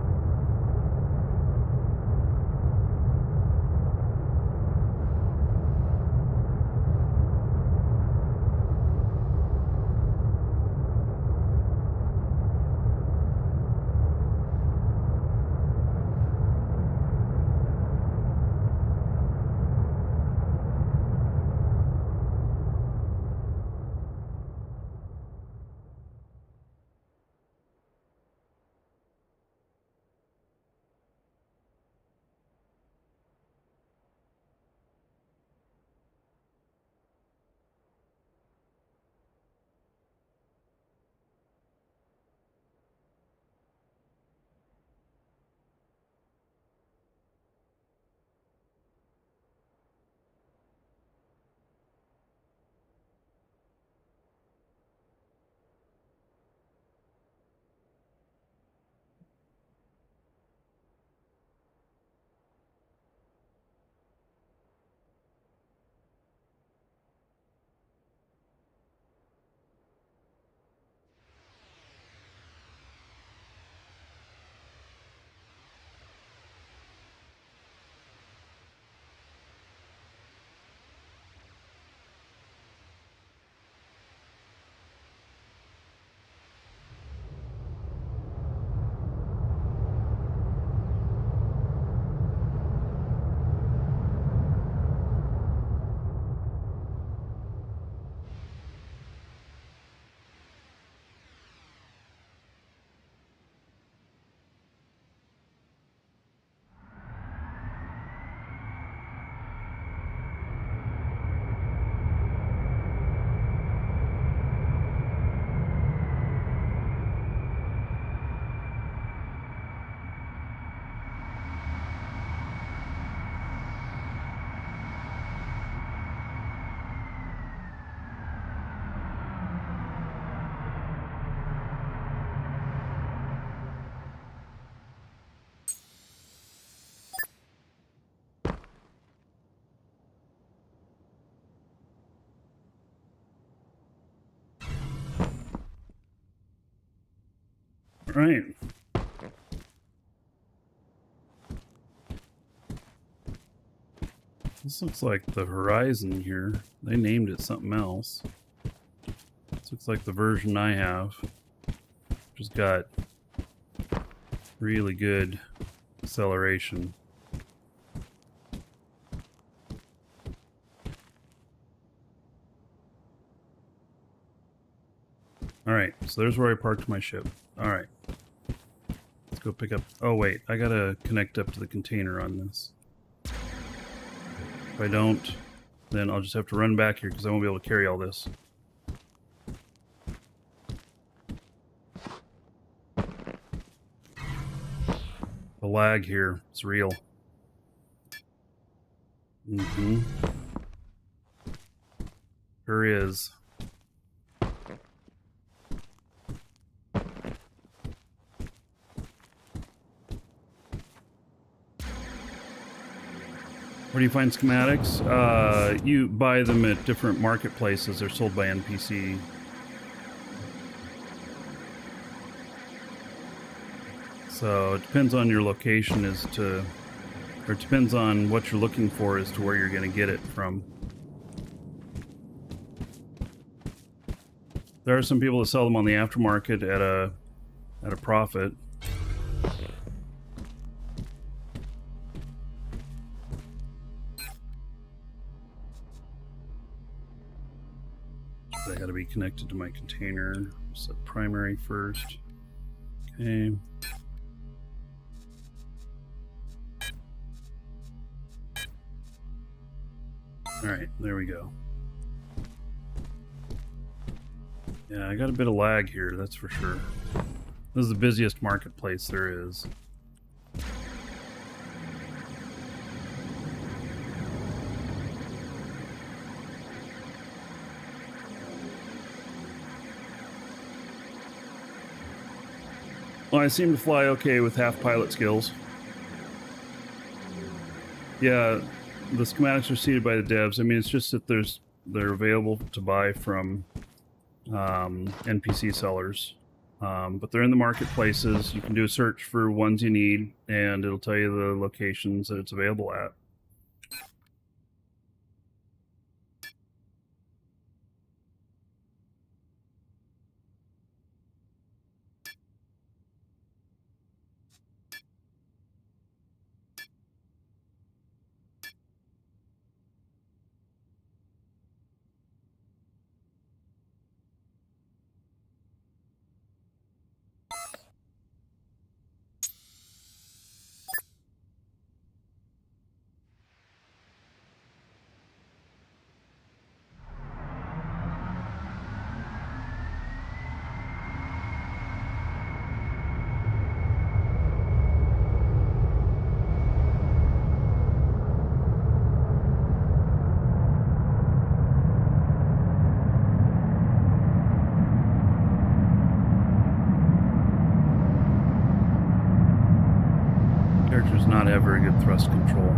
Right. This looks like the Horizon here. They named it something else. This looks like the version I have. Just got really good acceleration. Alright, so there's where I parked my ship. Alright. Let's go pick up... Oh wait, I gotta connect up to the container on this. If I don't, then I'll just have to run back here because I won't be able to carry all this. The lag here is real. Sure is. Where do you find schematics? You buy them at different marketplaces. They're sold by NPC. So it depends on your location as to, or it depends on what you're looking for as to where you're going to get it from. There are some people that sell them on the aftermarket at a profit. They got to be connected to my container. Set primary first. Okay. All right, there we go. Yeah, I got a bit of lag here, that's for sure. This is the busiest marketplace there is. Well, I seem to fly okay with half pilot skills. Yeah, the schematics are seeded by the devs. I mean, it's just that they're available to buy from NPC sellers. But they're in the marketplaces. You can do a search for ones you need, and it'll tell you the locations that it's available at. Characters not have very good thrust control.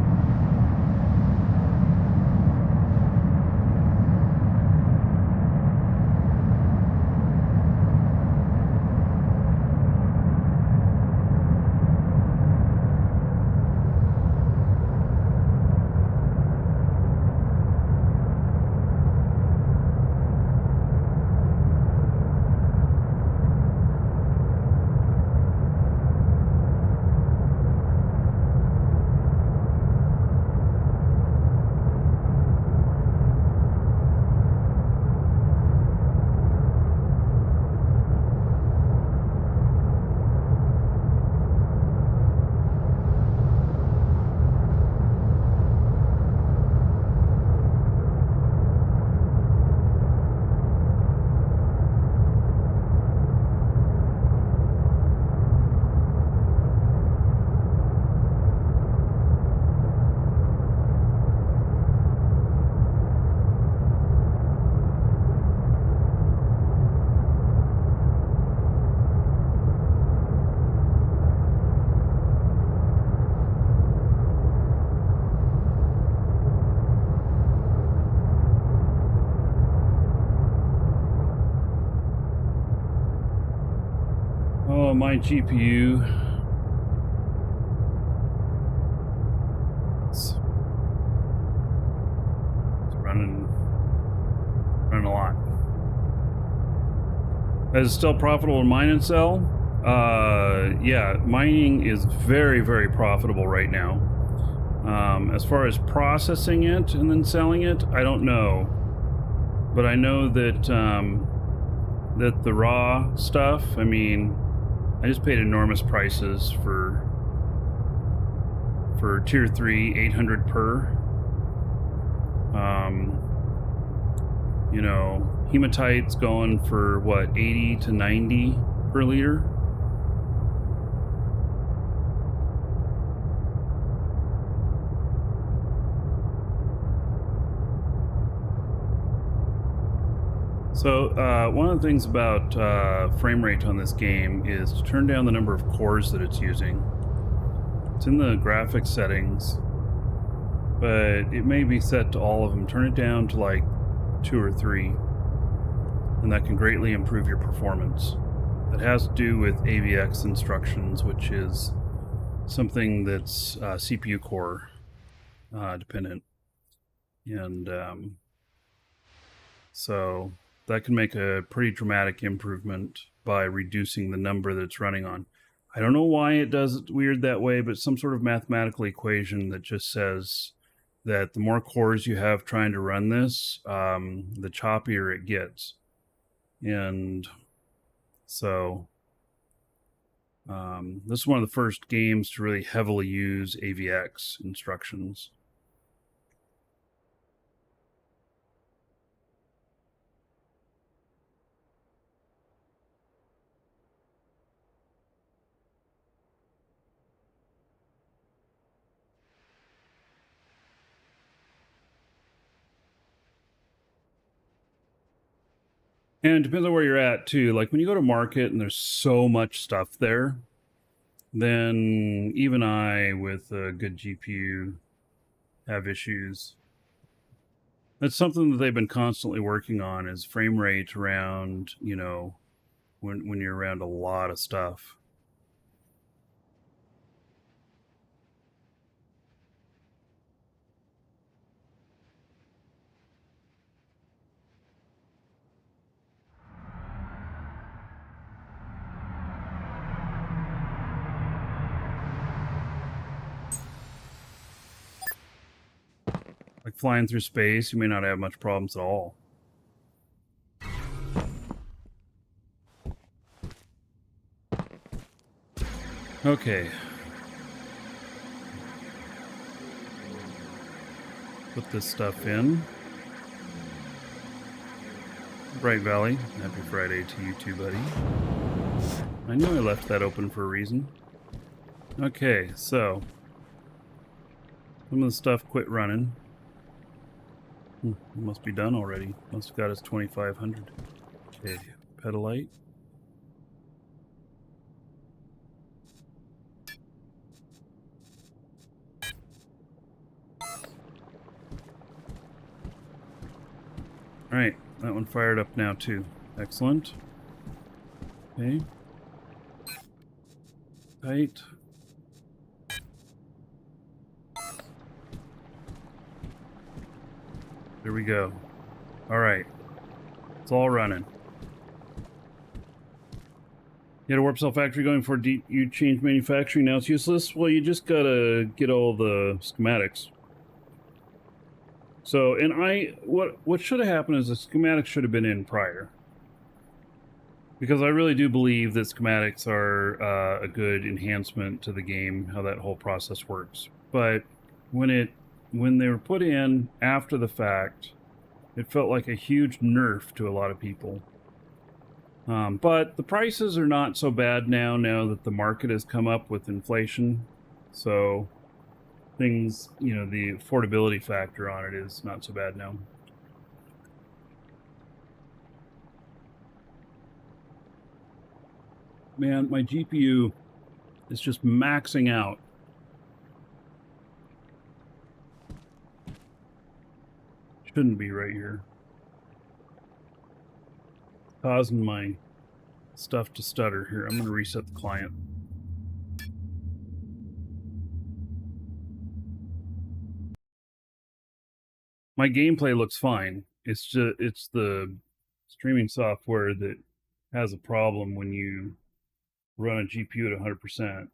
Oh, my GPU. It's running a lot. Is it still profitable to mine and sell? Yeah, mining is very, very profitable right now. As far as processing it and then selling it, I don't know. But I know that that the raw stuff, I mean, I just paid enormous prices for tier 3, 800 per. You know, hematite's going for what, 80 to 90 per liter? So one of the things about frame rate on this game is to turn down the number of cores that it's using. It's in the graphics settings. but it may be set to all of them. Turn it down to like 2 or 3, and that can greatly improve your performance. That has to do with AVX instructions, which is something that's CPU core dependent. And so that can make a pretty dramatic improvement by reducing the number that it's running on. I don't know why it does it weird that way, but some sort of mathematical equation that just says that the more cores you have trying to run this, the choppier it gets. And so this is one of the first games to really heavily use AVX instructions. And it depends on where you're at too. Like when you go to market and there's so much stuff there, then even I, with a good GPU, have issues. That's something that they've been constantly working on, is frame rate around, you know, when you're around a lot of stuff. Like flying through space, you may not have much problems at all. Okay. Put this stuff in. Bright Valley, happy Friday to you too, buddy. I knew I left that open for a reason. Okay, so some of the stuff quit running. It must be done already. Must have got us 2,500. Okay, Petalite. Alright, that one fired up now too. Excellent. Okay. Tight. There we go. Alright. It's all running. You had a warp cell factory going for you change manufacturing, now it's useless? Well, you just gotta get all the schematics. So, and what should have happened is the schematics should have been in prior. Because I really do believe that schematics are a good enhancement to the game, how that whole process works. But when they were put in after the fact, it felt like a huge nerf to a lot of people. But the prices are not so bad now that the market has come up with inflation. So things, you know, the affordability factor on it is not so bad now. Man, my GPU is just maxing out. Shouldn't be right here. Causing my stuff to stutter here. I'm going to reset the client. My gameplay looks fine. It's the streaming software that has a problem when you run a GPU at 100%.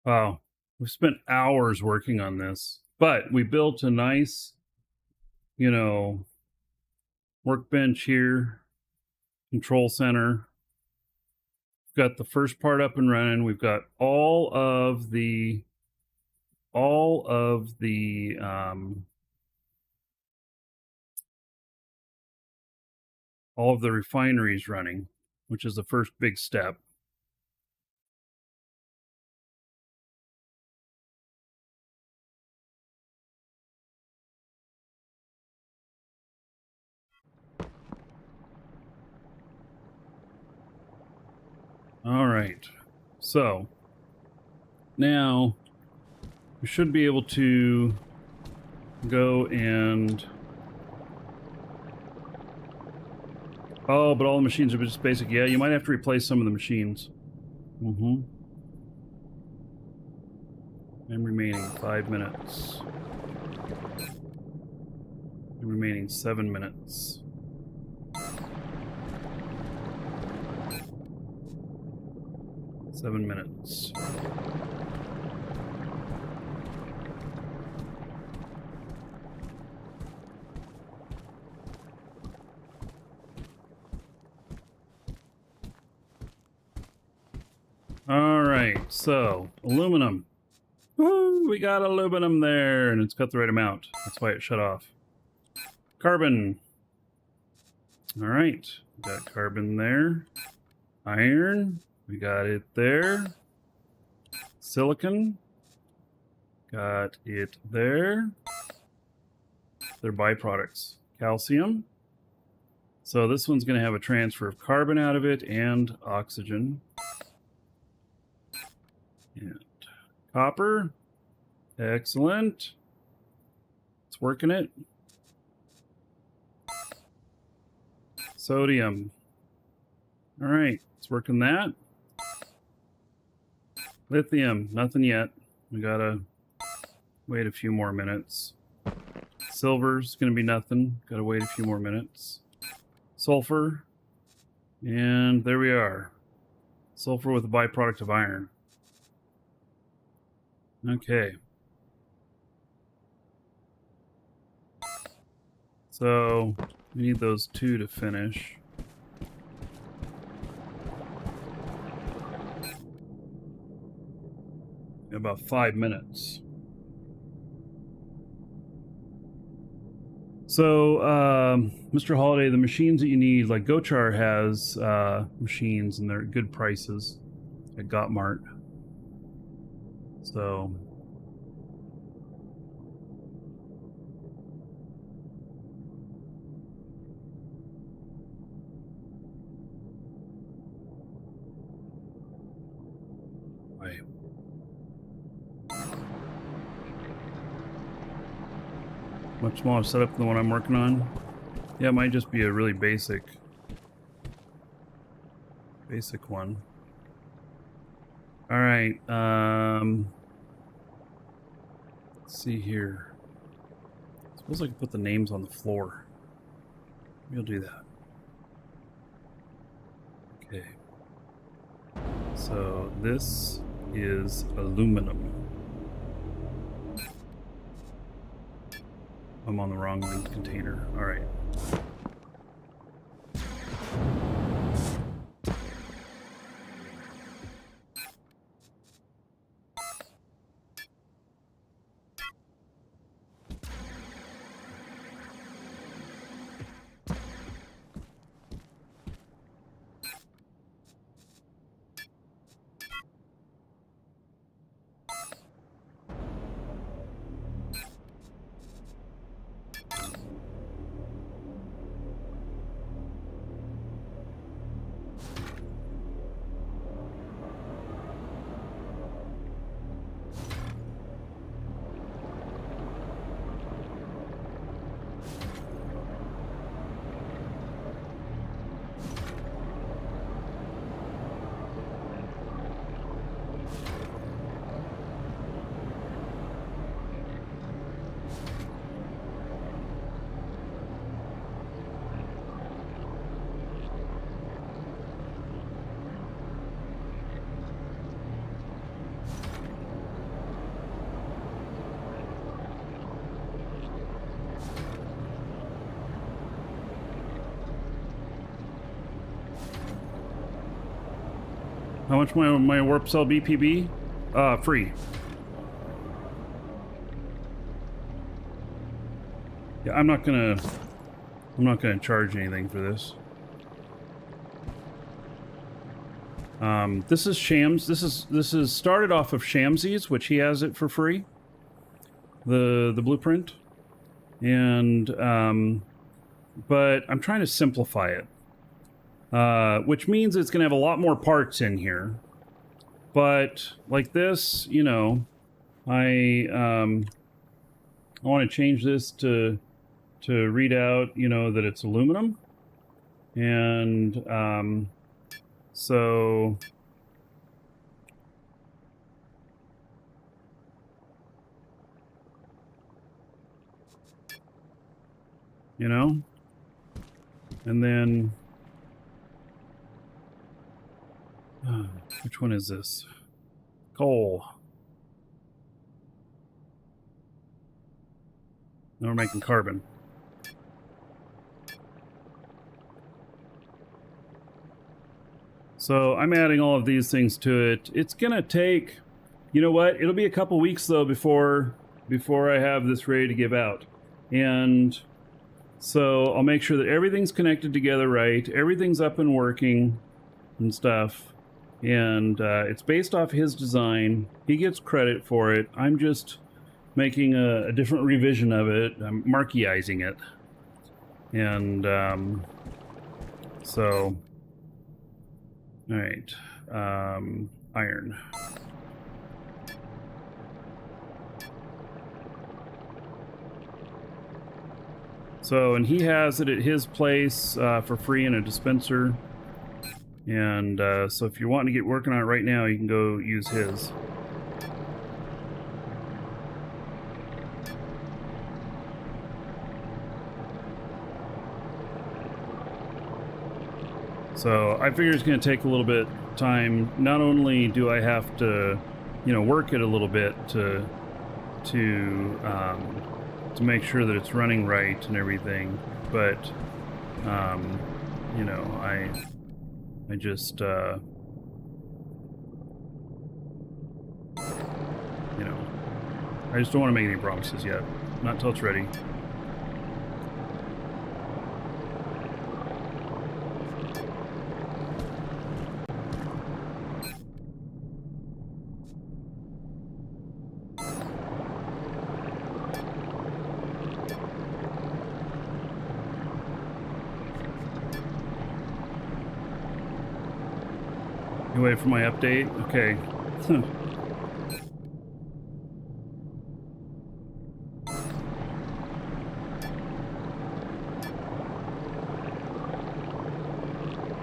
Wow, we've spent hours working on this, but we built a nice, you know, workbench here, control center. We've got the first part up and running. We've got all of the all of the refineries running, which is the first big step. All right, so now we should be able to go and... Oh, but all the machines are just basic. Yeah, you might have to replace some of the machines. And remaining 5 minutes. And remaining 7 minutes. Seven minutes. All right, so aluminum. Woo, we got aluminum there, and it's got the right amount. That's why it shut off. Carbon. All right, got carbon there. Iron. We got it there. Silicon. Got it there. They're byproducts. Calcium. So this one's going to have a transfer of carbon out of it and oxygen. And copper. Excellent. It's working it. Sodium. All right, it's working that. Lithium, nothing yet. We gotta wait a few more minutes. Silver's gonna be nothing. Gotta wait a few more minutes. Sulfur. And there we are. Sulfur with a byproduct of iron. Okay. So we need those two to finish. About 5 minutes. So, Mr. Holiday, the machines that you need, like Gochar has machines and they're at good prices at Gotmart. So, right. Much smaller setup than the one I'm working on. Yeah, it might just be a really basic one. All right. Let's see here. Suppose I could put the names on the floor. Maybe I'll do that. Okay. So this is aluminum. I'm on the wrong linked container. All right. How much my warp cell BPB? Free. Yeah, I'm not gonna charge anything for this. This is Shams. This is started off of Shamsi's, which he has it for free. The blueprint, and but I'm trying to simplify it, which means it's gonna have a lot more parts in here. But like this, you know, I want to change this to read out, you know, that it's aluminum, and so. You know? And then... which one is this? Coal. Now we're making carbon. So I'm adding all of these things to it. It's gonna take... You know what? It'll be a couple weeks, though, before I have this ready to give out. And... so I'll make sure that everything's connected together right, everything's up and working and stuff, and it's based off his design. He gets credit for it. I'm just making a different revision of it. I'm marqueizing it. And so, all right, iron. So, and he has it at his place for free in a dispenser. And so if you're wanting to get working on it right now, you can go use his. So I figure it's going to take a little bit of time. Not only do I have to, you know, work it a little bit to make sure that it's running right and everything, but you know, I just you know, I just don't want to make any promises yet. Not until it's ready. You wait for my update? Okay.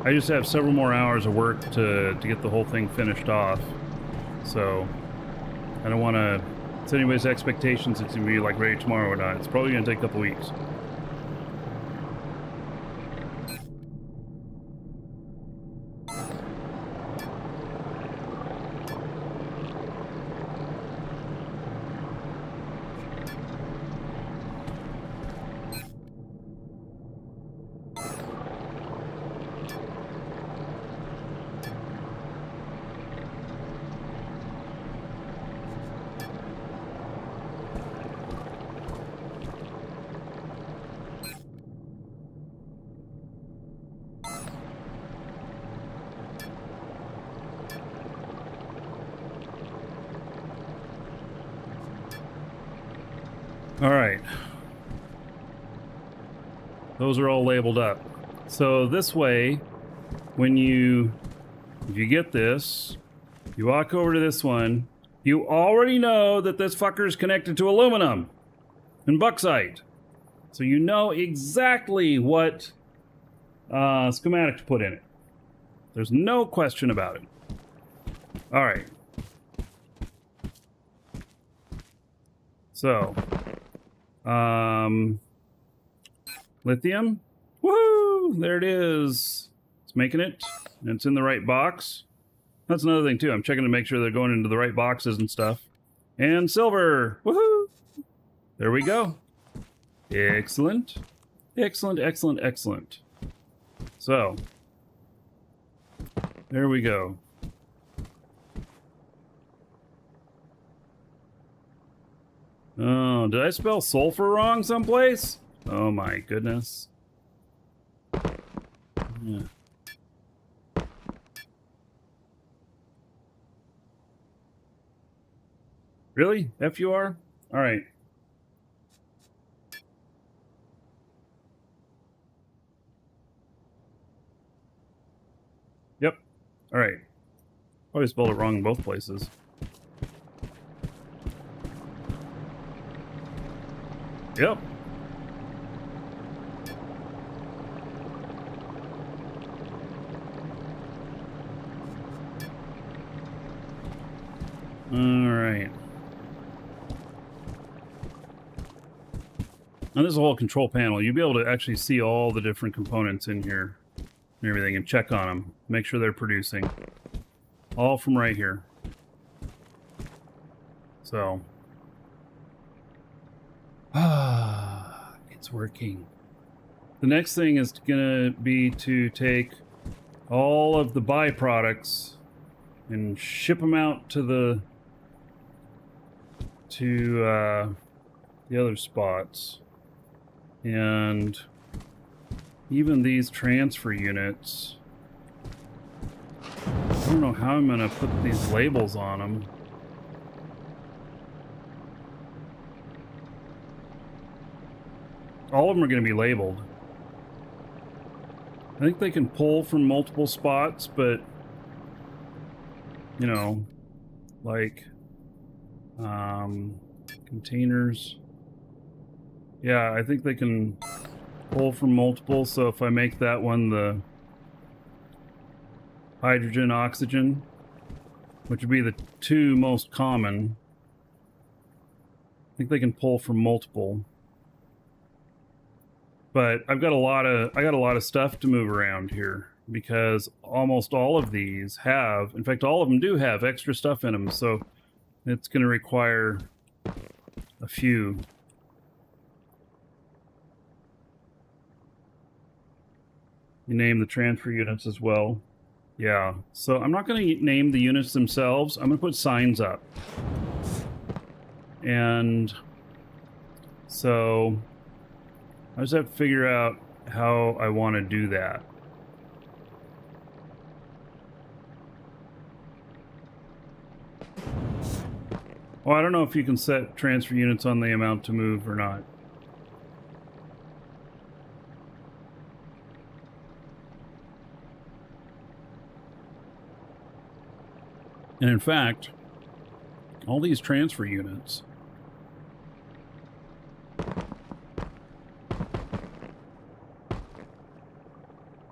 I just have several more hours of work to get the whole thing finished off. So, I don't want to set anybody's expectations it's going to be like ready tomorrow or not. It's probably going to take a couple weeks. All right. Those are all labeled up. So this way, if you get this, you walk over to this one, you already know that this fucker is connected to aluminum and bauxite. So you know exactly what schematic to put in it. There's no question about it. All right. So, lithium. Woohoo! There it is. It's making it. And it's in the right box. That's another thing, too. I'm checking to make sure they're going into the right boxes and stuff. And silver. Woohoo! There we go. Excellent. Excellent, excellent, excellent. So, there we go. Oh, did I spell sulfur wrong someplace? Oh my goodness. Yeah. Really? FUR? All right. Yep. All right. Probably spelled it wrong in both places. Yep. All right. Now this is a whole control panel. You'll be able to actually see all the different components in here and everything and check on them. Make sure they're producing. All from right here. So. It's working. The next thing is going to be to take all of the byproducts and ship them out to the other spots. And even these transfer units, I don't know how I'm going to put these labels on them. All of them are going to be labeled. I think they can pull from multiple spots, but, you know, like, containers. Yeah, I think they can pull from multiple, so if I make that one the hydrogen, oxygen, which would be the two most common, I think they can pull from multiple. But I got a lot of stuff to move around here because almost all of these have, in fact, all of them do have extra stuff in them, so it's going to require a few. You name the transfer units as well. Yeah, so I'm not going to name the units themselves. I'm going to put signs up. And so I just have to figure out how I want to do that. Well, I don't know if you can set transfer units on the amount to move or not. And in fact, all these transfer units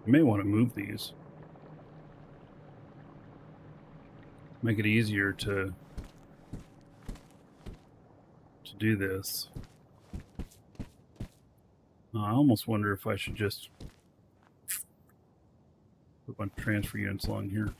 you may want to move these. Make it easier to do this. I almost wonder if I should just put a bunch of transfer units along here.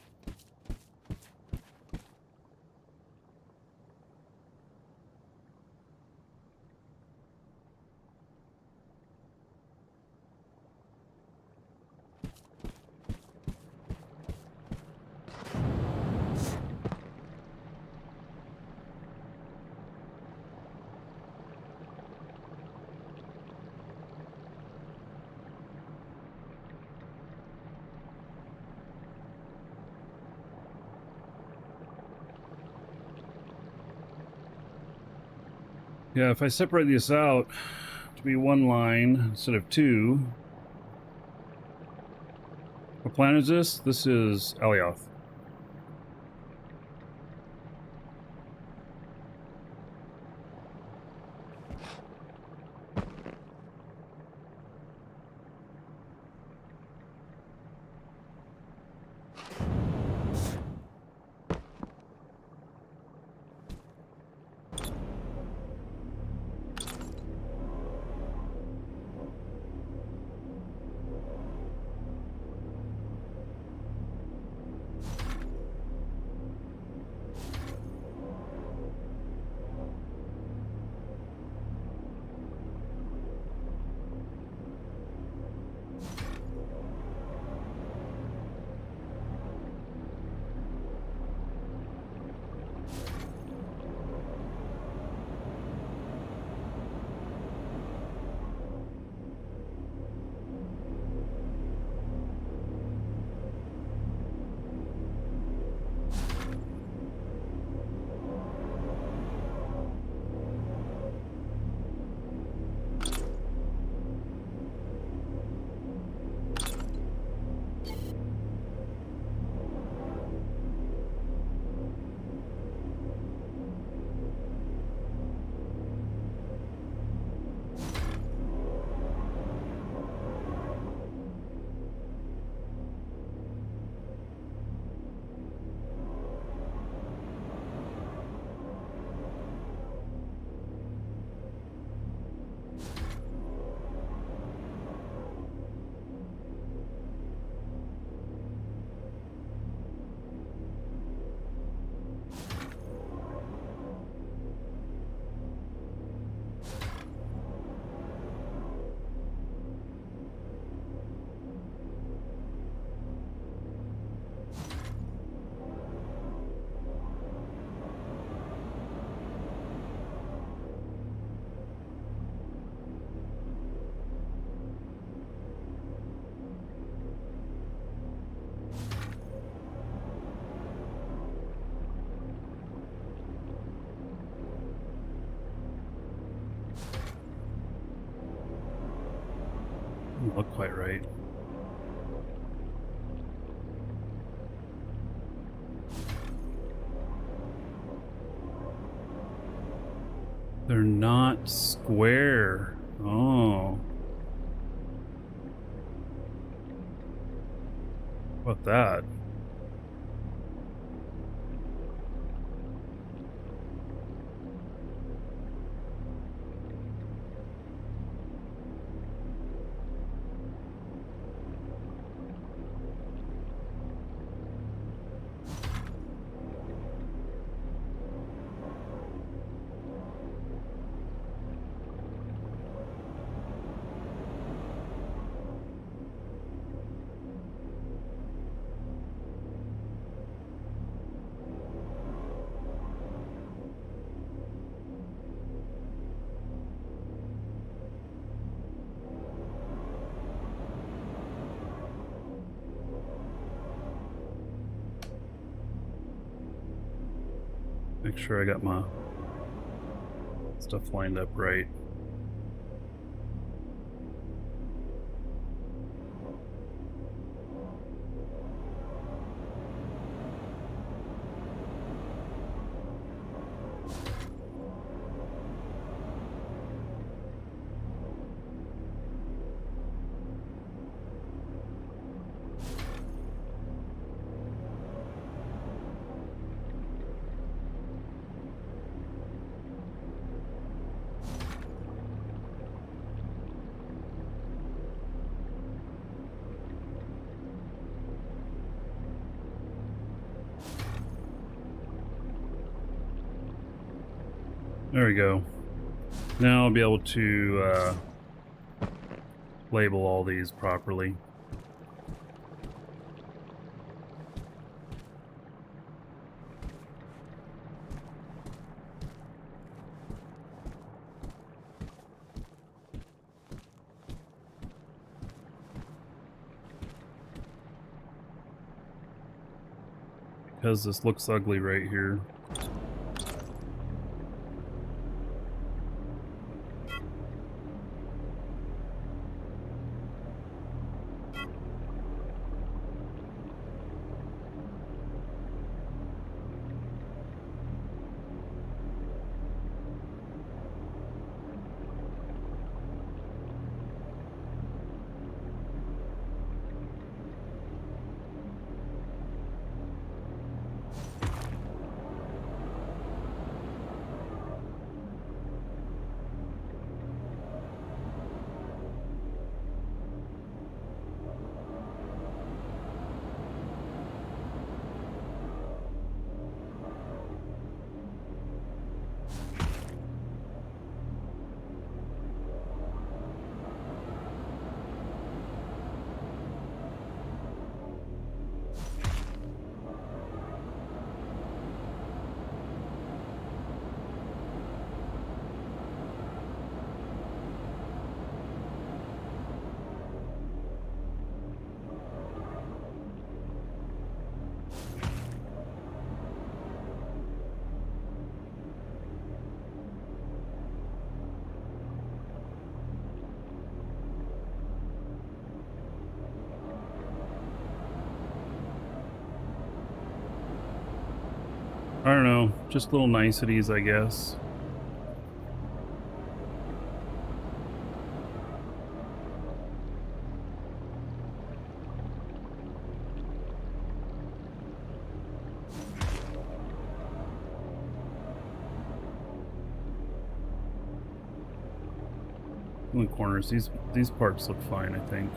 Yeah, if I separate this out to be one line instead of two. What planet is this? This is Alioth. Doesn't look quite right. They're not square. Oh. What that? Make sure I got my stuff lined up right. There we go. Now I'll be able to label all these properly. Because this looks ugly right here. I don't know, just little niceties, I guess. In the corners, these parts look fine, I think.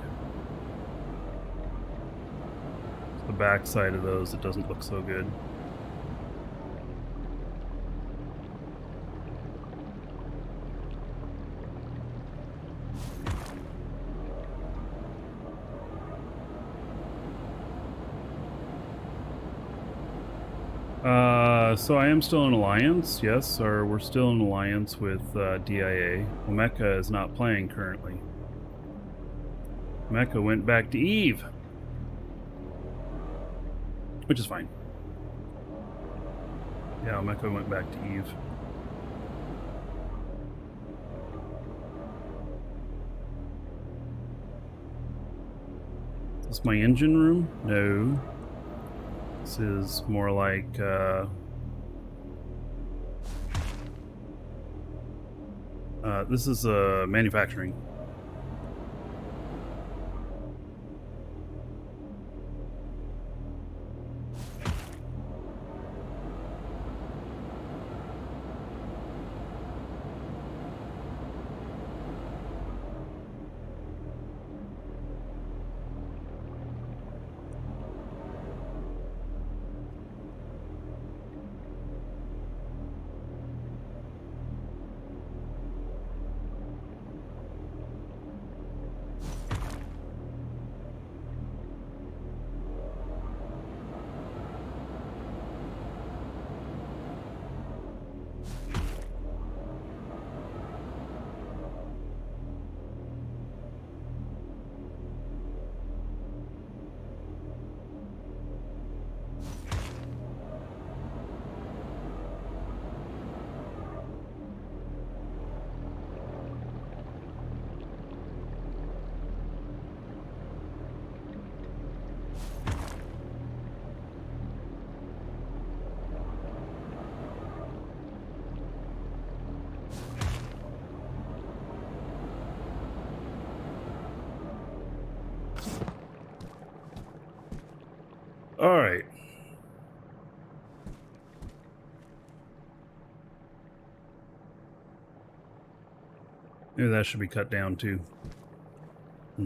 The back side of those, it doesn't look so good. So I am still in alliance, yes, or we're still in alliance with DIA. Omeka is not playing currently. Omeka went back to Eve, which is fine. Yeah, Omeka went back to Eve. Is this my engine room? No. This is more like, this is manufacturing. All right. Maybe that should be cut down too. I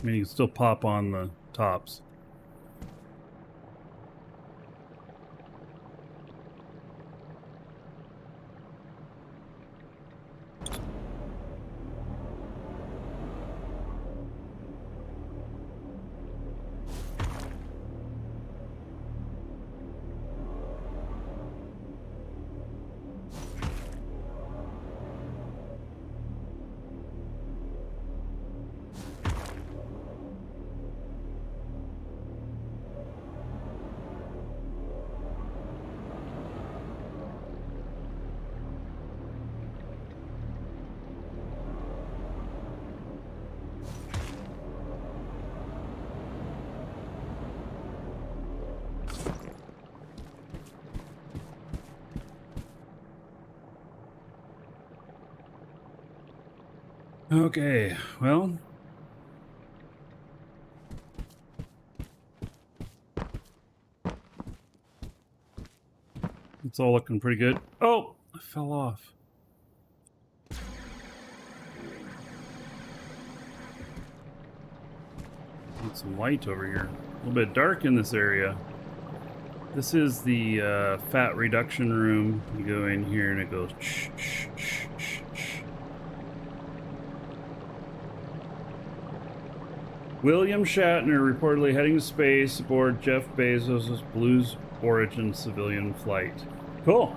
mean, you can still pop on the tops. Okay, well. It's all looking pretty good. Oh, I fell off. Need some light over here. A little bit dark in this area. This is the fat reduction room. You go in here and it goes shh, shh, shh, shh, shh. William Shatner reportedly heading to space aboard Jeff Bezos' Blue Origin civilian flight. Cool.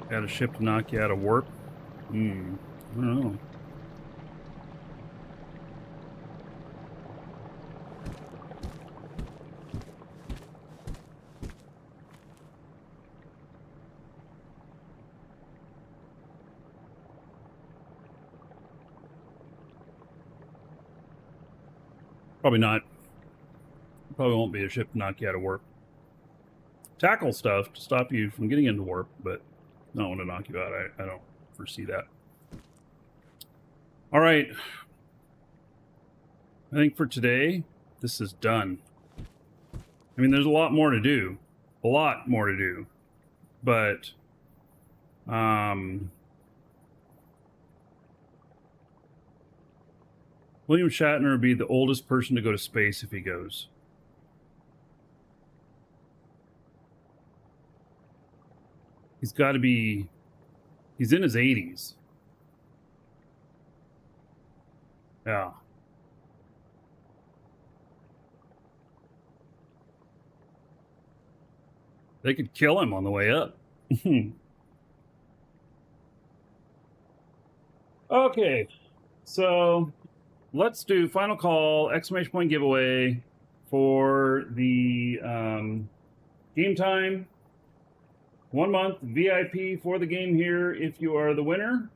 Got a ship to knock you out of warp? I don't know. Probably not. Probably won't be a ship to knock you out of warp. Tackle stuff to stop you from getting into warp, but not want to knock you out. I don't foresee that. All right. I think for today, this is done. I mean, there's a lot more to do. A lot more to do. But, William Shatner would be the oldest person to go to space if he goes. He's got to be... He's in his 80s. Yeah. They could kill him on the way up. Okay, so let's do final call, exclamation point giveaway for the game time. 1 month VIP for the game here if you are the winner.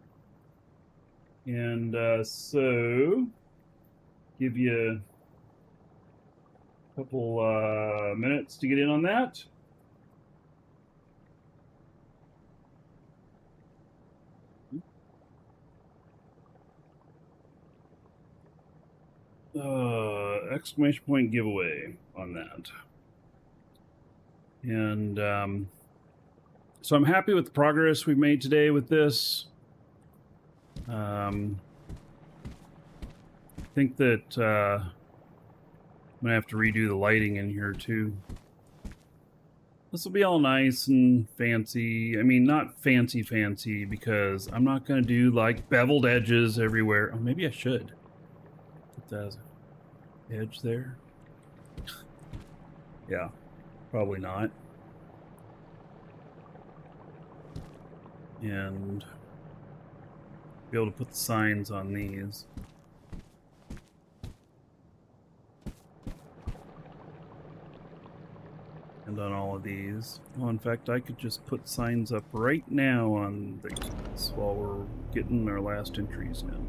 And so, give you a couple minutes to get in on that. Exclamation point giveaway on that. And so I'm happy with the progress we've made today with this. I think that I'm gonna have to redo the lighting in here too. This will be all nice and fancy. I mean, not fancy because I'm not gonna do like beveled edges everywhere. Oh, maybe I should put that as an edge there. Yeah, probably not. And be able to put the signs on these. And on all of these. Well, in fact, I could just put signs up right now on these while we're getting our last entries in.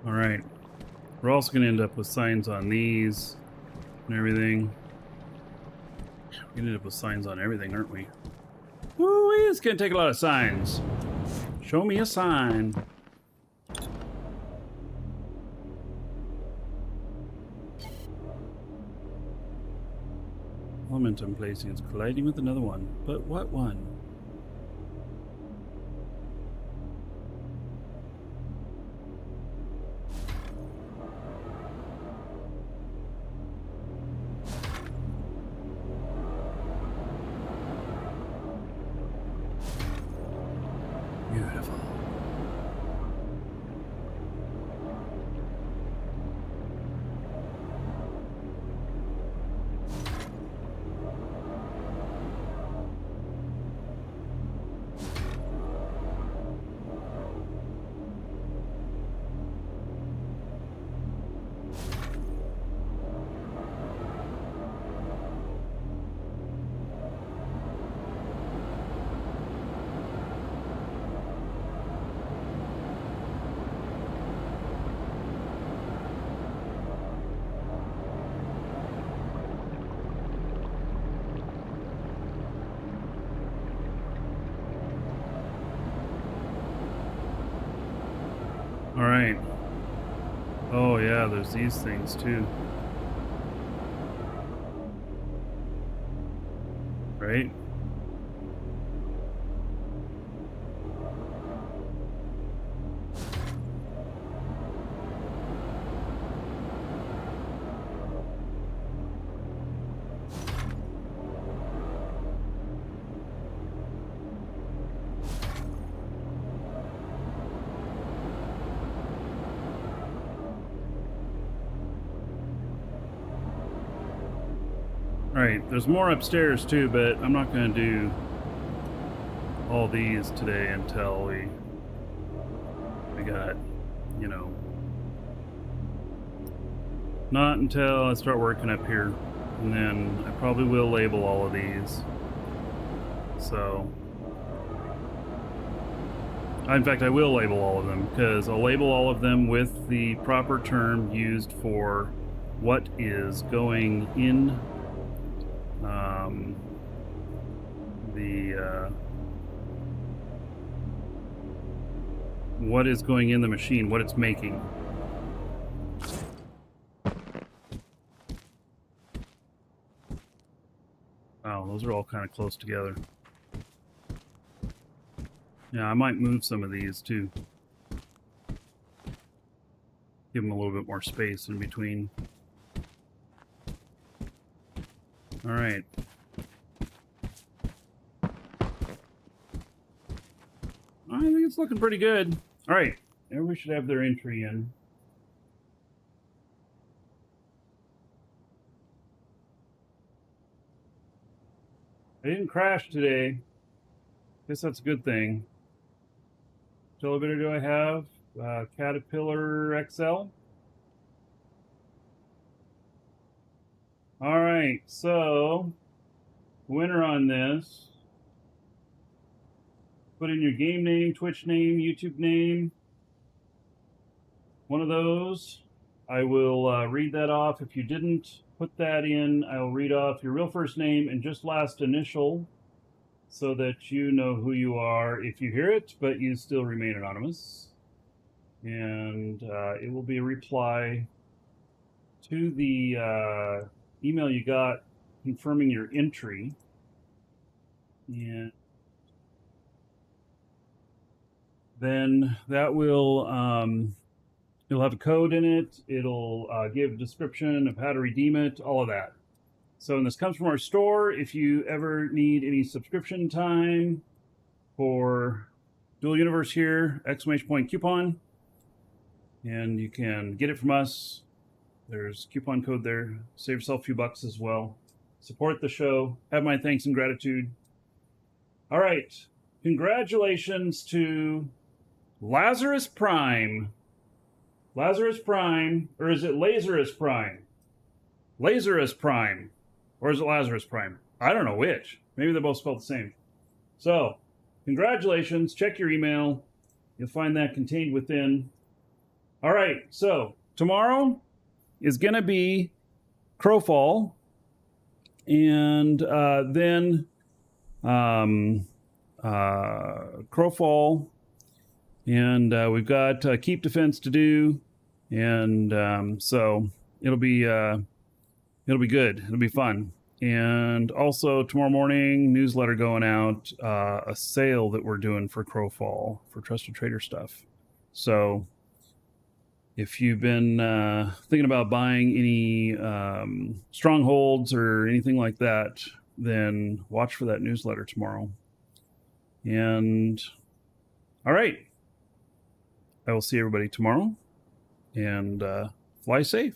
All right. We're also going to end up with signs on these and everything. We're going to end up with signs on everything, aren't we? Woo, it's going to take a lot of signs. Show me a sign. Element I'm placing is colliding with another one. But what one? Beautiful. All right. Oh yeah, there's these things too. Right? Alright, there's more upstairs too, but I'm not going to do all these today until we got, you know, not until I start working up here. And then I probably will label all of these. So, in fact, I will label all of them, because I'll label all of them with the proper term used for what is going in what is going in the machine, what it's making. Wow, those are all kind of close together. Yeah, I might move some of these too. Give them a little bit more space in between. All right. I think it's looking pretty good. All right. Everybody should have their entry in. I didn't crash today. Guess that's a good thing. Which elevator do I have? Caterpillar XL. All right, so winner on this. Put in your game name, Twitch name, YouTube name. One of those. I will read that off. If you didn't put that in, I will read off your real first name and just last initial so that you know who you are if you hear it, but you still remain anonymous. And it will be a reply to the email you got confirming your entry. And then that will, it'll have a code in it. It'll give a description of how to redeem it, all of that. So, and this comes from our store. If you ever need any subscription time for Dual Universe here, exclamation point coupon, and you can get it from us. There's coupon code there. Save yourself a few bucks as well. Support the show. Have my thanks and gratitude. All right. Congratulations to Lazarus Prime. Lazarus Prime, or is it Lazarus Prime? Lazarus Prime. Or is it Lazarus Prime? I don't know which. Maybe they're both spelled the same. So, congratulations. Check your email. You'll find that contained within. All right. So, tomorrow is going to be Crowfall. And then Crowfall. And we've got Keep Defense to do. And so it'll be good. It'll be fun. And also tomorrow morning, newsletter going out, a sale that we're doing for Crowfall for Trusted Trader stuff. So if you've been thinking about buying any strongholds or anything like that, then watch for that newsletter tomorrow. And all right. I will see everybody tomorrow. And fly safe.